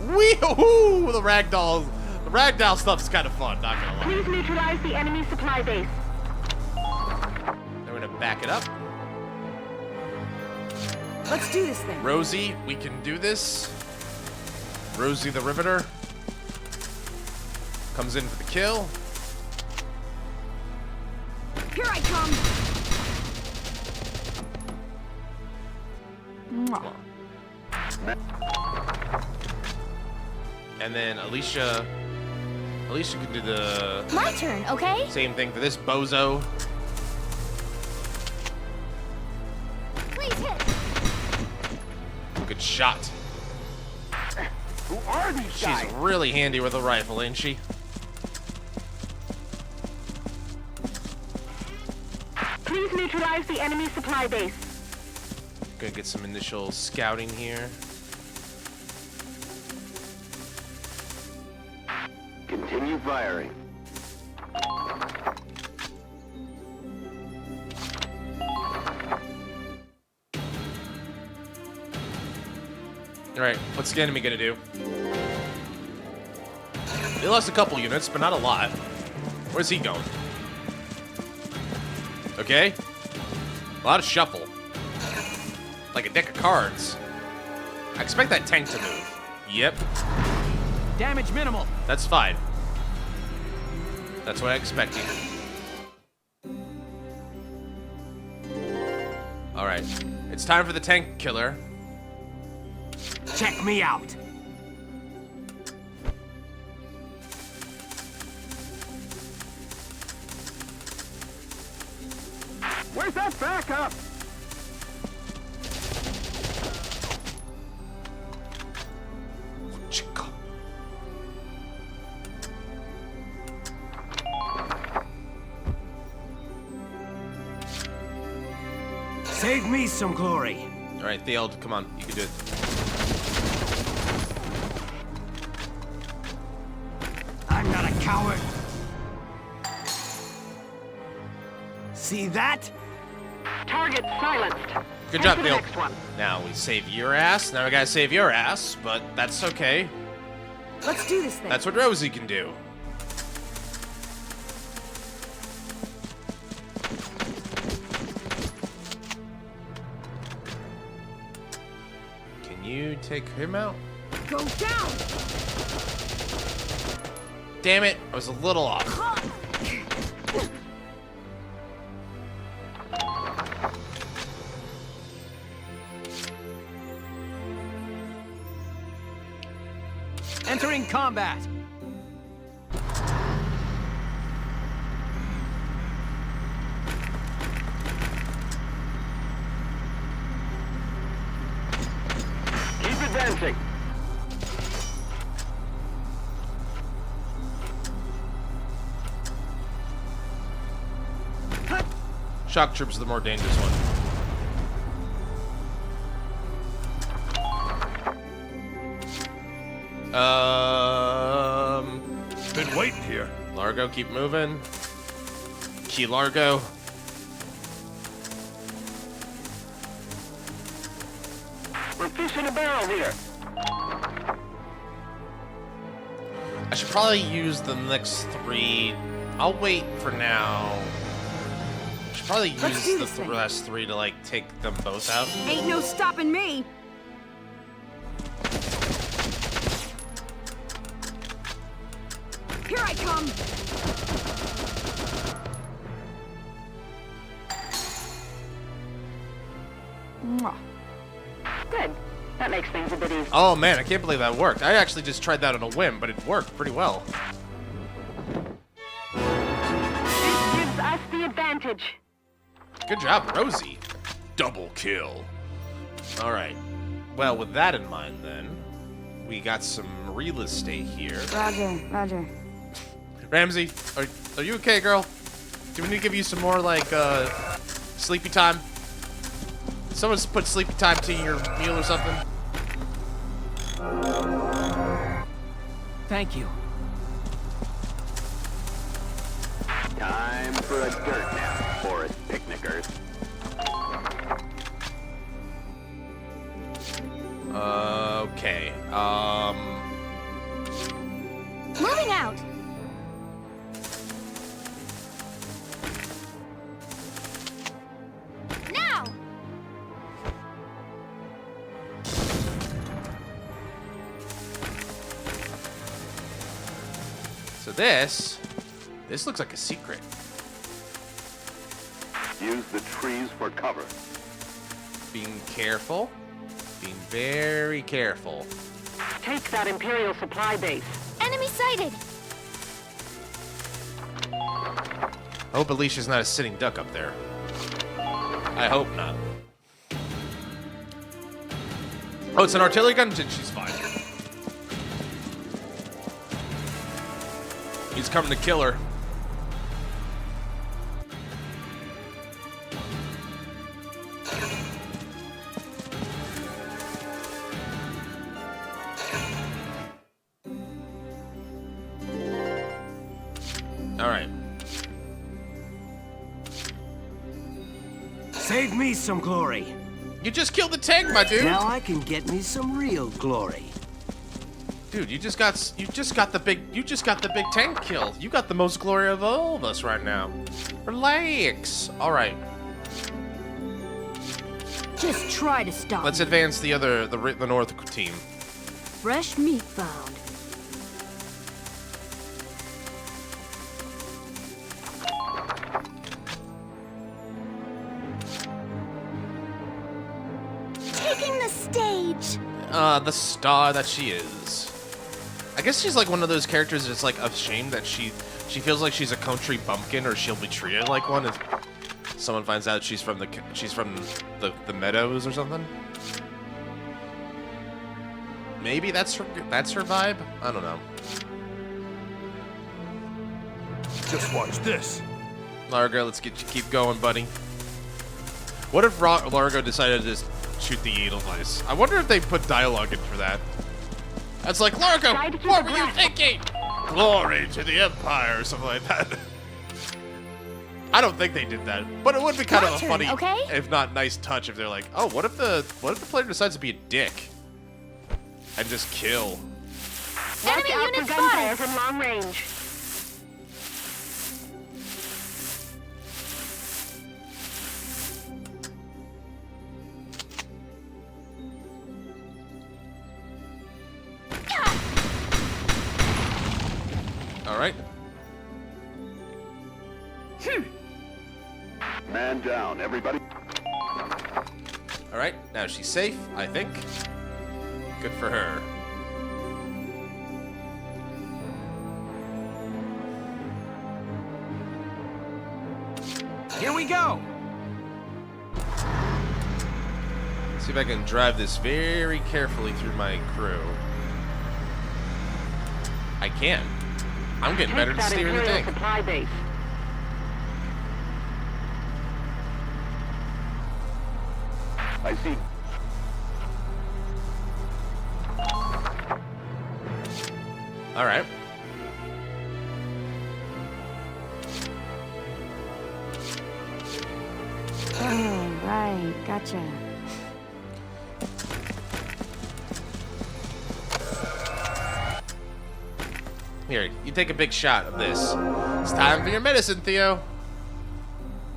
Wee-hoo! The ragdoll stuff's kind of fun, not gonna lie. Please neutralize the enemy supply base. I'm gonna back it up. Let's do this thing. Rosie, we can do this. Rosie the Riveter comes in for the kill. Here I come. Mwah. And then Alicia can do the My turn, okay? same thing for this bozo. Please hit. Good shot. Who are these She's guys? really handy with a rifle, ain't she? Please neutralize the enemy supply base. Gonna get some initial scouting here. Continue firing. Alright, what's the enemy gonna do? They lost a couple units, but not a lot. Where's he going? Okay. A lot of shuffle. Like a deck of cards. I expect that tank to move. Yep. Damage minimal. That's fine. That's what I expected. Alright. It's time for the tank killer. Check me out. Where's that backup? Save me some glory. Alright, Theod, come on. You can do it. I'm not a coward. See that? Target silenced. Good Head job, to the Theo. next one. Now we save your ass. Now we gotta save your ass, but that's okay. Let's do this thing. That's what Rosie can do. Can you take him out? Go down. Damn it, I was a little off. Entering combat. Keep advancing. Shock troops are the more dangerous one. Been waiting here. Largo, keep moving. Key Largo. We're fish in a barrel here. I should probably use the next three. I'll wait for now. I should probably Let's do use this the thing. last three to like take them both out. Ain't no stopping me. Here I come. Mwah. Good. That makes things a bit easier. Oh man, I can't believe that worked. I actually just tried that on a whim, but it worked pretty well. This gives us the advantage. Good job, Rosie. Double kill. All right. Well, with that in mind, then, we got some real estate here. Roger. Ramsey, are you okay, girl? Do we need to give you some more, like, sleepy time? Someone's put sleepy time to your meal or something? Thank you. Time for a dirt nap, forest picnickers. Okay. Moving out! Now! So this looks like a secret. Use the trees for cover. Being careful. Being very careful. Take that Imperial supply base. Enemy sighted! I hope Alicia's not a sitting duck up there. I hope not. Oh, it's an artillery gun? Then she's fine. He's coming to kill her. Alright. Save me some glory. You just killed the tank, my dude. Now I can get me some real glory. Dude, you just got the big tank kill. You got the most glory of all of us right now. Relax. All right. Just try to stop. Let's advance the north team. Fresh meat found. Taking the stage! The star that she is. I guess she's like one of those characters that's like ashamed that she feels like she's a country bumpkin, or she'll be treated like one if someone finds out she's from the meadows or something. Maybe that's her vibe. I don't know. Just watch this. Largo, let's keep going, buddy. What if Largo decided to just shoot the Edelweiss? I wonder if they put dialogue in for that. That's like, Largo, what were you thinking? Glory to the Empire, or something like that. I don't think they did that, but it would be kind of a funny, if not nice touch, if they're like, oh, what if the player decides to be a dick and just kill? Watch out for gunfire from long range. All right. Man down, everybody. All right, now she's safe, I think. Good for her. Here we go. See if I can drive this very carefully through my crew. I can. I'm getting better at steering the thing. Supply base. I see. All right. Oh, right. Gotcha. Here, you take a big shot of this. It's time for your medicine, Theo.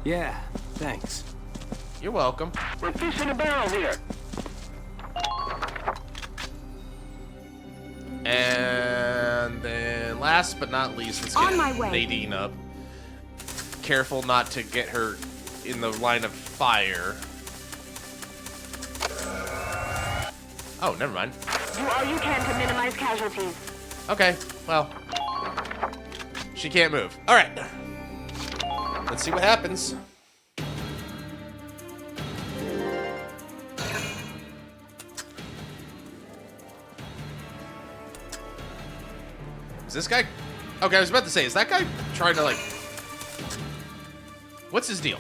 Yeah, thanks. You're welcome. We're fish in a barrel here. And then last but not least, let's get On my way. Nadine up. Careful not to get her in the line of fire. Oh, never mind. Do all you can to minimize casualties. Okay, well, she can't move. All right, let's see what happens. Is this guy? Okay, I was about to say, is that guy trying to like? What's his deal?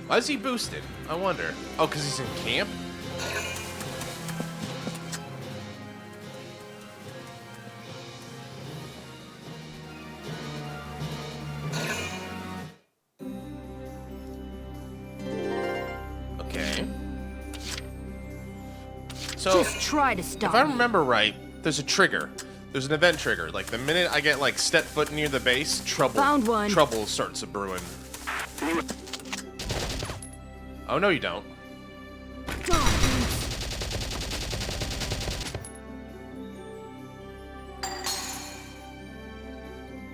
Why is he boosted? I wonder. Oh, because he's in camp? Okay. So, just try to stop if I me. remember right, there's a trigger. There's an event trigger. Like the minute I get like step foot near the base, Found one. trouble starts a brewing. Oh no, you don't.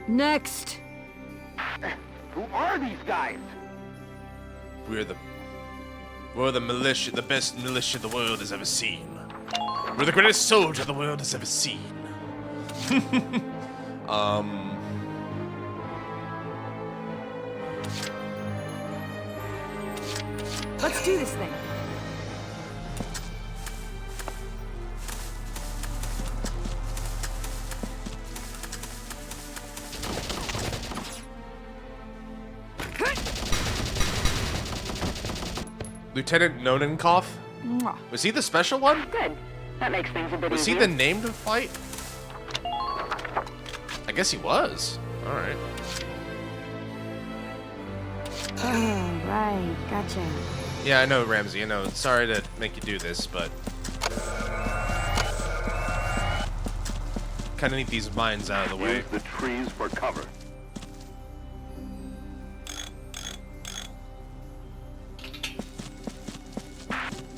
Next. Who are these guys? We're the militia, the best militia the world has ever seen. We're the greatest soldier the world has ever seen. Let's do this thing. Lieutenant Nonenkopf? Mwah. Was he the special one? Good. That makes things a bit Was he easier. the named fight? I guess he was. Alright. Oh, right. Gotcha. Yeah, I know, Ramsey. I know. Sorry to make you do this, but... kind of need these mines out of the way. Use the trees for cover.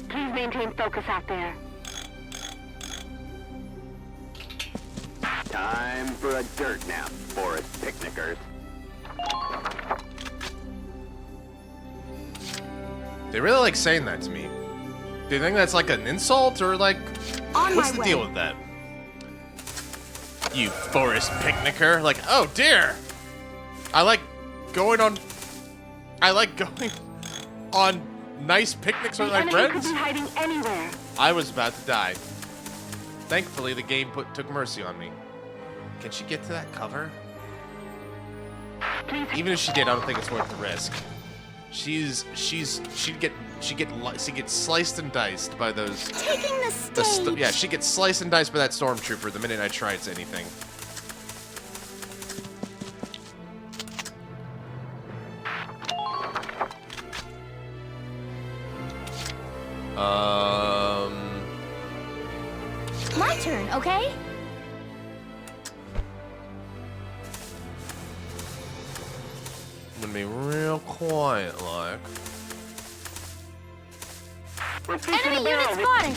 Please maintain focus out there. Time for a dirt nap, forest picnickers. They really like saying that to me. Do you think that's like an insult, or like... On what's my the way. deal with that? You forest picnicker. Like, oh dear! I like going on nice picnics with The my enemy friends. could be hiding anywhere. I was about to die. Thankfully, the game took mercy on me. Can she get to that cover? Even if she did, I don't think it's worth the risk. She gets sliced and diced by those. Taking the stage. Yeah, she gets sliced and diced by that stormtrooper the minute I try anything. My turn, okay? I'm gonna be real quiet, like. Enemy unit spotted!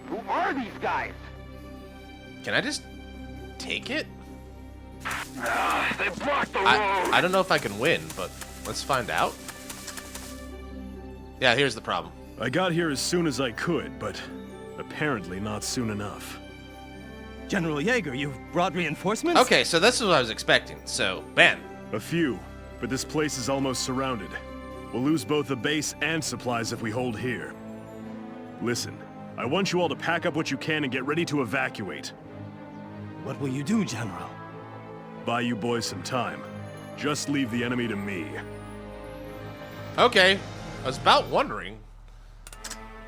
Who are these guys? Can I just take it? They blocked the road. I don't know if I can win, but let's find out. Yeah, here's the problem. I got here as soon as I could, but apparently not soon enough. General Jaeger, you brought reinforcements? Okay, so this is what I was expecting. So, Ben. A few, but this place is almost surrounded. We'll lose both the base and supplies if we hold here. Listen, I want you all to pack up what you can and get ready to evacuate. What will you do, General? Buy you boys some time. Just leave the enemy to me. Okay. I was about wondering.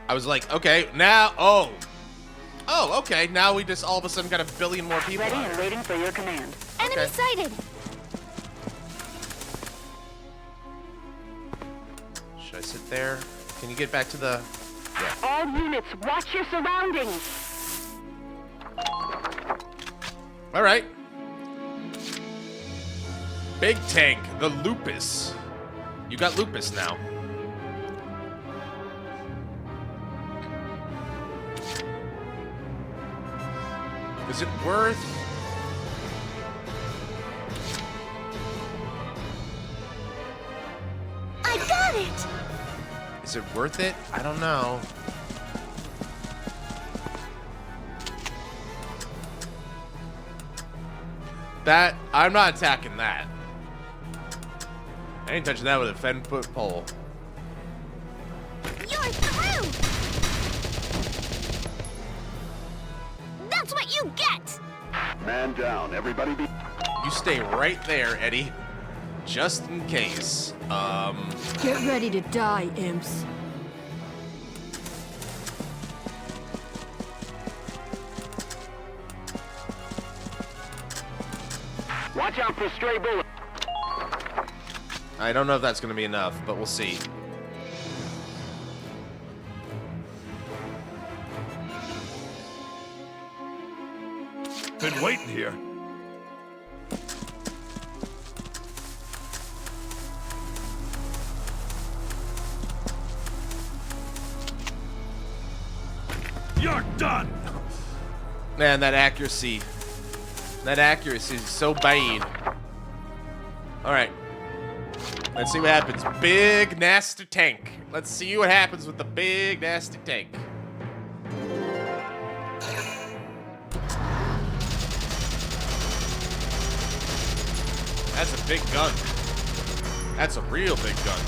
I was like, okay, now, oh, okay, now we just all of a sudden got a billion more people. Ready and waiting for your command. Enemy Okay. sighted! Should I sit there? Can you get back to the... Yeah. All units, watch your surroundings. All right. Big tank, the Lupus. You got Lupus now. Is it worth... I got it! Is it worth it? I don't know. That, I'm not attacking that. I ain't touching that with a 10-foot pole. You're through! That's what you you get? Man down, everybody be... You stay right there, Eddie. Just in case. Get ready to die, imps. Watch out for stray bullets. I don't know if that's going to be enough, but we'll see. Been waiting here. You're done! Man, that accuracy. That accuracy is so bad. Alright. Let's see what happens. Big, nasty tank. Let's see what happens with the big, nasty tank. That's a big gun. That's a real big gun.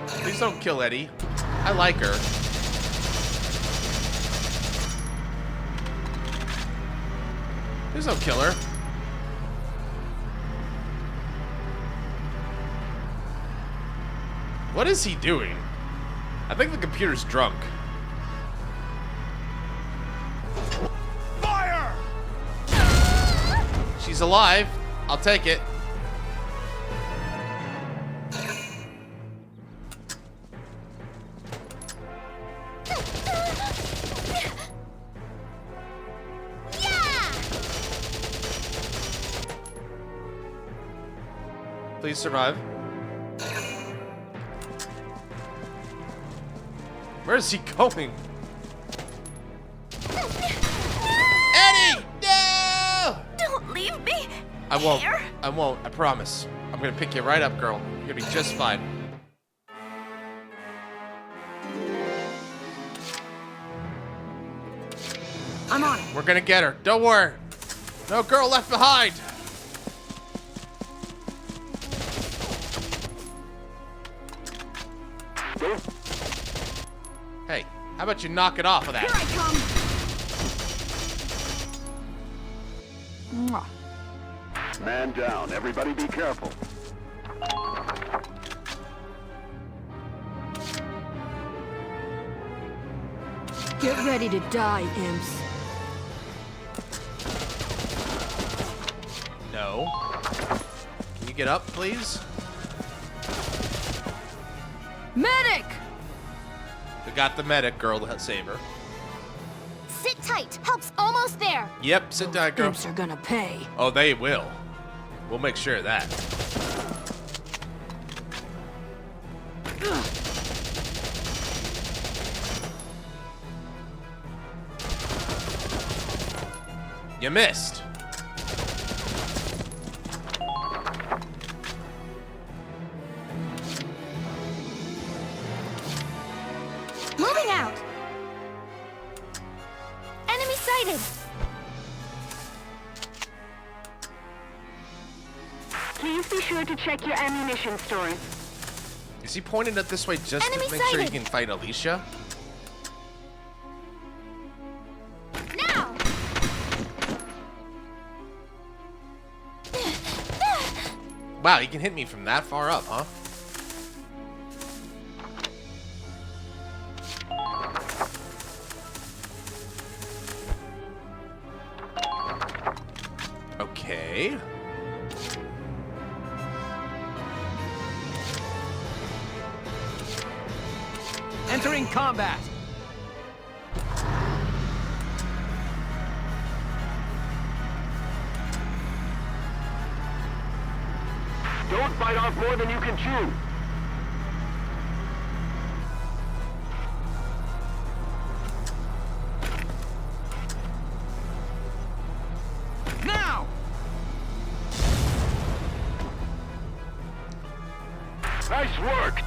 Please don't kill Eddie. I like her. Please don't kill her. What is he doing? I think the computer's drunk. Fire! She's alive. I'll take it. Please survive. Where is he going? Eddie! No! Don't leave me. I won't. Here. I won't. I promise. I'm gonna pick you right up, girl. You're gonna be just fine. I'm on it. We're gonna get her. Don't worry. No girl left behind. Hey, how about you knock it off of that? Here I come. Mwah. Man down, everybody be careful. Get ready to die, imps. No. Can you get up, please? Medic! We got the medic girl to save her. Sit tight. Help's almost there. Yep, sit down, girl. Imps are gonna pay. Oh, they will. We'll make sure of that. You missed. Moving out. Enemy sighted. Please be sure to check your ammunition stores. Is he pointing it this way just Enemy to make sure he sighted. can fight Alicia? Now. Wow, he can hit me from that far up, huh? Okay. Entering combat. Don't bite off more than you can chew. Now! Nice work.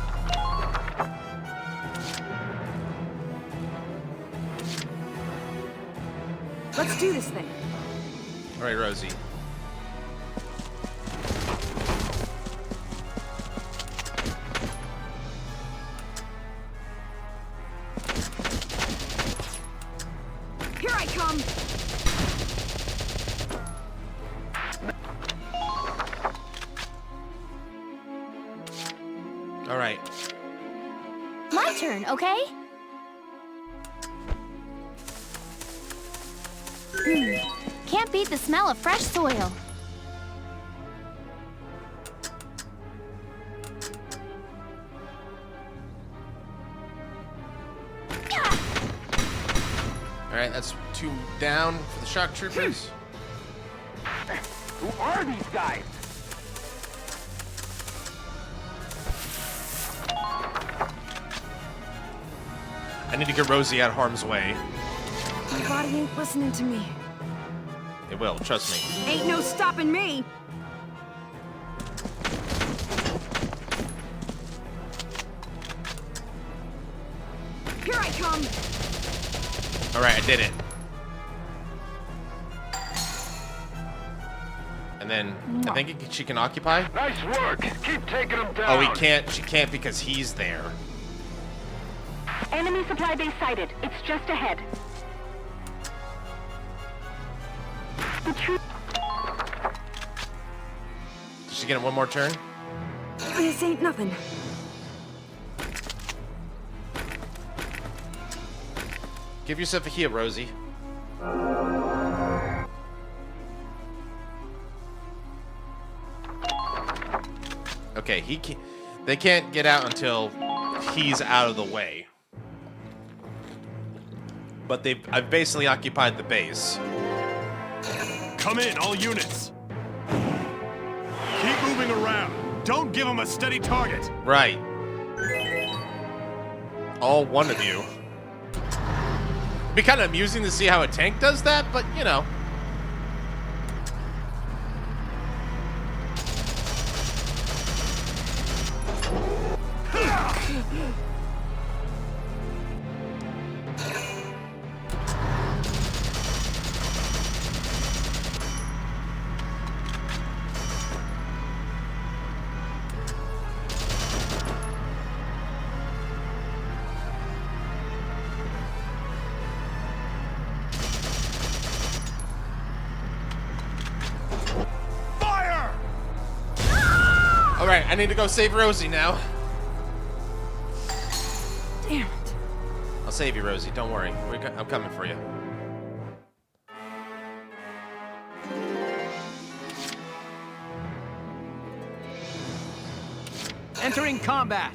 Let's do this thing. All right, Rosie. All right. My turn, okay? Can't beat the smell of fresh soil. All right, that's 2 down for the shock troopers. Who are these guys? I need to get Rosie out of harm's way. My body ain't listening to me. It will, trust me. Ain't no stopping me. Here I come. All right, I did it. And then I think she can occupy. Nice work. Keep taking them down. Oh, he can't. She can't because he's there. Enemy supply base sighted. It's just ahead. The troop. Does she get it one more turn? This ain't nothing. Give yourself a heal, Rosie. Okay, they can't get out until he's out of the way. But I've basically occupied the base. Come in, all units. Keep moving around. Don't give them a steady target. Right. All one of you. It'd be kind of amusing to see how a tank does that, but you know. All right, I need to go save Rosie now. Damn it. I'll save you, Rosie. Don't worry. I'm coming for you. Entering combat.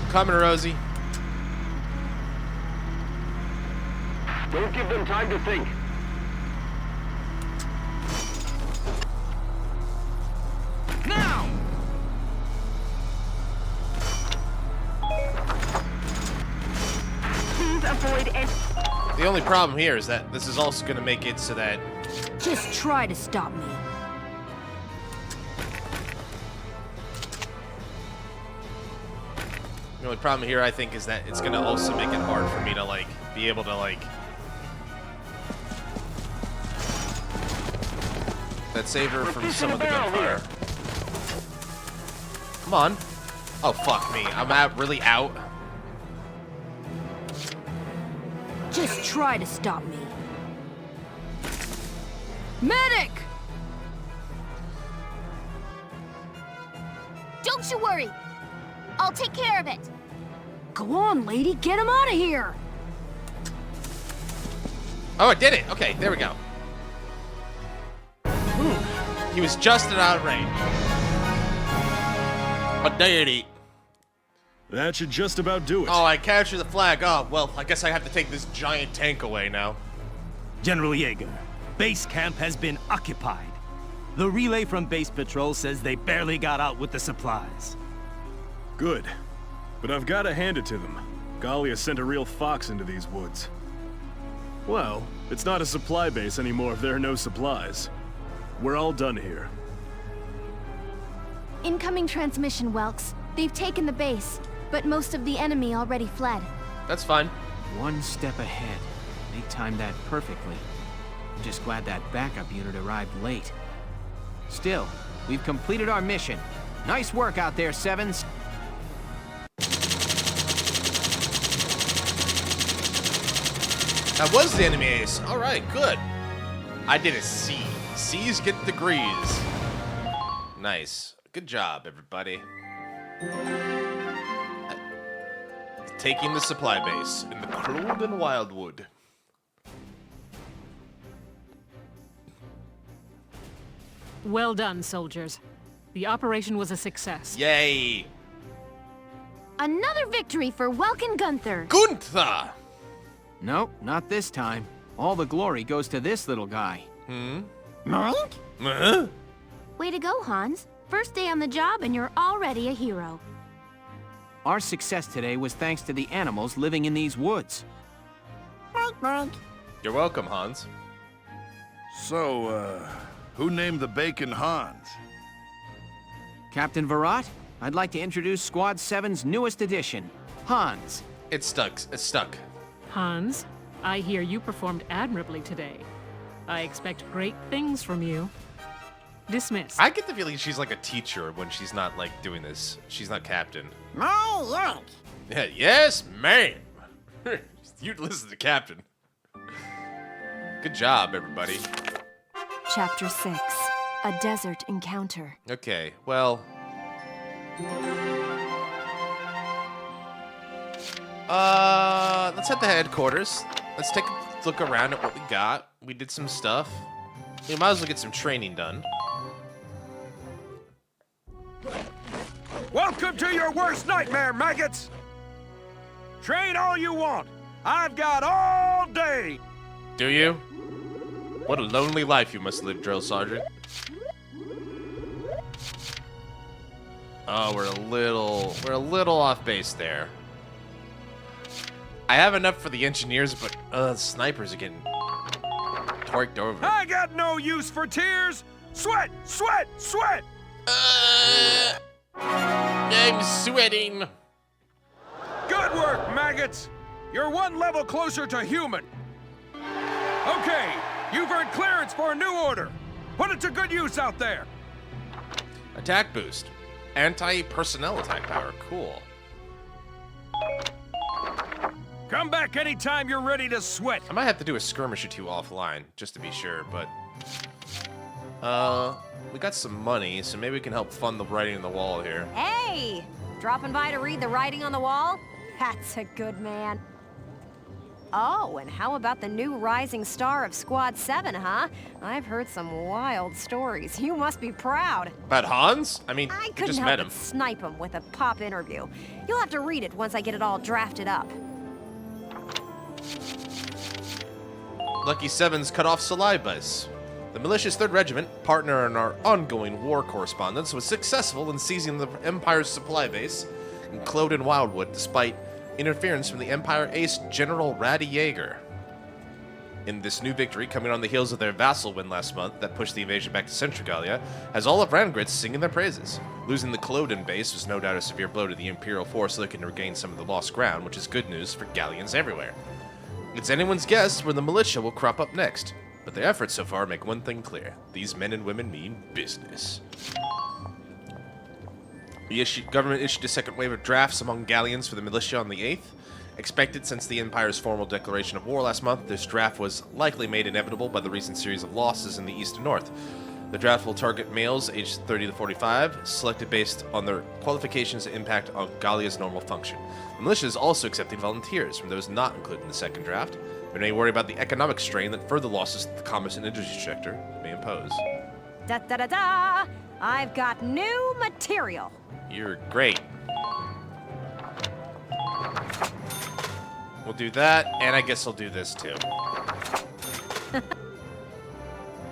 Coming, Rosie. Don't give them time to think. Now! Please avoid it. The only problem here is that this is also going to make it so that... Just try to stop me. The only problem here, I think, is that it's going to also make it hard for me to, like, be able to, like... that save her from some of the gunfire. Come on. Oh, fuck me. I'm really out. Just try to stop me. Medic! Don't you worry. I'll take care of it. Go on, lady. Get him out of here. Oh, I did it. Okay, there we go. Ooh, he was just out of range. A deity. That should just about do it. Oh, I captured the flag. Oh, well, I guess I have to take this giant tank away now. General Yeager, base camp has been occupied. The relay from base patrol says they barely got out with the supplies. Good. But I've got to hand it to them. Galia sent a real fox into these woods. Well, it's not a supply base anymore if there are no supplies. We're all done here. Incoming transmission, Welks. They've taken the base, but most of the enemy already fled. That's fine. One step ahead. They timed that perfectly. I'm just glad that backup unit arrived late. Still, we've completed our mission. Nice work out there, Sevens. That was the enemy ace. All right, good. I did a C. C's get degrees. Nice. Good job, everybody. Taking the supply base in the Croden Wildwood. Well done, soldiers. The operation was a success. Yay! Another victory for Welkin Gunther. Gunther! Nope, not this time. All the glory goes to this little guy. Mike? Huh? Way to go, Hans. First day on the job and you're already a hero. Our success today was thanks to the animals living in these woods. Mike. You're welcome, Hans. So, who named the bacon Hans? Captain Virat, I'd like to introduce Squad 7's newest addition, Hans. It's stuck. It's stuck. Hans, I hear you performed admirably today. I expect great things from you. Dismissed. I get the feeling she's like a teacher when she's not like doing this. She's not captain. My Yeah, yes, ma'am. You listen to captain. Good job, everybody. Chapter 6. A Desert Encounter. Okay, well... let's head to headquarters. Let's take a look around at what we got. We did some stuff. We might as well get some training done. Welcome to your worst nightmare, maggots! Train all you want. I've got all day. Do you? What a lonely life you must live, Drill Sergeant. Oh, we're a little off base there. I have enough for the engineers, but the snipers are getting torqued over. I got no use for tears. Sweat, sweat, sweat. I'm sweating. Good work, maggots. You're one level closer to human. Okay, you've earned clearance for a new order. Put it to good use out there. Attack boost. Anti-personnel attack power. Cool. Come back anytime you're ready to sweat. I might have to do a skirmish or two offline, just to be sure, but... we got some money, so maybe we can help fund the writing on the wall here. Hey! Dropping by to read the writing on the wall? That's a good man. Oh, and how about the new rising star of Squad 7, huh? I've heard some wild stories. You must be proud. About Hans? I mean, I we couldn't just help met but him. snipe him with a pop interview. You'll have to read it once I get it all drafted up. Lucky Seven's cut off Salibas. The militia's 3rd Regiment, partner in our ongoing war correspondence, was successful in seizing the Empire's supply base in Cloden Wildwood despite interference from the Empire ace General Ratty Yeager. In this new victory, coming on the heels of their vassal win last month that pushed the invasion back to Centrigalia, has all of Rangritz singing their praises. Losing the Cloden base was no doubt a severe blow to the Imperial force looking to regain some of the lost ground, which is good news for Galleons everywhere. It's anyone's guess where the militia will crop up next, but their efforts so far make one thing clear. These men and women mean business. The government issued a 2nd wave of drafts among Galleons for the militia on the 8th. Expected since the Empire's formal declaration of war last month, this draft was likely made inevitable by the recent series of losses in the East and North. The draft will target males aged 30 to 45, selected based on their qualifications and impact on Gallia's normal function. The militia is also accepting volunteers from those not included in the 2nd draft, but may worry about the economic strain that further losses to the commerce and industry sector may impose. Da-da-da-da! I've got new material. You're great. We'll do that, and I guess I'll do this too.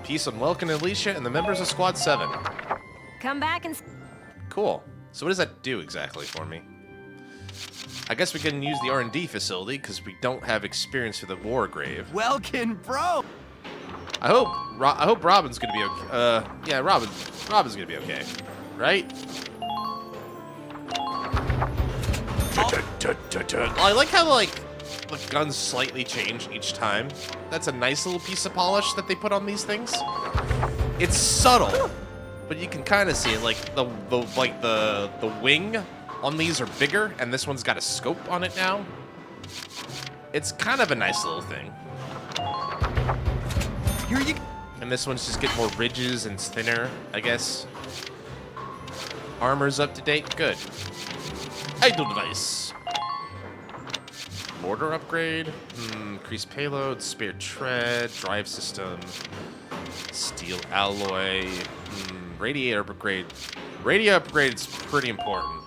Peace on Welkin and Alicia and the members of Squad 7. Come back and... Cool. So what does that do exactly for me? I guess we can use the R&D facility because we don't have experience for the war grave. Welkin, bro! I hope Robin's gonna be okay. Yeah, Robin's gonna be okay, right? I like how like the guns slightly change each time. That's a nice little piece of polish that they put on these things. It's subtle, but you can kind of see it. Like the wing on these are bigger, and this one's got a scope on it now. It's kind of a nice little thing. And this one's just getting more ridges and it's thinner, I guess. Armor's up to date. Good. Idle device. Mortar upgrade. Increased payload. Spare tread. Drive system. Steel alloy. Radiator upgrade. Radio upgrade is pretty important.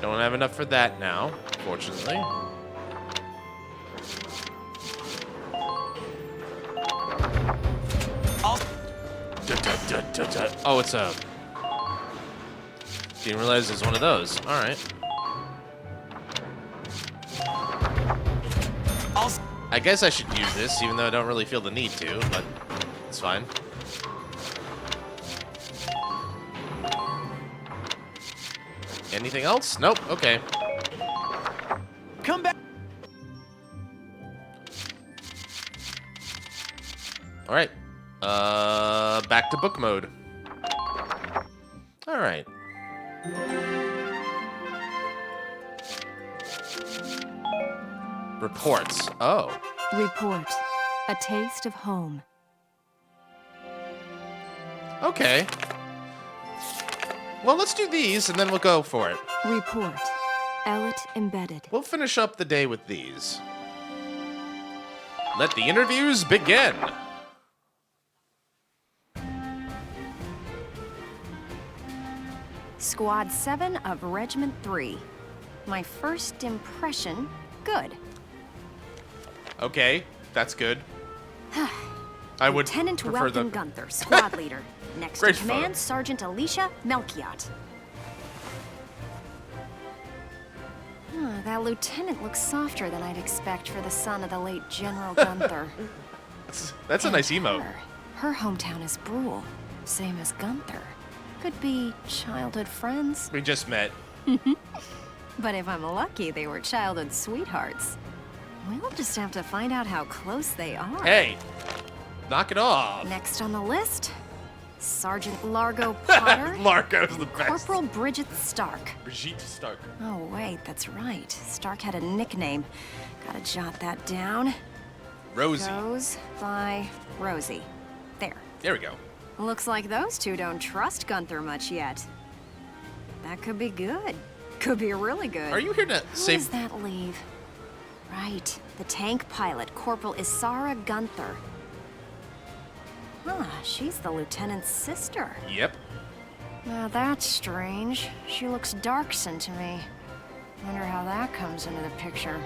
Don't have enough for that now, fortunately. Oh, it's a... Didn't realize there's one of those. All right. I guess I should use this, even though I don't really feel the need to, but it's fine. Anything else? Nope. Okay. Come back. All right. Back to book mode. All right. Reports. Oh. Report. A taste of home. Okay. Well, let's do these, and then we'll go for it. Report. Ellet embedded. We'll finish up the day with these. Let the interviews begin. Squad 7 of Regiment 3. My first impression, good. Okay, that's good. I would Lieutenant prefer Welcome the... Gunther, squad leader. Next Great in command, Sergeant Alicia Melchiot. That lieutenant looks softer than I'd expect for the son of the late General Gunther. That's a nice emote. Her hometown is Brule, same as Gunther. Could be childhood friends. We just met. But if I'm lucky, they were childhood sweethearts. We'll just have to find out how close they are. Hey, knock it off. Next on the list, Sergeant Largo Potter. Largo's the best. Corporal Bridget Stark. Brigitte Stark. Oh, wait, that's right. Stark had a nickname. Gotta jot that down. Rosie. Goes by Rosie. There we go. Looks like those two don't trust Gunther much yet. That could be good. Could be really good. Are you here to Who say... does that leave? Right, the tank pilot, Corporal Isara Gunther. Huh, she's the lieutenant's sister. Yep. Now that's strange. She looks dark-skinned to me. Wonder how that comes into the picture.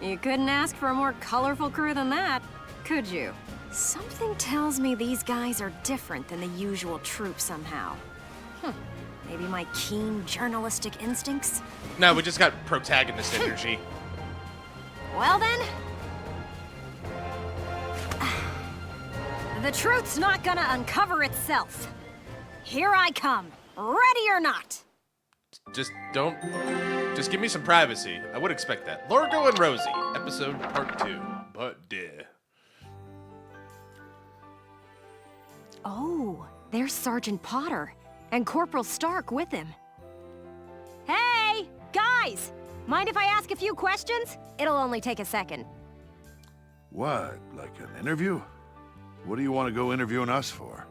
You couldn't ask for a more colorful crew than that, could you? Something tells me these guys are different than the usual troop somehow. Maybe my keen journalistic instincts? No, we just got protagonist energy. Well then... The truth's not gonna uncover itself. Here I come, ready or not. Just don't... Just give me some privacy. I would expect that. Largo and Rosie, episode part 2. But dear. Oh, there's Sergeant Potter, and Corporal Stark with him. Hey, guys! Mind if I ask a few questions? It'll only take a second. What, like an interview? What do you want to go interviewing us for?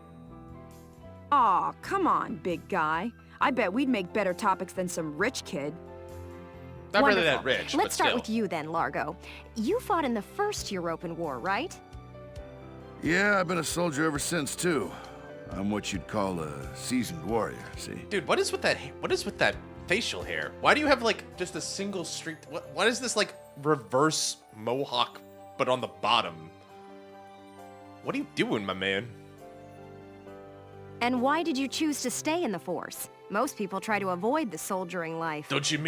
Aw, come on, big guy. I bet we'd make better topics than some rich kid. Not Wonderful. really that rich, Let's but start still. with you then, Largo. You fought in the first European War, right? Yeah, I've been a soldier ever since, too. I'm what you'd call a seasoned warrior, see? Dude, what is with that? What is with that facial hair? Why do you have like just a single streak? What is this like reverse mohawk, but on the bottom? What are you doing, my man? And why did you choose to stay in the force? Most people try to avoid the soldiering life. Don't you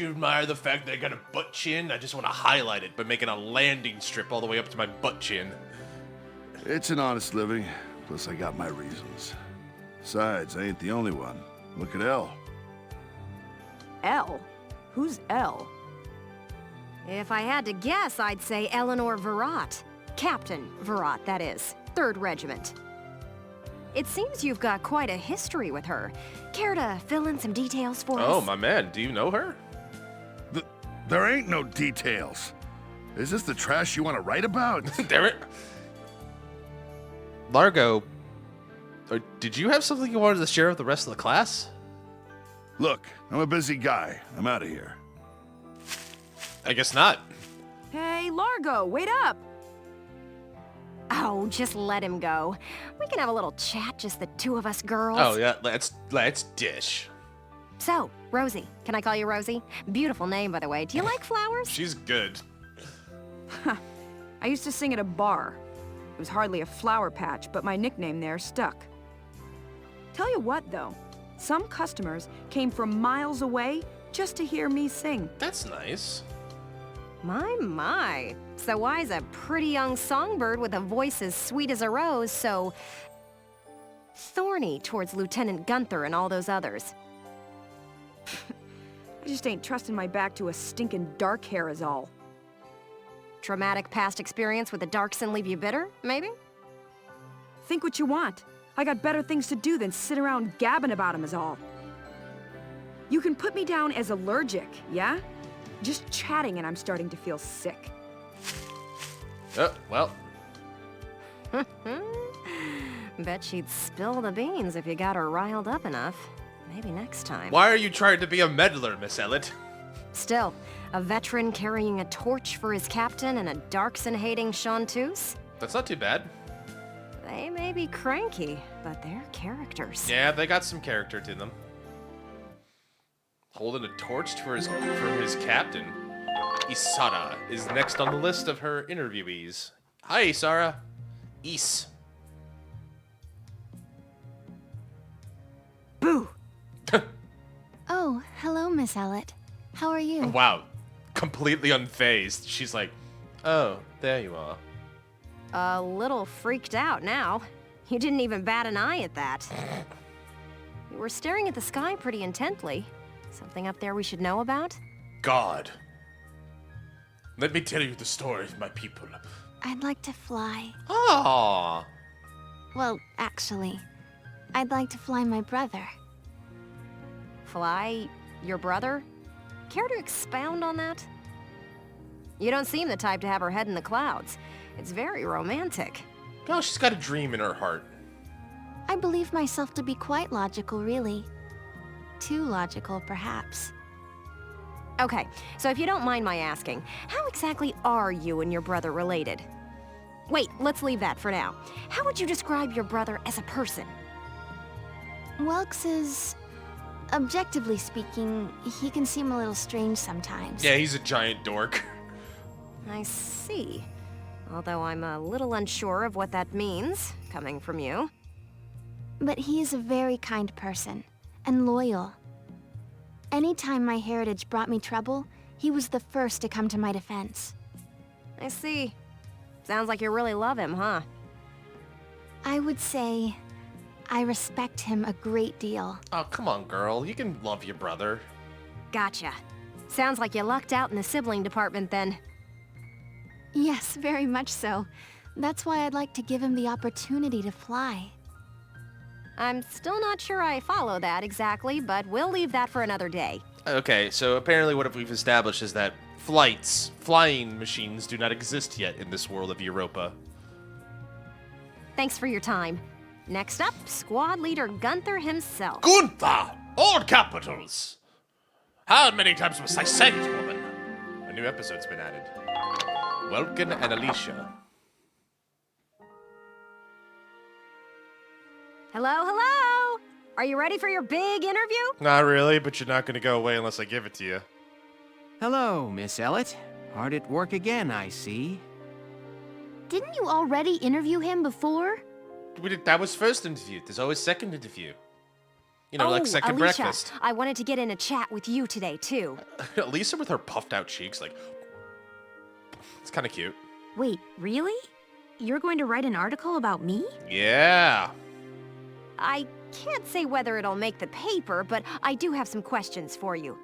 admire the fact that I got a butt chin? I just want to highlight it by making a landing strip all the way up to my butt chin. It's an honest living, plus I got my reasons. Besides, I ain't the only one. Look at Elle. Elle? Who's Elle? If I had to guess, I'd say Eleanor Virat. Captain Virat, that is. 3rd Regiment. It seems you've got quite a history with her. Care to fill in some details for us? Oh, my man, do you know her? There ain't no details. Is this the trash you want to write about? Damn it. Largo, did you have something you wanted to share with the rest of the class? Look, I'm a busy guy. I'm out of here. I guess not. Hey, Largo, wait up! Oh, just let him go. We can have a little chat, just the two of us girls. Oh, yeah, let's dish. So, Rosie. Can I call you Rosie? Beautiful name, by the way. Do you like flowers? She's good. I used to sing at a bar. It was hardly a flower patch, but my nickname there stuck. Tell you what, though. Some customers came from miles away just to hear me sing. That's nice. My. So why is a pretty young songbird with a voice as sweet as a rose so thorny towards Lieutenant Gunther and all those others? I just ain't trusting my back to a stinking dark hair is all. Traumatic past experience with the Darkson leave you bitter, maybe? Think what you want. I got better things to do than sit around gabbing about him is all. You can put me down as allergic, yeah? Just chatting and I'm starting to feel sick. Oh, well. Bet she'd spill the beans if you got her riled up enough. Maybe next time. Why are you trying to be a meddler, Miss Elliot? Still, a veteran carrying a torch for his captain and a Darkson-hating chanteuse? That's not too bad. They may be cranky, but they're characters. Yeah, they got some character to them. Holding a torch for his captain. Isara is next on the list of her interviewees. Hi, Isara. Is. Boo! Oh, hello, Miss Elliot. How are you? Wow. Completely unfazed. She's like, oh, there you are. A little freaked out now. You didn't even bat an eye at that. You were staring at the sky pretty intently. Something up there we should know about? God. Let me tell you the story of my people. I'd like to fly. Aww. Well, actually, I'd like to fly my brother. Fly your brother? Care to expound on that? You don't seem the type to have her head in the clouds. It's very romantic. Oh, she's got a dream in her heart. I believe myself to be quite logical, really. Too logical, perhaps. Okay, so if you don't mind my asking, how exactly are you and your brother related? Wait, let's leave that for now. How would you describe your brother as a person? Welks is... objectively speaking, he can seem a little strange sometimes. Yeah, he's a giant dork. I see. Although I'm a little unsure of what that means, coming from you. But he is a very kind person, and loyal. Anytime my heritage brought me trouble, he was the first to come to my defense. I see. Sounds like you really love him, huh? I would say I respect him a great deal. Oh, come on, girl. You can love your brother. Gotcha. Sounds like you lucked out in the sibling department then. Yes, very much so. That's why I'd like to give him the opportunity to fly. I'm still not sure I follow that exactly, but we'll leave that for another day. Okay, so apparently what we've established is that flying machines do not exist yet in this world of Europa. Thanks for your time. Next up, squad leader Gunther himself. Gunther! All capitals! How many times must I say it, woman? A new episode's been added. Welkin and Alicia. Hello? Are you ready for your big interview? Not really, but you're not gonna go away unless I give it to you. Hello, Miss Elliot. Hard at work again, I see. Didn't you already interview him before? That was first interview. There's always second interview. You know, like second Alicia, breakfast. I wanted to get in a chat with you today, too. Lisa with her puffed out cheeks, like, it's kind of cute. Wait, really? You're going to write an article about me? Yeah. I can't say whether it'll make the paper, but I do have some questions for you.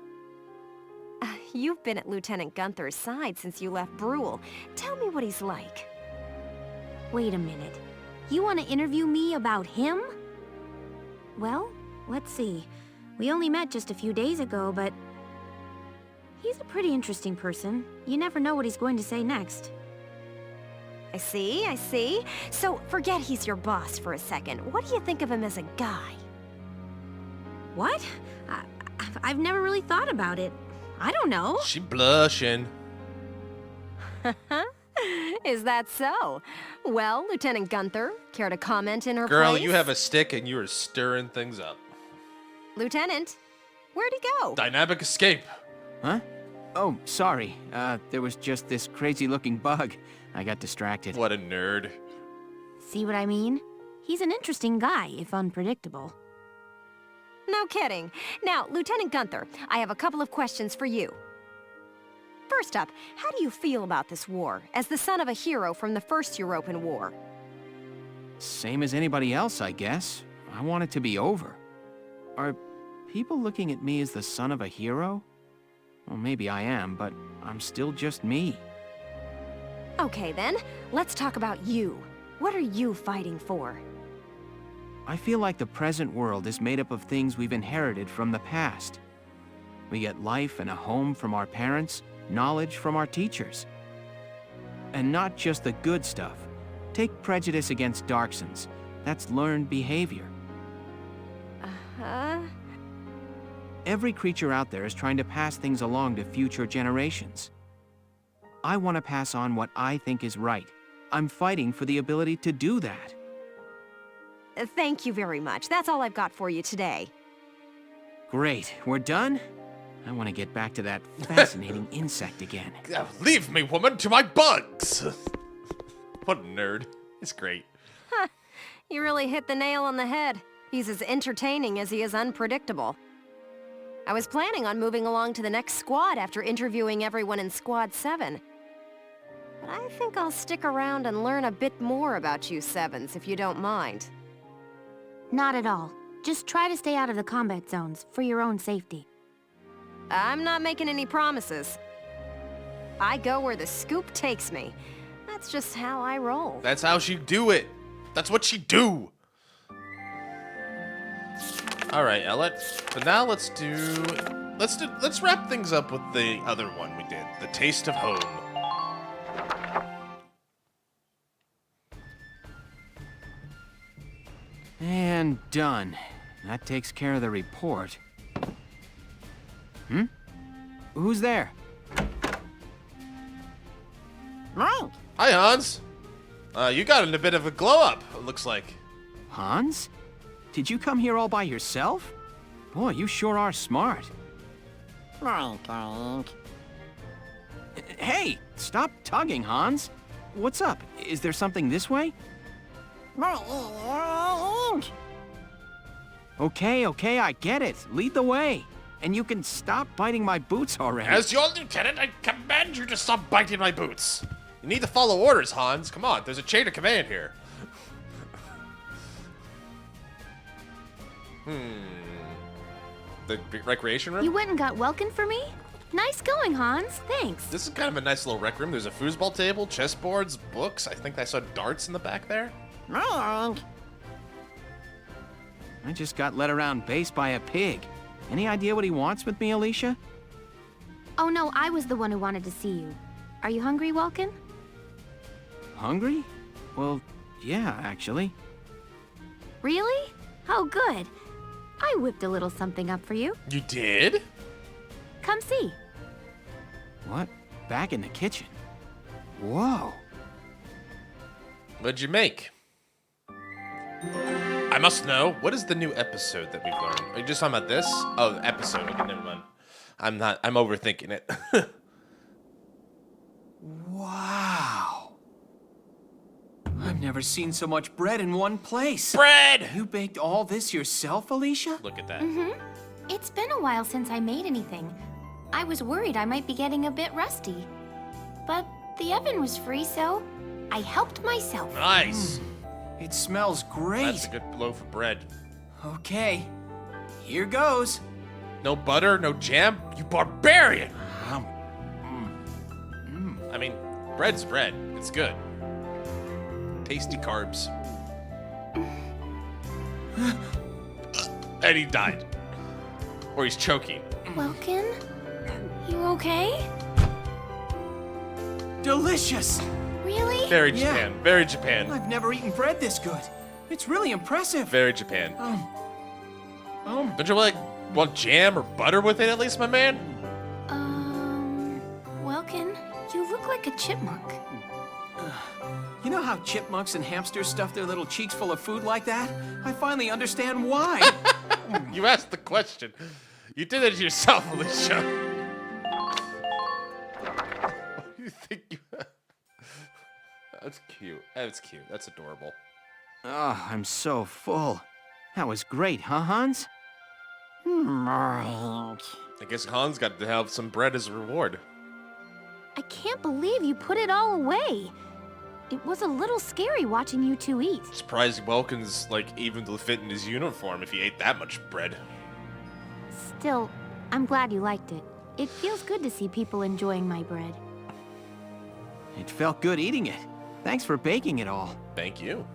You've been at Lieutenant Gunther's side since you left Brule. Tell me what he's like. Wait a minute. You want to interview me about him? Well, let's see. We only met just a few days ago, but... He's a pretty interesting person. You never know what he's going to say next. I see, I see. So, forget he's your boss for a second. What do you think of him as a guy? What? I've never really thought about it. I don't know. She blushing. Is that so? Well, Lieutenant Gunther, care to comment in her Girl, place? you have a stick and you are stirring things up. Lieutenant, where'd he go? Dynamic escape. Huh? Oh, sorry. There was just this crazy-looking bug. I got distracted. What a nerd. See what I mean? He's an interesting guy, if unpredictable. No kidding. Now, Lieutenant Gunther, I have a couple of questions for you. First up, how do you feel about this war, as the son of a hero from the First European War? Same as anybody else, I guess. I want it to be over. Are people looking at me as the son of a hero? Well, maybe I am, but I'm still just me. Okay then, let's talk about you. What are you fighting for? I feel like the present world is made up of things we've inherited from the past. We get life and a home from our parents, knowledge from our teachers. And not just the good stuff. Take prejudice against Darksons. That's learned behavior. Uh-huh. Every creature out there is trying to pass things along to future generations. I want to pass on what I think is right. I'm fighting for the ability to do that. Thank you very much. That's all I've got for you today. Great. We're done? I want to get back to that fascinating insect again. Leave me, woman, to my bugs! What a nerd. It's great. Huh. You really hit the nail on the head. He's as entertaining as he is unpredictable. I was planning on moving along to the next squad after interviewing everyone in Squad 7. But I think I'll stick around and learn a bit more about you Sevens, if you don't mind. Not at all. Just try to stay out of the combat zones, for your own safety. I'm not making any promises. I go where the scoop takes me. That's just how I roll. That's how she do it. That's what she do. All right, Elliot. But now let's wrap things up with the other one we did, the Taste of Home. And done. That takes care of the report. Hmm? Who's there? Hi, Hans. You got in a bit of a glow-up, it looks like. Hans? Did you come here all by yourself? Boy, you sure are smart. Hey, stop tugging, Hans. What's up? Is there something this way? Okay, I get it. Lead the way. And you can stop biting my boots already. As your lieutenant, I command you to stop biting my boots. You need to follow orders, Hans. Come on, there's a chain of command here. The recreation room? You went and got Welkin for me? Nice going, Hans. Thanks. This is kind of a nice little rec room. There's a foosball table, chessboards, books. I think I saw darts in the back there. I just got led around base by a pig. Any idea what he wants with me, Alicia? Oh no, I was the one who wanted to see you. Are you hungry, Welkin? Hungry? Well, yeah, actually. Really? Oh, good. I whipped a little something up for you. You did? Come see. What? Back in the kitchen? Whoa. What'd you make? I must know. What is the new episode that we've learned? Are you just talking about this? Oh, the episode. Okay, never mind. I'm overthinking it. Wow. I've never seen so much bread in one place. Bread! You baked all this yourself, Alicia? Look at that. Mm-hmm. It's been a while since I made anything. I was worried I might be getting a bit rusty. But the oven was free, so I helped myself. Nice. It smells great. That's a good loaf of bread. Okay, here goes. No butter, no jam? You barbarian! I mean, bread's bread. It's good. Tasty carbs. And he died. Or he's choking. Welkin? You okay? Delicious! Really? Very Japan. Very Japan. I've never eaten bread this good. It's really impressive. Very Japan. Don't you want jam or butter with it at least, my man? Welkin, you look like a chipmunk. You know how chipmunks and hamsters stuff their little cheeks full of food like that? I finally understand why. You asked the question. You did it yourself, Alicia. What do you think you... That's cute. That's cute. That's adorable. Oh, I'm so full. That was great, huh, Hans? I guess Hans got to have some bread as a reward. I can't believe you put it all away. It was a little scary watching you two eat. Surprised Welkin's even to fit in his uniform if he ate that much bread. Still, I'm glad you liked it. It feels good to see people enjoying my bread. It felt good eating it. Thanks for baking it all. Thank you.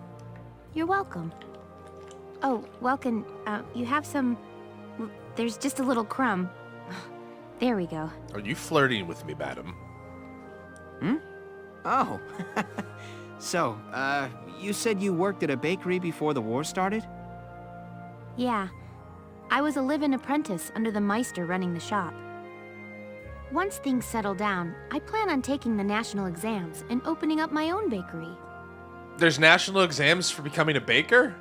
You're welcome. Oh, Welkin, you have some... There's just a little crumb. There we go. Are you flirting with me, madam? Oh. So, you said you worked at a bakery before the war started? Yeah. I was a live-in apprentice under the Meister running the shop. Once things settle down, I plan on taking the national exams and opening up my own bakery. There's national exams for becoming a baker?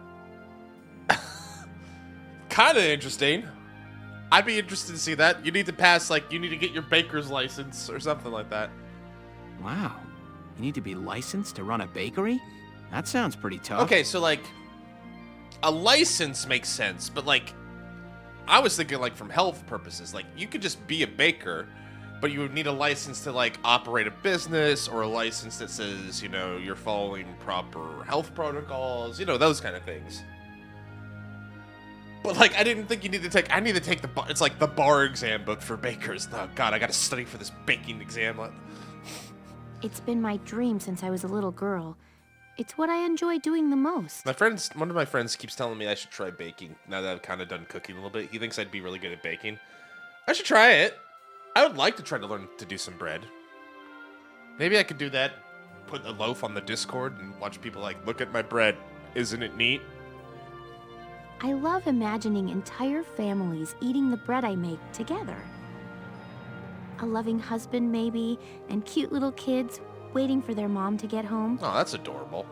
Kinda interesting. I'd be interested to see that. You need to pass, you need to get your baker's license or something like that. Wow. You need to be licensed to run a bakery? That sounds pretty tough. Okay, so, a license makes sense, but, I was thinking, from health purposes. You could just be a baker, but you would need a license to, operate a business, or a license that says, you're following proper health protocols, those kind of things. But, I didn't think you need to take... I need to take the... It's like the bar exam, but for bakers. Oh, God, I gotta study for this baking exam. It's been my dream since I was a little girl. It's what I enjoy doing the most. One of my friends keeps telling me I should try baking, now that I've kind of done cooking a little bit. He thinks I'd be really good at baking. I should try it. I would like to try to learn to do some bread. Maybe I could do that. Put a loaf on the Discord and watch people look at my bread. Isn't it neat? I love imagining entire families eating the bread I make together. A loving husband, maybe, and cute little kids waiting for their mom to get home. Oh, that's adorable.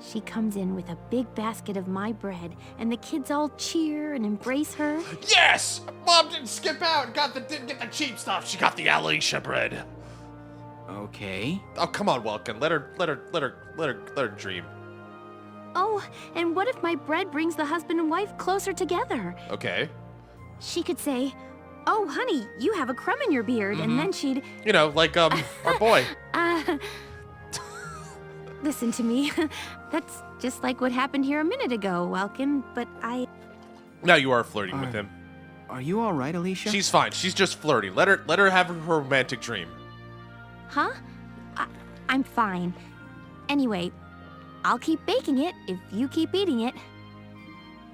She comes in with a big basket of my bread, and the kids all cheer and embrace her. Yes! Mom didn't skip out and didn't get the cheap stuff. She got the Alicia bread. Okay. Oh, come on, Welkin. Let her dream. Oh, and what if my bread brings the husband and wife closer together? Okay. She could say, "Oh, honey, you have a crumb in your beard," and then she'd... our boy. Listen to me. That's just like what happened here a minute ago, Welkin, but I... Now you are flirting with him. Are you all right, Alicia? She's fine. She's just flirting. Let her have her romantic dream. Huh? I'm fine. Anyway, I'll keep baking it if you keep eating it.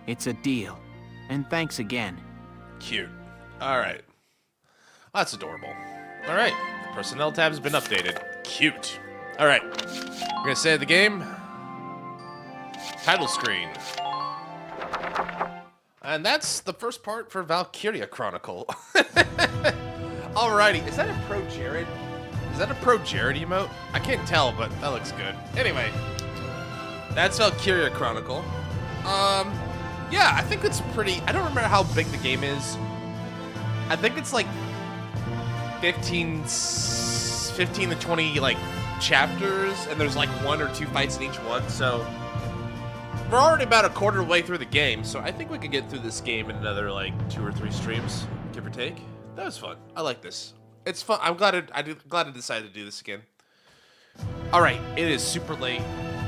It's a deal. And thanks again. Cute. All right. That's adorable. All right. The personnel tab has been updated. Cute. All right. We're going to save the game. Title screen. And that's the first part for Valkyria Chronicle. Alrighty. Is that a Pro Jared? Is that a Pro Jared emote? I can't tell, but that looks good. Anyway. That's Valkyria Chronicle. Yeah, I think it's pretty... I don't remember how big the game is. I think it's 15 to 20 chapters, and there's 1 or 2 fights in each one, so we're already about a quarter way through the game, so I think we could get through this game in another 2 or 3 streams, give or take. That was fun. I like this. It's fun. I'm glad I decided to do this again. All right, it is super late,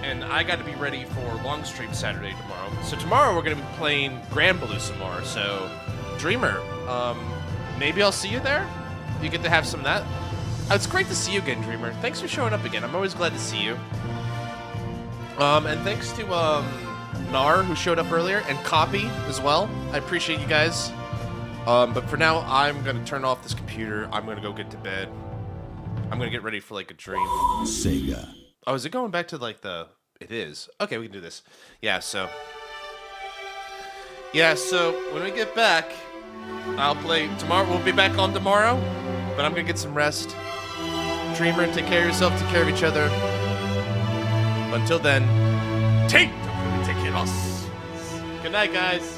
and I got to be ready for long stream Saturday tomorrow. So tomorrow we're gonna be playing Grand Blue some more. So Dreamer, maybe I'll see you there. You get to have some of that. It's great to see you again, Dreamer. Thanks for showing up again. I'm always glad to see you. And thanks to Nar, who showed up earlier, and Copy as well. I appreciate you guys. But for now, I'm gonna turn off this computer. I'm gonna go get to bed. I'm gonna get ready for like a dream. Sega. Oh, is it going back to like the? It is. Okay, we can do this. Yeah. So when we get back, I'll play tomorrow. We'll be back on tomorrow, but I'm gonna get some rest. Dreamer, take care of yourself. Take care of each other. But until then, take care of us. Good night, guys.